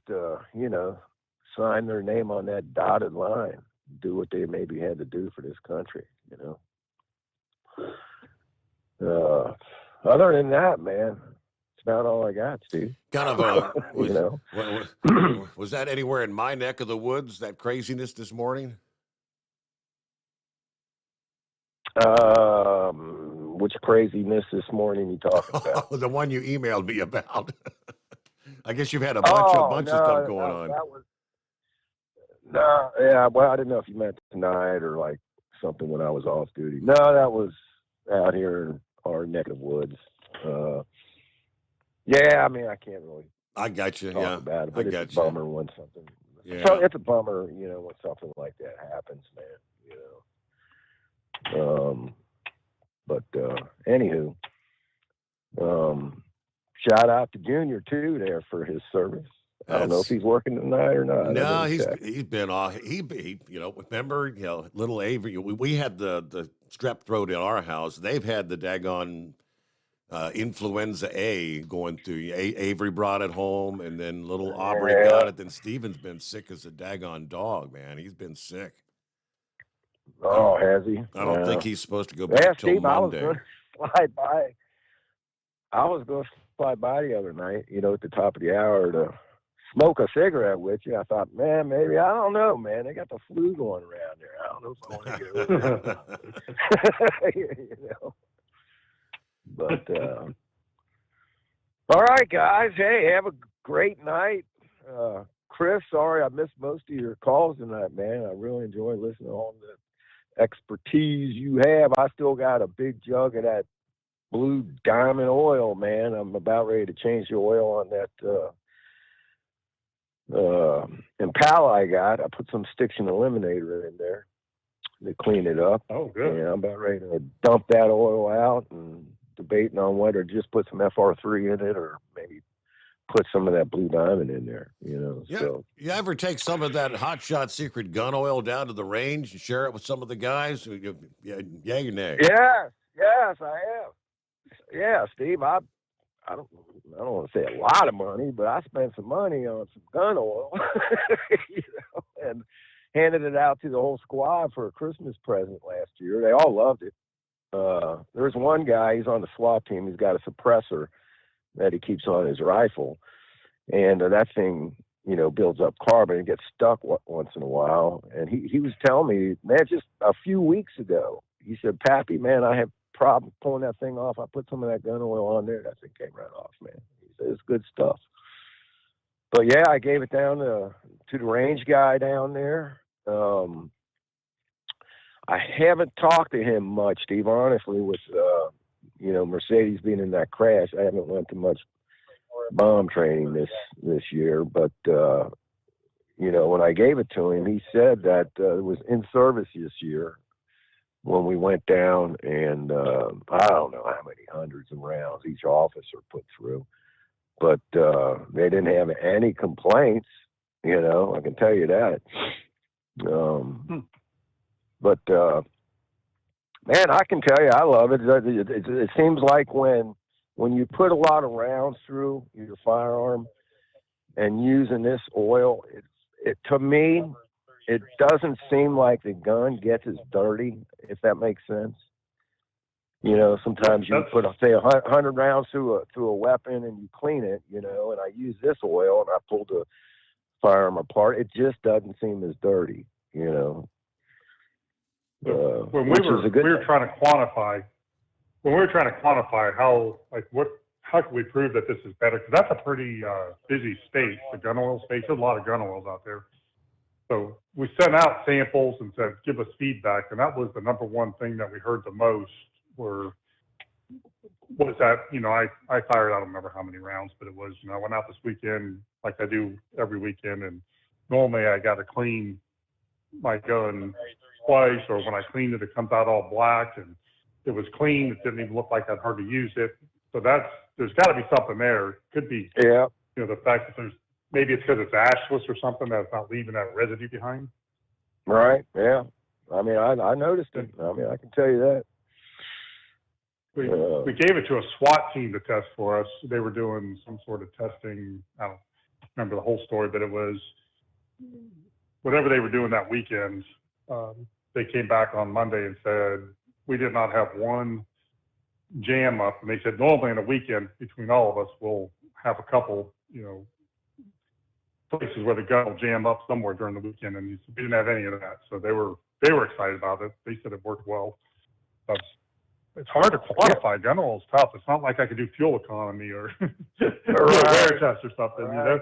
signed their name on that dotted line, do what they maybe had to do for this country, Other than that, man, it's about all I got, Steve. Kind of was that anywhere in my neck of the woods, that craziness this morning? Which craziness this morning you talking about? The one you emailed me about. I guess you've had a bunch of stuff going on. Well, I didn't know if you meant tonight or like something when I was off duty. No, that was out here in our neck of the woods. I mean, I can't really. I got you. Talk about it, but it's a bummer when something. Yeah. So it's a bummer, when something like that happens, man. Anywho, shout out to Junior too there for his service. I don't know if he's working tonight or not. No, he's been off. He remember, little Avery. We had the strep throat in our house. They've had the daggone influenza A going through. Avery brought it home, and then little Aubrey got it. Then Steven's been sick as a daggone dog, man. He's been sick. Oh, has he? I don't think he's supposed to go back till Steve, Monday. I was going to fly by the other night, at the top of the hour to smoke a cigarette with you. I thought, man, maybe, I don't know, man. They got the flu going around there. I don't know if I want to go. But, all right, guys. Hey, have a great night. Chris, sorry I missed most of your calls tonight, man. I really enjoy listening to all the expertise you have. I still got a big jug of that Blue Diamond oil, man. I'm about ready to change the oil on that Impala I got. I put some Stiction Eliminator in there to clean it up. Oh, good. Yeah, I'm about ready to dump that oil out and debating on whether to just put some FR3 in it or maybe put some of that Blue Diamond in there, Yeah. So You ever take some of that Hot Shot Secret gun oil down to the range and share it with some of the guys? Yay or nay? Yes, I have. Yeah, Steve, I don't want to say a lot of money, but I spent some money on some gun oil, and handed it out to the whole squad for a Christmas present last year. They all loved it. There's one guy, he's on the SWAT team. He's got a suppressor that he keeps on his rifle, and that thing, builds up carbon and gets stuck once in a while. And he was telling me, man, just a few weeks ago, he said, Pappy, man, I have problem pulling that thing off. I put some of that gun oil on there. That thing came right off, man. He said, it's good stuff. But yeah, I gave it down to the range guy down there. I haven't talked to him much, Steve, honestly, with, Mercedes being in that crash. I haven't went to much bomb training this year, but you know, when I gave it to him, he said that it was in service this year when we went down, and I don't know how many hundreds of rounds each officer put through, but they didn't have any complaints. You know, I can tell you that. But man, I can tell you, I love it. It seems like when you put a lot of rounds through your firearm and using this oil, it to me, it doesn't seem like the gun gets as dirty, if that makes sense. You know, sometimes you put, say, 100 rounds through a weapon and you clean it, you know, and I use this oil and I pull the firearm apart. It just doesn't seem as dirty, you know. When we were trying to quantify how, like, how can we prove that this is better? Because that's a pretty busy space, the gun oil space. There's a lot of gun oils out there. So we sent out samples and said, give us feedback. And that was the number one thing that we heard the most was that, you know, I fired, I don't remember how many rounds, but it was, you know, I went out this weekend like I do every weekend. And normally I got to clean my gun twice, or when I cleaned it, it comes out all black, and it was clean. It didn't even look like I'd hardly used it. So there's got to be something there. It could be, yeah, you know, the fact that maybe it's because it's ashless or something that's not leaving that residue behind. Right. Yeah. I mean, I noticed it. I mean, I can tell you that. We gave it to a SWAT team to test for us. They were doing some sort of testing. I don't remember the whole story, but it was whatever they were doing that weekend. They came back on Monday and said, we did not have one jam up. And they said, normally in a weekend between all of us, we'll have a couple, you know, places where the gun will jam up somewhere during the weekend. And we didn't have any of that. So they were excited about it. They said it worked well. It's hard to quantify. Gun oil is tough. It's not like I could do fuel economy or wear test or something, you know?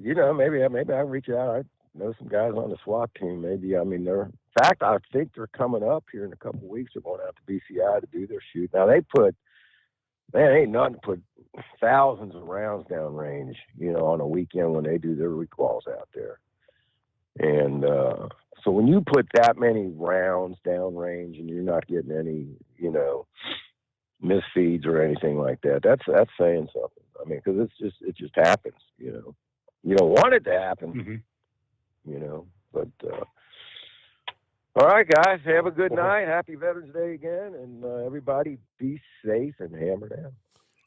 You know, maybe I reach out. I know some guys on the SWAT team. Maybe, I mean, in fact, I think they're coming up here in a couple of weeks. They're going out to BCI to do their shoot. Now, ain't nothing to put thousands of rounds down range, you know, on a weekend when they do their recalls out there. And so when you put that many rounds down range and you're not getting any, you know, misfeeds or anything like that, that's saying something. I mean, because it just happens, you know. You don't want it to happen, you know. But all right, guys, have a good night. Happy Veterans Day again, and everybody be safe and hammer down.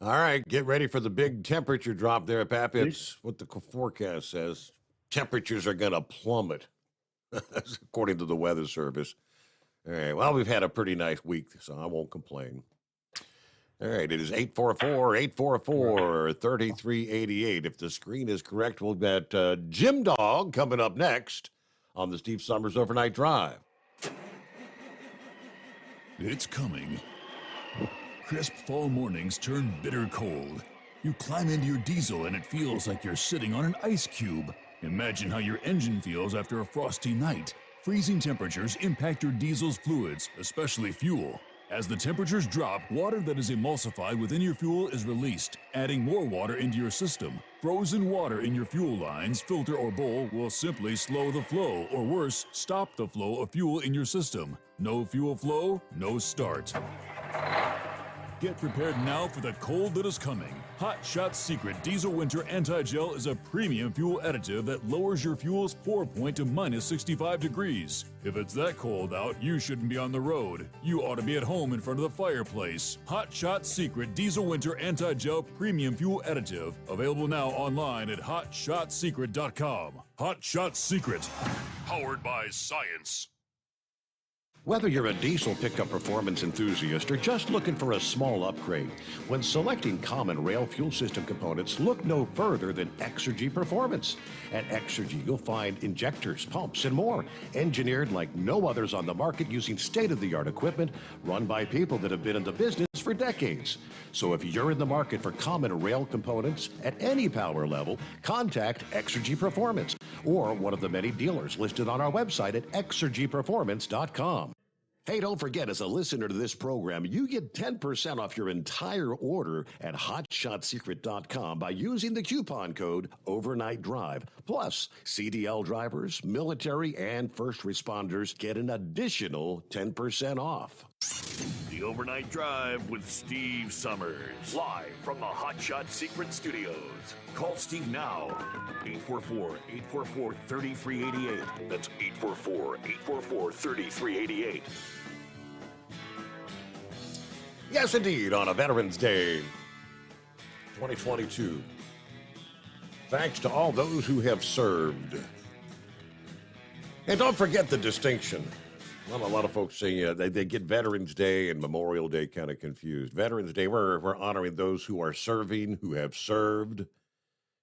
All right, get ready for the big temperature drop there, Pap. It's what the forecast says. Temperatures are going to plummet, according to the Weather Service. All right, well, we've had a pretty nice week, so I won't complain. All right, it is 844-3388. If the screen is correct, we'll get Jim Dog coming up next on the Steve Summers Overnight Drive. It's coming. Crisp fall mornings turn bitter cold. You climb into your diesel and it feels like you're sitting on an ice cube. Imagine how your engine feels after a frosty night. Freezing temperatures impact your diesel's fluids, especially fuel. As the temperatures drop, water that is emulsified within your fuel is released, adding more water into your system. Frozen water in your fuel lines, filter, or bowl will simply slow the flow, or worse, stop the flow of fuel in your system. No fuel flow, no start. Get prepared now for the cold that is coming. Hot Shot Secret Diesel Winter Anti-Gel is a premium fuel additive that lowers your fuel's pour point to minus 65 degrees. If it's that cold out, you shouldn't be on the road. You ought to be at home in front of the fireplace. Hot Shot Secret Diesel Winter Anti-Gel Premium Fuel Additive. Available now online at hotshotsecret.com. Hot Shot Secret. Powered by science. Whether you're a diesel pickup performance enthusiast or just looking for a small upgrade, when selecting common rail fuel system components, look no further than Exergy Performance. At Exergy, you'll find injectors, pumps, and more, engineered like no others on the market using state-of-the-art equipment run by people that have been in the business for decades. So if you're in the market for common rail components at any power level, contact Exergy Performance or one of the many dealers listed on our website at exergyperformance.com. Hey, don't forget, as a listener to this program, you get 10% off your entire order at hotshotsecret.com by using the coupon code Overnight Drive. Plus, CDL drivers, military, and first responders get an additional 10% off. The Overnight Drive with Steve Summers. Live from the Hot Shot Secret Studios. Call Steve now. 844-844-3388. That's 844-844-3388. Yes, indeed, on a Veterans Day 2022. Thanks to all those who have served. And don't forget the distinction. Well, a lot of folks say they get Veterans Day and Memorial Day kind of confused. Veterans Day, we're honoring those who are serving, who have served.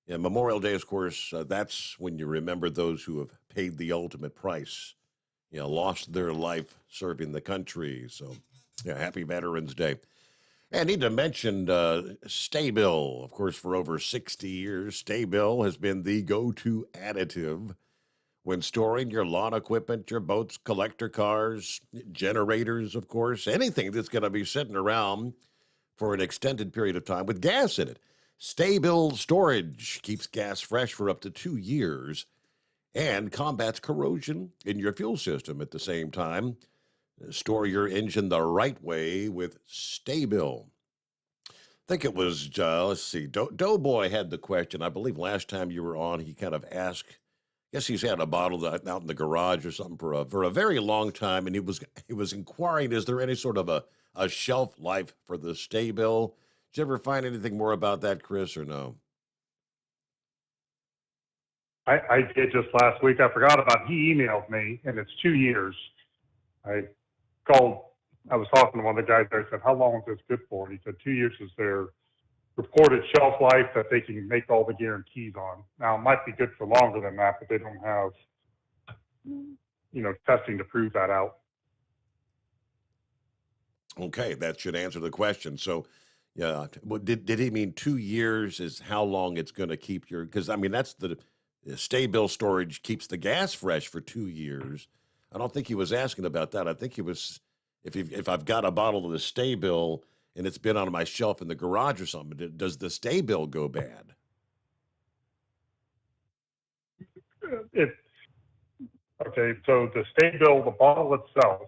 And Memorial Day, of course, that's when you remember those who have paid the ultimate price, lost their life serving the country. So, yeah, happy Veterans Day. And I need to mention Sta-Bil. Of course, for over 60 years, Sta-Bil has been the go-to additive when storing your lawn equipment, your boats, collector cars, generators, of course, anything that's going to be sitting around for an extended period of time with gas in it. Sta-Bil storage keeps gas fresh for up to 2 years and combats corrosion in your fuel system at the same time. Store your engine the right way with Sta-Bil. I think it was, let's see, Doughboy had the question. I believe last time you were on, he kind of asked, I guess he's had a bottle out in the garage or something for a very long time, and he was inquiring, is there any sort of a shelf life for the Sta-Bil? Did you ever find anything more about that, Chris, or no? I did just last week. I forgot about. He emailed me, and it's 2 years. I was talking to one of the guys there. I said, how long is this good for? And he said 2 years is their reported shelf life that they can make all the guarantees on. Now, it might be good for longer than that, but they don't have, testing to prove that out. Okay, that should answer the question. So, yeah, did he mean 2 years is how long it's going to keep your? Because I mean, that's the Sta-Bil storage keeps the gas fresh for 2 years. I don't think he was asking about that. I think he was, if I've got a bottle of the Sta-Bil and it's been on my shelf in the garage or something, does the Sta-Bil go bad? Okay, so the Sta-Bil, the bottle itself,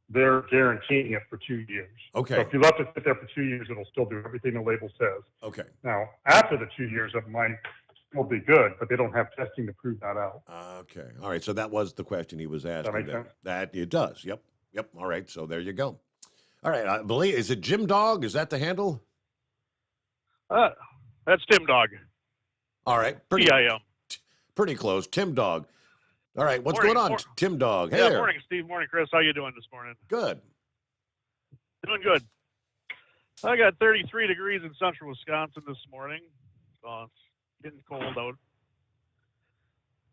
they're guaranteeing it for 2 years. Okay. So if you left it sit there for 2 years, it'll still do everything the label says. Okay. Now, after the 2 years, it might still be good, but they don't have testing to prove that out. Okay. All right. So that was the question he was asking. That make sense? That it does. Yep. All right. So there you go. All right. I believe, is it Jim Dog? Is that the handle? That's Tim Dog. All right. Pretty close. Tim Dog. All right. What's going on, Tim Dog? Hey there. Morning, Steve. Morning, Chris. How you doing this morning? Good. Doing good. I got 33 degrees in central Wisconsin this morning. So it's getting cold out.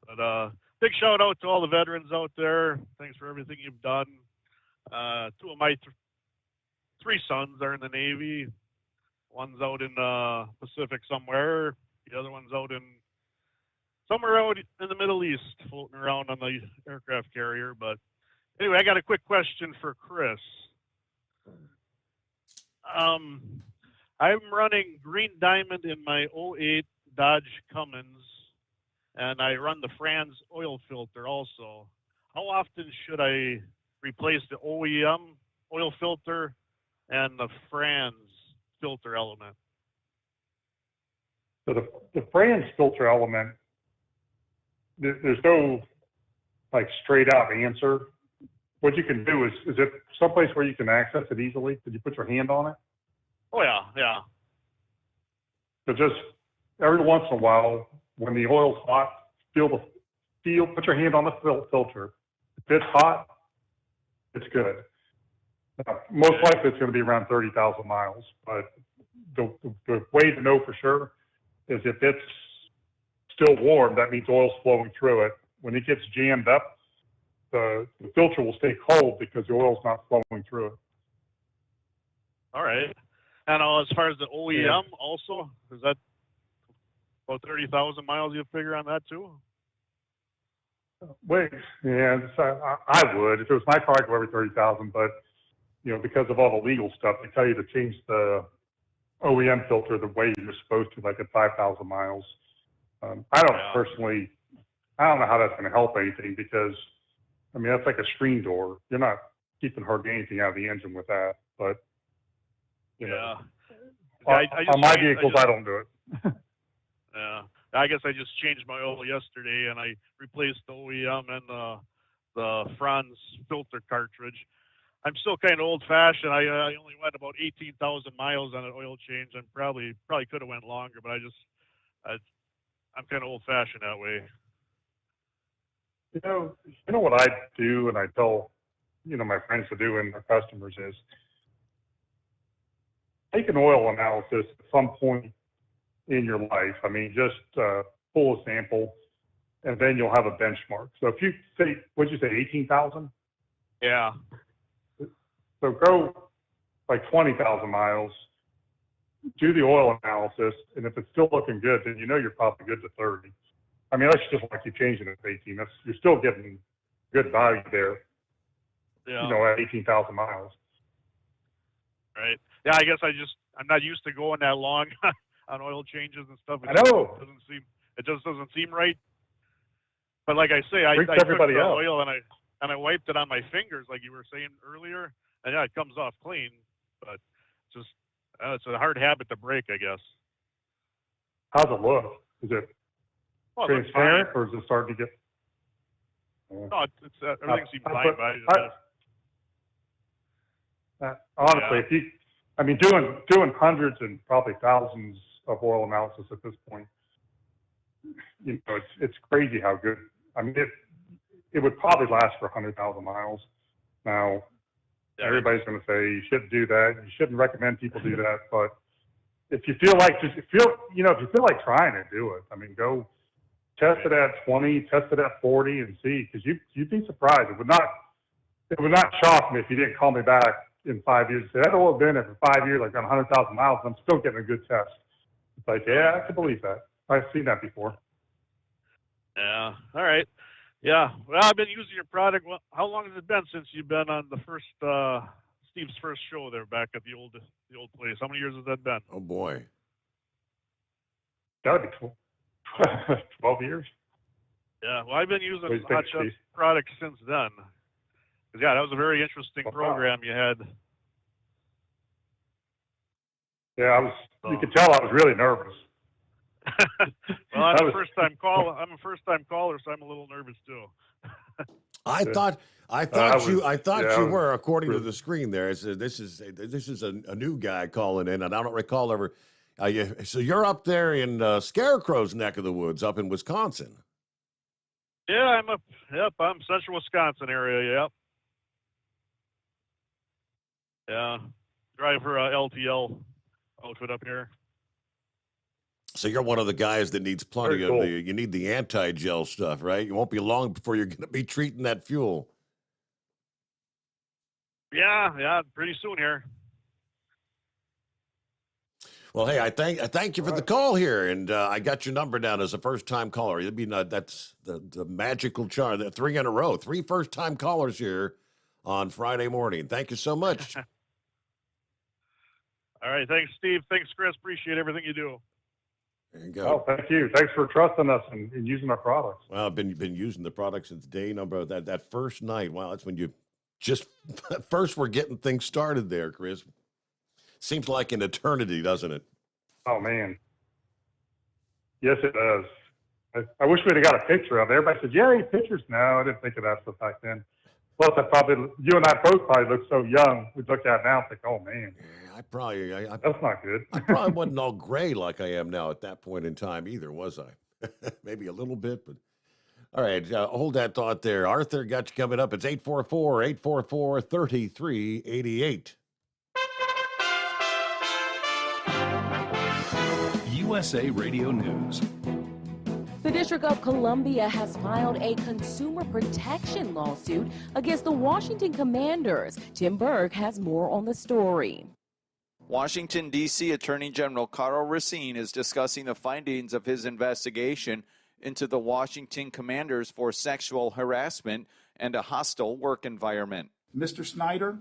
But big shout out to all the veterans out there. Thanks for everything you've done. Two of my three sons are in the Navy. One's out in the Pacific somewhere. The other one's out in somewhere out in the Middle East, floating around on the aircraft carrier. But anyway, I got a quick question for Chris. I'm running Green Diamond in my 08 Dodge Cummins, and I run the Franz oil filter also. How often should I replace the OEM oil filter and the Franz filter element? So the Franz filter element, there's no straight out answer. What you can do is it someplace where you can access it easily? Could you put your hand on it? Oh yeah. So just every once in a while, when the oil's hot, put your hand on the filter. If it's hot, it's good. Now, most likely it's going to be around 30,000 miles, but the way to know for sure is if it's still warm, that means oil's flowing through it. When it gets jammed up, the filter will stay cold because the oil's not flowing through it. All right. And as far as the OEM also, is that about 30,000 miles you figure on that too? Wait, yeah, I would. If it was my car, I'd go every 30,000. But because of all the legal stuff, they tell you to change the OEM filter the way you're supposed to, like at 5,000 miles. I don't personally. I don't know how that's going to help anything because, that's like a screen door. You're not keeping hardly anything out of the engine with that. But on my vehicles, I don't do it. Yeah. I guess I just changed my oil yesterday, and I replaced the OEM and the Franz filter cartridge. I'm still kind of old-fashioned. I only went about 18,000 miles on an oil change, and probably could have went longer, but I'm kind of old-fashioned that way. You know what I do, and I tell my friends to do and their customers is take an oil analysis at some point in your life. Just pull a sample, and then you'll have a benchmark. So if you say, what'd you say, 18,000? Yeah. So go like 20,000 miles, do the oil analysis, and if it's still looking good, then you're probably good to 30. That's just like you changing it to 18. You're still getting good value there. Yeah. At 18,000 miles. Right. Yeah. I guess I'm not used to going that long on oil changes and stuff. I know. It just doesn't seem right. But like I say, I took everybody the else. oil and I wiped it on my fingers, like you were saying earlier, and it comes off clean. But it's a hard habit to break, I guess. How's it look? Is it transparent, or is it starting to get? No, it's everything seems fine. Honestly, if you, doing hundreds and probably thousands of oil analysis at this point, it's crazy how good. It would probably last for 100,000 miles. Now, everybody's going to say you shouldn't do that. You shouldn't recommend people do that. But if you feel like trying to do it, go test it at 20, test it at 40, and see, because you'd be surprised. It would not shock me if you didn't call me back in 5 years and say, that oil been there for 5 years, like on 100,000 miles, and I'm still getting a good test. It's like, yeah, I can believe that. I've seen that before. Yeah. All right. Yeah. Well, I've been using your product. Well, how long has it been since you've been on the first Steve's first show there back at the old place? How many years has that been? Oh boy. That would be 12 years. Yeah. Well, I've been using Hot Shot's products since then. Yeah, that was a very interesting program you had. Yeah, you could tell I was really nervous. Well, I'm a first-time caller, so I'm a little nervous too. I thought you were, according to the screen there. This is a new guy calling in, and I don't recall ever. So you're up there in Scarecrow's neck of the woods, up in Wisconsin. Yeah, I'm central Wisconsin area. Yep. Yeah, drive for LTL outfit up here. So you're one of the guys that needs plenty of you need the anti-gel stuff, right? You won't be long before you're going to be treating that fuel. Yeah, pretty soon here. Well, hey, I thank you for the call here, and I got your number down as a first-time caller. It'd be that's the magical charm. 3 in a row, 3 first-time callers here on Friday morning. Thank you so much. All right, thanks, Steve. Thanks, Chris. Appreciate everything you do. There you go. Oh, thank you. Thanks for trusting us and using our products. Well, I've been using the product since day number that first night. Wow, that's when you just first were getting things started there, Chris. Seems like an eternity, doesn't it? Oh man. Yes, it does. I wish we'd have got a picture of it. Everybody said, "Yeah, any pictures?" No, I didn't think of that stuff back then. Plus, you and I both probably look so young. We look at it now and think, "Oh man." Yeah, that's not good. I probably wasn't all gray like I am now at that point in time either, was I? Maybe a little bit, but all right. Hold that thought there. Arthur got you coming up. It's 844-844-3388. USA Radio News. The District of Columbia has filed a consumer protection lawsuit against the Washington Commanders. Tim Berg has more on the story. Washington, D.C. Attorney General Karl Racine is discussing the findings of his investigation into the Washington Commanders for sexual harassment and a hostile work environment. Mr. Snyder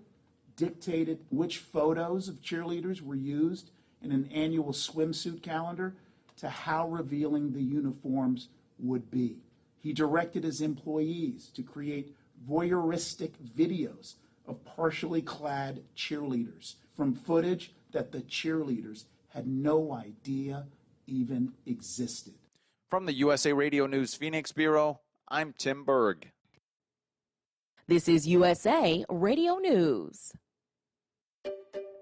dictated which photos of cheerleaders were used in an annual swimsuit calendar to how revealing the uniforms would be. He directed his employees to create voyeuristic videos of partially clad cheerleaders from footage that the cheerleaders had no idea even existed. From the USA Radio News Phoenix Bureau, I'm Tim Berg. This is USA Radio News.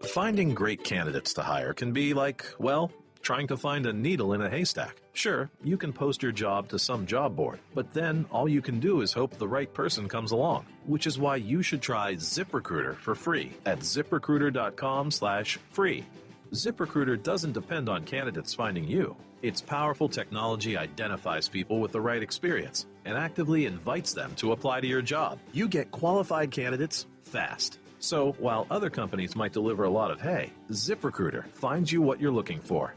Finding great candidates to hire can be like, well, trying to find a needle in a haystack. Sure, you can post your job to some job board, but then all you can do is hope the right person comes along, which is why you should try ZipRecruiter for free at ZipRecruiter.com/free. ZipRecruiter doesn't depend on candidates finding you. Its powerful technology identifies people with the right experience and actively invites them to apply to your job. You get qualified candidates fast. So while other companies might deliver a lot of hay, ZipRecruiter finds you what you're looking for.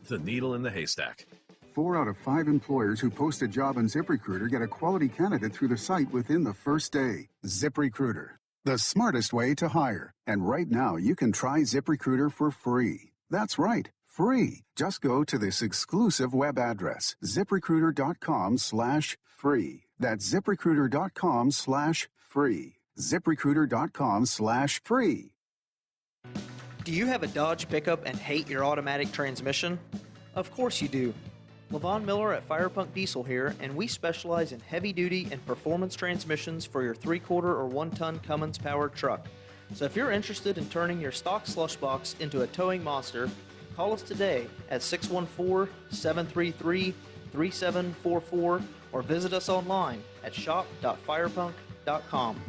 The needle in the haystack. 4 out of 5 employers who post a job on ZipRecruiter get a quality candidate through the site within the first day. ZipRecruiter, the smartest way to hire. And right now, you can try ZipRecruiter for free. That's right, free. Just go to this exclusive web address, ZipRecruiter.com/free. That's ZipRecruiter.com/free. ZipRecruiter.com/free. Do you have a Dodge pickup and hate your automatic transmission? Of course you do. Levon Miller at Firepunk Diesel here, and we specialize in heavy-duty and performance transmissions for your 3/4 or 1-ton Cummins-powered truck. So if you're interested in turning your stock slush box into a towing monster, call us today at 614-733-3744 or visit us online at shop.firepunk.com.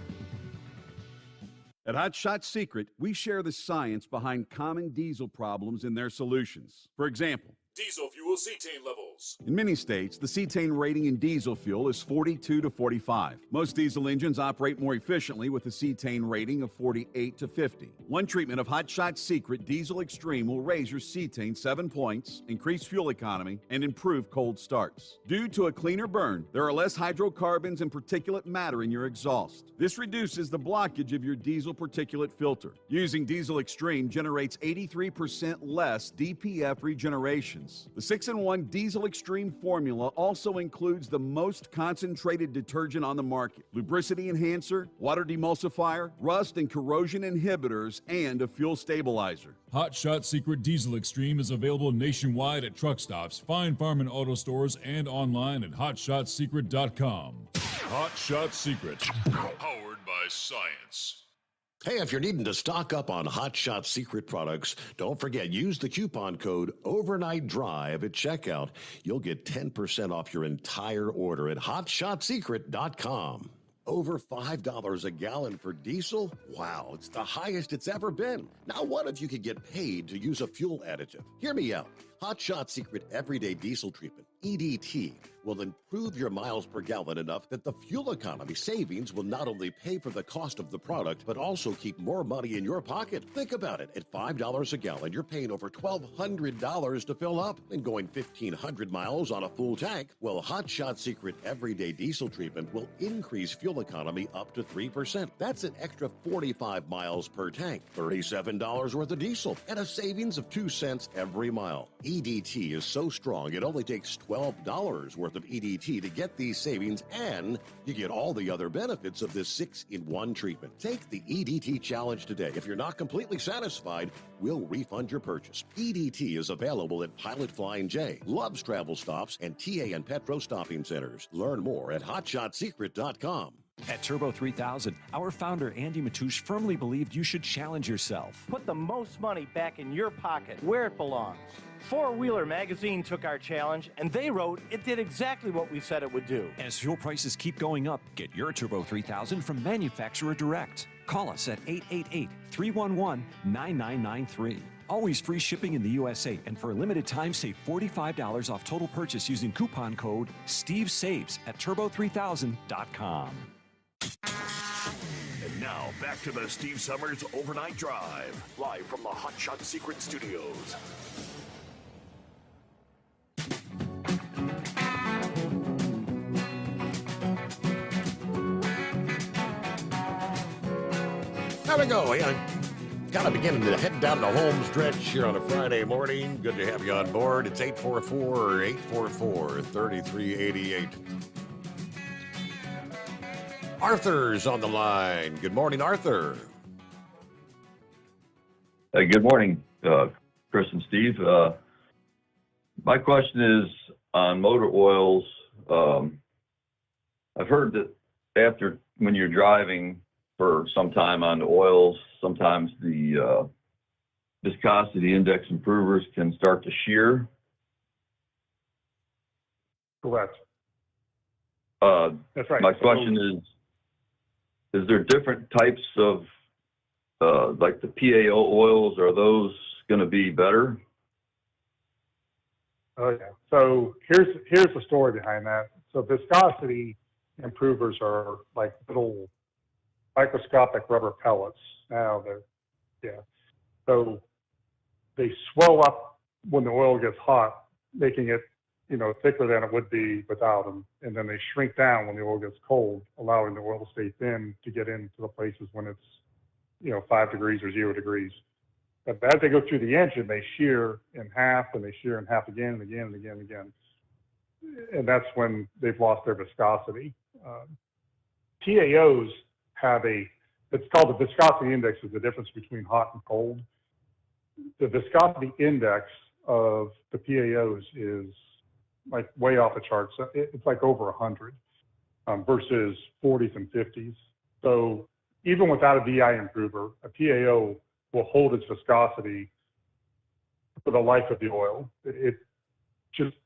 At Hot Shot Secret, we share the science behind common diesel problems and their solutions. For example, Diesel fuel cetane levels. in many states, the cetane rating in diesel fuel is 42 to 45. Most diesel engines operate more efficiently with a cetane rating of 48 to 50. One treatment of Hot Shot Secret Diesel Extreme will raise your cetane 7 points, increase fuel economy, and improve cold starts. Due to a cleaner burn, there are less hydrocarbons and particulate matter in your exhaust. This reduces the blockage of your diesel particulate filter. Using Diesel Extreme generates 83% less DPF regeneration. The 6-in-1 Diesel Extreme formula also includes the most concentrated detergent on the market, lubricity enhancer, water demulsifier, rust and corrosion inhibitors, and a fuel stabilizer. Hot Shot Secret Diesel Extreme is available nationwide at truck stops, fine farm and auto stores, and online at hotshotsecret.com. Hot Shot Secret, powered by science. Hey, if you're needing to stock up on Hot Shot Secret products, don't forget, use the coupon code Overnight Drive at checkout. You'll get 10% off your entire order at hotshotsecret.com. Over $5 a gallon for diesel? Wow, it's the highest it's ever been. Now, what if you could get paid to use a fuel additive? Hear me out. Hot Shot Secret Everyday Diesel Treatment, EDT, will improve your miles per gallon enough that the fuel economy savings will not only pay for the cost of the product, but also keep more money in your pocket. Think about it. At $5 a gallon, you're paying over $1,200 to fill up and going 1,500 miles on a full tank. Well, Hot Shot Secret Everyday Diesel Treatment will increase fuel economy up to 3%. That's an extra 45 miles per tank, $37 worth of diesel, and a savings of 2 cents every mile. EDT is so strong, it only takes $12 worth of EDT to get these savings, and you get all the other benefits of this 6-in-1 treatment. Take the EDT challenge today. If you're not completely satisfied, we'll refund your purchase. EDT is available at Pilot Flying J, Love's Travel Stops, and TA and Petro Stopping Centers. Learn more at hotshotsecret.com. At Turbo 3000, our founder Andy Matouche firmly believed you should challenge yourself. Put the most money back in your pocket, where it belongs. Four Wheeler magazine took our challenge, and they wrote it did exactly what we said it would do. As fuel prices keep going up, get your Turbo 3000 from manufacturer direct. Call us at 888-311-9993. Always free shipping in the USA, and for a limited time, save $45 off total purchase using coupon code STEVESAVES at turbo3000.com. And now, back to the Steve Summers Overnight Drive, live from the Hot Shot Secret Studios. There we go. Yeah, kind of beginning to head down the home stretch here on a Friday morning. Good to have you on board. It's 844-844-3388. Arthur's on the line. Good morning, Arthur. Hey, good morning, Chris and Steve. My question is on motor oils. I've heard that when you're driving for some time on the oils, sometimes the viscosity index improvers can start to shear. Correct. That's right. My question is there different types of, like the PAO oils, are those going to be better? Okay. So here's the story behind that. So viscosity improvers are like little microscopic rubber pellets. So they swell up when the oil gets hot, making it, thicker than it would be without them. And then they shrink down when the oil gets cold, allowing the oil to stay thin to get into the places when it's, 5 degrees or 0 degrees. But as they go through the engine, they shear in half, and they shear in half again and again and again and again. And that's when they've lost their viscosity. PAOs have it's called the viscosity index, is the difference between hot and cold. The viscosity index of the PAOs is like way off the charts. It's like over 100 versus 40s and 50s. So even without a VI improver, a PAO will hold its viscosity for the life of the oil. It just,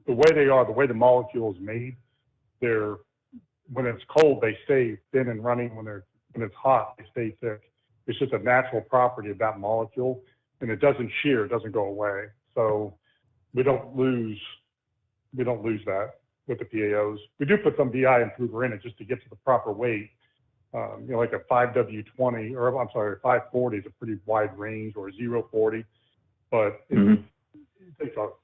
the way they are, the way the molecule is made, when it's cold, they stay thin and running. When it's hot, they stay thick. It's just a natural property of that molecule, and it doesn't shear, it doesn't go away. So we don't lose that with the PAOs. We do put some VI improver in it just to get to the proper weight. Like a 5W20, or I'm sorry, 540 is a pretty wide range, or a 040, but it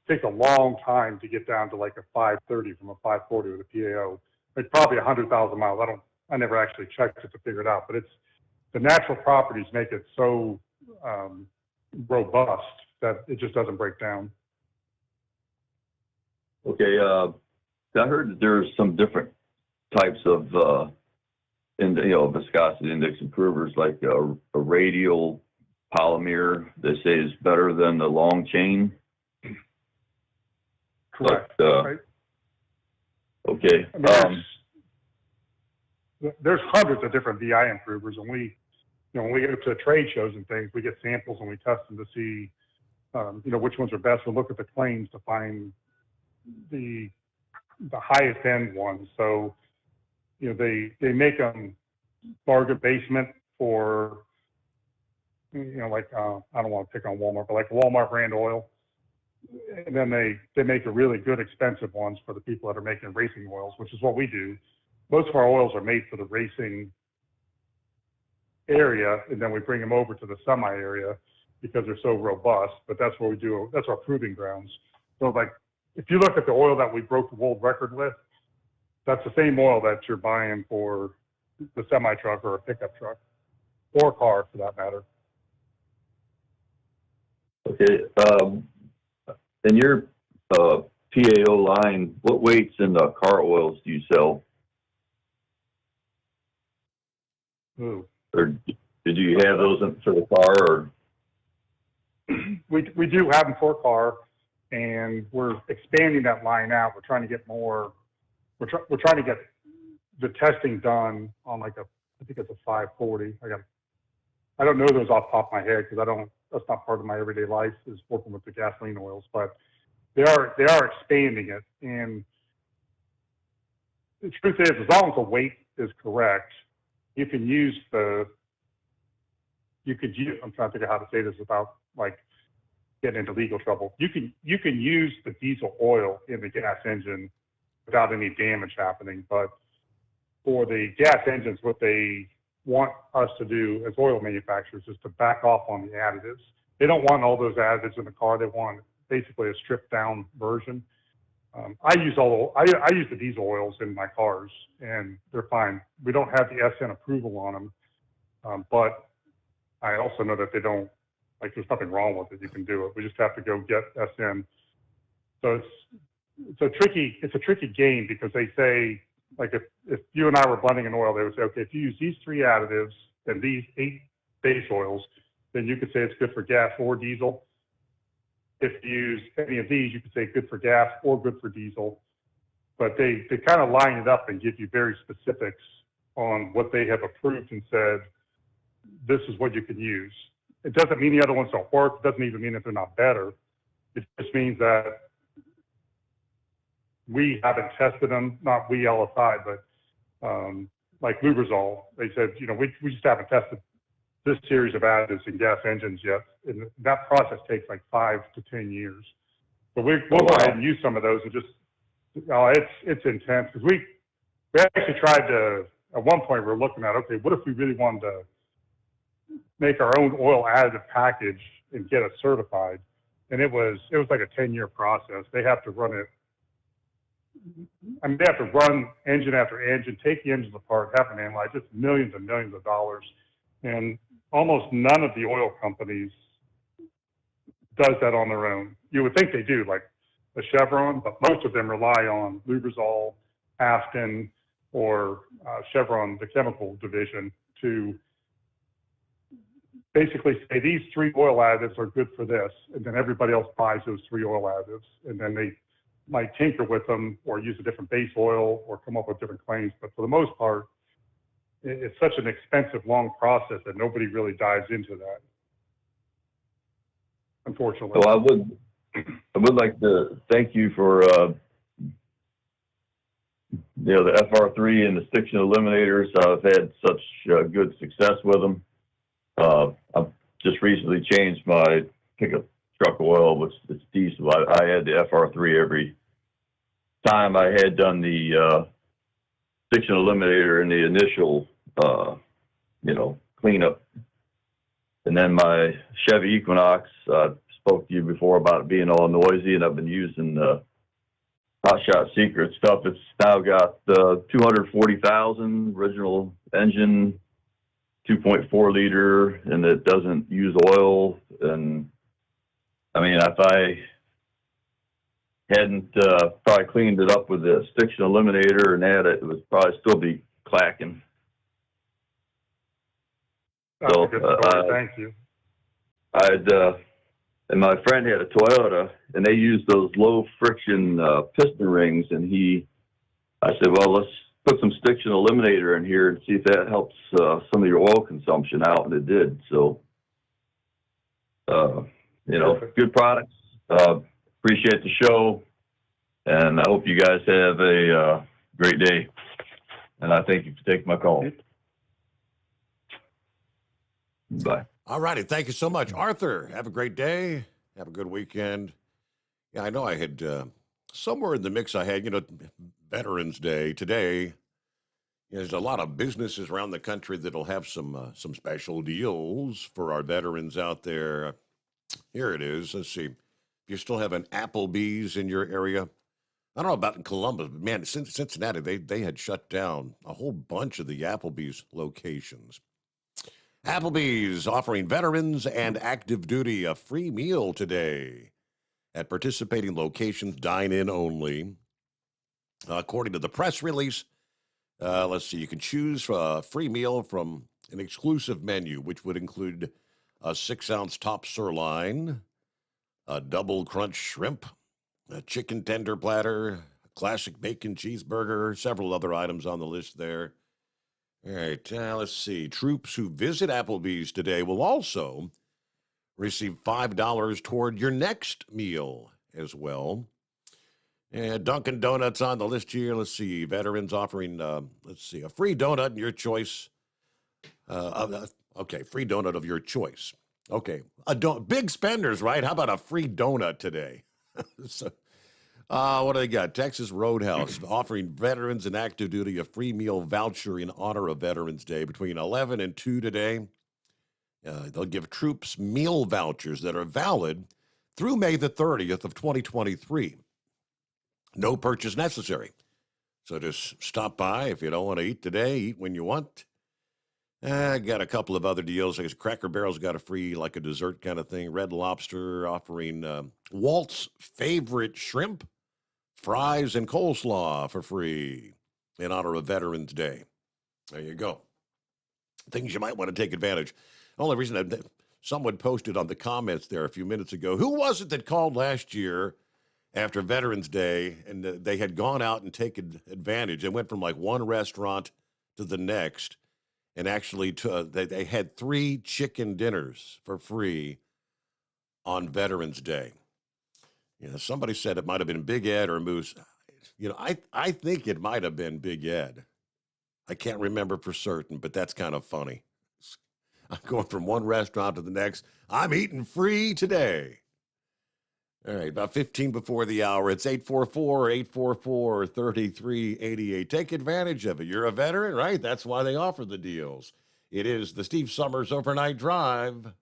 takes a long time to get down to like a 530 from a 540 with a PAO. Like probably 100,000 miles. I never actually checked it to figure it out, but it's the natural properties make it so robust that it just doesn't break down. Okay, I heard that there's some different types of viscosity index improvers, like a radial polymer, they say is better than the long chain. Correct. Right. Okay. There's hundreds of different VI improvers, and when we go to trade shows and things, we get samples and we test them to see, which ones are best. We look at the claims to find the highest end ones. So, they make them bargain basement for, like, I don't want to pick on Walmart, but like Walmart brand oil. And then they make the really good expensive ones for the people that are making racing oils, which is what we do. Most of our oils are made for the racing area, and then we bring them over to the semi area because they're so robust. But that's what we do. That's our proving grounds. So like, if you look at the oil that we broke the world record with, that's the same oil that you're buying for the semi truck or a pickup truck or car, for that matter. Okay. In your PAO line, what weights in the car oils do you sell? Ooh. Or did you have those for the car? Or? We do have them for car, and we're expanding that line out. We're trying to get more. We're trying to get the testing done on like I think it's a 540. I don't know those off the top of my head because that's not part of my everyday life, is working with the gasoline oils, but they are expanding it. And the truth is, as long as the weight is correct, you can use I'm trying to think of how to say this without like getting into legal trouble. You can use the diesel oil in the gas engine without any damage happening. But for the gas engines, what they want us to do as oil manufacturers is to back off on the additives. They don't want all those additives in the car. They want basically a stripped down version. I use the diesel oils in my cars, and they're fine. We don't have the SN approval on them. But I also know that they don't, like, there's nothing wrong with it. You can do it. We just have to go get SN. So it's a tricky game, because they say, like, if you and I were blending an oil, they would say, okay, if you use these 3 additives and these 8 base oils, then you could say it's good for gas or diesel. If you use any of these, you could say good for gas or good for diesel. But they kind of line it up and give you very specifics on what they have approved and said, this is what you can use. It doesn't mean the other ones don't work. It doesn't even mean that they're not better. It just means that we haven't tested them, not we LSI, but like Lubrizol, they said, we just haven't tested this series of additives in gas engines yet. And that process takes like 5 to 10 years. But we'll go ahead and use some of those and just, it's intense. Because we actually tried to, at one point we were looking at, okay, what if we really wanted to make our own oil additive package and get it certified? And it was like a 10-year process. They have to run it. They have to run engine after engine, take the engines apart, have them analyzed. It's millions and millions of dollars. And almost none of the oil companies does that on their own. You would think they do, like the Chevron, but most of them rely on Lubrizol, Afton, or Chevron, the chemical division, to basically say these 3 oil additives are good for this, and then everybody else buys those 3 oil additives, and then they might tinker with them or use a different base oil or come up with different claims. But for the most part, it's such an expensive, long process that nobody really dives into that, unfortunately. So I would like to thank you for the FR3 and the stiction eliminators. I've had such good success with them. I've just recently changed my pickup truck oil, which is diesel. I had the FR3 every time I had done the stiction eliminator in the initial, cleanup. And then my Chevy Equinox, spoke to you before about it being all noisy, and I've been using Hot Shot Secret stuff. It's now got 240,000 original engine, 2.4 liter, and it doesn't use oil. And I mean, if I hadn't probably cleaned it up with the stiction eliminator and that, it would probably still be clacking. That's a good story. Thank you. And my friend had a Toyota, and they used those low friction piston rings, and I said, well, let's put some stiction eliminator in here and see if that helps some of your oil consumption out, and it did. So, good products. Appreciate the show, and I hope you guys have a great day. And I thank you for taking my call. Bye. All righty. Thank you so much. Arthur, have a great day. Have a good weekend. Yeah, I know I had somewhere in the mix I had, Veterans Day today. There's a lot of businesses around the country that'll have some special deals for our veterans out there. Here it is. Let's see. If you still have an Applebee's in your area. I don't know about in Columbus, but man, since Cincinnati, they had shut down a whole bunch of the Applebee's locations. Applebee's offering veterans and active duty a free meal today at participating locations, dine-in only. According to the press release, let's see, you can choose a free meal from an exclusive menu, which would include a 6-ounce top sirloin, a double crunch shrimp, a chicken tender platter, a classic bacon cheeseburger, several other items on the list there. All right, let's see. Troops who visit Applebee's today will also receive $5 toward your next meal as well. And Dunkin' Donuts on the list here. Let's see. Veterans offering, a free donut in your choice. Free donut of your choice. Okay, big spenders, right? How about a free donut today? What do they got? Texas Roadhouse offering veterans and active duty a free meal voucher in honor of Veterans Day between 11 and 2 today. They'll give troops meal vouchers that are valid through May the 30th of 2023. No purchase necessary. So just stop by if you don't want to eat today. Eat when you want. I got a couple of other deals. I guess Cracker Barrel's got a free, like a dessert kind of thing. Red Lobster offering Walt's favorite shrimp, fries, and coleslaw for free in honor of Veterans Day. There you go. Things you might want to take advantage. The only reason someone posted on the comments there a few minutes ago, who was it that called last year after Veterans Day and they had gone out and taken advantage and went from like one restaurant to the next and actually they had 3 chicken dinners for free on Veterans Day. You know, somebody said it might have been Big Ed or Moose. You know, I think it might have been Big Ed. I can't remember for certain, but that's kind of funny. I'm going from one restaurant to the next. I'm eating free today. All right, about 15 before the hour. It's 844-844-3388. Take advantage of it. You're a veteran, right? That's why they offer the deals. It is the Steve Summers Overnight Drive.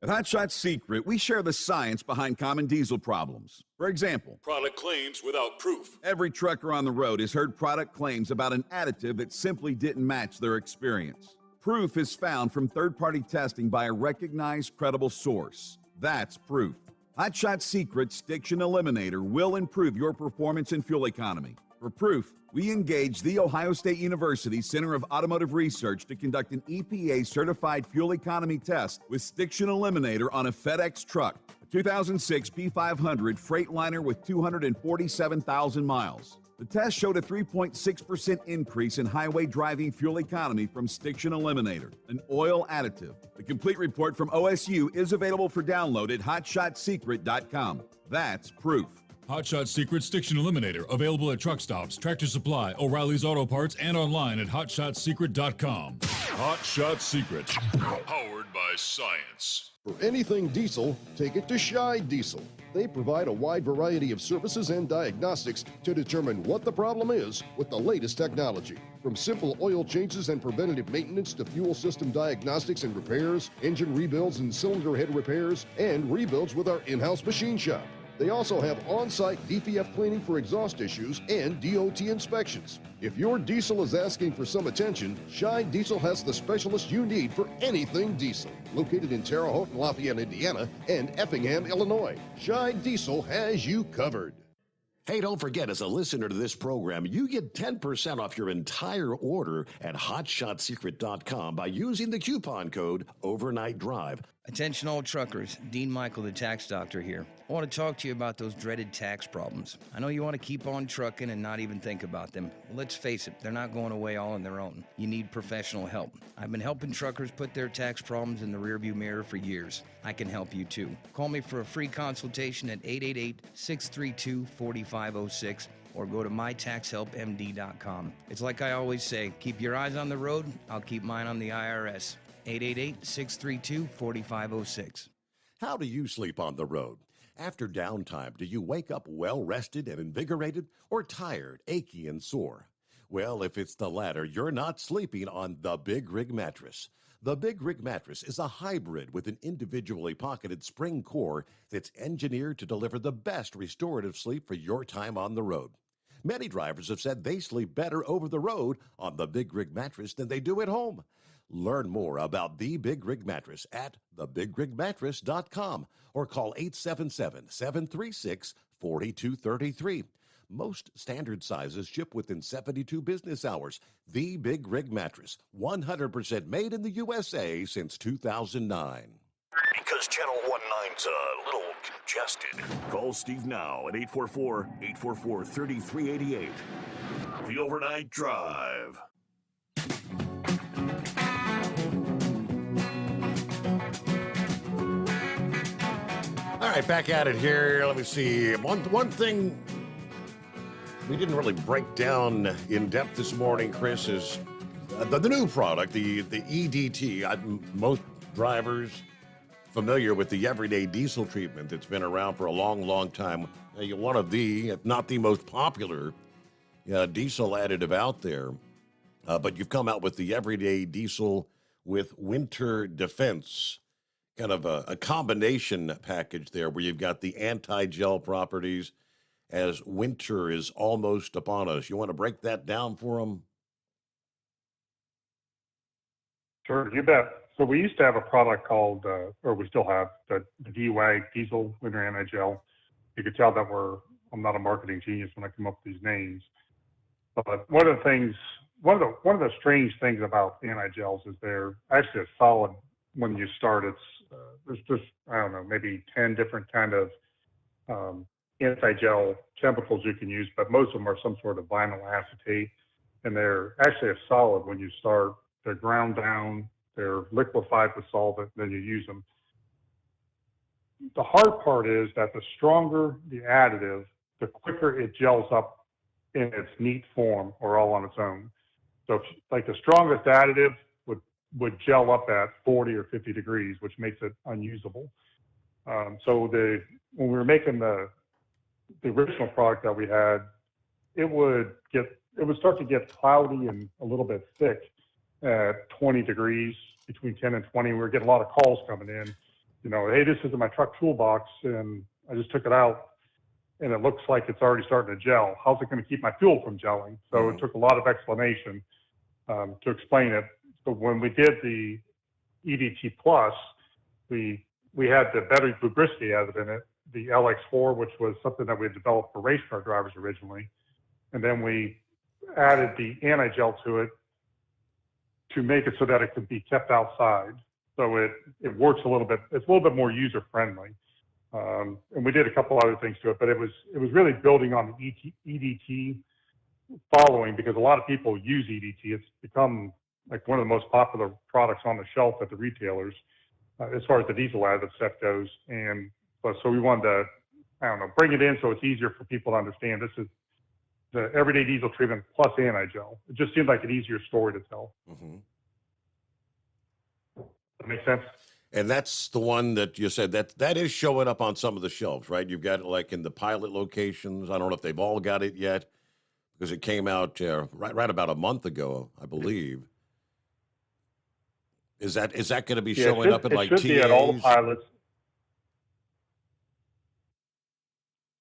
At Hot Shot Secret, we share the science behind common diesel problems. For example, Product claims without proof. every trucker on the road has heard product claims about an additive that simply didn't match their experience. Proof is found from third-party testing by a recognized, credible source. That's proof. Hot Shot Secret's Stiction Eliminator will improve your performance and fuel economy. For proof, we engaged the Ohio State University Center of Automotive Research to conduct an EPA-certified fuel economy test with Stiction Eliminator on a FedEx truck, a 2006 P500 Freightliner with 247,000 miles. The test showed a 3.6% increase in highway driving fuel economy from Stiction Eliminator, an oil additive. The complete report from OSU is available for download at hotshotsecret.com. That's proof. Hot Shot Secret Stiction Eliminator, available at truck stops, Tractor Supply, O'Reilly's Auto Parts, and online at hotshotsecret.com. Hot Shot Secret, powered by science. For anything diesel, take it to Shy Diesel. They provide a wide variety of services and diagnostics to determine what the problem is with the latest technology. From simple oil changes and preventative maintenance to fuel system diagnostics and repairs, engine rebuilds and cylinder head repairs, and rebuilds with our in-house machine shop. They also have on-site DPF cleaning for exhaust issues and DOT inspections. If your diesel is asking for some attention, Shy Diesel has the specialist you need for anything diesel. Located in Terre Haute and Lafayette, Indiana, and Effingham, Illinois, Shy Diesel has you covered. Hey, don't forget, as a listener to this program, you get 10% off your entire order at hotshotsecret.com by using the coupon code Overnight Drive. Attention all truckers, Dean Michael, the tax doctor here. I want to talk to you about those dreaded tax problems. I know you want to keep on trucking and not even think about them. Well, let's face it, they're not going away all on their own. You need professional help. I've been helping truckers put their tax problems in the rearview mirror for years. I can help you too. Call me for a free consultation at 888-632-4506 or go to mytaxhelpmd.com. It's like I always say, keep your eyes on the road, I'll keep mine on the IRS. 888-632-4506. How do you sleep on the road? After downtime, do you wake up well-rested and invigorated or tired, achy, and sore? Well, if it's the latter, you're not sleeping on the Big Rig Mattress. The Big Rig Mattress is a hybrid with an individually pocketed spring core that's engineered to deliver the best restorative sleep for your time on the road. Many drivers have said they sleep better over the road on the Big Rig Mattress than they do at home. Learn more about the Big Rig Mattress at thebigrigmattress.com or call 877-736-4233. Most standard sizes ship within 72 business hours. The Big Rig Mattress, 100% made in the USA since 2009. Because Channel 19's a little congested. Call Steve now at 844-844-3388. The Overnight Drive. All right, back at it here. Let me see. One thing we didn't really break down in depth this morning, Chris, is the new product, the EDT. Most drivers familiar with the everyday diesel treatment that's been around for a long, long time. One of the, if not the most popular diesel additive out there. But you've come out with the everyday diesel with winter defense. Kind of a combination package there where you've got the anti-gel properties as winter is almost upon us. You want to break that down for them? Sure, you bet. So we used to have a product called, or we still have, the DWAG, Diesel Winter Anti-Gel. You could tell that I'm not a marketing genius when I come up with these names. But one of the strange things about anti-gels is they're actually a solid when you start. There's just, I don't know, maybe 10 different kind of anti-gel chemicals you can use, but most of them are some sort of vinyl acetate, and they're actually a solid when you start. They're ground down, they're liquefied with solvent, then you use them. The hard part is that the stronger the additive, the quicker it gels up in its neat form or all on its own. So if, like the strongest additive would gel up at 40 or 50 degrees, which makes it unusable. So when we were making the original product that we had, it would start to get cloudy and a little bit thick at 20 degrees, between 10 and 20. We were getting a lot of calls coming in, hey, this is in my truck toolbox and I just took it out and it looks like it's already starting to gel. How's it going to keep my fuel from gelling? So it took a lot of explanation to explain it. So when we did the EDT Plus, we had the better lubricity additive in it, the LX4, which was something that we had developed for race car drivers originally. And then we added the anti-gel to it to make it so that it could be kept outside. So it works a little bit, it's a little bit more user friendly. And we did a couple other things to it, but it was really building on the EDT following, because a lot of people use EDT. It's become like one of the most popular products on the shelf at the retailers as far as the diesel additive stuff goes. And so we wanted to, bring it in so it's easier for people to understand. This is the everyday diesel treatment plus anti-gel. It just seemed like an easier story to tell. Mm-hmm. That make sense? And that's the one that you said that is showing up on some of the shelves, right? You've got it like in the pilot locations. I don't know if they've all got it yet, because it came out right about a month ago, I believe. Is that going to be showing up in like TAs? It should be at all the pilots.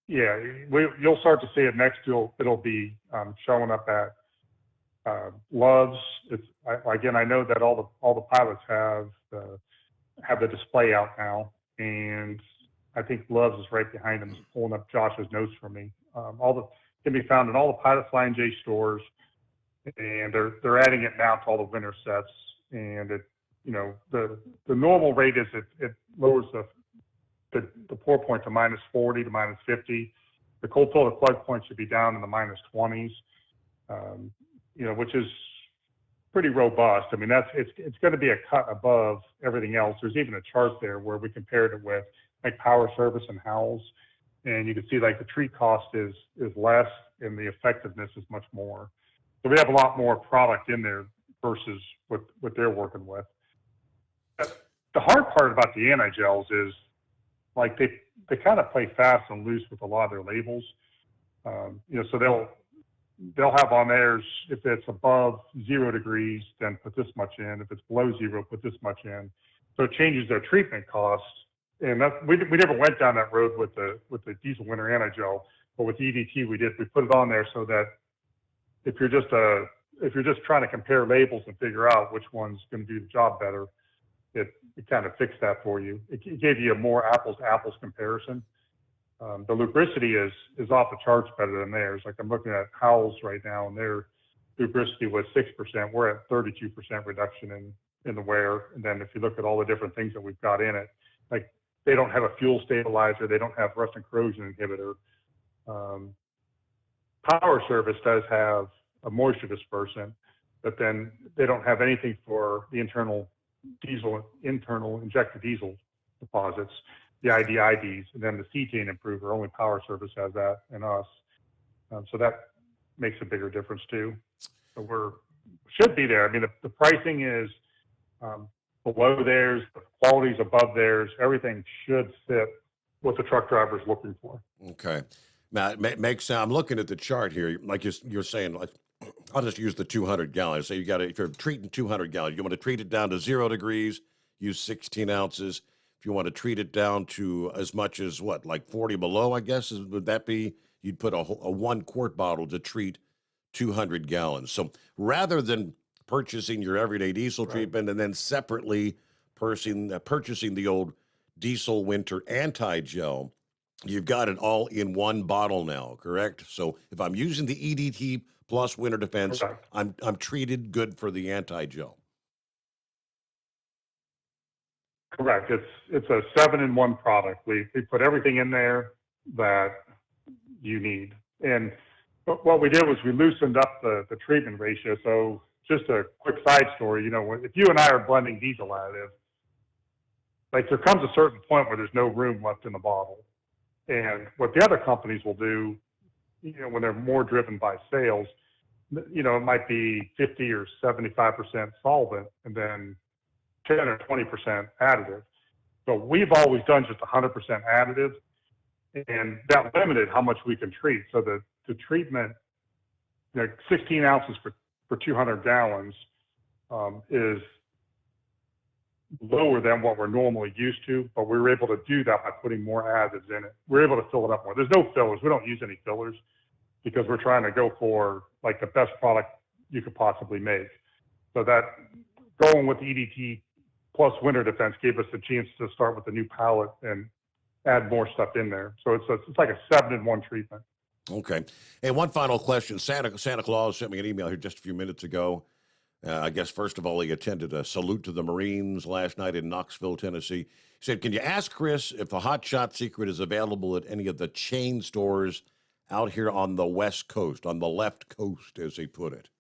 Yeah, you'll start to see it next. It'll be showing up at Love's. I know that all the pilots have the display out now, and I think Love's is right behind them, pulling up Josh's notes for me. Can be found in all the Pilot Flying J stores, and they're adding it now to all the winter sets. And the normal rate is it lowers the pour point to -40 to -50. The cold filter plug point should be down in the -20s, which is pretty robust. I mean, it's going to be a cut above everything else. There's even a chart there where we compared it with like Power Service and Howells, and you can see like the treat cost is less and the effectiveness is much more. So we have a lot more product in there versus what they're working with. The hard part about the anti-gels is like they kind of play fast and loose with a lot of their labels. So they'll have on theirs, if it's above 0 degrees, then put this much in. If it's below 0, put this much in. So it changes their treatment costs. And we never went down that road with the diesel winter anti-gel, but with EDT we put it on there so that if you're just trying to compare labels and figure out which one's going to do the job better, it kind of fixed that for you. It gave you a more apples to apples comparison. The lubricity is off the charts better than theirs. Like I'm looking at Howells right now, and their lubricity was 6%. We're at 32% reduction in the wear. And then if you look at all the different things that we've got in it, like they don't have a fuel stabilizer, they don't have rust and corrosion inhibitor. Power Service does have a moisture dispersant, but then they don't have anything for the internal injected diesel deposits, the IDs, and then the cetane improver. Only Power Service has that, and us. So that makes a bigger difference too. So should be there. I mean, the pricing is below theirs, the quality's above theirs. Everything should fit what the truck driver is looking for. Okay. Now, I'm looking at the chart here, like you're saying, like, I'll just use the 200 gallons. So if you're treating 200 gallons, you want to treat it down to 0 degrees, use 16 ounces. If you want to treat it down to as much as like 40 below, I guess, would that be, you'd put a 1 quart bottle to treat 200 gallons. So rather than purchasing your everyday diesel treatment and then separately purchasing the old diesel winter anti-gel. You've got it all in one bottle now, correct? So if I'm using the EDT plus winter defense, I'm treated good for the anti-gel. Correct. It's a 7-in-1 product. We put everything in there that you need. And what we did was we loosened up the treatment ratio. So just a quick side story, you know, if you and I are blending diesel additive, like there comes a certain point where there's no room left in the bottle. And what the other companies will do, you know, when they're more driven by sales, you know, it might be 50 or 75% solvent and then 10 or 20% additive. So we've always done just 100% additive, and that limited how much we can treat. So the treatment, you know, 16 ounces for 200 gallons is lower than what we're normally used to, but we were able to do that by putting more additives in it. We're able to fill it up more. There's no fillers. We don't use any fillers because we're trying to go for like the best product you could possibly make. So that going with EDT plus winter defense gave us a chance to start with a new palette and add more stuff in there. So it's like a 7-in-1 treatment. Okay. And one final question. Santa Claus sent me an email here just a few minutes ago. I guess, first of all, he attended a salute to the Marines last night in Knoxville, Tennessee. He said, can you ask Chris if a Hot Shot Secret is available at any of the chain stores out here on the West Coast, on the left coast, as he put it?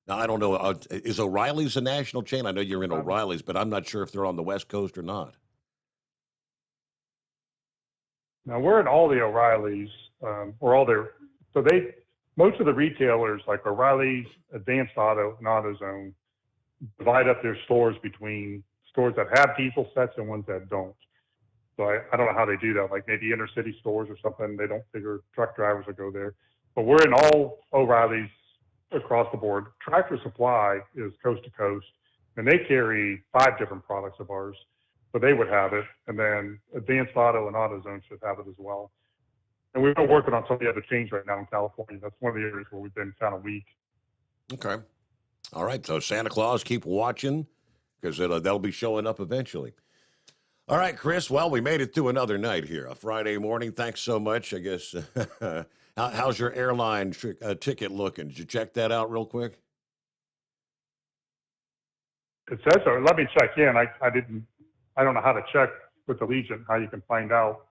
Now, I don't know. Is O'Reilly's a national chain? I know you're in O'Reilly's, but I'm not sure if they're on the West Coast or not. Now, we're in all the O'Reilly's, or all their, so most of the retailers like O'Reilly's, Advanced Auto, and AutoZone divide up their stores between stores that have diesel sets and ones that don't. So I don't know how they do that, like maybe inner city stores or something. They don't figure truck drivers will go there. But we're in all O'Reilly's across the board. Tractor Supply is coast to coast, and they carry 5 different products of ours. So they would have it, and then Advanced Auto and AutoZone should have it as well. And we've been working on some of the other chains right now in California. That's one of the areas where we've been kind of weak. Okay. All right. So Santa Claus, keep watching because they'll be showing up eventually. All right, Chris. Well, we made it through another night here, a Friday morning. Thanks so much. I guess. How's your airline ticket looking? Did you check that out real quick? It says so. Let me check in. I don't know how to check with Allegiant, how you can find out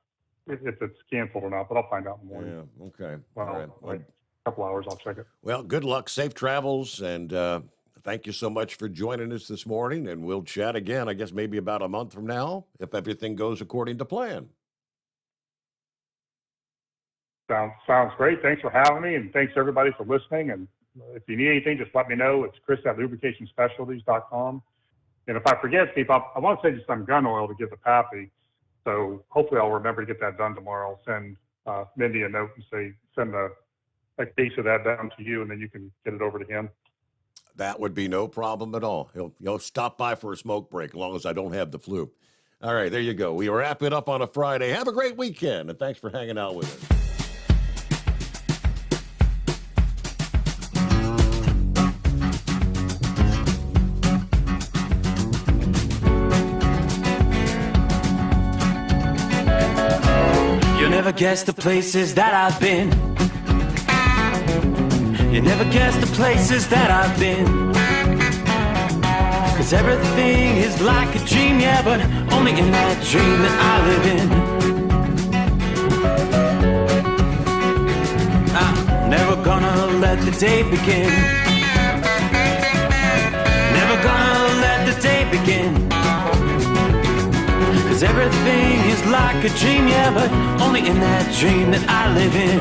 if it's canceled or not, but I'll find out in the morning. Yeah, okay. Well, all right. Like a couple hours, I'll check it. Well, good luck, safe travels, and thank you so much for joining us this morning, and we'll chat again, I guess maybe about a month from now, if everything goes according to plan. Sounds great. Thanks for having me, and thanks everybody for listening. And if you need anything, just let me know. It's chris@lubricationspecialties.com. And if I forget, Steve, I want to send you some gun oil to give the Pappy. So hopefully I'll remember to get that done tomorrow. I'll send Mindy a note and say, send a case of that down to you, and then you can get it over to him. That would be no problem at all. He'll stop by for a smoke break as long as I don't have the flu. All right, there you go. We wrap it up on a Friday. Have a great weekend, and thanks for hanging out with us. Never guess the places that I've been. You never guess the places that I've been. 'Cause everything is like a dream, yeah, but only in that dream that I live in. I'm never gonna let the day begin. Never gonna let the day begin. 'Cause everything is like a dream, yeah, but only in that dream that I live in.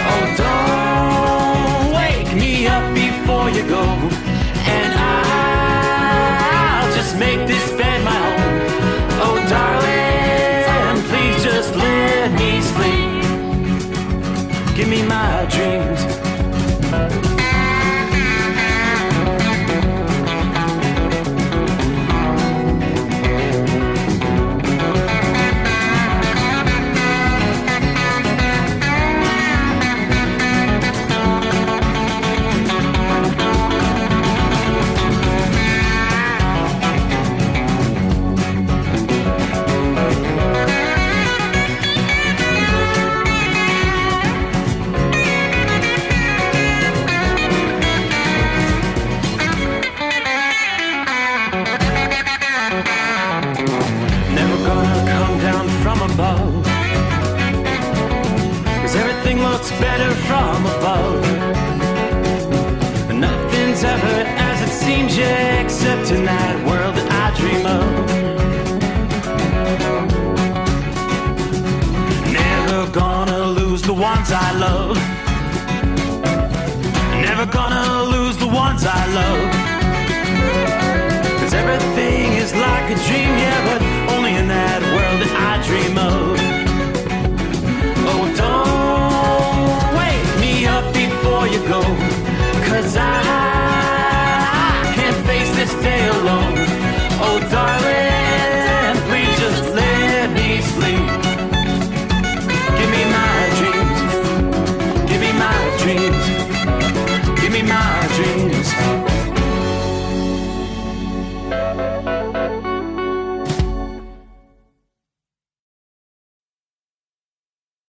Oh, don't wake me up before you go, and I'll just make this bed my home. Oh, darling, please just let me sleep. Give me my dreams. except in that world that I dream of. Never gonna lose the ones I love. Never gonna lose the ones I love. 'Cause everything is like a dream, yeah, but only in that world that I dream of. Oh, don't wake me up before you go, 'cause I can't face this day alone. Oh, darling, please just let me sleep. Give me my dreams. Give me my dreams. Give me my dreams.